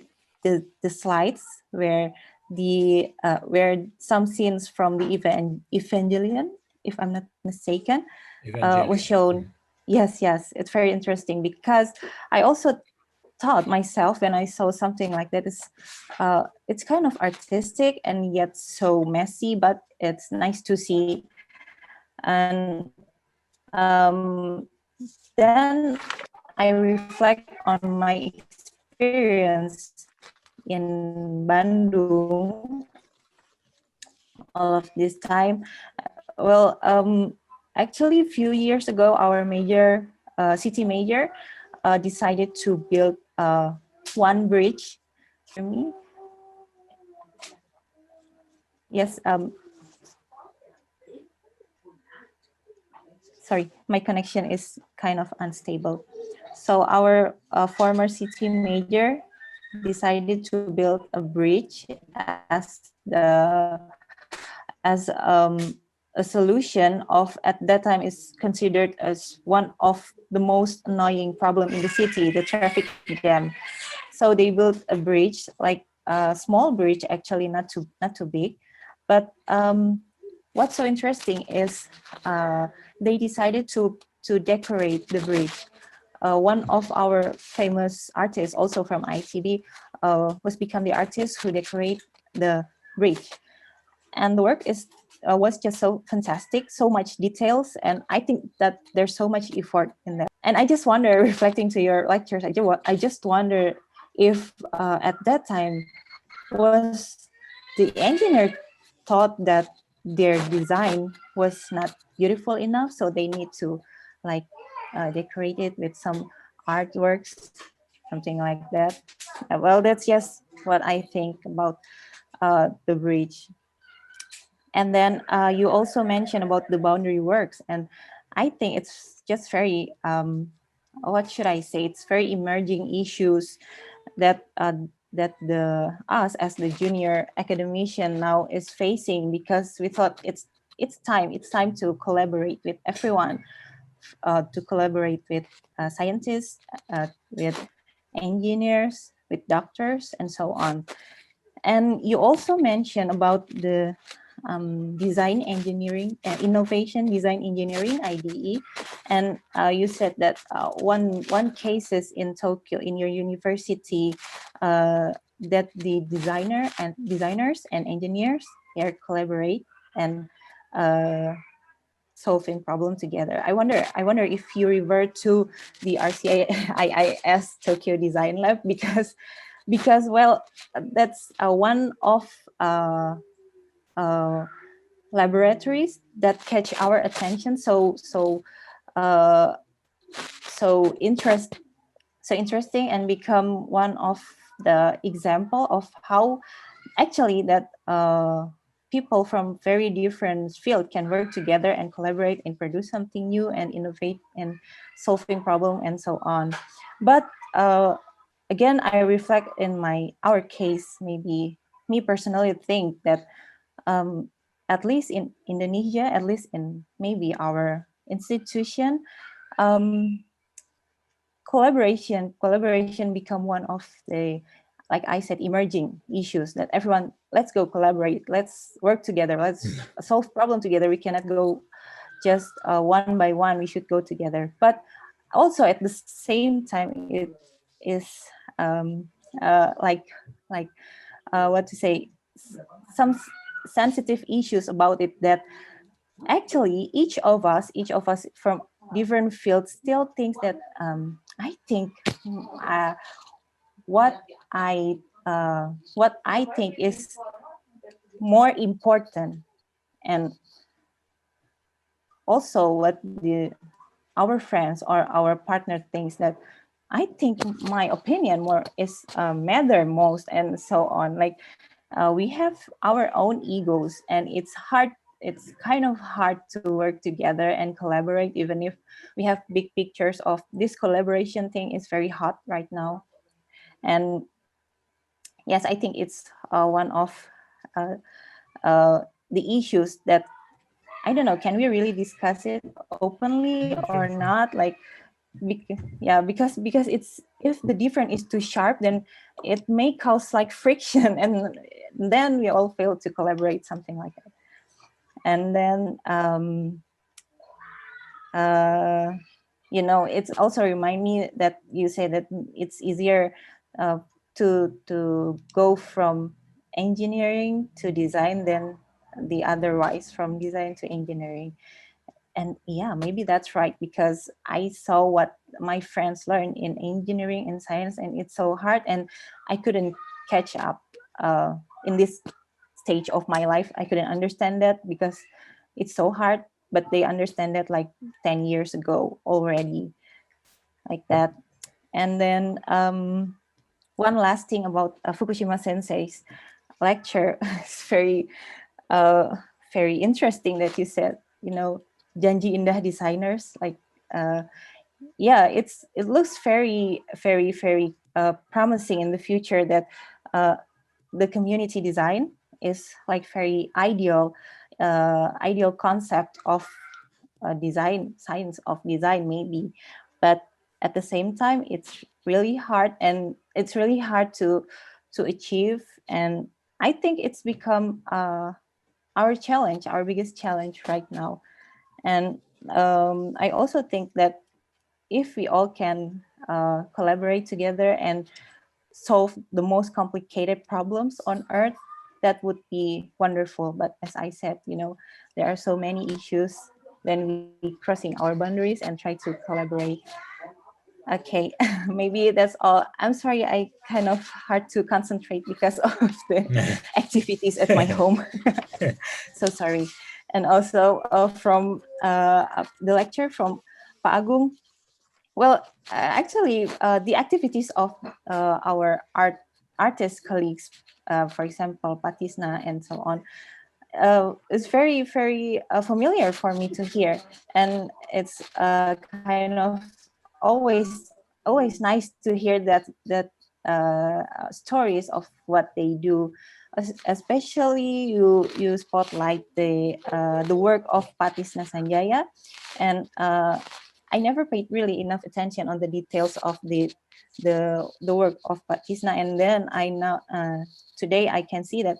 slides where some scenes from the Evangelion, if I'm not mistaken, was shown. Yes, it's very interesting, because I also thought myself when I saw something like that, is it's kind of artistic and yet so messy, but it's nice to see. And then I reflect on my experience in Bandung all of this time. Well, actually a few years ago, our city mayor decided to build one bridge for me. Yes, sorry, my connection is kind of unstable. So our former city mayor decided to build a bridge as a solution of, at that time, is considered as one of the most annoying problem in the city, the traffic jam. So they built a bridge, like a small bridge, actually not too big, but what's so interesting is they decided to decorate the bridge. One of our famous artists, also from ITB, was become the artist who decorate the bridge, and the work was just so fantastic, so much details, and I think that there's so much effort in that. And I just wonder, reflecting to your lectures, I just wonder if at that time was the engineer thought that their design was not beautiful enough, so they need to like decorate it with some artworks, something like that. Well, that's just what I think about the bridge. And then you also mentioned about the boundary works, and I think it's just very what should I say? It's very emerging issues that that us as the junior academician now is facing, because we thought it's time to collaborate with everyone, to collaborate with scientists, with engineers, with doctors, and so on. And you also mentioned about the design engineering, innovation design engineering, IDE, and you said that one cases in Tokyo in your university that the designers and engineers here collaborate and solving problem together. I wonder if you revert to the RCIIS Tokyo Design Lab, because well, that's one of laboratories that catch our attention so interesting, and become one of the example of how actually that people from very different fields can work together and collaborate and produce something new and innovate and solving problem and so on. But again, I reflect in our case, maybe me personally think that at least in Indonesia, at least in maybe our institution, collaboration become one of the, like I said, emerging issues that everyone, let's go collaborate, let's work together, let's solve problem together. We cannot go just one by one, we should go together. But also at the same time, it is what to say, some sensitive issues about it, that actually each of us from different fields still thinks that I think what I think is more important, and also what our friends or our partner thinks that I think my opinion more is matter most, and so on. Like we have our own egos, and it's kind of hard to work together and collaborate, even if we have big pictures of this collaboration thing is very hot right now. And yes, I think it's one of the issues that, I don't know, can we really discuss it openly or not? Like, because it's, if the difference is too sharp, then it may cause like friction, and then we all fail to collaborate, something like that. And then it's also remind me that you say that it's easier to go from engineering to design than the otherwise from design to engineering. And yeah, maybe that's right, because I saw what my friends learn in engineering and science, and it's so hard, and I couldn't catch up in this stage of my life. I couldn't understand that because it's so hard, but they understand that like 10 years ago already, like that. And then one last thing about Fukushima Sensei's lecture. It's very interesting that you said, Janji Indah designers, like it looks very promising in the future, that the community design is like very ideal concept of design, science of design maybe, but at the same time it's really hard, and it's really hard to achieve. And I think it's become our challenge, our biggest challenge right now. And I also think that if we all can collaborate together and solve the most complicated problems on Earth, that would be wonderful. But as I said, you know, there are so many issues when we crossing our boundaries and try to collaborate. Okay, maybe that's all. I'm sorry, I kind of hard to concentrate because of the activities at my home. So sorry. And also from the lecture from Pak Agung. Well, actually, the activities of our artist colleagues, for example, Patisna and so on, is very, very familiar for me to hear. And it's kind of always nice to hear that stories of what they do. Especially you spotlight the work of Patisna Sanjaya, and I never paid really enough attention on the details of the work of Patisna, and then I now today I can see that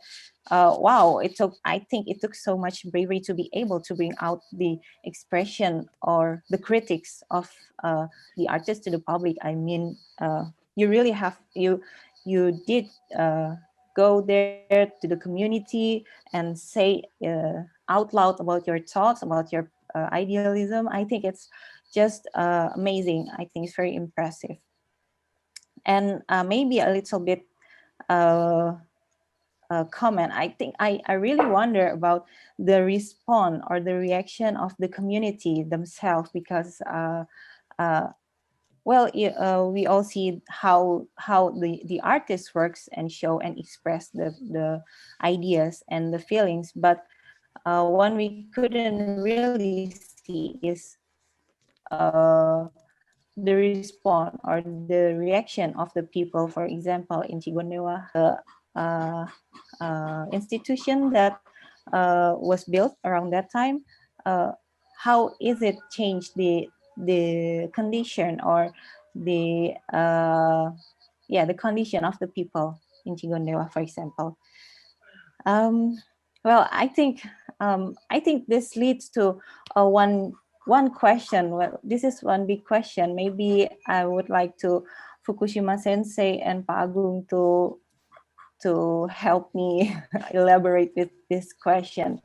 wow, I think it took so much bravery to be able to bring out the expression or the critics of the artist to the public. I mean, you really have you did go there to the community and say out loud about your thoughts, about your idealism. I think it's just amazing. I think it's very impressive. And maybe a little bit comment. I think I really wonder about the response or the reaction of the community themselves, because well, we all see how the artist works and show and express the ideas and the feelings, but one we couldn't really see is the response or the reaction of the people. For example, in Cigondewa, institution that was built around that time, how is it changed the condition or the the condition of the people in Cigondewa, for example. Well, I think this leads to one question. Well, this is one big question. Maybe I would like to Fukushima Sensei and Pak Agung to help me elaborate with this question.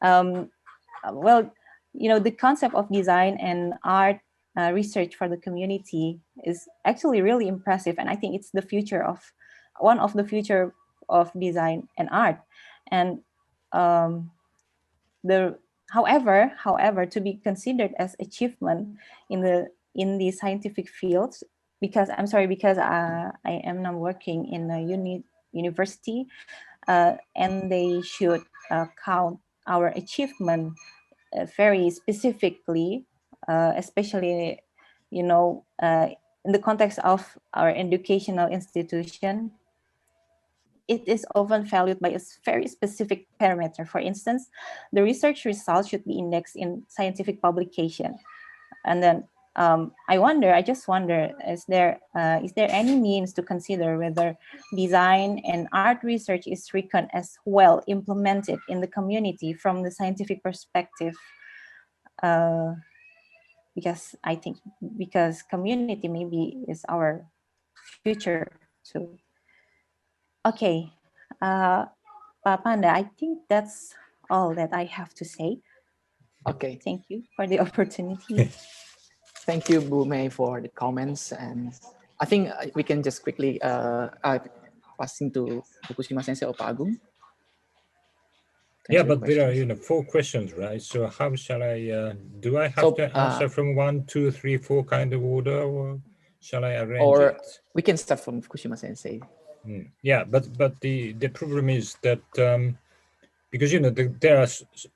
Well, you know, the concept of design and art research for the community is actually really impressive, and I think it's the future of one of the future of design and art. And however, to be considered as achievement in the scientific fields, because I'm sorry, because I am now working in a university, and they should count our achievement very specifically, especially, you know, in the context of our educational institution. It is often valued by a very specific parameter. For instance, the research results should be indexed in scientific publication. And then I just wonder, is there any means to consider whether design and art research is reckoned as well implemented in the community from the scientific perspective? Because I think community maybe is our future too. Okay, Pak Panda, I think that's all that I have to say. Okay. Thank you for the opportunity. Thank you, Bu Mei, for the comments. And I think we can just quickly passing to Fukushima Sensei or Pak Agung. Yeah, but there are 4 questions, right? So how shall I? Do I have to answer from 1, 2, 3, 4 kind of order, or shall I arrange it? Or we can start from Fukushima Sensei. Yeah, but the problem is that because there are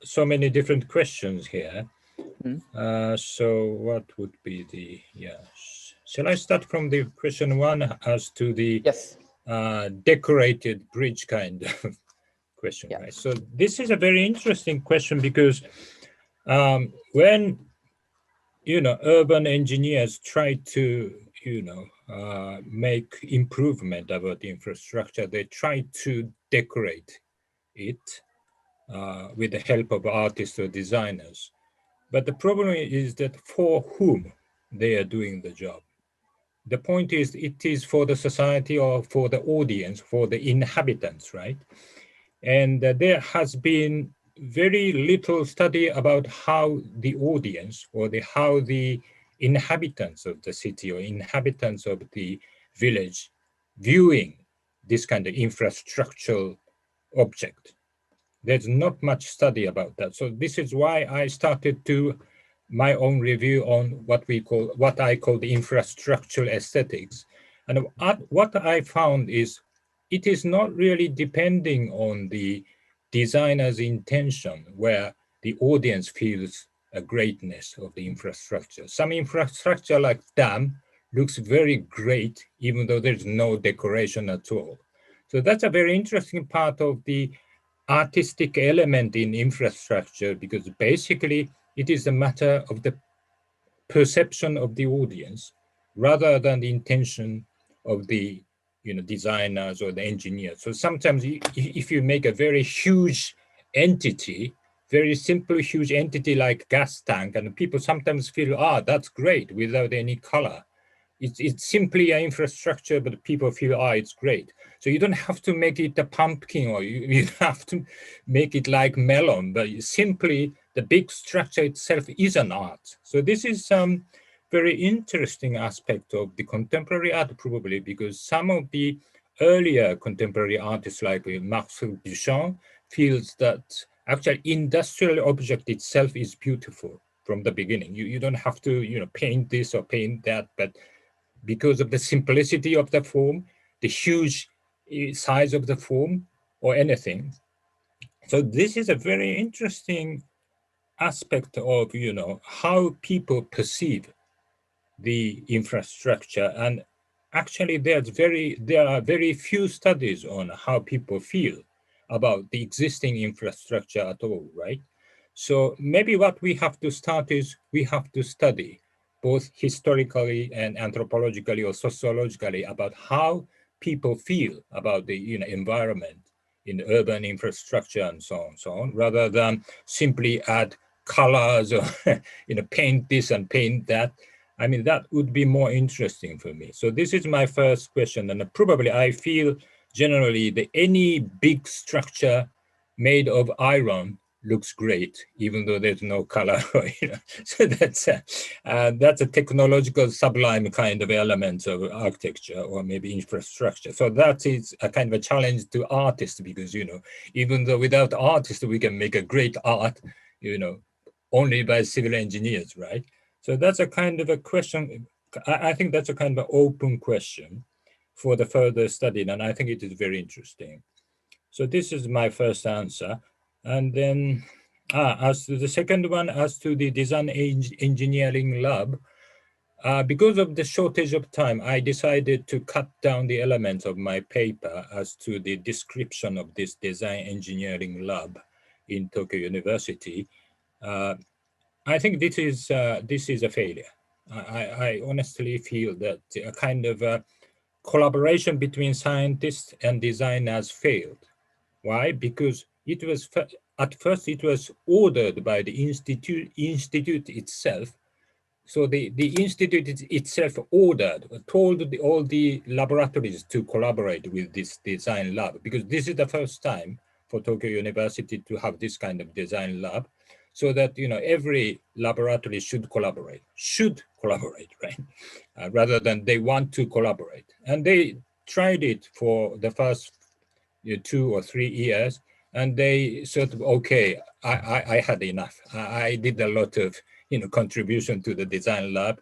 so many different questions here. So what would be the Shall I start from the question 1 as to the decorated bridge kind of question, right? So this is a very interesting question because when urban engineers try to make improvement about the infrastructure, they try to decorate it with the help of artists or designers. But the problem is that for whom they are doing the job. The point is, it is for the society or for the audience, for the inhabitants, right? And there has been very little study about how the audience or how the inhabitants of the city or inhabitants of the village viewing this kind of infrastructural object. There's not much study about that. So this is why I started to my own review on what I call the infrastructural aesthetics. And what I found is it is not really depending on the designer's intention where the audience feels a greatness of the infrastructure. Some infrastructure like dam looks very great, even though there's no decoration at all. So that's a very interesting part of the artistic element in infrastructure, because basically it is a matter of the perception of the audience rather than the intention of the designers or the engineers. So sometimes if you make a very huge entity, very simple huge entity like gas tank, and people sometimes feel, that's great without any color. It's simply an infrastructure, but people feel, it's great. So you don't have to make it a pumpkin, or you have to make it like melon, but simply the big structure itself is an art. So this is some very interesting aspect of the contemporary art, probably, because some of the earlier contemporary artists like Marcel Duchamp feels that actually industrial object itself is beautiful from the beginning. You don't have to paint this or paint that, but because of the simplicity of the form, the huge size of the form, or anything. So this is a very interesting aspect of how people perceive the infrastructure. And actually there are very few studies on how people feel about the existing infrastructure at all, right? So maybe what we have to start is we have to study both historically and anthropologically or sociologically about how people feel about the environment in urban infrastructure and so on, rather than simply add colors or paint this and paint that. I mean, that would be more interesting for me. So this is my first question, and probably I feel generally that any big structure made of iron looks great, even though there's no color. So that's a technological sublime kind of element of architecture or maybe infrastructure. So that is a kind of a challenge to artists, because even though without artists we can make a great art, only by civil engineers, right? So that's a kind of a question. I think that's a kind of an open question for the further study, and I think it is very interesting. So this is my first answer. And then as to the second one, as to the design engineering lab, because of the shortage of time, I decided to cut down the elements of my paper as to the description of this design engineering lab in Tokyo University. I think this is a failure. I honestly feel that a kind of collaboration between scientists and designers failed. Why? Because it was at first it was ordered by the institute itself. So the institute itself told all the laboratories to collaborate with this design lab, because this is the first time for Tokyo University to have this kind of design lab, so that every laboratory should collaborate, right? Rather than they want to collaborate. And they tried it for the first 2 or 3 years, and they sort of, okay, I had enough. I did a lot of contribution to the design lab,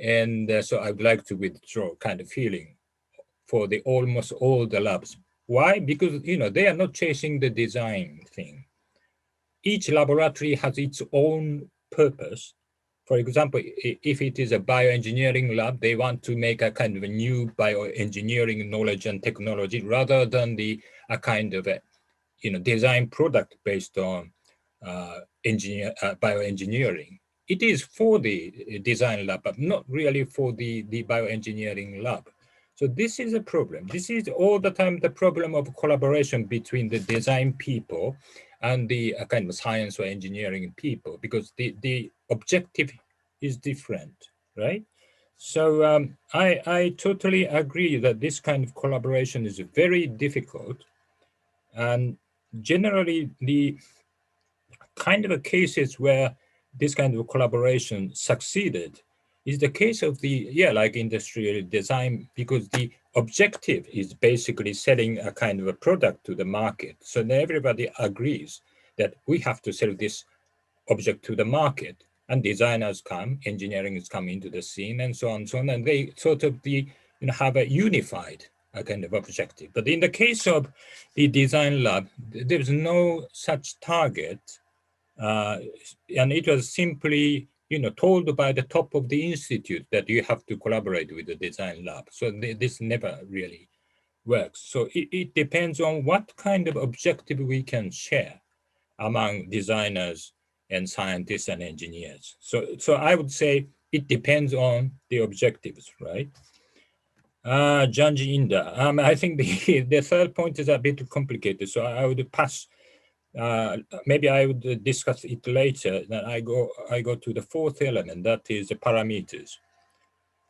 and so I would like to withdraw, kind of feeling for the almost all the labs. Why? Because they are not chasing the design thing. Each laboratory has its own purpose. For example, if it is a bioengineering lab, they want to make a kind of a new bioengineering knowledge and technology, rather than a kind of a design product based on bioengineering. It is for the design lab, but not really for the bioengineering lab. So this is a problem. This is all the time the problem of collaboration between the design people and the kind of science or engineering people, because the objective is different, right? So I totally agree that this kind of collaboration is very difficult, and generally the kind of cases where this kind of collaboration succeeded is the case of the, like industrial design, because the objective is basically selling a kind of a product to the market. So everybody agrees that we have to sell this object to the market, and designers come, engineering is come into the scene, and so on and so on, and they sort of have a unified kind of objective. But in the case of the design lab, there's no such target. And it was simply, told by the top of the institute that you have to collaborate with the design lab. So this never really works. So it depends on what kind of objective we can share among designers and scientists and engineers. So I would say it depends on the objectives, right? Janji Inda, I think the third point is a bit complicated, so I would pass. Maybe I would discuss it later. Then I go to the fourth element, that is the parameters.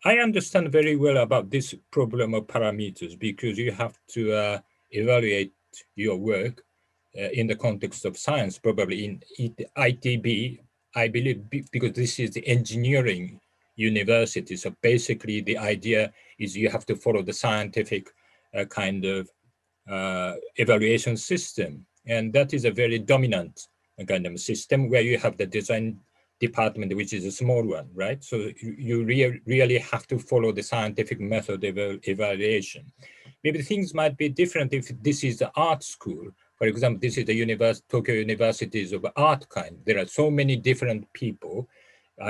I understand very well about this problem of parameters, because you have to evaluate your work in the context of science, probably in ITB, I believe, because this is the engineering university. So basically the idea is you have to follow the scientific kind of evaluation system. And that is a very dominant kind of system where you have the design department, which is a small one, right? So you really have to follow the scientific method evaluation. Maybe things might be different if this is the art school. For example, this is the Tokyo Universities of art kind. There are so many different people,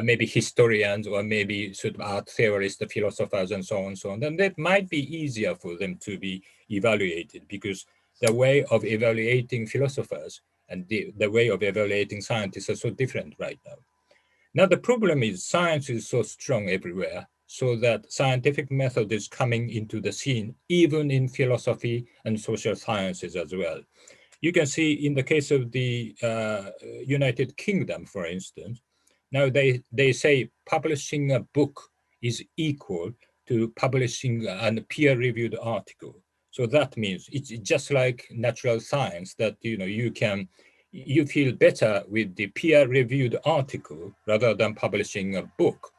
maybe historians or maybe sort of art theorists, philosophers, and so on and so on. Then that might be easier for them to be evaluated, because the way of evaluating philosophers and the way of evaluating scientists are so different right now. Now, the problem is science is so strong everywhere, so that scientific method is coming into the scene, even in philosophy and social sciences as well. You can see in the case of the United Kingdom, for instance, now they say publishing a book is equal to publishing a peer-reviewed article. So that means it's just like natural science, that you feel better with the peer-reviewed article rather than publishing a book.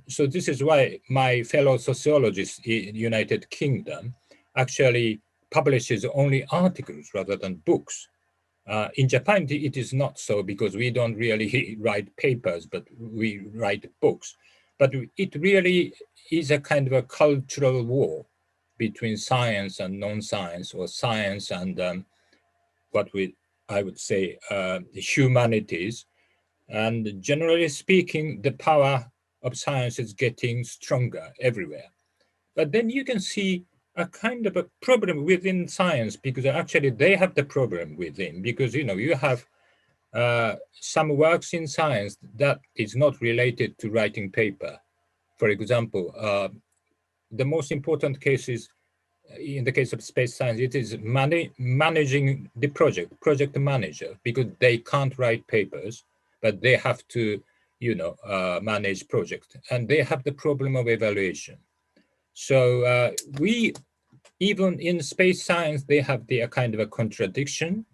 So this is why my fellow sociologist in United Kingdom actually publishes only articles rather than books. In Japan, it is not so, because we don't really write papers, but we write books. But it really is a kind of a cultural war between science and non-science, or science and I would say the humanities. And generally speaking, the power of science is getting stronger everywhere. But then you can see a kind of a problem within science, because actually they have the problem within, because you have some works in science that is not related to writing paper. For example, the most important case is, in the case of space science, it is managing the project manager, because they can't write papers, but they have to, manage project, and they have the problem of evaluation. So even in space science, they have the kind of a contradiction,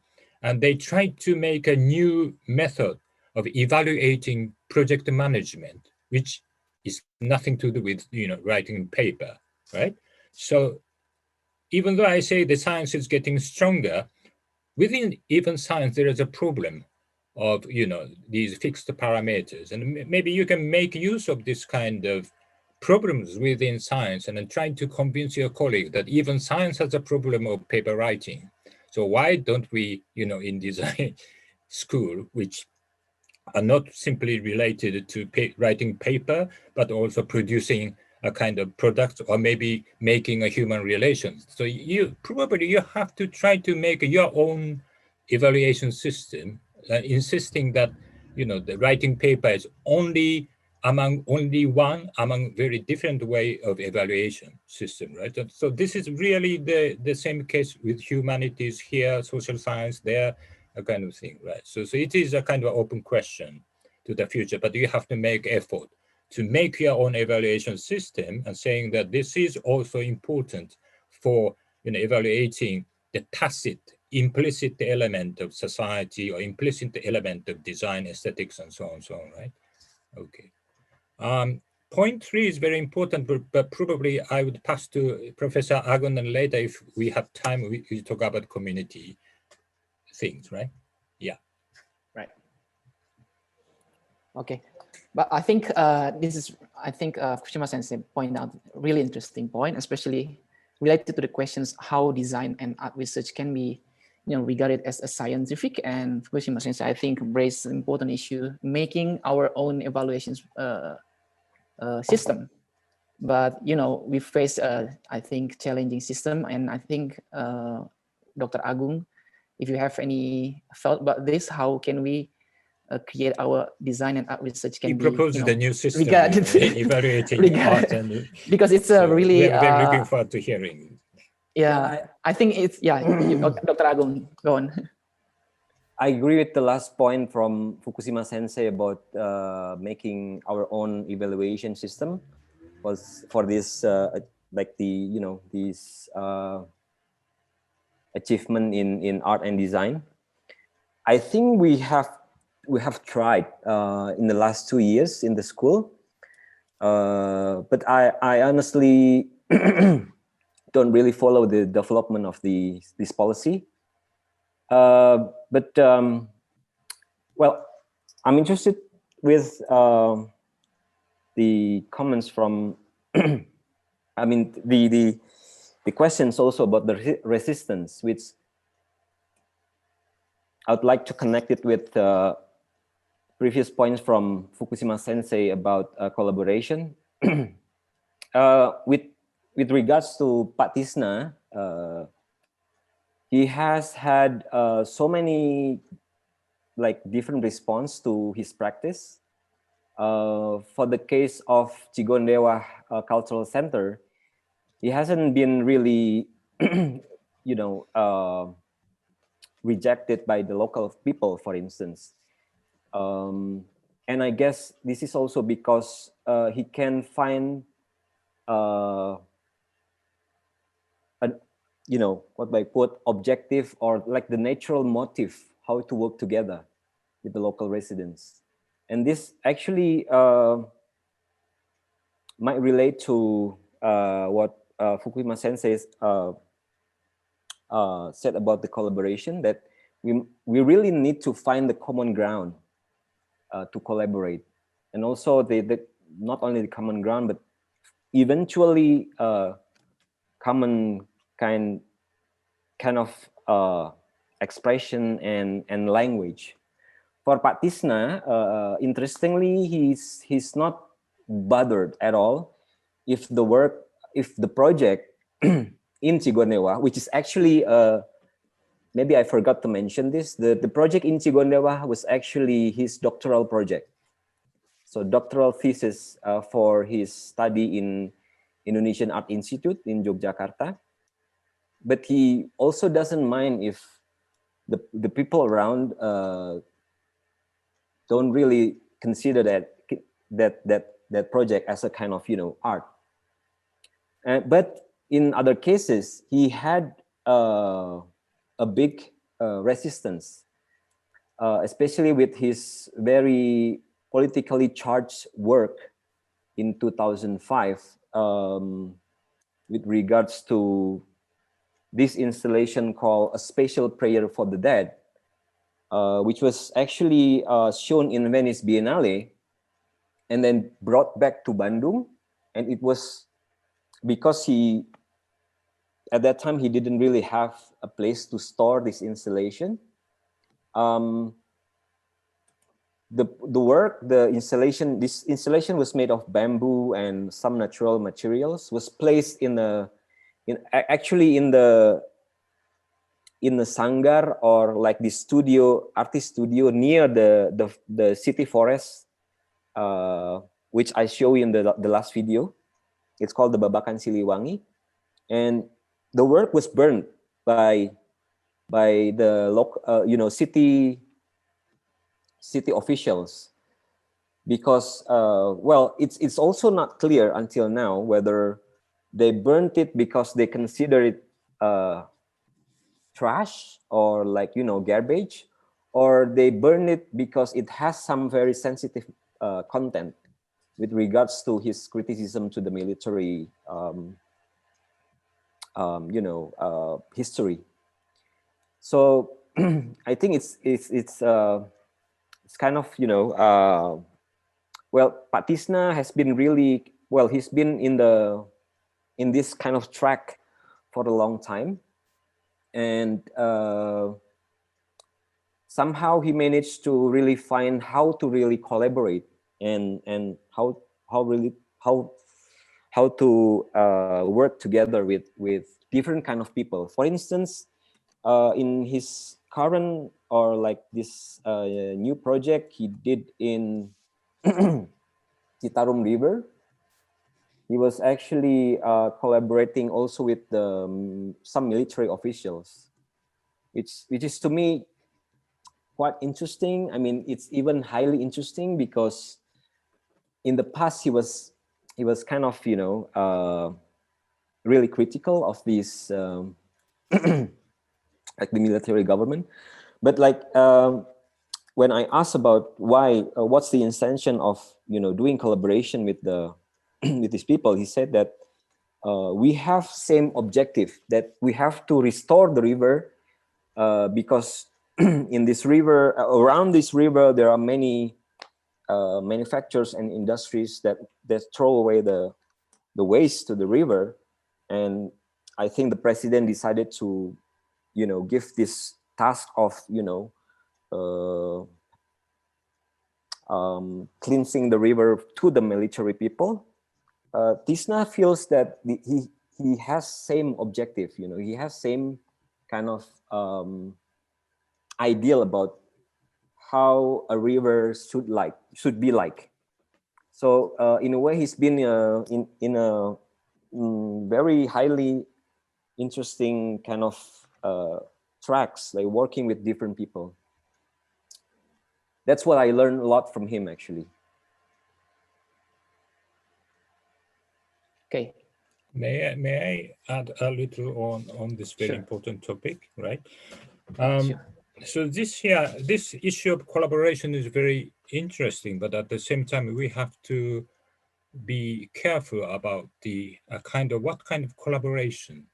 and they try to make a new method of evaluating project management, which is nothing to do with, writing paper, right? So even though I say the science is getting stronger, within even science, there is a problem of, these fixed parameters. And maybe you can make use of this kind of problems within science and then try to convince your colleague that even science has a problem of paper writing. So why don't we, in design school, which are not simply related to writing paper, but also producing a kind of product, or maybe making a human relations. So you have to try to make your own evaluation system, insisting that the writing paper is only one among very different way of evaluation system, right? So this is really the same case with humanities here, social science there. a kind of thing, right? So it is a kind of open question to the future, but you have to make effort to make your own evaluation system and saying that this is also important for evaluating the tacit, implicit element of society or implicit element of design, aesthetics, and so on, right? Okay. Point 3 is very important, but probably I would pass to Professor Agon, and later, if we have time, we talk about community things, right? Yeah. Right. Okay. But I think Fukushima Sensei pointed out a really interesting point, especially related to the questions how design and art research can be regarded as a scientific, and Fukushima Sensei, I think, raised an important issue, making our own evaluations system. But we face I think challenging system, and I think Dr. Agung, if you have any thought about this, how can we create our design and art research can be proposes the new system evaluating art, and because it's a really we're looking forward to hearing. Yeah, I think it's Dr. Agung, go on. I agree with the last point from Fukushima Sensei about making our own evaluation system was for this like this achievement in art and design. I think we have tried in the last 2 years in the school, but I honestly don't really follow the development of this policy. But well, I'm interested with the comments from, I mean, the questions also about the resistance, which I would like to connect it with previous points from Fukushima Sensei about collaboration. With regards to Pak Tisna, he has had so many different response to his practice. For the case of Cigondewa Cultural Center, he hasn't been really, rejected by the local people, for instance. And I guess this is also because he can find what I put, objective or like the natural motive how to work together with the local residents. And this actually might relate to what Fukushima Sensei said about the collaboration, that we really need to find the common ground to collaborate. And also not only the common ground, but eventually common kind of expression and language. For Pak Tisna, interestingly, he's not bothered at all if the project in Cigondewa, which is actually maybe I forgot to mention this, the project in Cigondewa was actually his doctoral project. So doctoral thesis for his study in Indonesian Art Institute in Yogyakarta. But he also doesn't mind if the people around don't really consider that project as a kind of art. But in other cases, he had a big resistance, especially with his very politically charged work in 2005 with regards to this installation called A Spatial Prayer for the Dead, which was actually shown in Venice Biennale and then brought back to Bandung. And it was because at that time, he didn't really have a place to store this installation. This installation was made of bamboo and some natural materials, was placed in the sanggar, or like the artist studio near the city forest, which I show you in the last video. It's called the Babakan Siliwangi, and the work was burned by by the local, city officials, because well, it's also not clear until now whether they burnt it because they consider it trash or like garbage, or they burn it because it has some very sensitive content with regards to his criticism to the military history. So I think it's kind of well, Pak Tisna has been really well. He's been in this kind of track for a long time, and somehow he managed to really find how to really collaborate and how to work together with different kind of people. For instance, in his current or like this new project he did in Citarum River, he was actually collaborating also with some military officials, which is to me quite interesting. I mean, it's even highly interesting because in the past he was kind of really critical of this like the military government, but like when I asked about why what's the intention of doing collaboration with the with these people, he said that we have same objective, that we have to restore the river because in this river, around this river, there are many manufacturers and industries that throw away the waste to the river. And I think the president decided to, give this task of, cleansing the river to the military people. Tisna feels that he has same objective, he has same kind of ideal about how a river should be like. So in a way, he's been in a very highly interesting kind of tracks, like working with different people. That's what I learned a lot from him, actually. Okay. May I add a little on this very important topic, right? Sure. So this issue of collaboration is very interesting, but at the same time, we have to be careful about the what kind of collaboration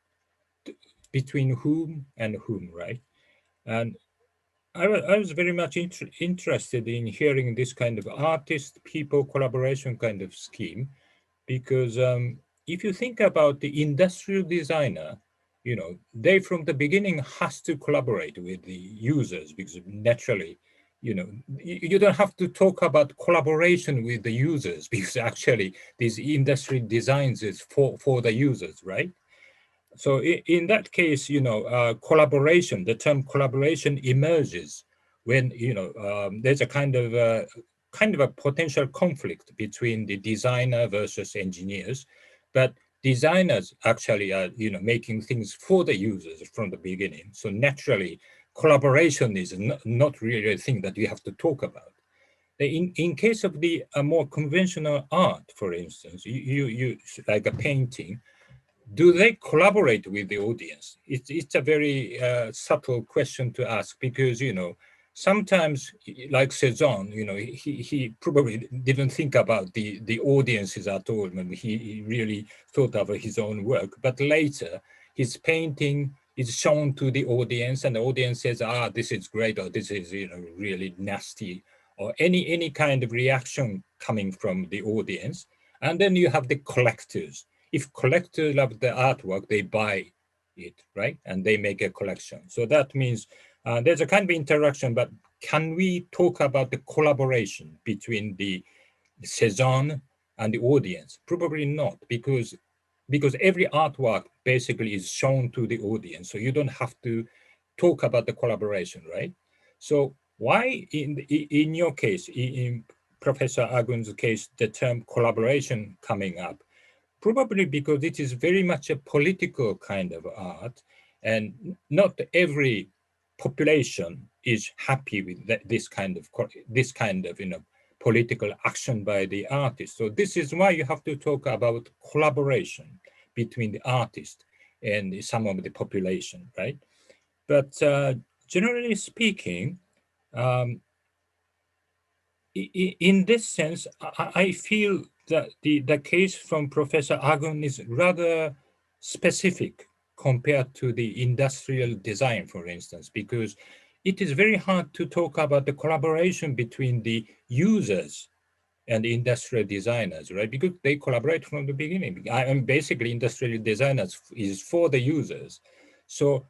between whom and whom, right? And I was very much interested in hearing this kind of artist-people collaboration kind of scheme, because if you think about the industrial designer, they from the beginning has to collaborate with the users, because naturally, you don't have to talk about collaboration with the users, because actually these industry designs is for the users, right? So in that case, collaboration, the term collaboration emerges when, there's a kind of a potential conflict between the designer versus engineers, but designers actually are, making things for the users from the beginning. So naturally, collaboration is not really a thing that you have to talk about. In case of the more conventional art, for instance, you like a painting, do they collaborate with the audience? It's a very subtle question to ask, because, sometimes, like Cezanne, he probably didn't think about the audiences at all. Maybe he really thought of his own work. But later, his painting is shown to the audience, and the audience says, this is great, or this is, really nasty, or any kind of reaction coming from the audience. And then you have the collectors. If collectors love the artwork, they buy it, right? And they make a collection. So that means there's a kind of interaction, but can we talk about the collaboration between the Cezanne and the audience? Probably not, because every artwork basically is shown to the audience. So you don't have to talk about the collaboration, right? So why in your case, in Professor Agun's case, the term collaboration coming up? Probably because it is very much a political kind of art, and not every population is happy with this kind of political action by the artist. So this is why you have to talk about collaboration between the artist and some of the population, right? But generally speaking, in this sense, I feel that the case from Professor Agun is rather specific compared to the industrial design, for instance, because it is very hard to talk about the collaboration between the users and the industrial designers, right? Because they collaborate from the beginning. I am basically industrial designers is for the users. So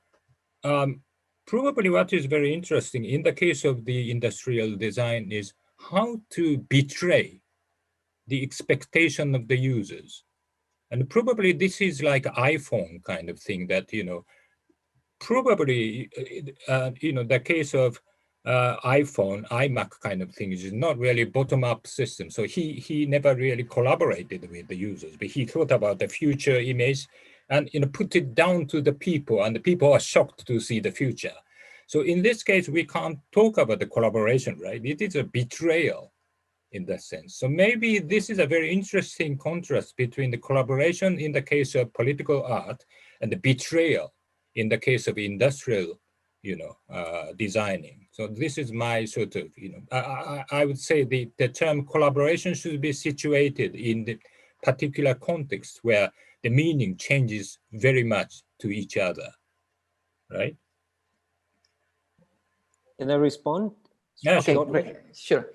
probably what is very interesting in the case of the industrial design is how to betray the expectation of the users. And probably this is like iPhone kind of thing that, probably, the case of iPhone, iMac kind of thing is not really bottom-up system. So he never really collaborated with the users, but he thought about the future image and put it down to the people, and the people are shocked to see the future. So in this case, we can't talk about the collaboration, right? It is a betrayal in that sense. So maybe this is a very interesting contrast between the collaboration in the case of political art and the betrayal in the case of industrial, designing. So this is my sort of, I would say the term collaboration should be situated in the particular context where the meaning changes very much to each other, right? Can I respond? Yeah, Okay, sure. great. Sure.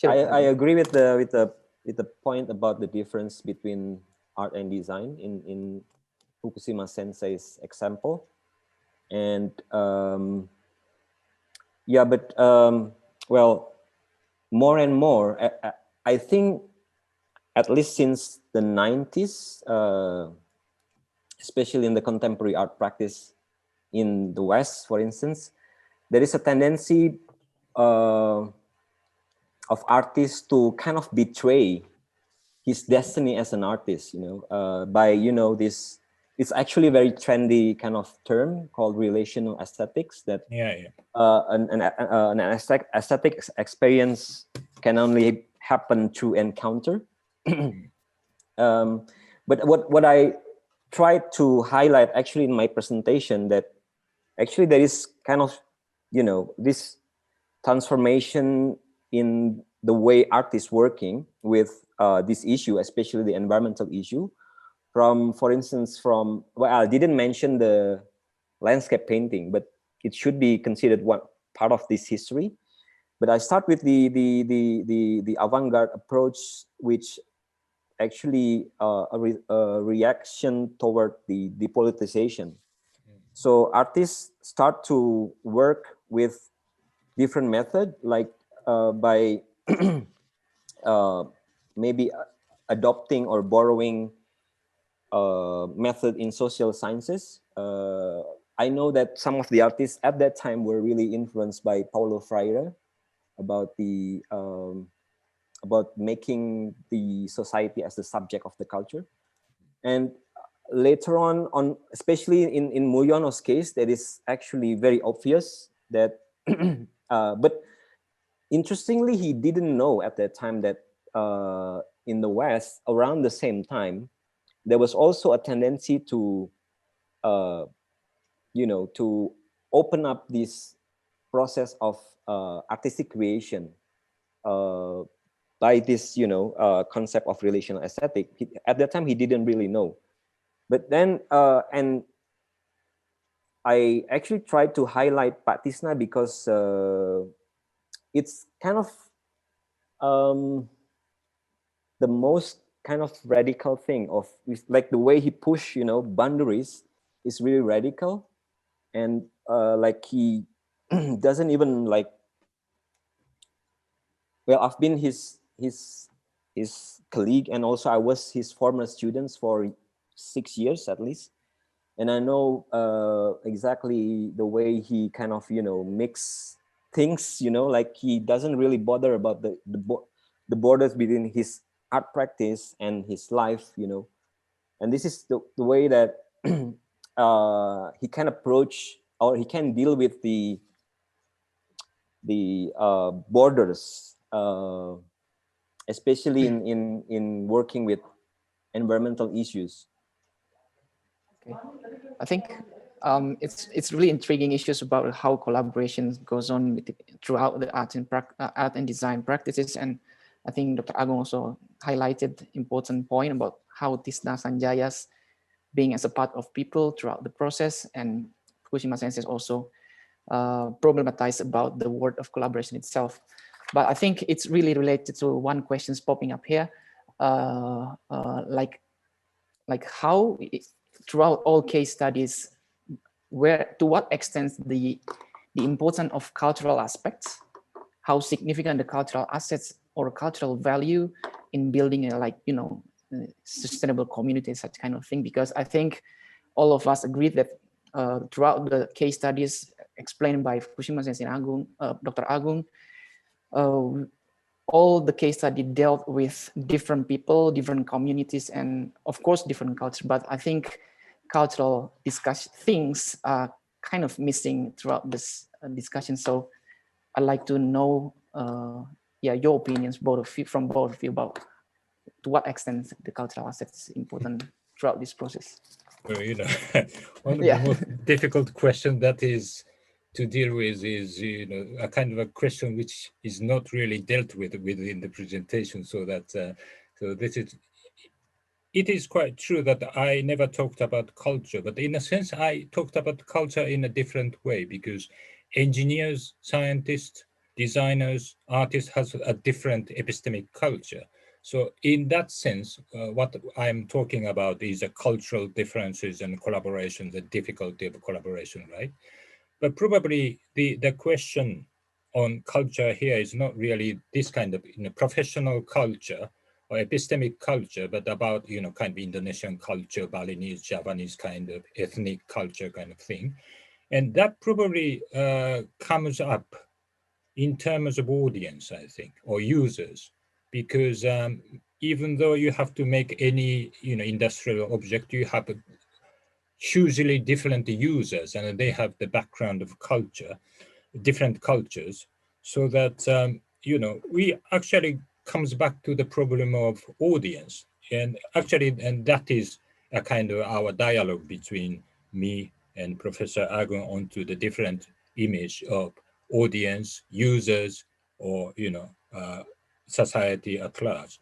I agree with the point about the difference between art and design in Fukushima Sensei's example, and yeah, but well, more and more, I think, at least since the 90s, especially in the contemporary art practice in the West, for instance, there is a tendency of artists to kind of betray his destiny as an artist, by, this, it's actually a very trendy kind of term called relational aesthetics, that an aesthetic experience can only happen through encounter. But what I tried to highlight actually in my presentation, that actually there is kind of, this transformation in the way art is working with this issue, especially the environmental issue, from, for instance, well, I didn't mention the landscape painting, but it should be considered one part of this history. But I start with the avant-garde approach, which actually a reaction toward the depoliticization. So artists start to work with different method, like by maybe adopting or borrowing method in social sciences. I know that some of the artists at that time were really influenced by Paulo Freire about about making the society as the subject of the culture. And later on especially in Mulyono's case, that is actually very obvious that but interestingly, he didn't know at that time that in the West, around the same time, there was also a tendency to to open up this process of artistic creation by this concept of relational aesthetic. At that time he didn't really know, but then and I actually tried to highlight Pak Tisna because it's kind of the most kind of radical thing of, like, the way he push boundaries is really radical, and like he doesn't even like, well, I've been his colleague, and also I was his former students for 6 years at least, and I know exactly the way he kind of mix things, like he doesn't really bother about the borders between his art practice and his life, and this is the way that he can approach or he can deal with the borders, especially in working with environmental issues. Okay. I think it's really intriguing issues about how collaboration goes on throughout the art and design practices. And I think Dr. Agung also highlighted important point about how Tisna Sanjaya's being as a part of people throughout the process, and Fukushima Sensei also problematized about the word of collaboration itself. But I think it's really related to one question's popping up here, like how throughout all case studies, to what extent the importance of cultural aspects, how significant the cultural assets or cultural value in building a sustainable community, such kind of thing. Because I think all of us agree that throughout the case studies explained by Fukushima Sensei Agung, Dr. Agung, all the case study dealt with different people, different communities, and of course different cultures. But I think cultural things are kind of missing throughout this discussion. So I'd like to know, your opinions, from both of you, about to what extent the cultural assets is important throughout this process. Well, one of the most difficult questions that is to deal with is, a kind of a question which is not really dealt with within the presentation. So that, it is quite true that I never talked about culture, but in a sense, I talked about culture in a different way, because engineers, scientists, designers, artists has a different epistemic culture. So in that sense, what I'm talking about is the cultural differences and collaboration, the difficulty of collaboration, right? But probably the question on culture here is not really this kind of professional culture or epistemic culture, but about kind of Indonesian culture, Balinese, Javanese kind of ethnic culture kind of thing. And that probably comes up in terms of audience, I think, or users, because even though you have to make any industrial object, you have hugely different users, and they have the background of culture, different cultures, so that we actually comes back to the problem of audience, and that is a kind of our dialogue between me and Professor Agung onto the different image of audience, users, or society at large.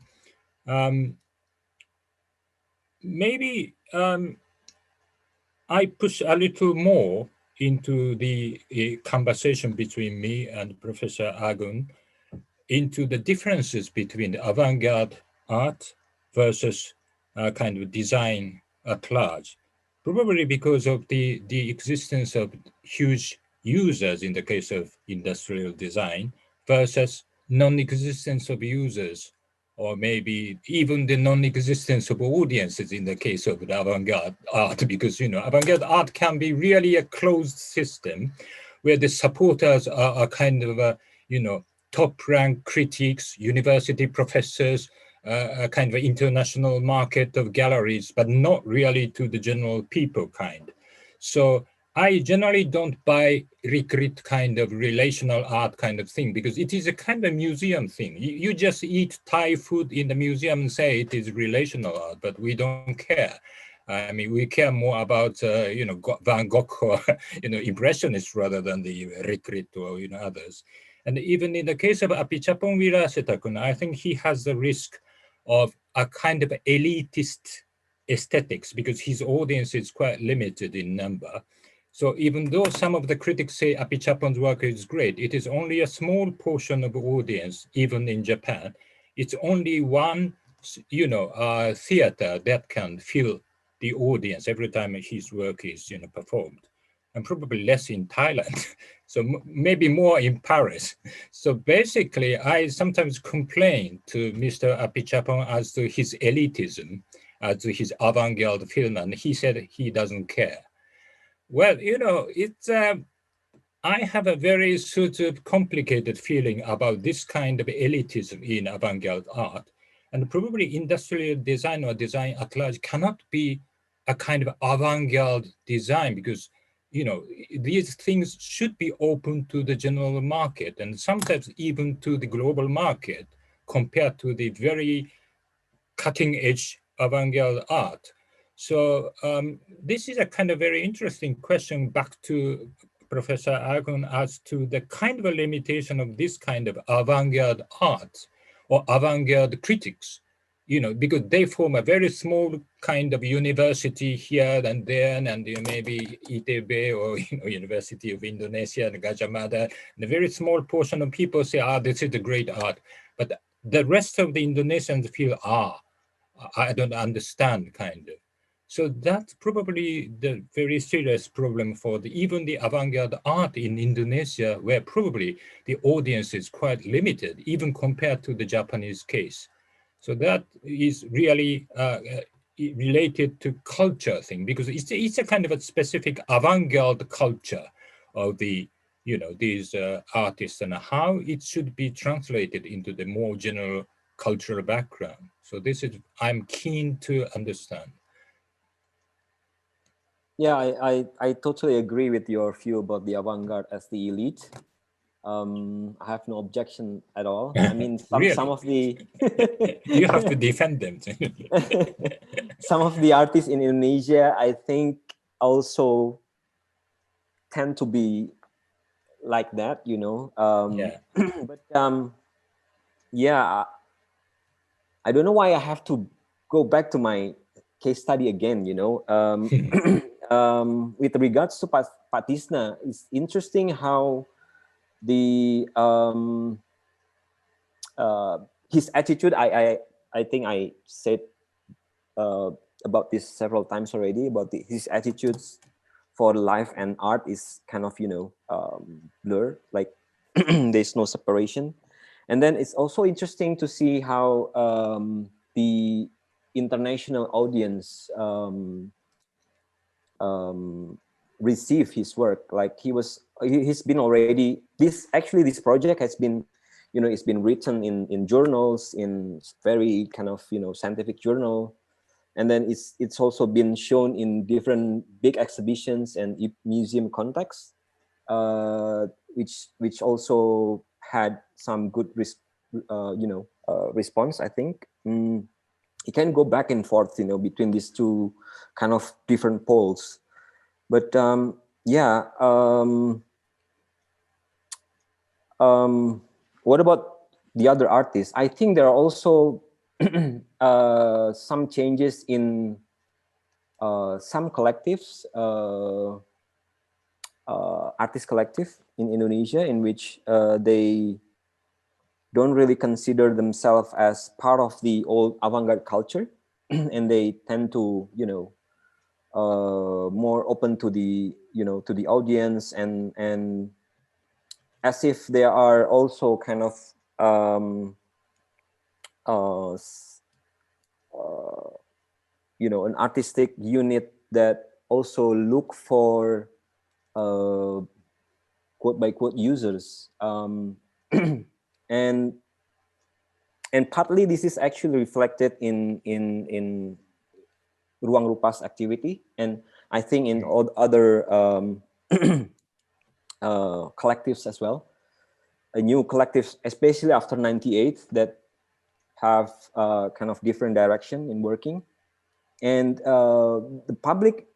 Maybe I push a little more into the conversation between me and Professor Agung into the differences between the avant-garde art versus kind of design at large. Probably because of the existence of huge users in the case of industrial design versus non-existence of users, or maybe even the non-existence of audiences in the case of the avant-garde art, because avant-garde art can be really a closed system where the supporters are kind of top-ranked critics, university professors, a kind of international market of galleries, but not really to the general people kind. So I generally don't buy recruit kind of relational art kind of thing, because it is a kind of museum thing. You just eat Thai food in the museum and say it is relational art, but we don't care. I mean, we care more about, Van Gogh or, impressionists rather than the recruit or, others. And even in the case of Apichatpong Wirasetakun, I think he has the risk of a kind of elitist aesthetics, because his audience is quite limited in number. So even though some of the critics say Apichatpong's work is great, it is only a small portion of the audience, even in Japan. It's only one, theater that can fill the audience every time his work is, performed, and probably less in Thailand. So maybe more in Paris. So basically, I sometimes complain to Mr. Apichatpong as to his elitism, as to his avant-garde film, and he said he doesn't care. Well, it's, I have a very sort of complicated feeling about this kind of elitism in avant-garde art, and probably industrial design or design at large cannot be a kind of avant-garde design, because you know, these things should be open to the general market and sometimes even to the global market compared to the very cutting edge avant-garde art. So this is a kind of very interesting question back to Professor Agon as to the kind of a limitation of this kind of avant-garde art or avant-garde critics, you know, because they form a very small kind of university here and there, and maybe ITB or University of Indonesia and Gajah Mada, and a very small portion of people say, this is a great art. But the rest of the Indonesians feel, I don't understand, kind of. So that's probably the very serious problem for even the avant-garde art in Indonesia, where probably the audience is quite limited, even compared to the Japanese case. So that is really related to culture thing, because it's a kind of a specific avant-garde culture of the, you know, these artists and how it should be translated into the more general cultural background. So this is, I'm keen to understand. Yeah, I totally agree with your view about the avant-garde as the elite. I have no objection at all. I mean, some of the you have to defend them. Some of the artists in Indonesia, I think, also tend to be like that, you know. But yeah, I don't know why I have to go back to my case study again, you know. With regards to Pak Tisna, it's interesting how the his attitude. I think I said about this several times already. About his attitudes for life and art is kind of, you know, blur. Like there's no separation. And then it's also interesting to see how the international audience receive his work. Like he's been already, this project has been, you know, it's been written in journals, in very kind of, you know, scientific journal. And then it's also been shown in different big exhibitions and museum contexts, which also had some good response, I think. It can go back and forth, you know, between these two kind of different poles. But yeah, what about the other artists? I think there are also some changes in some collectives, artist collective in Indonesia, in which they don't really consider themselves as part of the old avant-garde culture, and they tend to, you know, more open to the, you know, to the audience, and as if they are also kind of you know, an artistic unit that also look for quote by quote users, and partly this is actually reflected in Ruang Rupa's activity, and I think in all other collectives as well. A new collectives, especially after '98, that have kind of different direction in working, and the public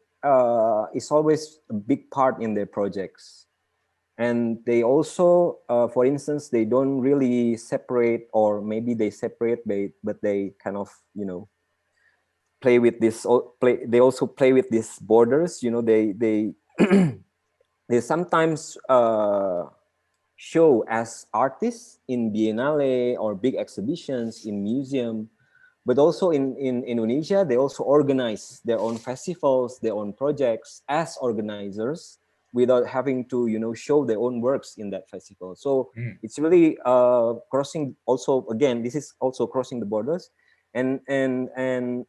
is always a big part in their projects. And they also, for instance, they don't really separate, or maybe they separate, but they kind of, you know, play with this. They also play with these borders. You know, they they sometimes show as artists in Biennale or big exhibitions in museum, but also in Indonesia, they also organize their own festivals, their own projects as organizers, without having to, you know, show their own works in that festival. So it's really crossing. Also, again, this is also crossing the borders, and in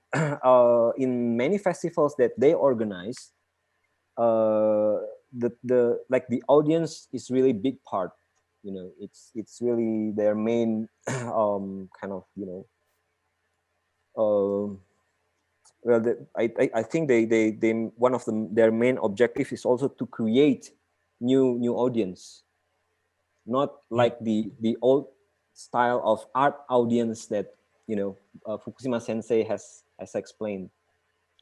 many festivals that they organize, the audience is really big part. You know, it's really their main kind of, you know, well, I think they one of their main objective is also to create new audience, not like the old style of art audience that Fukushima Sensei has explained,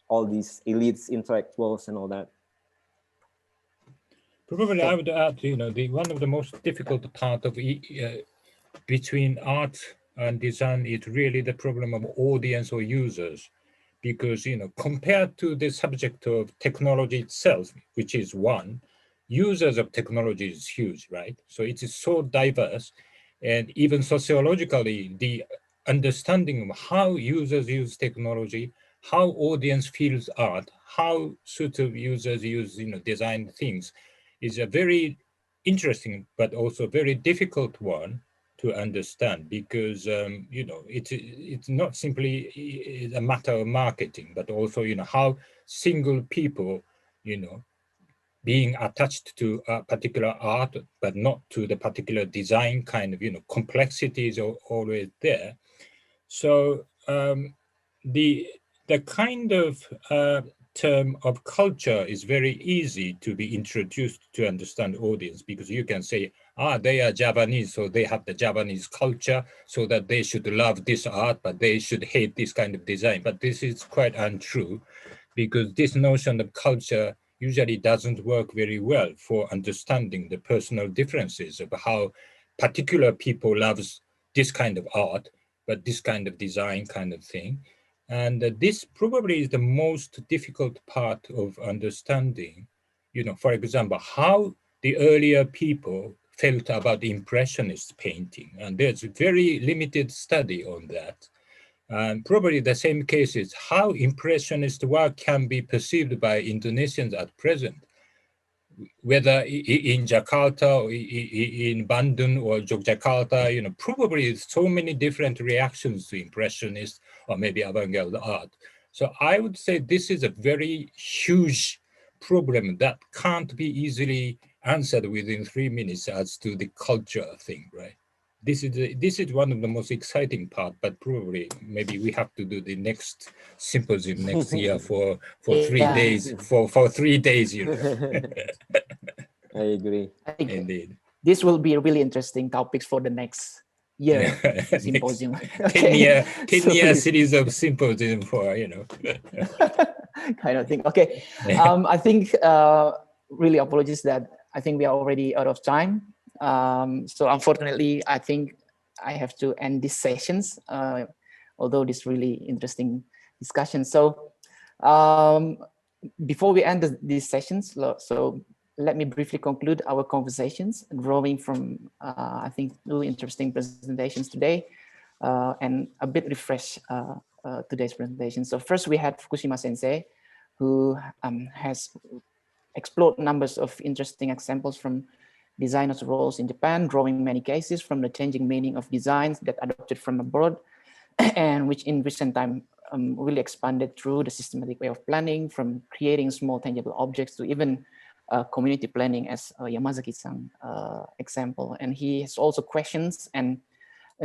all these elites, intellectuals, and all that. Probably I would add, one of the most difficult part of between art and design is really the problem of audience or users, because compared to the subject of technology itself, which is one, users of technology is huge, right? So it is so diverse, and even sociologically, the understanding of how users use technology, how audience feels art, how sort of users use design things, is a very interesting but also very difficult one to understand, because it's not simply a matter of marketing, but also how single people being attached to a particular art but not to the particular design kind of complexity is always there. So the kind of term of culture is very easy to be introduced to understand audience, because you can say, they are Japanese, so they have the Japanese culture, so that they should love this art, but they should hate this kind of design. But this is quite untrue, because this notion of culture usually doesn't work very well for understanding the personal differences of how particular people loves this kind of art, but this kind of design kind of thing. And this probably is the most difficult part of understanding, for example, how the earlier people felt about impressionist painting. And there's a very limited study on that. And probably the same case is how impressionist work can be perceived by Indonesians at present, whether in Jakarta or in Bandung or Yogyakarta, probably so many different reactions to impressionist or maybe avant-garde art. So I would say this is a very huge problem that can't be easily answered within 3 minutes as to the culture thing, right? This is one of the most exciting part, but probably maybe we have to do the next symposium next year for 3 days, for 3 days, I agree. I think indeed. This will be really interesting topics for the next year symposium. 10-year series of symposium for, kind of thing. Okay. I think really apologies that I think we are already out of time. So unfortunately, I think I have to end these sessions, although this really interesting discussion. So before we end these sessions, so let me briefly conclude our conversations, drawing from, I think, 2 interesting presentations today, and a bit refresh today's presentation. So first we had Fukushima Sensei, who has explored numbers of interesting examples from designers' roles in Japan, drawing many cases from the changing meaning of designs that adopted from abroad, and which in recent time really expanded through the systematic way of planning, from creating small tangible objects to even community planning, as Yamazaki-san example. And he has also questions and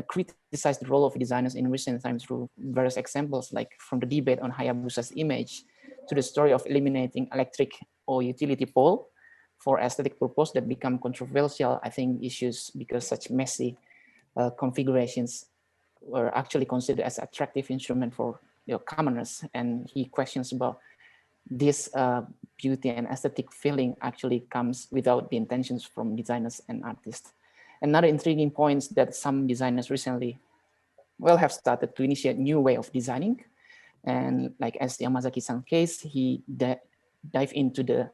criticized the role of designers in recent times through various examples, like from the debate on Hayabusa's image to the story of eliminating electric or utility pole for aesthetic purpose that become controversial, I think, issues, because such messy configurations were actually considered as attractive instrument for commoners. And he questions about this beauty and aesthetic feeling actually comes without the intentions from designers and artists. Another intriguing point is that some designers recently have started to initiate new way of designing. And like as the Yamazaki-san case, he dive into the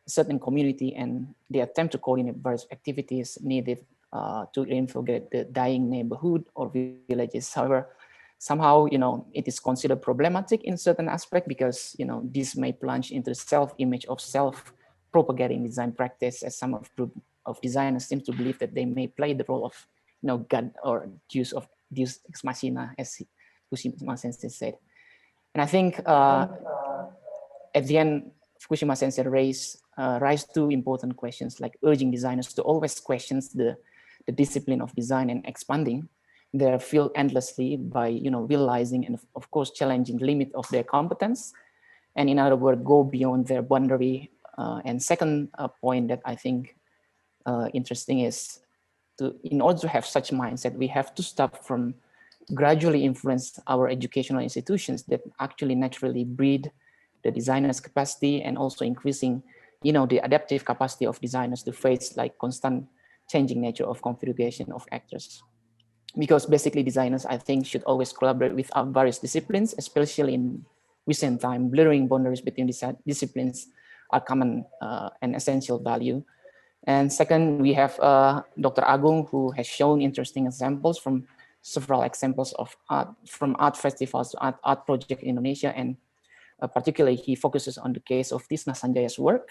certain community and they attempt to coordinate various activities needed to reinvigorate the dying neighborhood or villages. However, somehow, it is considered problematic in certain aspect, because, this may plunge into the self-image of self-propagating design practice, as some of designers seem to believe that they may play the role of, God or Deus ex machina, as Fukushima Sensei said. And I think at the end, Fukushima Sensei raised 2 important questions, like urging designers to always question the discipline of design and expanding their field endlessly by realizing and of course challenging the limit of their competence, and in other words go beyond their boundary. And second point that I think interesting is in order to have such mindset, we have to stop from gradually influence our educational institutions that actually naturally breed the designers' capacity and also increasing the adaptive capacity of designers to face like constant changing nature of configuration of actors. Because basically designers, I think, should always collaborate with our various disciplines, especially in recent time, blurring boundaries between disciplines are common and essential value. And second, we have Dr. Agung, who has shown interesting examples from several examples of art, from art festivals to art project in Indonesia. And particularly, he focuses on the case of Tisna Sanjaya's work,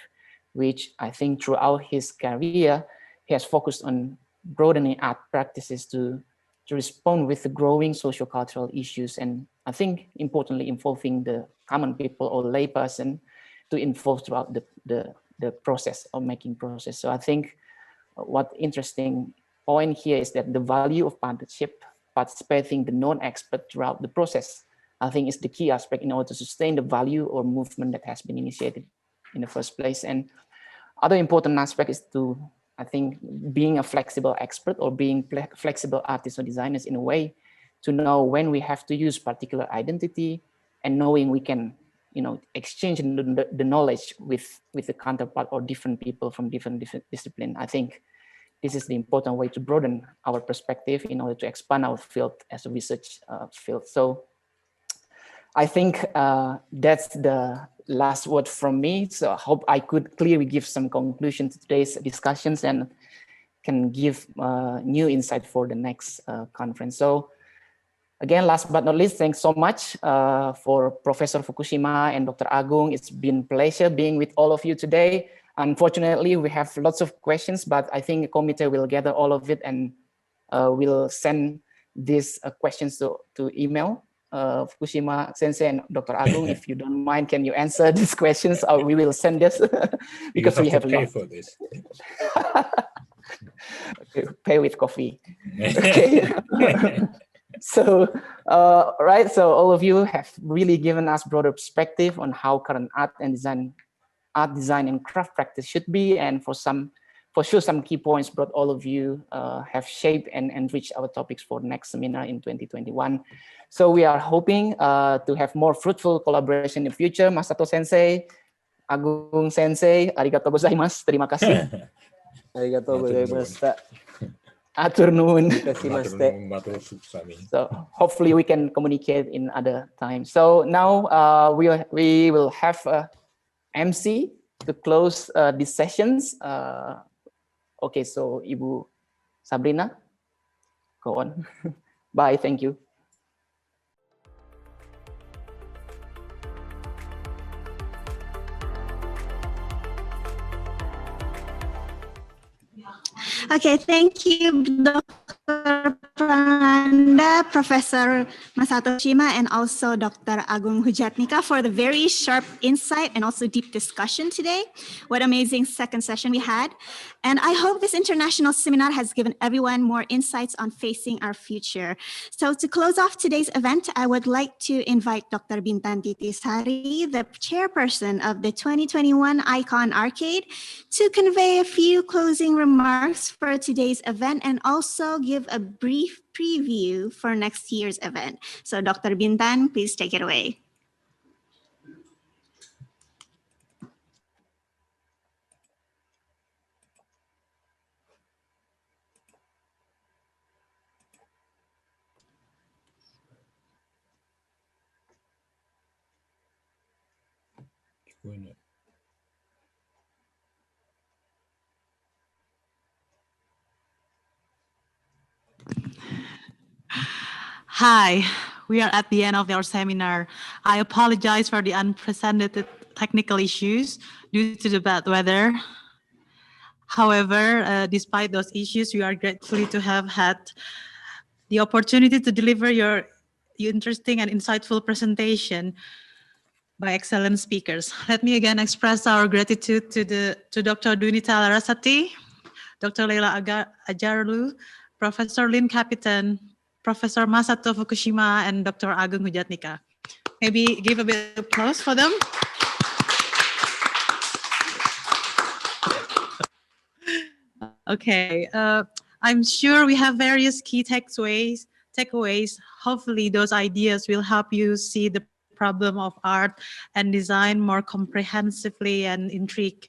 which I think throughout his career, he has focused on broadening art practices to respond with the growing socio-cultural issues. And I think importantly, involving the common people or layperson to involve throughout the process of making process. So I think what interesting point here is that the value of partnership, participating the non-expert throughout the process, I think is the key aspect in order to sustain the value or movement that has been initiated in the first place. And other important aspect is to, I think, being a flexible expert or being flexible artists or designers in a way to know when we have to use particular identity and knowing we can, exchange the knowledge with the counterpart or different people from different discipline. I think this is the important way to broaden our perspective in order to expand our field as a research field. So I think that's the last word from me. So I hope I could clearly give some conclusion to today's discussions and can give new insight for the next conference. So again, last but not least, thanks so much for Professor Fukushima and Dr. Agung. It's been a pleasure being with all of you today. Unfortunately, we have lots of questions, but I think the committee will gather all of it and will send these questions to email. Fukushima Sensei and Dr. Agung, if you don't mind, can you answer these questions, or we will send this because we have to pay for this. Okay, pay with coffee. Okay. So, right. So all of you have really given us broader perspective on how current art design and craft practice should be, and for sure, some key points brought all of you have shaped and enriched our topics for the next seminar in 2021. So we are hoping to have more fruitful collaboration in the future. Masato Sensei, Agung Sensei, arigatou gozaimasu, terima kasih. Arigatou gozaimasu. Atur nuhun. Terima So hopefully we can communicate in other times. So now we will have a MC to close these sessions. Okay, so Ibu Sabrina, go on. Bye, thank you. Okay, thank you, Dr. Prananda, Professor Masato Shima, and also Dr. Agung Hujatnika for the very sharp insight and also deep discussion today. What amazing second session we had. And I hope this international seminar has given everyone more insights on facing our future. So to close off today's event, I would like to invite Dr. Bintan Titisari, the chairperson of the 2021 ICON-ARCCADE, to convey a few closing remarks for today's event and also give a brief preview for next year's event. So Dr. Bintan, please take it away. Hi, we are at the end of our seminar. I apologize for the unprecedented technical issues due to the bad weather. However, despite those issues, we are grateful to have had the opportunity to deliver your interesting and insightful presentation by excellent speakers. Let me again express our gratitude to Dr. Dunita Larasati, Dr. Leila Ajarlu, Professor Lynn Capitan, Professor Masato Fukushima and Dr. Agung Hujatnika. Maybe give a bit of applause for them. Okay, I'm sure we have various key takeaways. Hopefully those ideas will help you see the problem of art and design more comprehensively and intrigue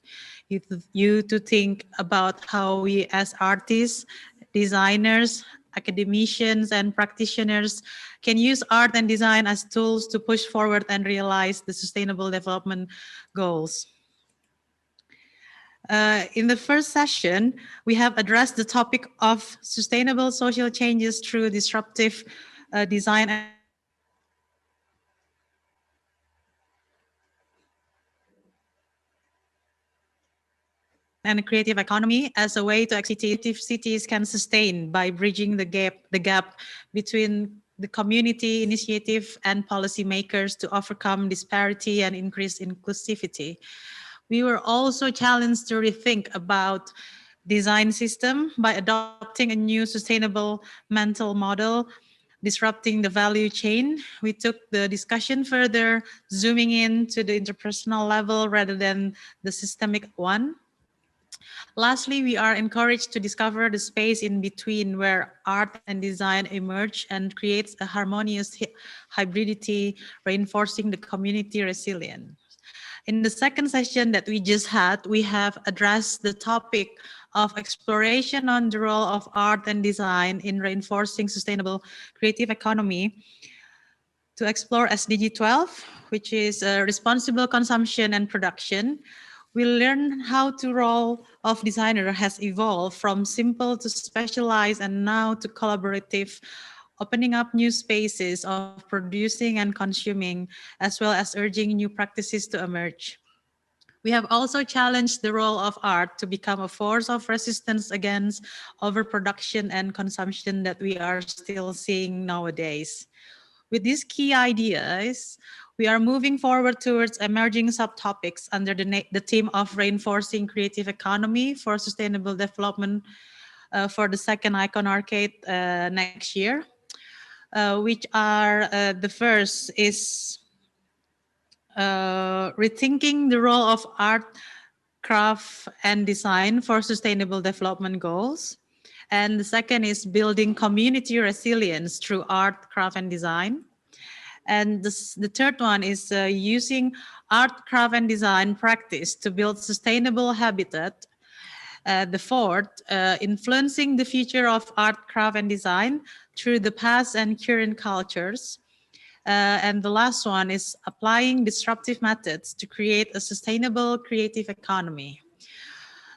you to think about how we as artists, designers, academicians, and practitioners can use art and design as tools to push forward and realize the sustainable development goals. In the first session, we have addressed the topic of sustainable social changes through disruptive design and a creative economy as a way to creative cities can sustain by bridging the gap between the community initiative and policymakers to overcome disparity and increase inclusivity. We were also challenged to rethink about design system by adopting a new sustainable mental model, disrupting the value chain. We took the discussion further, zooming in to the interpersonal level rather than the systemic one. Lastly, we are encouraged to discover the space in between where art and design emerge and creates a harmonious hybridity, reinforcing the community resilience. In the second session that we just had, we have addressed the topic of exploration on the role of art and design in reinforcing sustainable creative economy. To explore SDG 12, which is responsible consumption and production, we learn how the role of designer has evolved from simple to specialized and now to collaborative, opening up new spaces of producing and consuming, as well as urging new practices to emerge. We have also challenged the role of art to become a force of resistance against overproduction and consumption that we are still seeing nowadays. With these key ideas, we are moving forward towards emerging subtopics under the theme of reinforcing creative economy for sustainable development for the second ICON-ARCCADE next year, which are the first is rethinking the role of art, craft, and design for sustainable development goals. And the second is building community resilience through art, craft, and design. And the third one is using art, craft, and design practice to build sustainable habitat. The fourth, influencing the future of art, craft, and design through the past and current cultures. And the last one is applying disruptive methods to create a sustainable creative economy.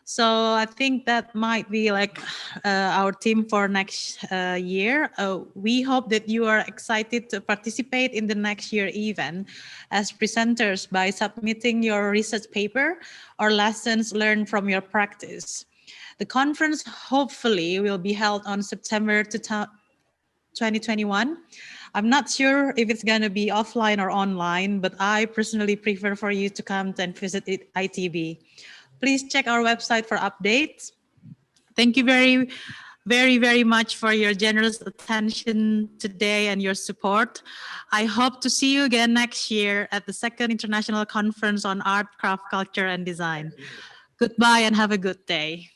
So I think that might be like our theme for next year. We hope that you are excited to participate in the next year event as presenters by submitting your research paper or lessons learned from your practice. The conference hopefully will be held on September 2021. I'm not sure if it's going to be offline or online, but I personally prefer for you to come and visit ITB. Please check our website for updates. Thank you very, very, very much for your generous attention today and your support. I hope to see you again next year at the second International Conference on Art, Craft, Culture, and Design. Goodbye and have a good day.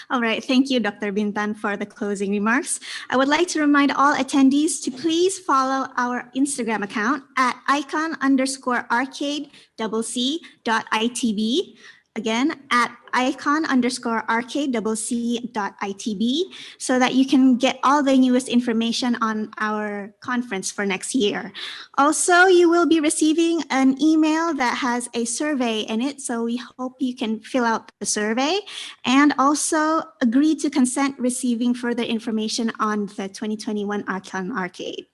All right, thank you, Dr. Bintan, for the closing remarks. I would like to remind all attendees to please follow our Instagram account at icon_arcade.itb. Again, at icon_arcade.itb, so that you can get all the newest information on our conference for next year. Also, you will be receiving an email that has a survey in it, so we hope you can fill out the survey and also agree to consent receiving further information on the 2021 ICON-ARCCADE.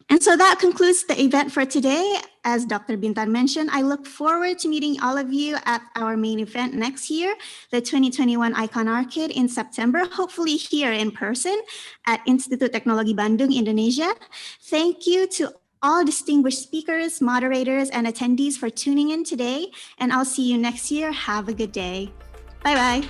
And so that concludes the event for today. As Dr. Bintan mentioned, I look forward to meeting all of you at our main event next year, the 2021 ICON-ARCCADE in September, hopefully here in person at Institut Teknologi Bandung, Indonesia. Thank you to all distinguished speakers, moderators, and attendees for tuning in today, and I'll see you next year. Have a good day. Bye-bye.